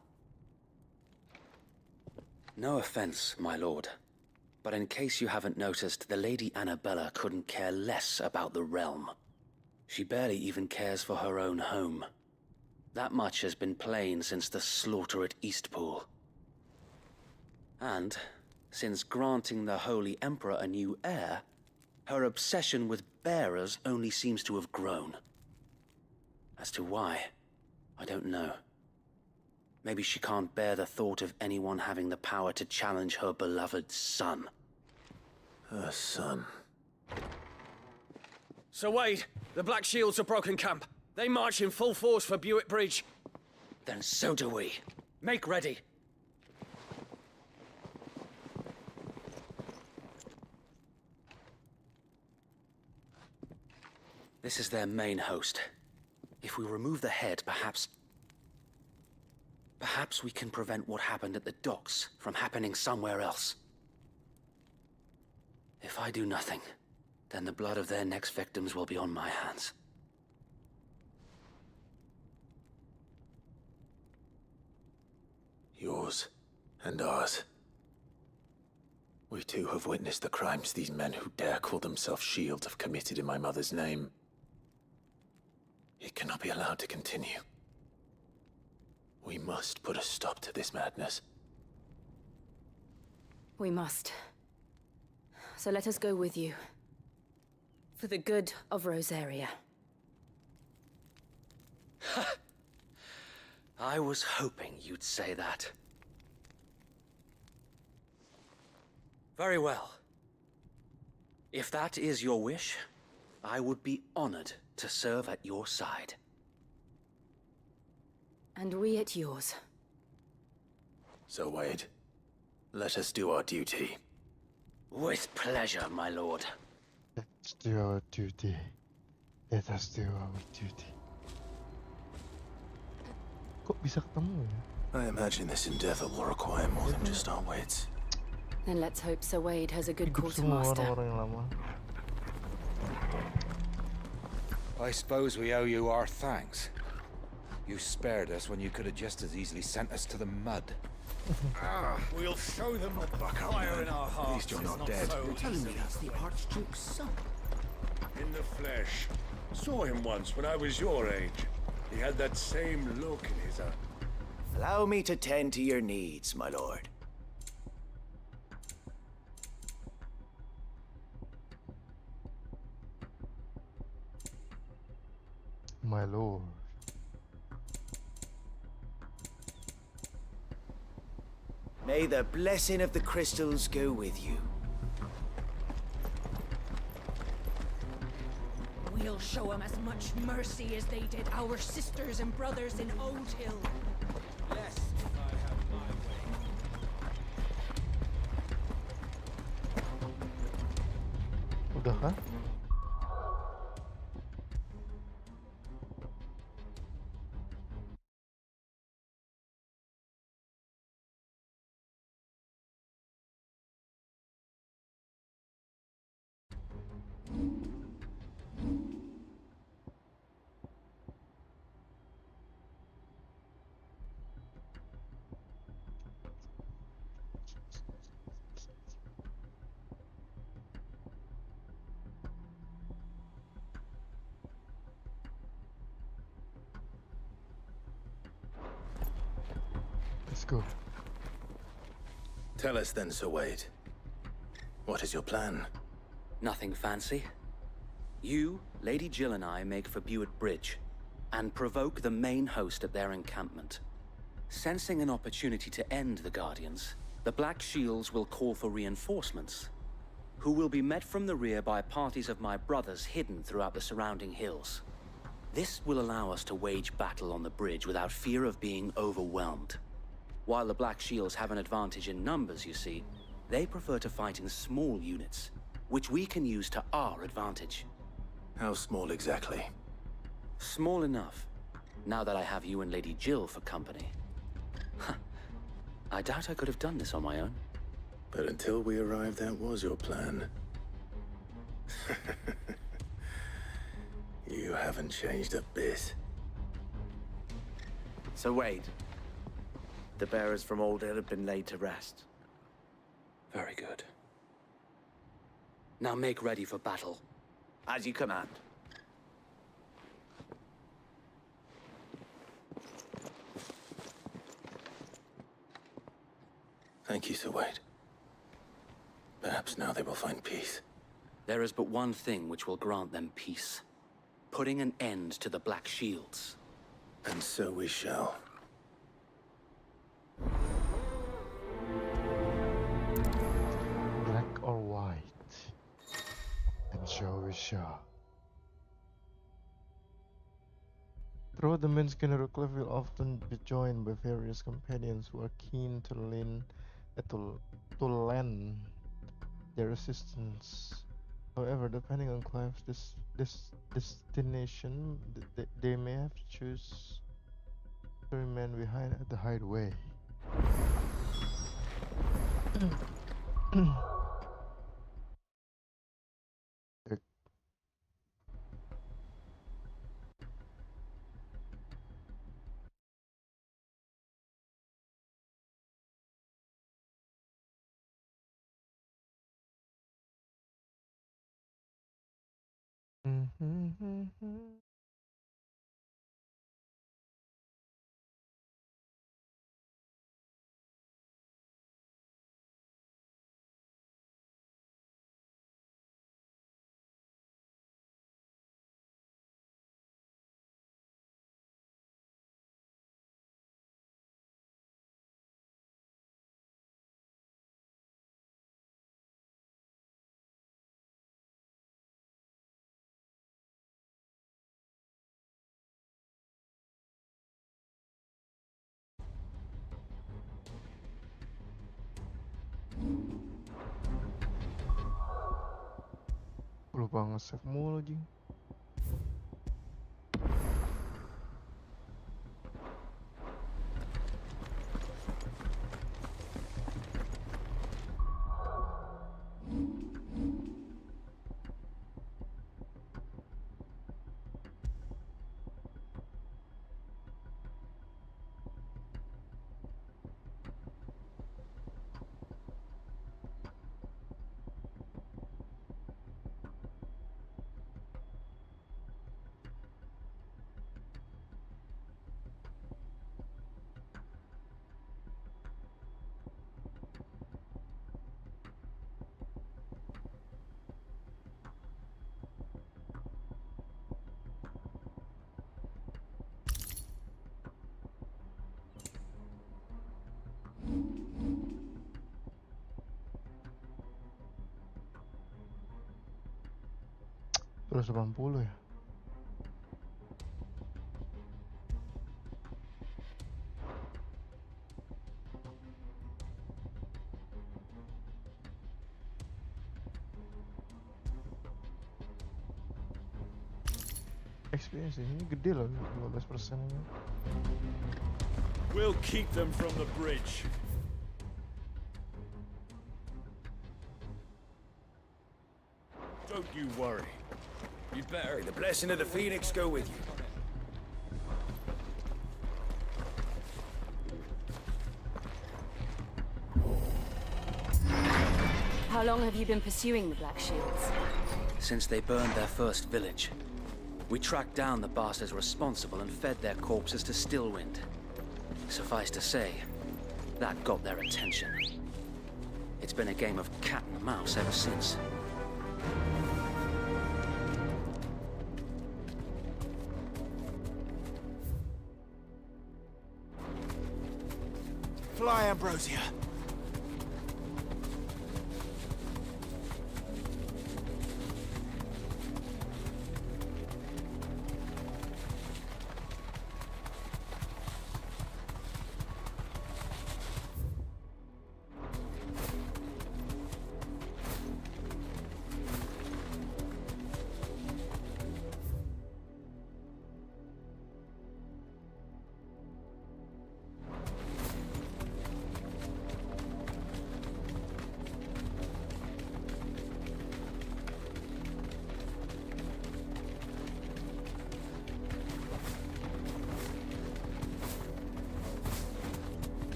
Speaker 17: No offense, my lord, but in case you haven't noticed, the Lady Annabella couldn't care less about the realm. She barely even cares for her own home. That much has been plain since the slaughter at Eastpool. And, since granting the Holy Emperor a new heir, her obsession with bearers only seems to have grown. As to why, I don't know. Maybe she can't bear the thought of anyone having the power to challenge her beloved son.
Speaker 11: Her son.
Speaker 10: Sir Wade, the Black Shields have broken camp. They march in full force for Buick Bridge.
Speaker 17: Then so do we. Make ready. This is their main host. If we remove the head, perhaps we can prevent what happened at the docks from happening somewhere else. If I do nothing, then the blood of their next victims will be on my hands.
Speaker 11: Yours and ours. We too have witnessed the crimes these men who dare call themselves Shield have committed in my mother's name. It cannot be allowed to continue. We must put a stop to this madness.
Speaker 14: We must. So let us go with you. For the good of Rosaria.
Speaker 17: I was hoping you'd say that. Very well. If that is your wish, I would be honored to serve at your side.
Speaker 14: And we at yours.
Speaker 11: So, Wade, let us do our duty.
Speaker 17: With pleasure, my lord.
Speaker 2: Let's do our duty. Let us do our duty. Kok bisa ketemu ya?
Speaker 11: I imagine this endeavor will require more than just our wits.
Speaker 14: Then let's hope Sir Wade has a good
Speaker 2: Hidup semua
Speaker 14: quartermaster.
Speaker 2: orang-orang yang lama.
Speaker 13: I suppose we owe you our thanks. You spared us when you could have just as easily sent us to the mud.
Speaker 18: We'll show them the fire in our hearts.
Speaker 13: At least you're not dead.
Speaker 3: You're telling me that's the Archduke's son?
Speaker 8: In the flesh. Saw him once when I was your age. He had that same look in his eye.
Speaker 13: Allow me to tend to your needs, my lord.
Speaker 2: My lord.
Speaker 13: May the blessing of the crystals go with you.
Speaker 19: We'll show them as much mercy as they did our sisters and brothers in Old Hill.
Speaker 18: Yes, I have my way.
Speaker 2: Udah kah? Let's go.
Speaker 11: Tell us then, Sir Wade. What is your plan?
Speaker 17: Nothing fancy. You, Lady Jill and I make for Buett Bridge and provoke the main host at their encampment. Sensing an opportunity to end the Guardians, the Black Shields will call for reinforcements, who will be met from the rear by parties of my brothers hidden throughout the surrounding hills. This will allow us to wage battle on the bridge without fear of being overwhelmed. While the Black Shields have an advantage in numbers, you see, they prefer to fight in small units, which we can use to our advantage.
Speaker 11: How small exactly?
Speaker 17: Small enough, now that I have you and Lady Jill for company. I doubt I could have done this on my own.
Speaker 11: But until we arrived, that was your plan. You haven't changed a bit.
Speaker 13: So Wade, the bearers from Old Hill have been laid to rest.
Speaker 17: Very good. Now make ready for battle.
Speaker 13: As you command.
Speaker 11: Thank you, Sir Wade. Perhaps now they will find peace.
Speaker 17: There is but one thing which will grant them peace. Putting an end to the Black Shields.
Speaker 11: And so we shall.
Speaker 2: Black or white? And so we shall. Throughout the men's cliff will often be joined by various companions who are keen to lend their assistance. However, depending on Clive's destination, they may have to choose to remain behind at the hideaway. Lupa nge-save mulu jing. 280 ya. Experience ini gede loh, 15% ini.
Speaker 16: We'll keep them from the bridge. Don't you worry. You'd better.
Speaker 10: May the blessing of the Phoenix go with you.
Speaker 14: How long have you been pursuing the Black Shields?
Speaker 17: Since they burned their first village. We tracked down the bastards responsible and fed their corpses to Stillwind. Suffice to say, that got their attention. It's been a game of cat and mouse ever since.
Speaker 10: Fly, Ambrosia.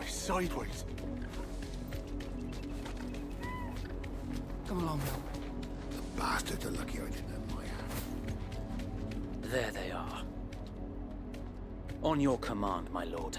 Speaker 8: Sideways.
Speaker 3: Come along, Bill.
Speaker 8: The bastards are lucky I didn't have my hand.
Speaker 17: There they are. On your command, my lord.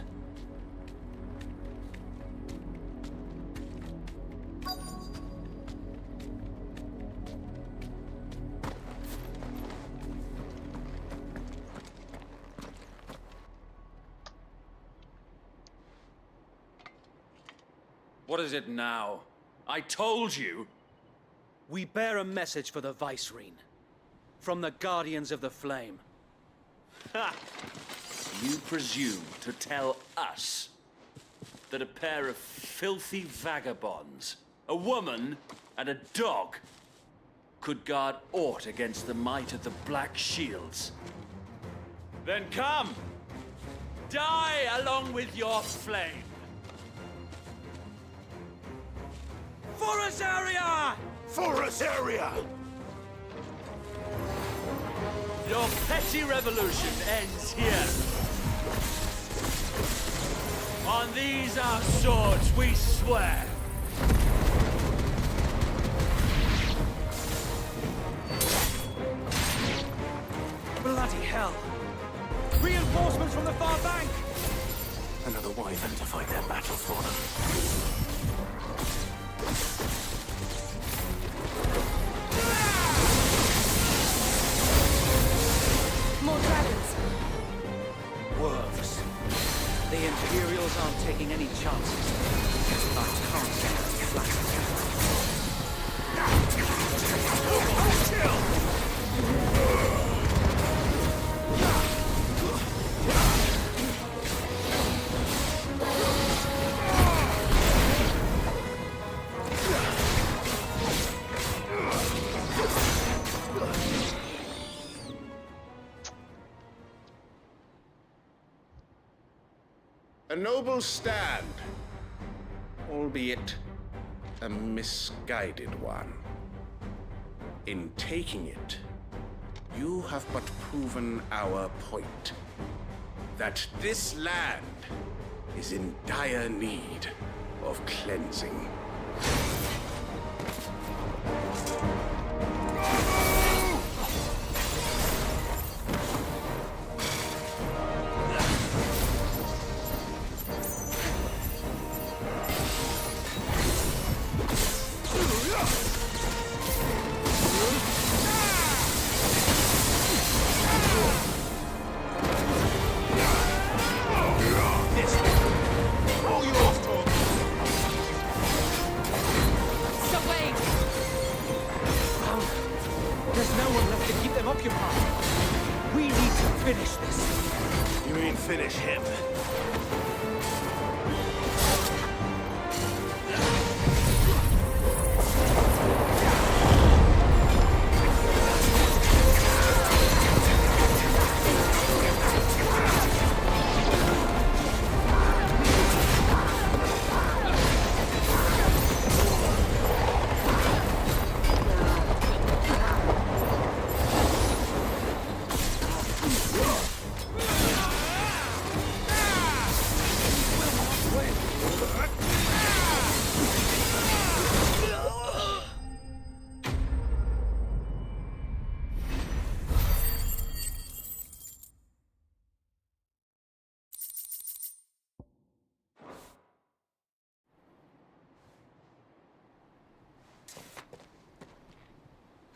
Speaker 24: What is it now? I told you!
Speaker 17: We bear a message for the Vicereine. From the Guardians of the Flame.
Speaker 24: Ha! You presume to tell us that a pair of filthy vagabonds, a woman and a dog, could guard aught against the might of the Black Shields? Then come! Die along with your flame! For us area!
Speaker 8: For us area!
Speaker 24: Your petty revolution ends here. On these our swords we swear.
Speaker 10: Bloody hell! Reinforcements from the far bank! Another wyvern to fight their battle for them.
Speaker 14: More dragons.
Speaker 17: Worse. The Imperials aren't taking any chances. I can't get them flat.
Speaker 20: A noble stand, albeit a misguided one. In taking it, you have but proven our point, that this land is in dire need of cleansing.
Speaker 10: them occupied. We need to finish this.
Speaker 11: You mean finish him?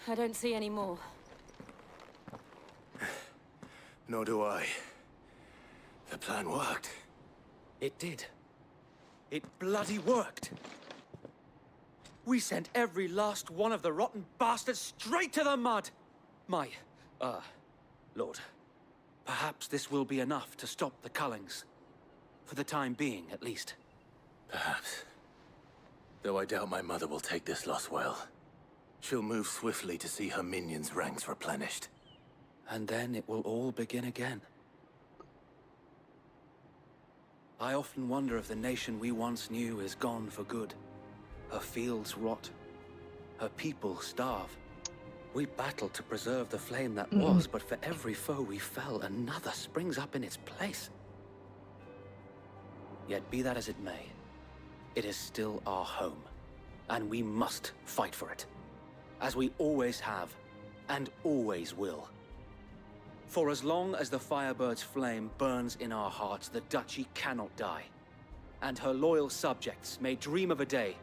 Speaker 14: I don't see any more.
Speaker 11: Nor do I. The plan worked.
Speaker 10: It did. It bloody worked. We sent every last one of the rotten bastards straight to the mud! Lord, perhaps this will be enough to stop the Cullings. For the time being, at least.
Speaker 11: Perhaps. Though I doubt my mother will take this loss well. She'll move swiftly to see her minions' ranks replenished.
Speaker 10: And then it will all begin again. I often wonder if the nation we once knew is gone for good. Her fields rot. Her people starve. We battled to preserve the flame that was, but for every foe we fell, another springs up in its place. Yet be that as it may, it is still our home, and we must fight for it. As we always have, and always will. For as long as the Firebird's flame burns in our hearts, the Duchy cannot die. And her loyal subjects may dream of a day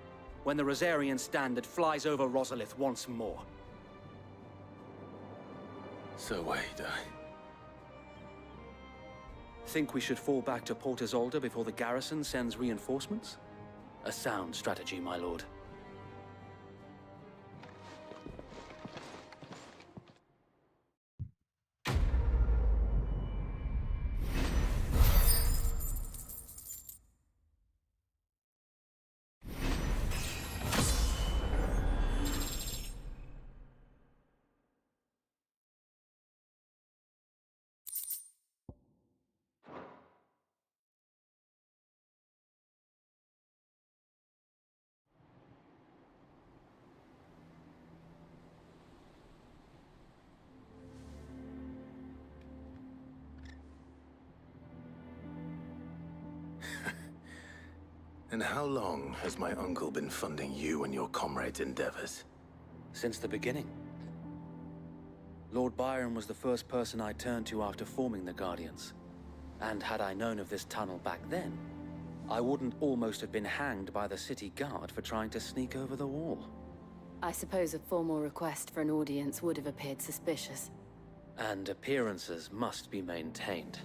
Speaker 10: when the Rosarian standard flies over Rosalith once more.
Speaker 11: So wait,
Speaker 10: Think we should fall back to Port Isolde before the garrison sends reinforcements? A sound strategy, my lord.
Speaker 11: And how long has my uncle been funding you and your comrades' endeavors?
Speaker 10: Since the beginning. Lord Byron was the first person I turned to after forming the Guardians. And had I known of this tunnel back then, I wouldn't almost have been hanged by the city guard for trying to sneak over the wall.
Speaker 14: I suppose a formal request for an audience would have appeared suspicious.
Speaker 10: And appearances must be maintained.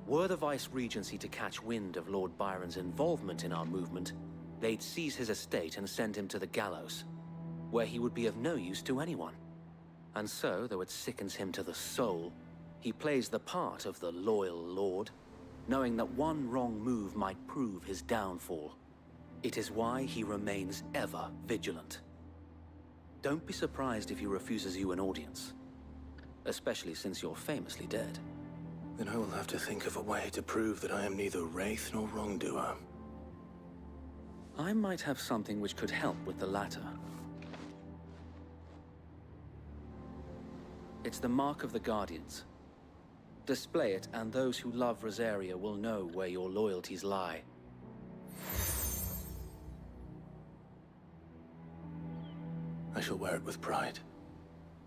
Speaker 10: Were the Vice-Regency to catch wind of Lord Byron's involvement in our movement, they'd seize his estate and send him to the gallows, where he would be of no use to anyone. And so, though it sickens him to the soul, he plays the part of the loyal lord, knowing that one wrong move might prove his downfall. It is why he remains ever vigilant. Don't be surprised if he refuses you an audience, especially since you're famously dead.
Speaker 11: Then I will have to think of a way to prove that I am neither wraith nor wrongdoer.
Speaker 10: I might have something which could help with the latter. It's the mark of the Guardians. Display it, and those who love Rosaria will know where your loyalties lie.
Speaker 11: I shall wear it with pride.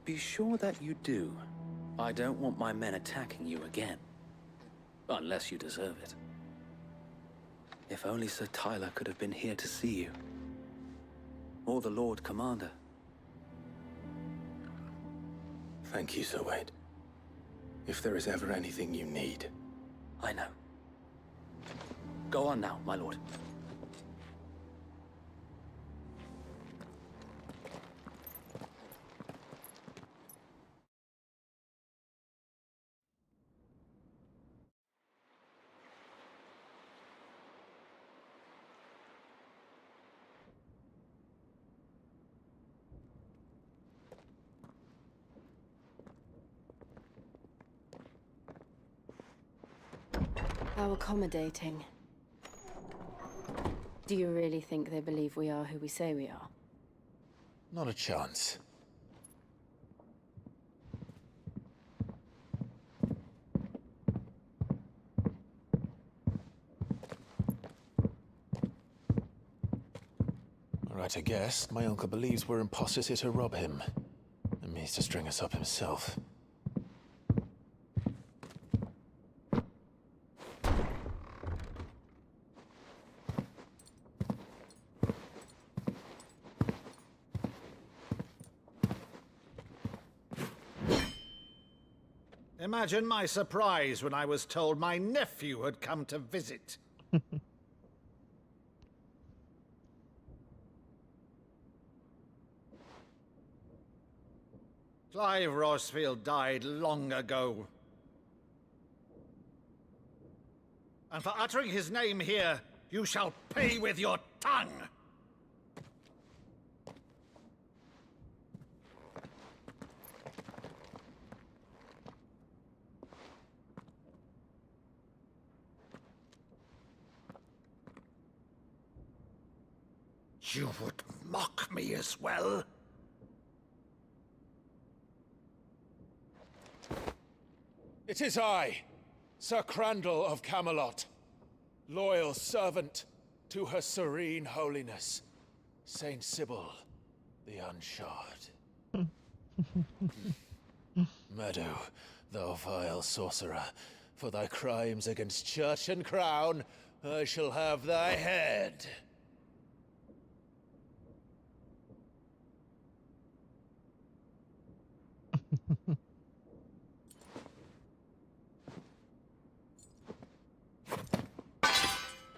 Speaker 10: Be sure that you do. I don't want my men attacking you again. Unless you deserve it. If only Sir Tyler could have been here to see you. Or the Lord Commander.
Speaker 11: Thank you, Sir Wade. If there is ever anything you need.
Speaker 10: I know. Go on now, my lord.
Speaker 14: How accommodating. Do you really think they believe we are who we say we are?
Speaker 11: Not a chance. Alright, I guess. My uncle believes we're imposters here to rob him. And means to string us up himself.
Speaker 5: Imagine my surprise when I was told my nephew had come to visit. Clive Rossfield died long ago. And for uttering his name here, you shall pay with your tongue! You would mock me as well?
Speaker 11: It is I, Sir Crandall of Camelot, loyal servant to Her Serene Holiness, Saint Sybil the Unshod. Meadow, thou vile sorcerer, for thy crimes against church and crown, I shall have thy head.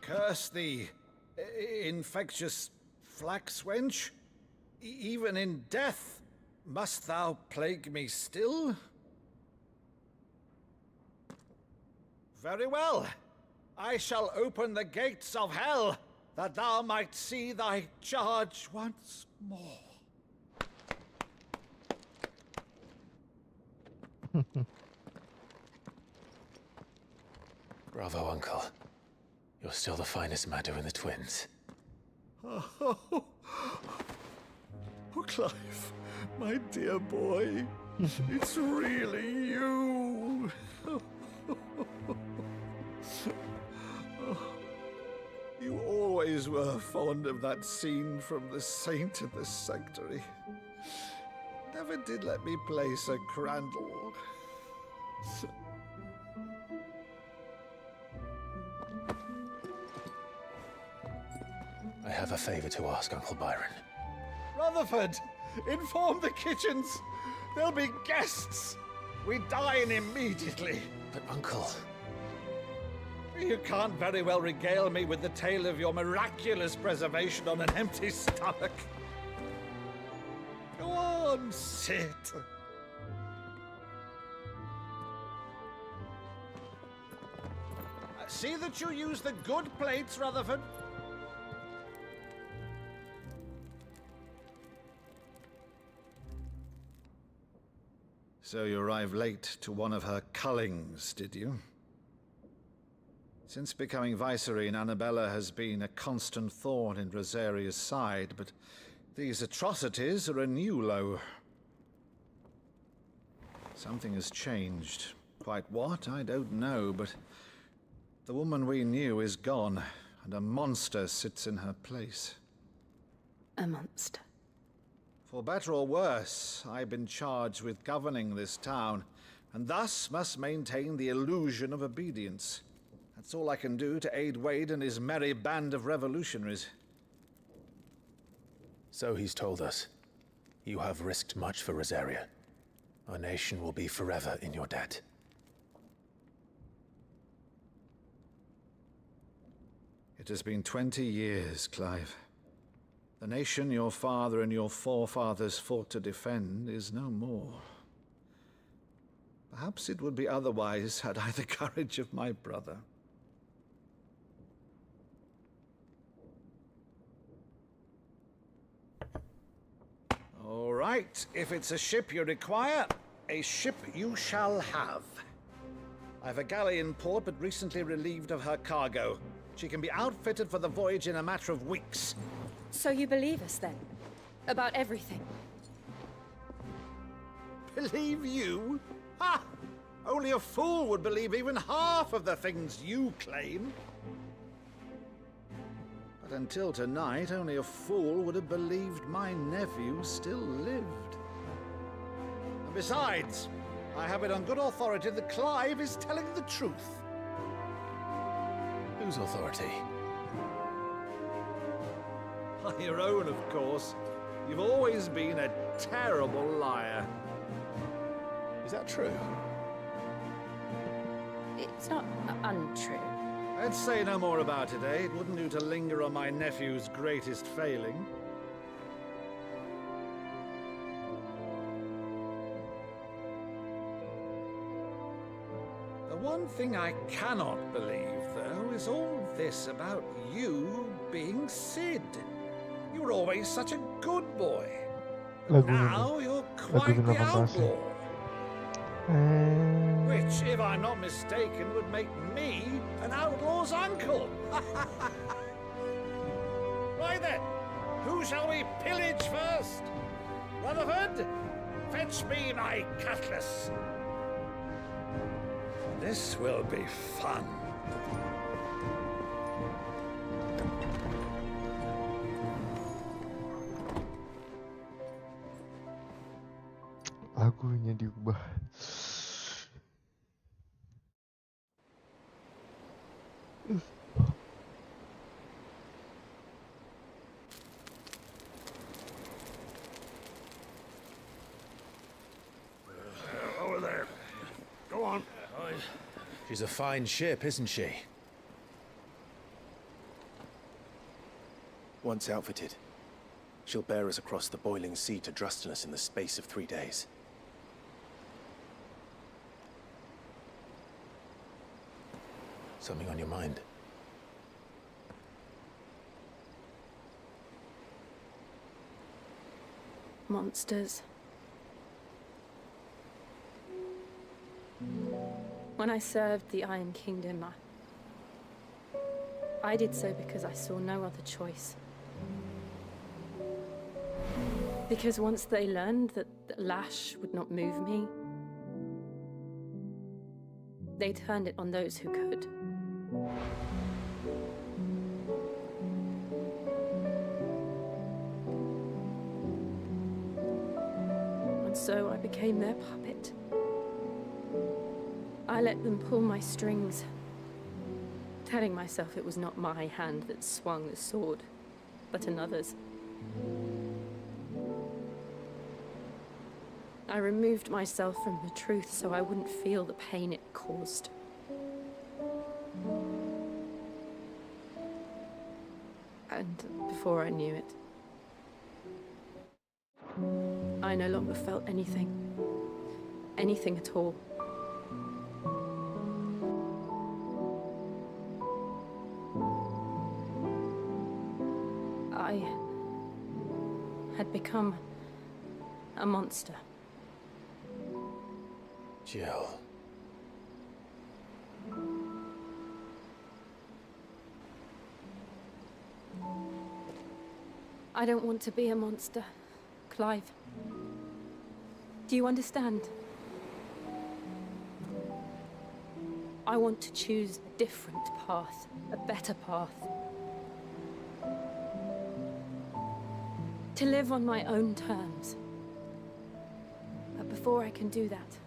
Speaker 5: Curse thee, infectious flax wench. Even in death, must thou plague me still? Very well. I shall open the gates of hell, that thou might see thy charge once more.
Speaker 11: Bravo, Uncle. You're still the finest Maddo in the twins.
Speaker 5: Oh, Clive, my dear boy, it's really you. You always were fond of that scene from The Saint in the Sanctuary. Never did let me play Sir Crandall.
Speaker 11: I have a favor to ask, Uncle Byron.
Speaker 5: Rutherford, inform the kitchens. There'll be guests. We dine immediately.
Speaker 11: But, Uncle...
Speaker 5: You can't very well regale me with the tale of your miraculous preservation on an empty stomach. Go on, sit. See that you use the good plates, Rutherford. So you arrived late to one of her cullings, did you? Since becoming Vicereine, Annabella has been a constant thorn in Rosaria's side, but these atrocities are a new low. Something has changed. Quite what, I don't know, but the woman we knew is gone, and a monster sits in her place.
Speaker 14: A monster?
Speaker 5: For better or worse, I've been charged with governing this town, and thus must maintain the illusion of obedience. That's all I can do to aid Wade and his merry band of revolutionaries.
Speaker 11: So he's told us. You have risked much for Rosaria. Our nation will be forever in your debt.
Speaker 5: It has been 20 years, Clive. The nation your father and your forefathers fought to defend is no more. Perhaps it would be otherwise had I the courage of my brother. All right, if it's a ship you require, a ship you shall have. I've a galley in port, but recently relieved of her cargo. She can be outfitted for the voyage in a matter of weeks.
Speaker 14: So you believe us then? About everything?
Speaker 5: Believe you? Ha! Only a fool would believe even half of the things you claim. But until tonight, only a fool would have believed my nephew still lived. And besides, I have it on good authority that Clive is telling the truth.
Speaker 11: Whose authority?
Speaker 5: By your own, of course. You've always been a terrible liar.
Speaker 11: Is that true?
Speaker 14: It's not untrue.
Speaker 5: Let's say no more about it, eh? It wouldn't do to linger on my nephew's greatest failing. The one thing I cannot believe, though, is all this about you being Sid. You were always such a good boy. Now you're quite the outlaw. Which, if I'm not mistaken, would make me an outlaw's uncle. Right then, who shall we pillage first? Rutherford, fetch me my cutlass. This will be fun.
Speaker 2: Lagunya diubah.
Speaker 8: Over there. Go on.
Speaker 11: She's a fine ship, isn't she? Once outfitted, she'll bear us across the boiling sea to Drustinus in the space of 3 days. Something on your mind?
Speaker 14: Monsters. When I served the Iron Kingdom, I did so because I saw no other choice. Because once they learned that the lash would not move me, they turned it on those who could. And so I became their puppet. I let them pull my strings, telling myself it was not my hand that swung the sword, but another's. I removed myself from the truth so I wouldn't feel the pain it caused. And before I knew it, I no longer felt anything. Anything at all. I had become a monster.
Speaker 11: Jill.
Speaker 14: I don't want to be a monster, Clive. Do you understand? I want to choose a different path, a better path. To live on my own terms. But before I can do that,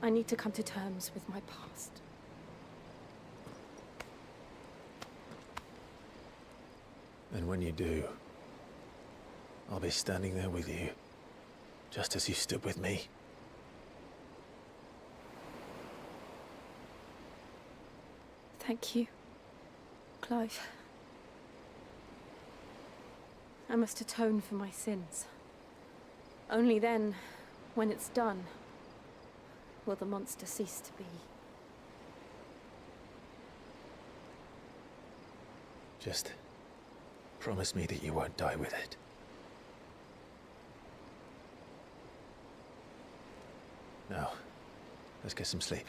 Speaker 14: I need to come to terms with my past.
Speaker 11: And when you do, I'll be standing there with you, just as you stood with me.
Speaker 14: Thank you, Clive. I must atone for my sins. Only then, when it's done, will the monster cease to be.
Speaker 11: Just promise me that you won't die with it. Now, let's get some sleep.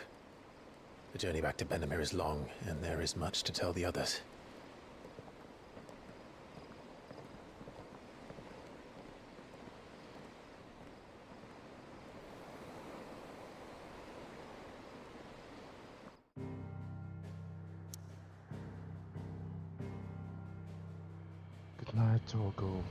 Speaker 11: The journey back to Benamir is long, and there is much to tell the others.
Speaker 2: Good night, Torgo.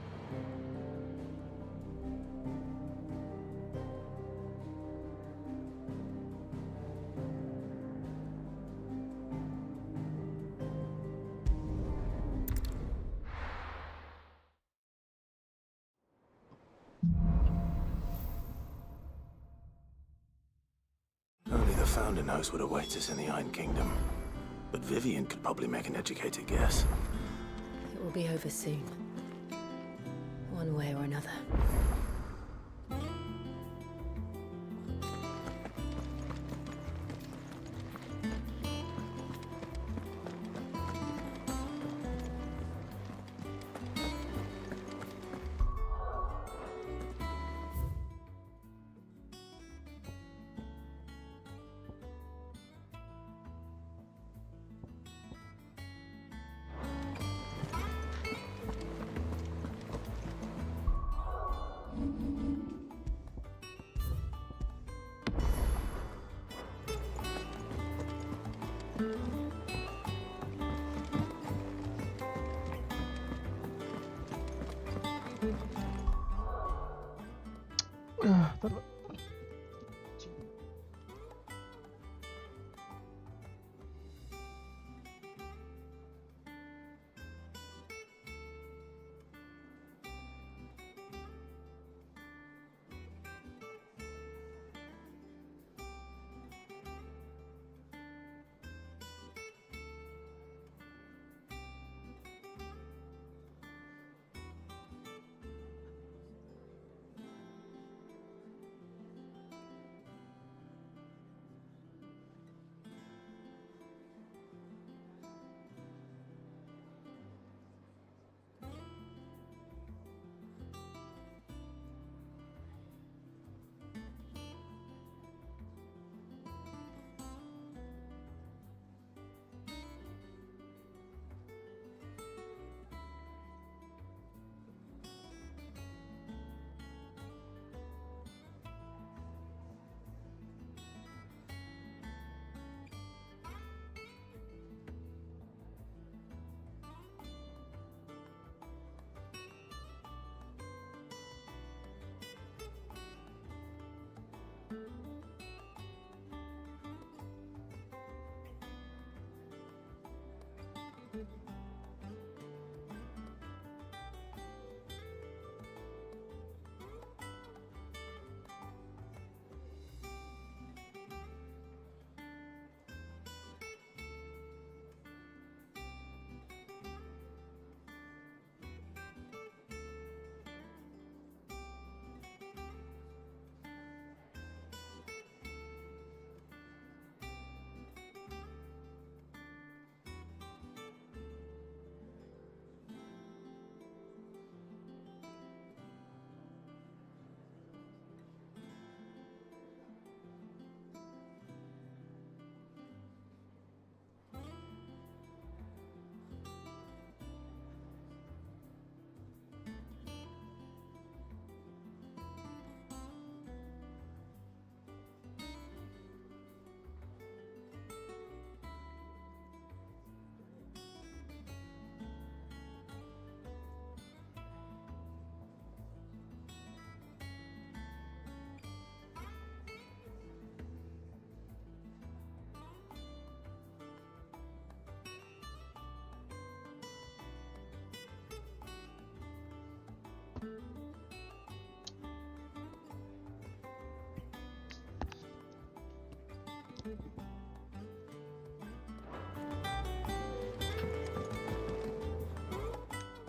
Speaker 11: Only the Founder knows what awaits us in the Iron Kingdom. But Vivian could probably make an educated guess.
Speaker 14: It will be over soon. One way or another.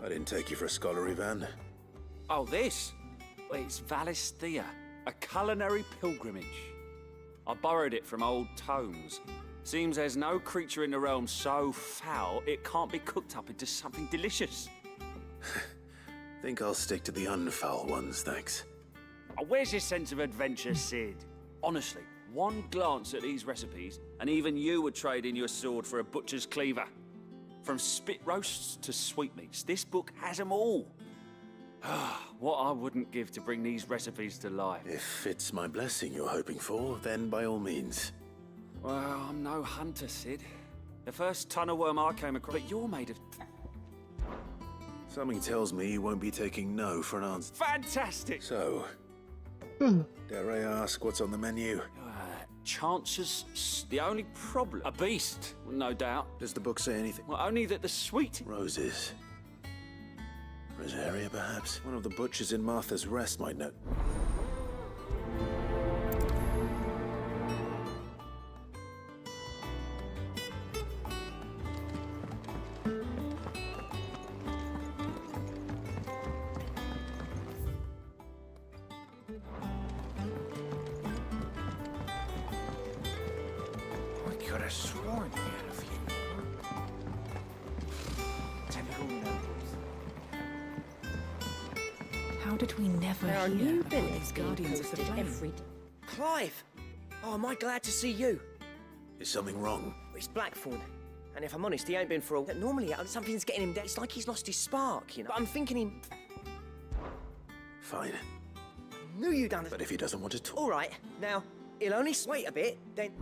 Speaker 11: I didn't take you for a scholarly van.
Speaker 24: Oh, this? Well, it's Valisthea, a culinary pilgrimage. I borrowed it from old tomes. Seems there's no creature in the realm so foul it can't be cooked up into something delicious.
Speaker 11: Think I'll stick to the unfoul ones, thanks.
Speaker 24: Oh, where's your sense of adventure, Sid? Honestly, One glance at these recipes, and even you would trade in your sword for a butcher's cleaver. From spit roasts to sweetmeats, this book has them all. What I wouldn't give to bring these recipes to life.
Speaker 11: If it's my blessing you're hoping for, then by all means.
Speaker 24: Well, I'm no hunter, Sid. The first ton of worm I came across, but you're made of...
Speaker 11: Something tells me you won't be taking no for an answer.
Speaker 24: Fantastic!
Speaker 11: So, dare I ask what's on the menu?
Speaker 24: Chances... The only problem... A beast, no doubt.
Speaker 11: Does the book say anything?
Speaker 24: Well, only that the sweet...
Speaker 11: Roses. Rosaria, perhaps? One of the butchers in Martha's Rest might know.
Speaker 1: I could have sworn we had a few. Typical nobles.
Speaker 6: How did we never
Speaker 15: There are
Speaker 6: hear
Speaker 15: new
Speaker 6: about
Speaker 15: billets
Speaker 6: these
Speaker 15: being
Speaker 6: guardians of the
Speaker 15: posted
Speaker 6: flame?
Speaker 15: every day. Clive! Oh, am I glad to see you?
Speaker 11: Is something wrong?
Speaker 15: It's Blackthorn. And if I'm honest, he ain't been for a... Normally, something's getting him down. It's like he's lost his spark, you know? But I'm thinking he...
Speaker 11: Fine.
Speaker 15: Knew you'd done it.
Speaker 11: But if he doesn't want to talk...
Speaker 15: All right, now, he'll only wait a bit, then...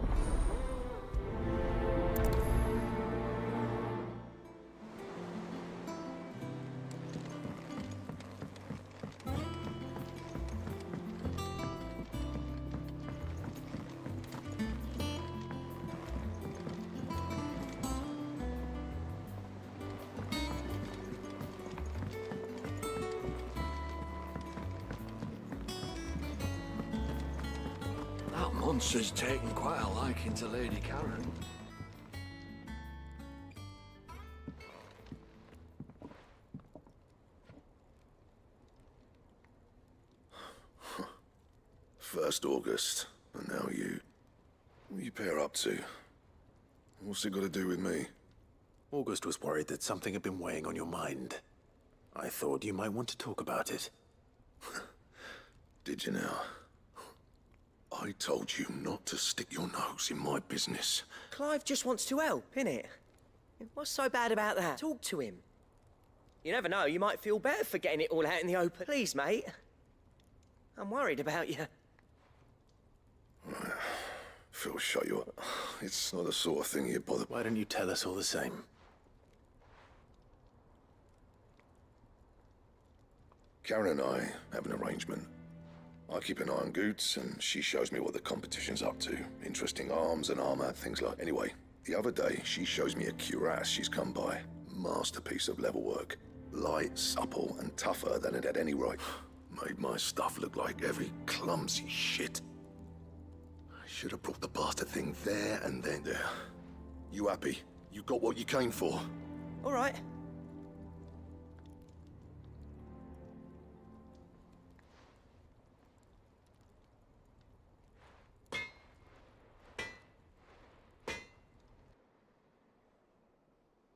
Speaker 18: That monster's taken quite a liking to Lady Karen.
Speaker 12: First August, and now you. What are you pair up to? What's it got to do with me?
Speaker 11: August was worried that something had been weighing on your mind. I thought you might want to talk about it.
Speaker 12: Did you now? I told you not to stick your nose in my business.
Speaker 15: Clive just wants to help, innit? What's so bad about that? Talk to him. You never know, you might feel better for getting it all out in the open. Please, mate. I'm worried about you.
Speaker 12: Phil, shut you up. It's not the sort of thing you bother...
Speaker 11: Why don't you tell us all the same?
Speaker 12: Karen and I have an arrangement. I keep an eye on Goots, and she shows me what the competition's up to. Interesting arms and armor, things like... Anyway, the other day, she shows me a cuirass she's come by. Masterpiece of level work. Light, supple, and tougher than it had any right. Made my stuff look like every clumsy shit. I should have brought the bastard thing there and then. There. You happy? You got what you came for?
Speaker 15: All right.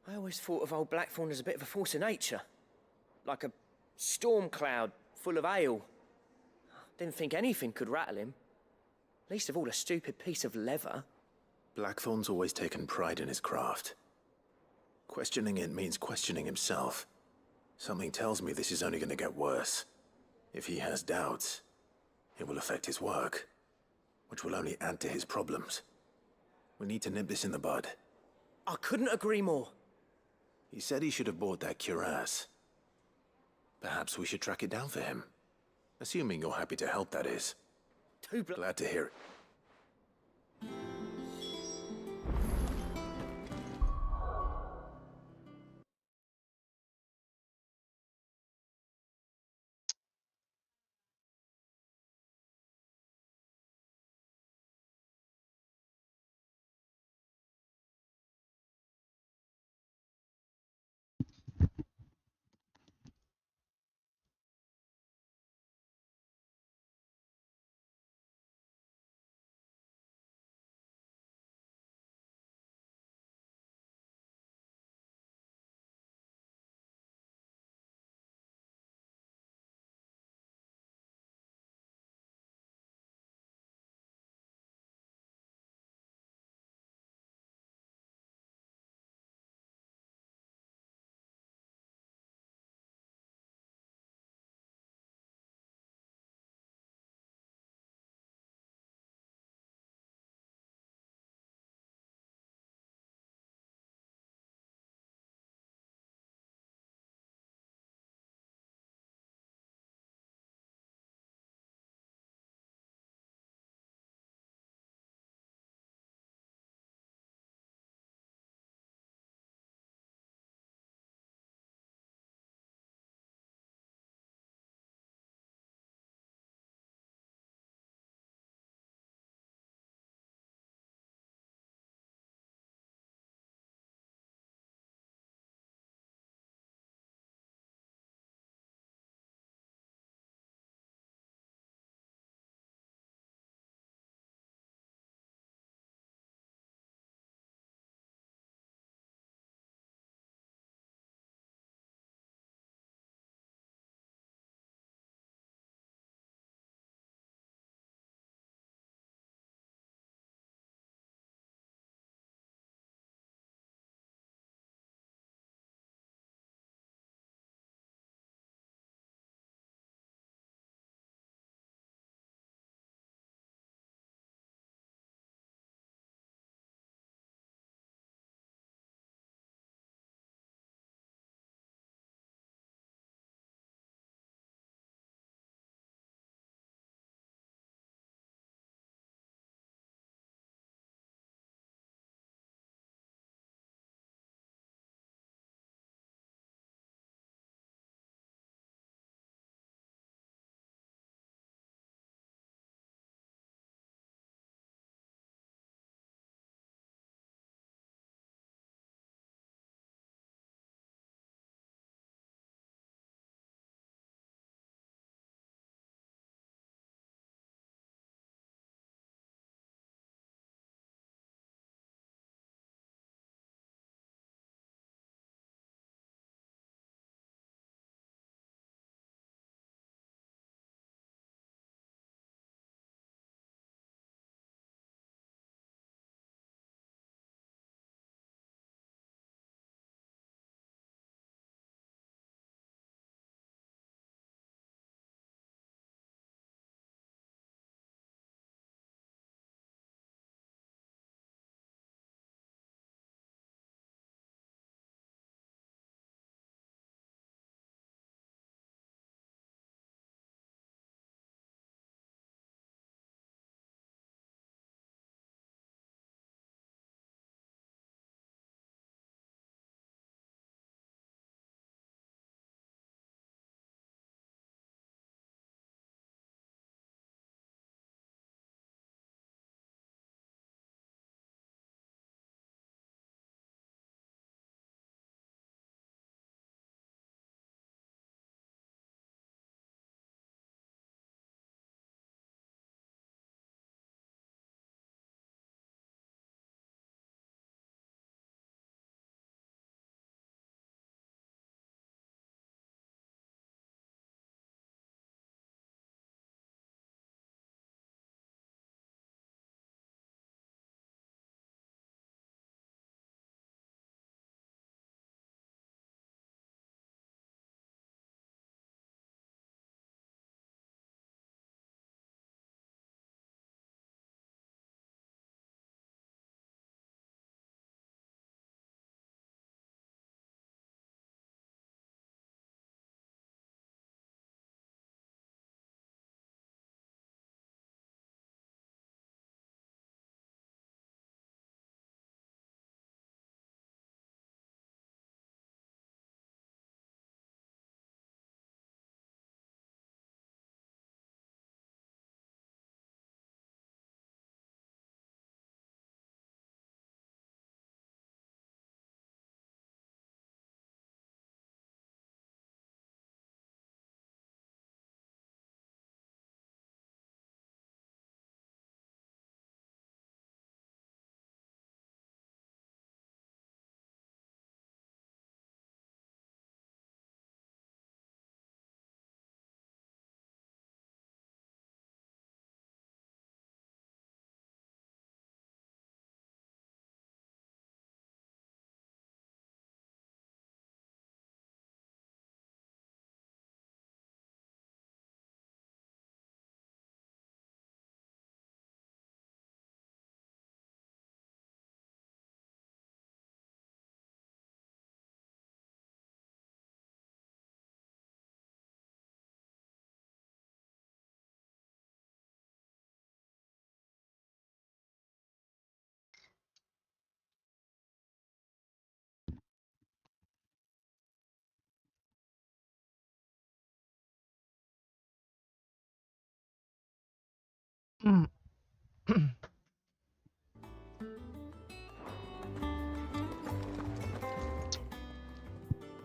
Speaker 15: I always thought of old Blackthorn as a bit of a force of nature. Like a storm cloud full of ale. Didn't think anything could rattle him. Least of all a stupid piece of leather.
Speaker 11: Blackthorn's always taken pride in his craft. Questioning it means questioning himself. Something tells me this is only going to get worse. If he has doubts, it will affect his work, which will only add to his problems. We need to nip this in the bud.
Speaker 15: I couldn't agree more.
Speaker 11: He said he should have bought that cuirass. Perhaps we should track it down for him. Assuming you're happy to help, that is. Glad to hear it.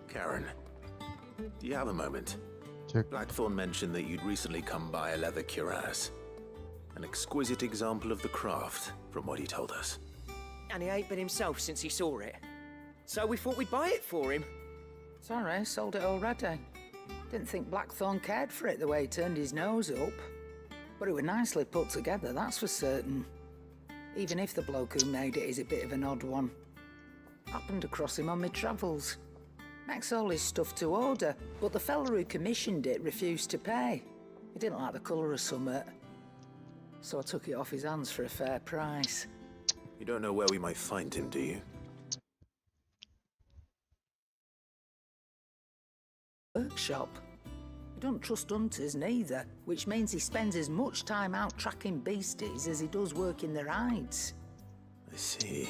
Speaker 11: Karen, do you have a moment?
Speaker 2: Check.
Speaker 11: Blackthorn mentioned that you'd recently come by a leather cuirass. An exquisite example of the craft, from what he told us.
Speaker 15: And he ain't been himself since he saw it. So we thought we'd buy it for him.
Speaker 7: Sorry, sold it already. Didn't think Blackthorn cared for it the way he turned his nose up. But it was nicely put together, that's for certain. Even if the bloke who made it is a bit of an odd one. Happened across him on my travels. Makes all his stuff to order, but the fella who commissioned it refused to pay. He didn't like the colour of summit. So I took it off his hands for a fair price.
Speaker 11: You don't know where we might find him, do you?
Speaker 7: Workshop. He don't trust hunters neither, which means he spends as much time out tracking beasties as he does working their hides.
Speaker 11: I see.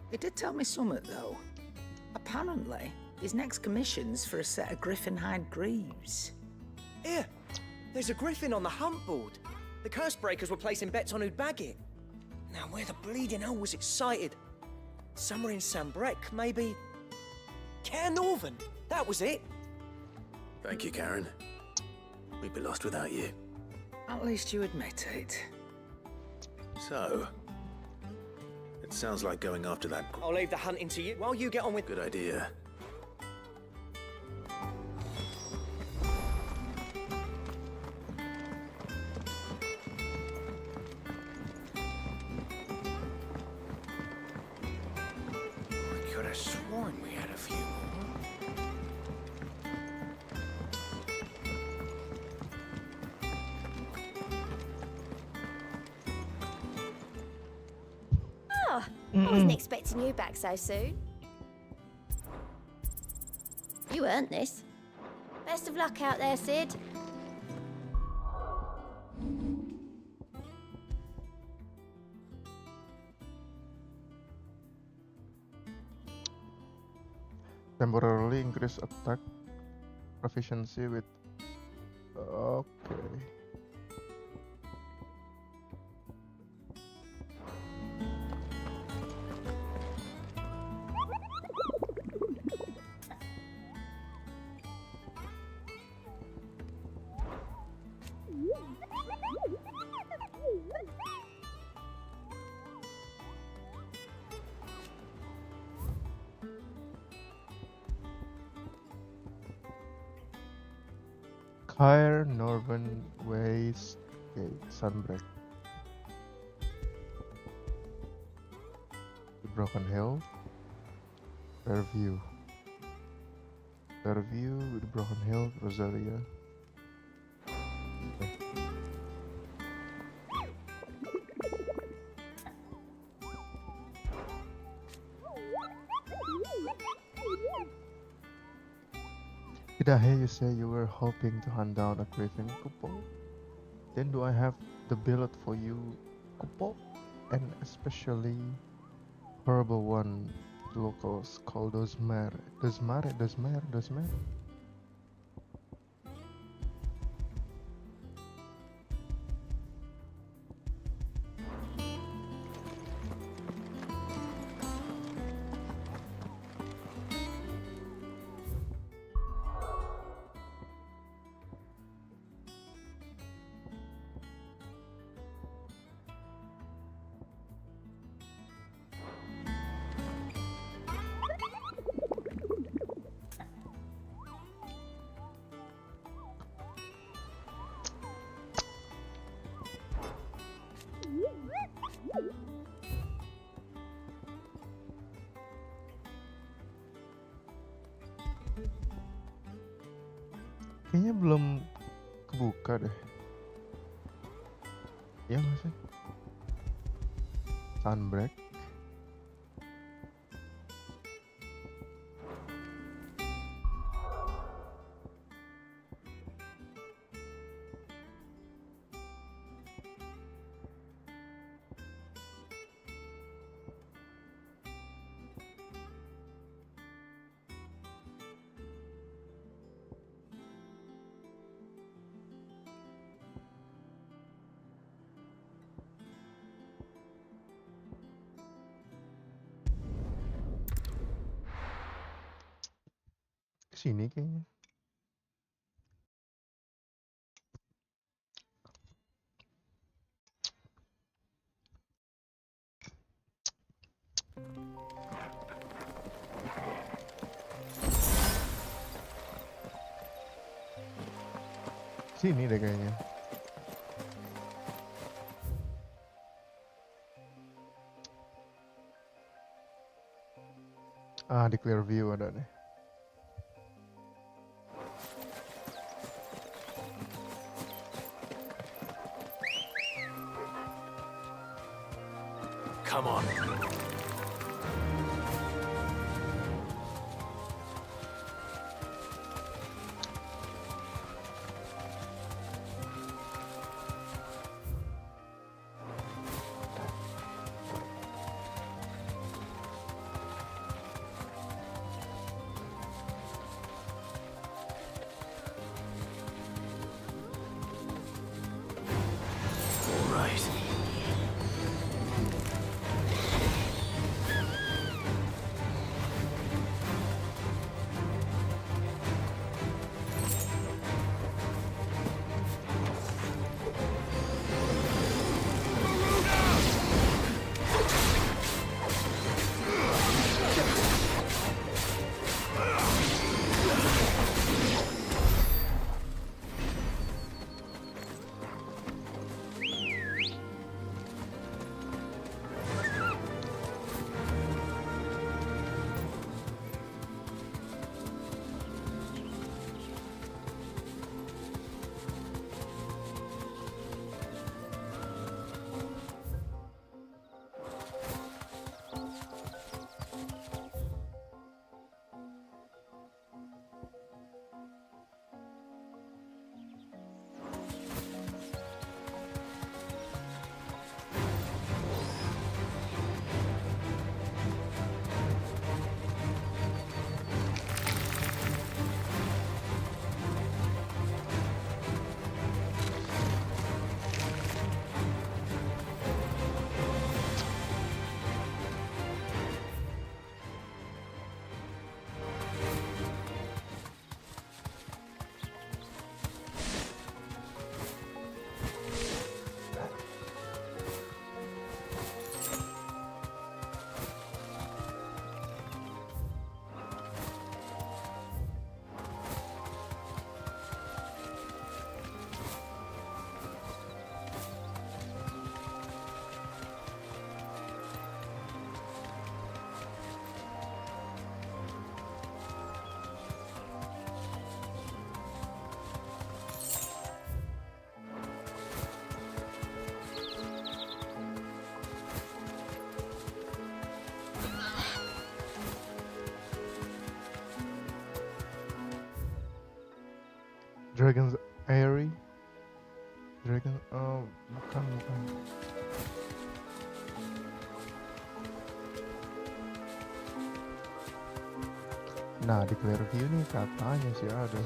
Speaker 7: He did tell me something, though. Apparently, his next commission's for a set of griffin hide greaves.
Speaker 15: Here, there's a griffin on the hunt board. The curse breakers were placing bets on who'd bag it. Now, where the bleeding hell was it sighted? Somewhere in Sambrec, maybe... Care Northern, that was it.
Speaker 11: Thank you, Karen. We'd be lost without you.
Speaker 7: At least you admit it.
Speaker 11: So, it sounds like going after that...
Speaker 15: I'll leave the hunting to you while you get on with...
Speaker 11: Good idea.
Speaker 15: I could have sworn we had a few more.
Speaker 9: Oh, I wasn't expecting you back so soon. You earned this. Best of luck out there, Sid.
Speaker 2: Temporarily increase attack proficiency with... Okay. Higher Northern Waste Gate, Sunbreak. The Broken Hill. Fairview. Fairview with Broken Hill, Rosaria. Okay. Did I hear you say you were hoping to hunt down a griffin couple? Then do I have the billet for you, couple? And especially horrible one the locals call Dosmare. Dosmare. Kayaknya belum kebuka deh. Iya nggak sih? Sunbreak. sini kayaknya. Sini deh kayaknya. Ah, di clear view ada nih.
Speaker 11: Come on.
Speaker 2: Dragon's Airy. Dragon, oh bukan. Nah, di clear view nih katanya sih ada.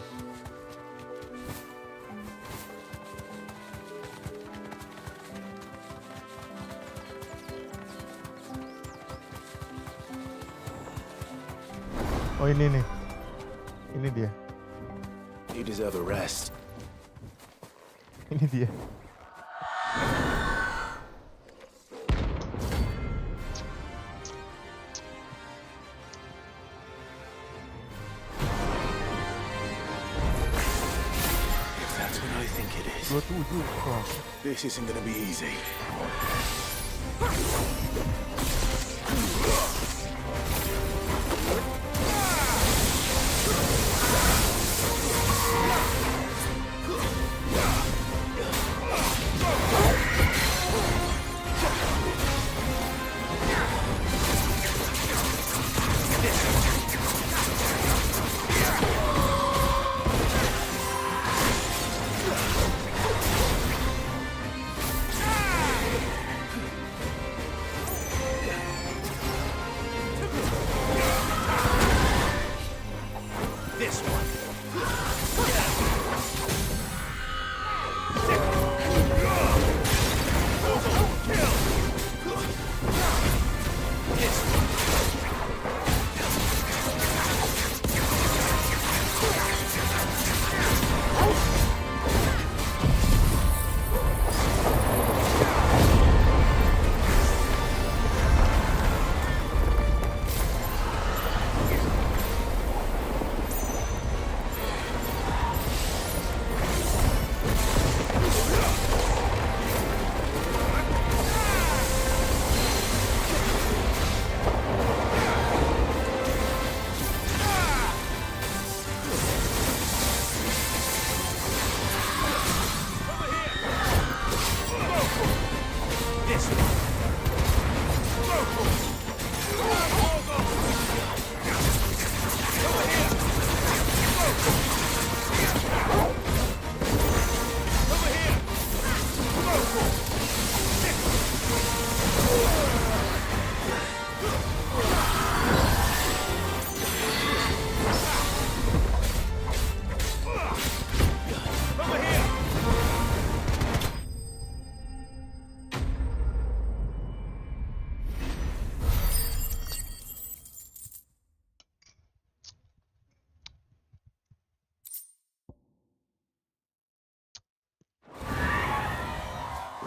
Speaker 2: Oh ini nih. Ini dia.
Speaker 11: You deserve a rest.
Speaker 2: Ini dia.
Speaker 11: If that's what I think it is, this isn't gonna be easy.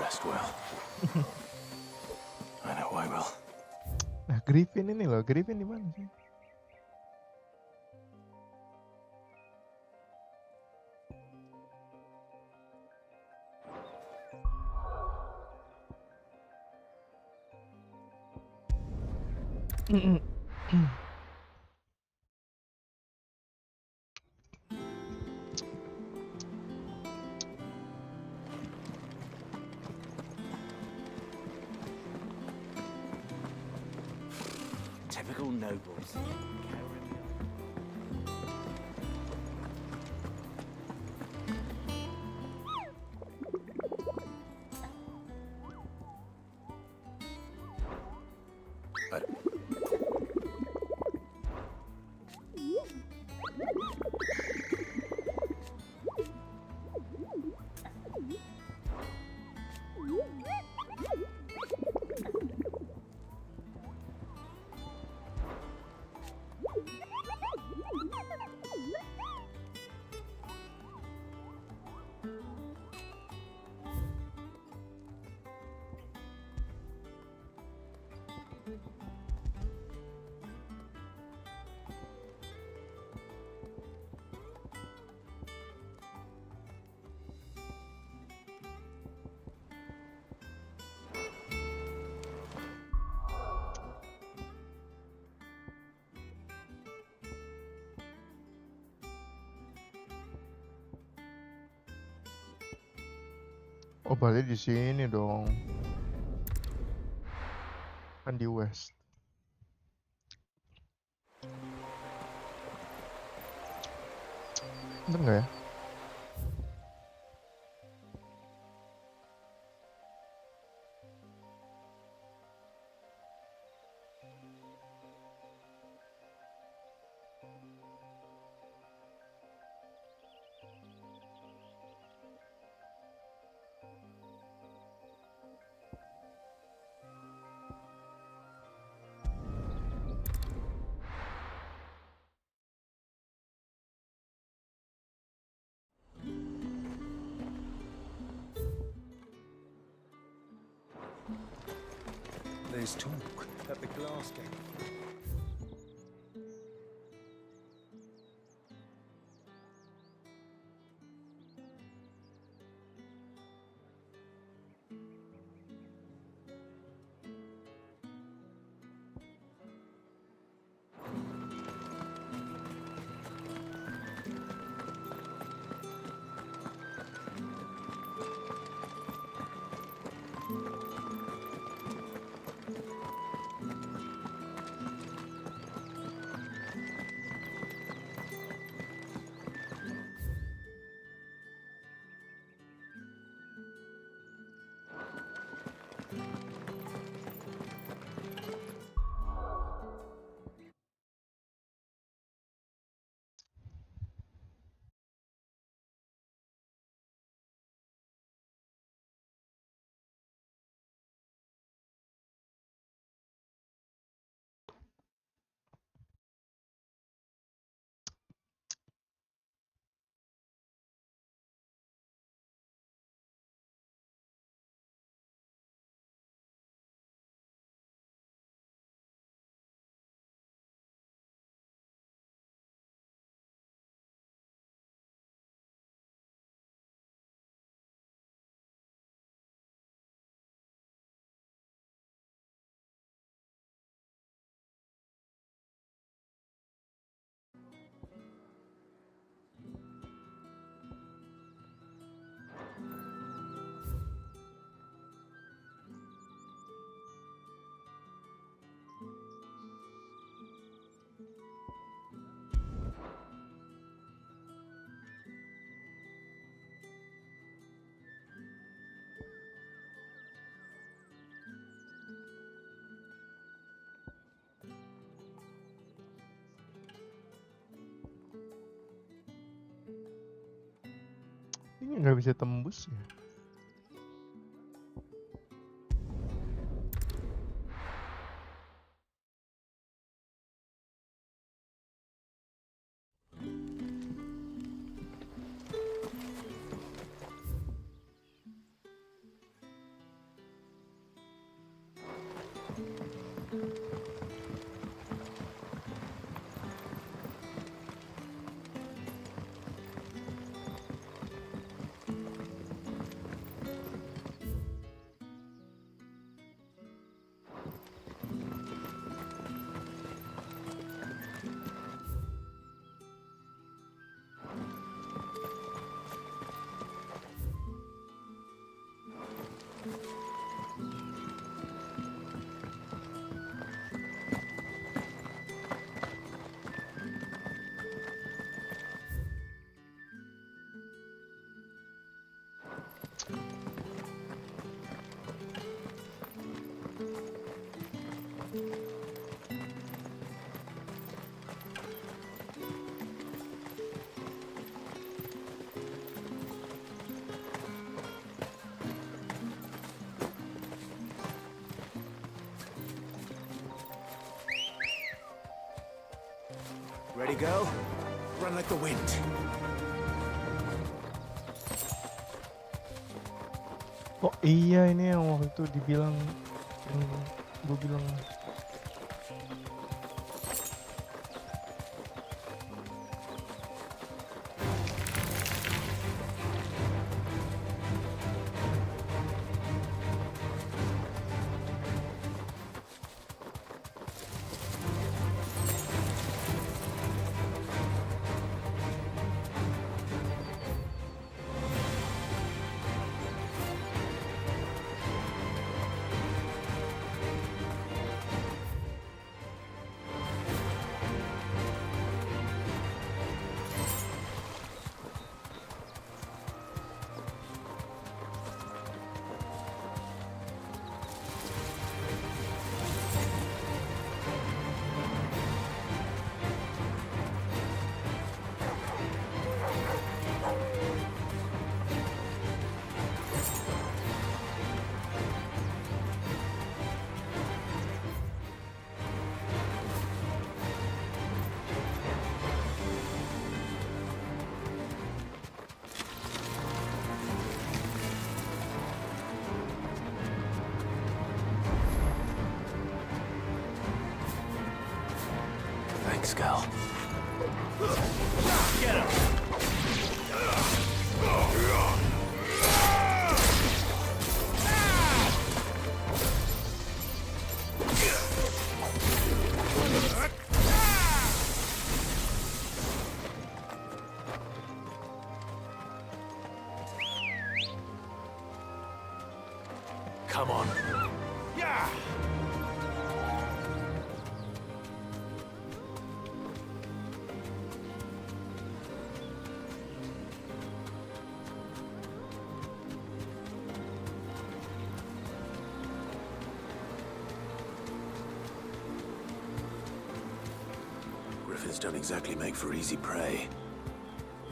Speaker 11: best will. I know I will.
Speaker 2: Nah, Griffin ini loh, Griffin di mana sih?
Speaker 1: Typical nobles. Oh, berarti di sini dong. Kan di West. Bener nggak ya? There's talk at the glass gate.
Speaker 2: Ini nggak bisa tembus ya?
Speaker 11: Ready, girl? Run like the wind.
Speaker 2: Oh iya, ini yang waktu itu dibilang, yang gue bilang.
Speaker 11: Thanks, girl.
Speaker 16: Get him!
Speaker 11: Come on.
Speaker 16: Yeah!
Speaker 11: Griffins don't exactly make for easy prey.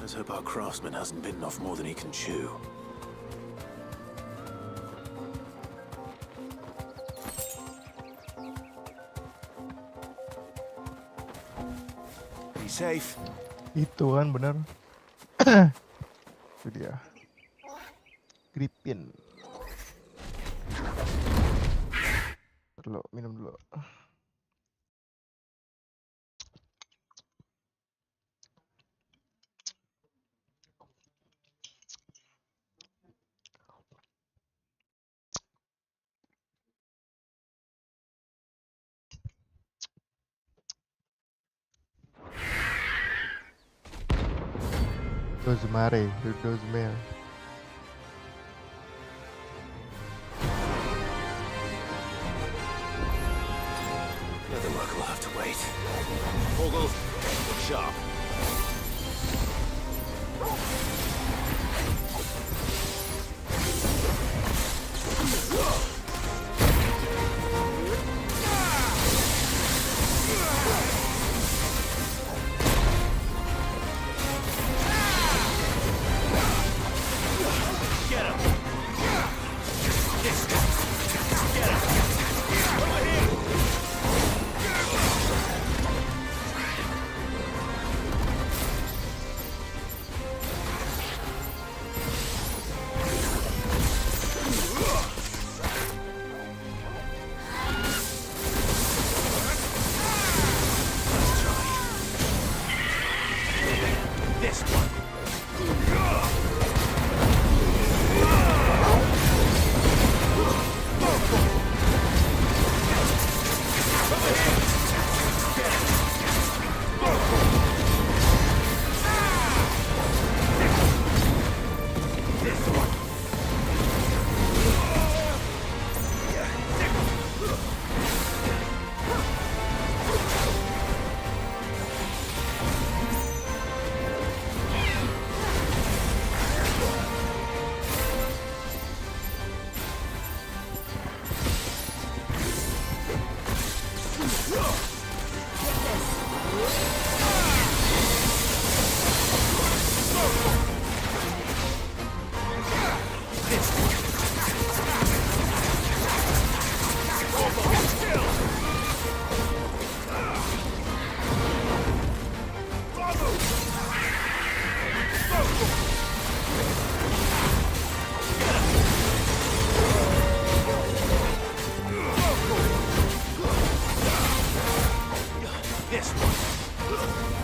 Speaker 11: Let's hope our craftsman hasn't bitten off more than he can chew. Be safe.
Speaker 2: Itu kan bener. Itu dia. Gripin. Dulu, minum dulu. Rosemary.
Speaker 11: The other work will have to wait.
Speaker 16: Vogel, sharp.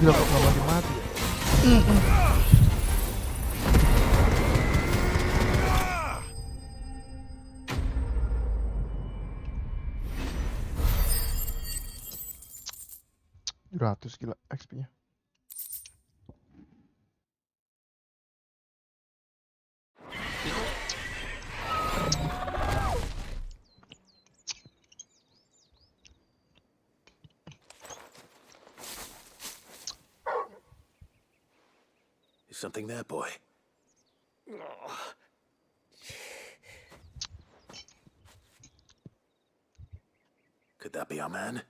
Speaker 2: Gila kok nggak mati-mati ya? Ratus gila XP-nya.
Speaker 11: Is something there, boy? Could that be our man?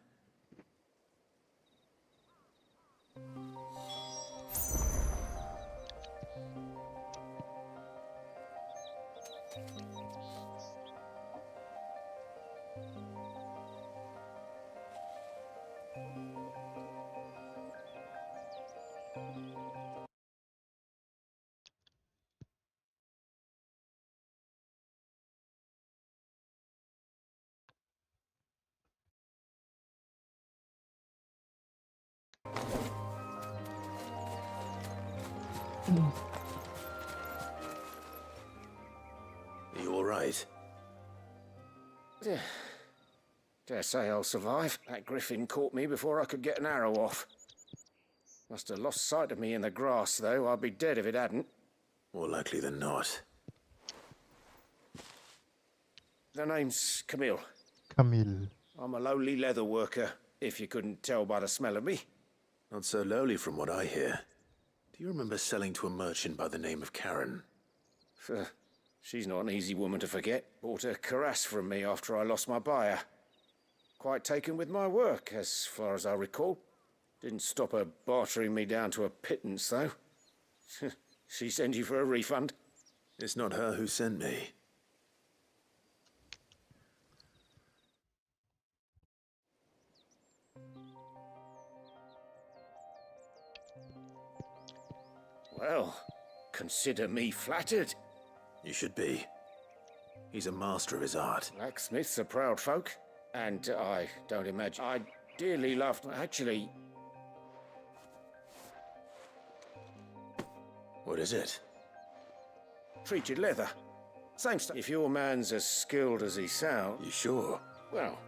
Speaker 11: Are you all right?
Speaker 13: Dare say I'll survive. That griffin caught me before I could get an arrow off. Must have lost sight of me in the grass, though. I'd be dead if it hadn't.
Speaker 11: More likely than not.
Speaker 13: The name's Camille.
Speaker 2: Camille.
Speaker 13: I'm a lowly leather worker, if you couldn't tell by the smell of me.
Speaker 11: Not so lowly from what I hear. Do you remember selling to a merchant by the name of Karen?
Speaker 13: She's not an easy woman to forget. Bought a cuirass from me after I lost my buyer. Quite taken with my work, as far as I recall. Didn't stop her bartering me down to a pittance, though. She sent you for a refund?
Speaker 11: It's not her who sent me.
Speaker 13: Well, consider me flattered.
Speaker 11: You should be. He's a master of his art.
Speaker 13: Blacksmiths are proud folk, and I don't imagine... I dearly loved... Actually...
Speaker 11: What is it?
Speaker 13: Treated leather. Same stuff. If your man's as skilled as he sounds...
Speaker 11: You sure?
Speaker 13: Well,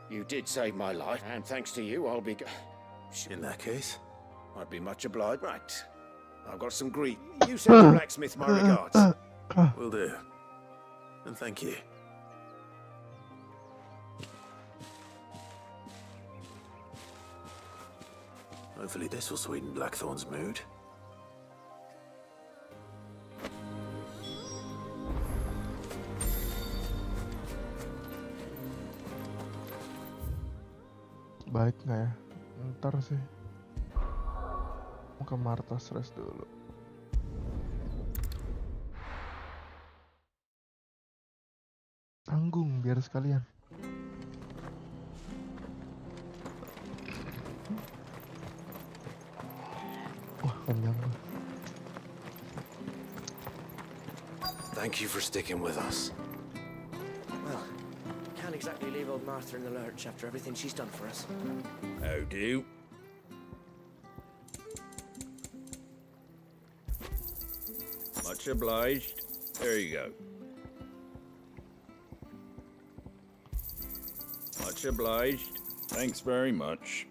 Speaker 13: you did save my life, and thanks to you, I'll be...
Speaker 11: In that case?
Speaker 13: I'd be much obliged. Right. I've got some greed. You send the blacksmith my regards.
Speaker 11: Will do. And thank you. Hopefully this will sweeten Blackthorn's mood.
Speaker 2: Balik nggak ya? Ntar sih. Mau ke Marta Stress dulu. Tanggung biar sekalian. Wah, panjanggg.
Speaker 11: Thank you for sticking with us.
Speaker 15: Well, can't exactly leave old Martha in the lurch after everything she's done for us.
Speaker 24: How do? Much obliged. There you go. Much obliged. Thanks very much.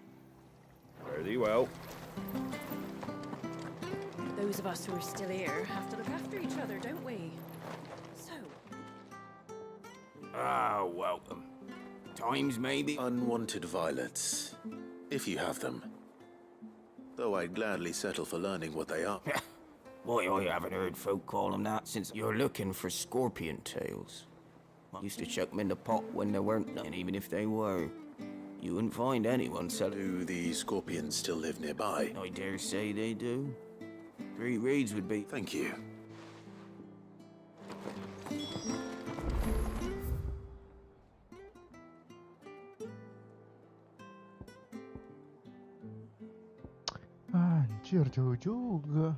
Speaker 24: Fare thee well.
Speaker 6: Those of us who are still here have to look after each other, don't we? So,
Speaker 11: Ah, welcome. Times maybe unwanted violets, if you have them. Though I'd gladly settle for learning what they are.
Speaker 4: Boy, I haven't heard folk call them that since you're looking for scorpion tails. I used to chuck them in the pot when there weren't none, even if they were. You wouldn't find anyone selling.
Speaker 11: Do the scorpions still live nearby?
Speaker 4: I dare say they do. 3 reeds would be.
Speaker 11: Thank you.
Speaker 2: Anjir, jauh juga.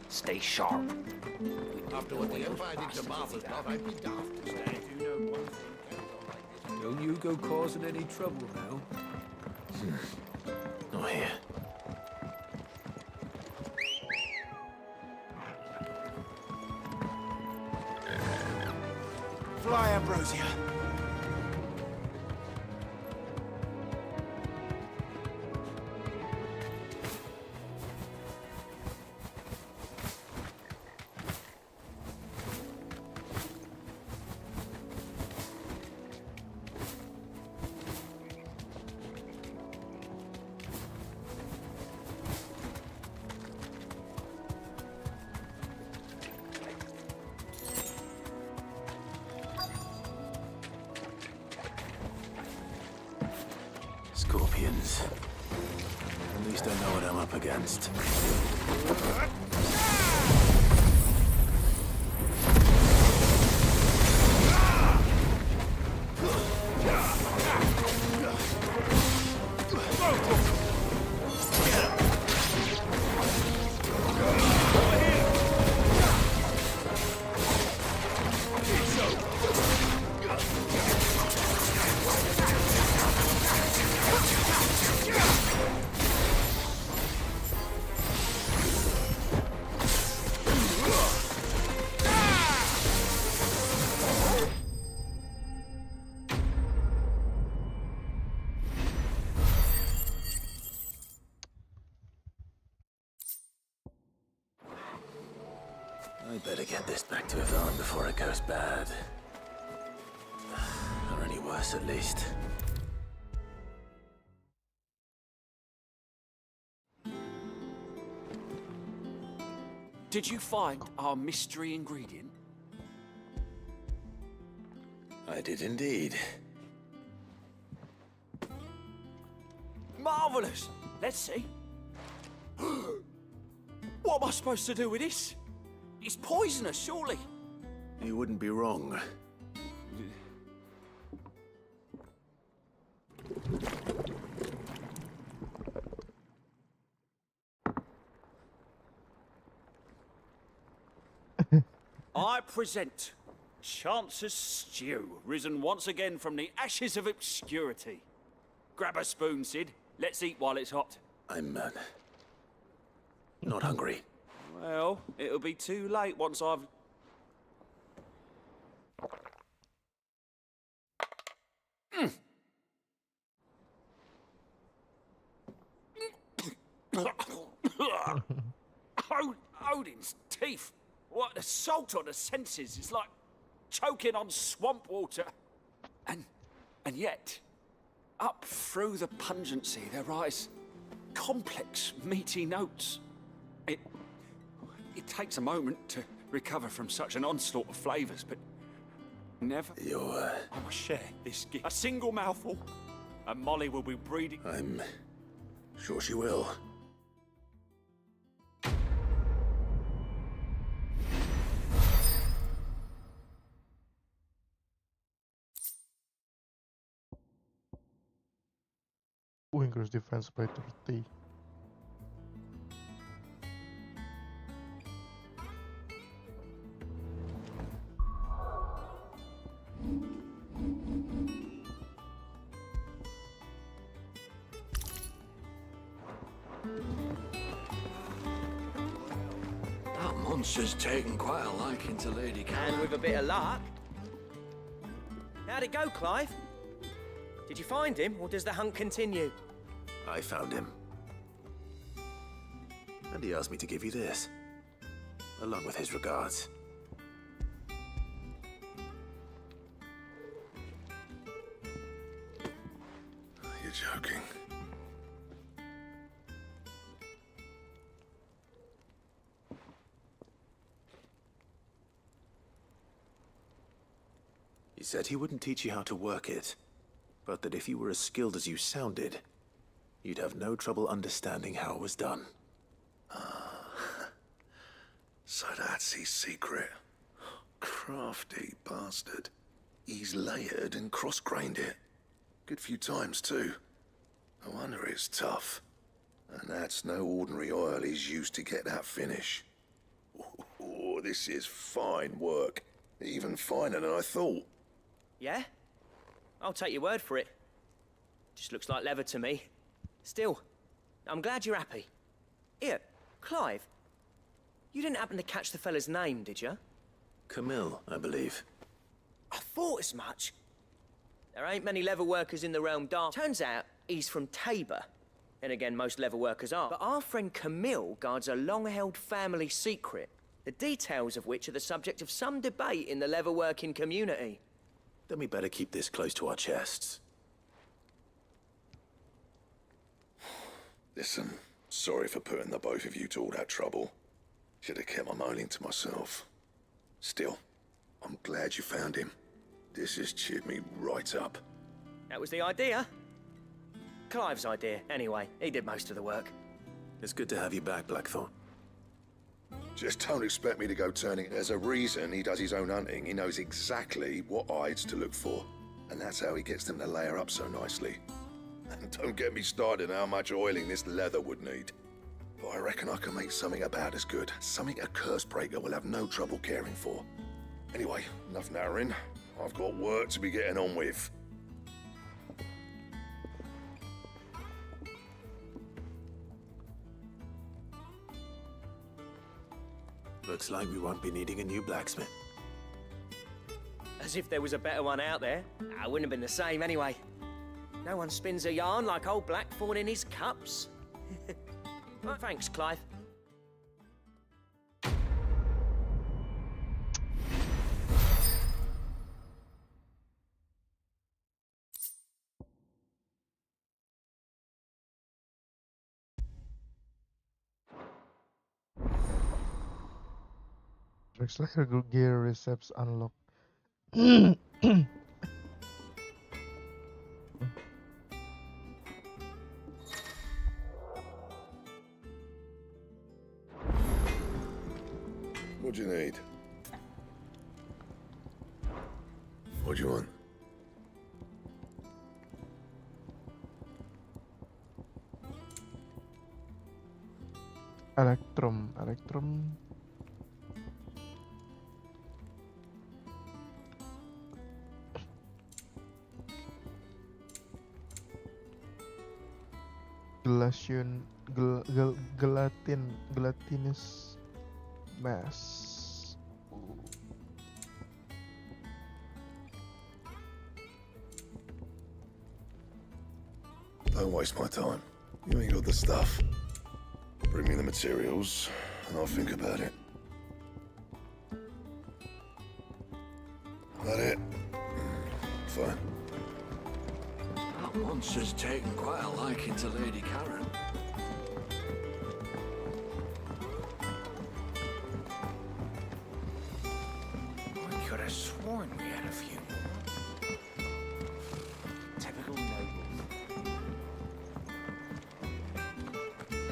Speaker 4: Stay sharp.
Speaker 16: After what the Empire did to Martha's Bluff, I'd be daft to stay.
Speaker 24: Don't you go causing any trouble now.
Speaker 11: Not here.
Speaker 16: Fly, Ambrosia.
Speaker 11: Scorpions. At least I know what I'm up against. I better get this back to Yvonne before it goes bad. Or any worse, at least.
Speaker 24: Did you find our mystery ingredient?
Speaker 11: I did indeed.
Speaker 24: Marvelous! Let's see. What am I supposed to do with this? It's poisonous, surely.
Speaker 11: You wouldn't be wrong.
Speaker 24: I present Chance's Stew, risen once again from the ashes of obscurity. Grab a spoon, Sid. Let's eat while it's hot.
Speaker 11: I'm, not hungry.
Speaker 24: Well, it'll be too late once I've... Odin's teeth. What assault on the senses. It's like choking on swamp water. And yet, up through the pungency, there rise complex, meaty notes. It takes a moment to recover from such an onslaught of flavors, but never... I must share this gift. A single mouthful, and Molly will be breeding...
Speaker 11: I'm sure she will.
Speaker 2: Increase defense by 30.
Speaker 18: That monster's taken quite a liking to Lady Kay.
Speaker 15: And with a bit of luck. How'd it go, Clive? Did you find him, or does the hunt continue?
Speaker 11: I found him. And he asked me to give you this, along with his regards.
Speaker 12: You're joking.
Speaker 11: He said he wouldn't teach you how to work it, but that if you were as skilled as you sounded, you'd have no trouble understanding how it was done.
Speaker 12: So that's his secret. Crafty bastard. He's layered and cross-grained it. Good few times, too. No wonder it's tough. And that's no ordinary oil he's used to get that finish. Oh, Well, this is fine work. Even finer than I thought.
Speaker 15: Yeah? I'll take your word for it. Just looks like leather to me. Still, I'm glad you're happy. Here, Clive. You didn't happen to catch the fella's name, did you?
Speaker 11: Camille, I believe.
Speaker 15: I thought as much. There ain't many leather workers in the realm dark. Turns out he's from Tabor. And again, most leather workers are. But our friend Camille guards a long-held family secret, the details of which are the subject of some debate in the leather-working community.
Speaker 11: Then we better keep this close to our chests.
Speaker 12: Listen, sorry for putting the both of you to all that trouble. Should have kept my moaning to myself. Still, I'm glad you found him. This has cheered me right up.
Speaker 15: That was the idea. Clive's idea, anyway. He did most of the work.
Speaker 11: It's good to have you back, Blackthorn.
Speaker 12: Just don't expect me to go turning. There's a reason he does his own hunting. He knows exactly what hides to look for. And that's how he gets them to layer up so nicely. And don't get me started on how much oiling this leather would need. But I reckon I can make something about as good. Something a curse breaker will have no trouble caring for. Anyway, enough narrowing. I've got work to be getting on with.
Speaker 11: Looks like we won't be needing a new blacksmith.
Speaker 15: As if there was a better one out there. I wouldn't have been the same anyway. No one spins a yarn like old Blackthorn in his cups. Well, thanks, Clive.
Speaker 2: Looks like a good gear recepts unlocked.
Speaker 12: What do you need? What do you want?
Speaker 2: Electrum. Gelatinous mass.
Speaker 12: Don't waste my time. You ain't got the stuff. Bring me the materials, and I'll think about it. That it? Fine.
Speaker 18: That monster's taken quite a liking to Lady Karen.
Speaker 4: I could have sworn we had a few more. Typical nobles.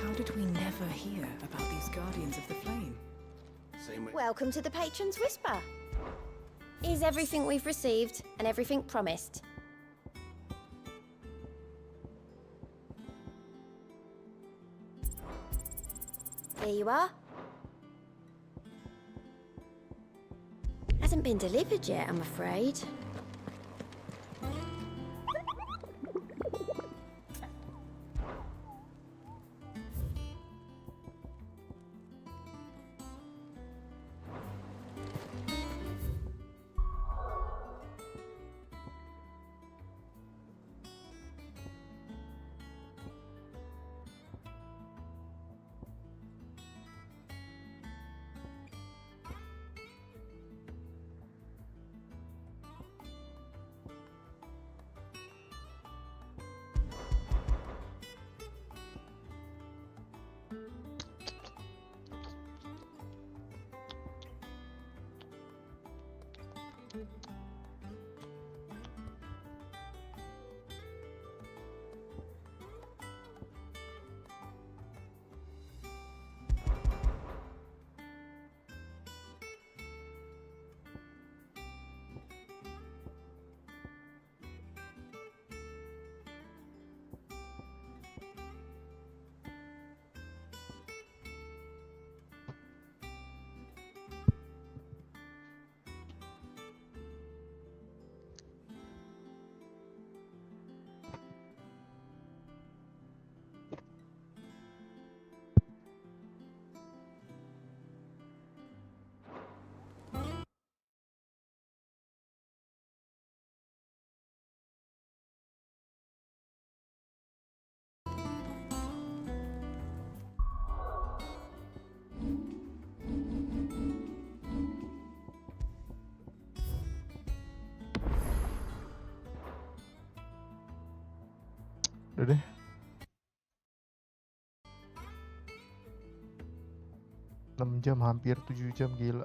Speaker 6: How did we never hear about these Guardians of the Flame?
Speaker 9: Welcome to the Patron's Whisper. Is everything we've received and everything promised? Here you are. Hasn't been delivered yet, I'm afraid.
Speaker 2: Udah deh. Jam, hampir 7 jam, gila.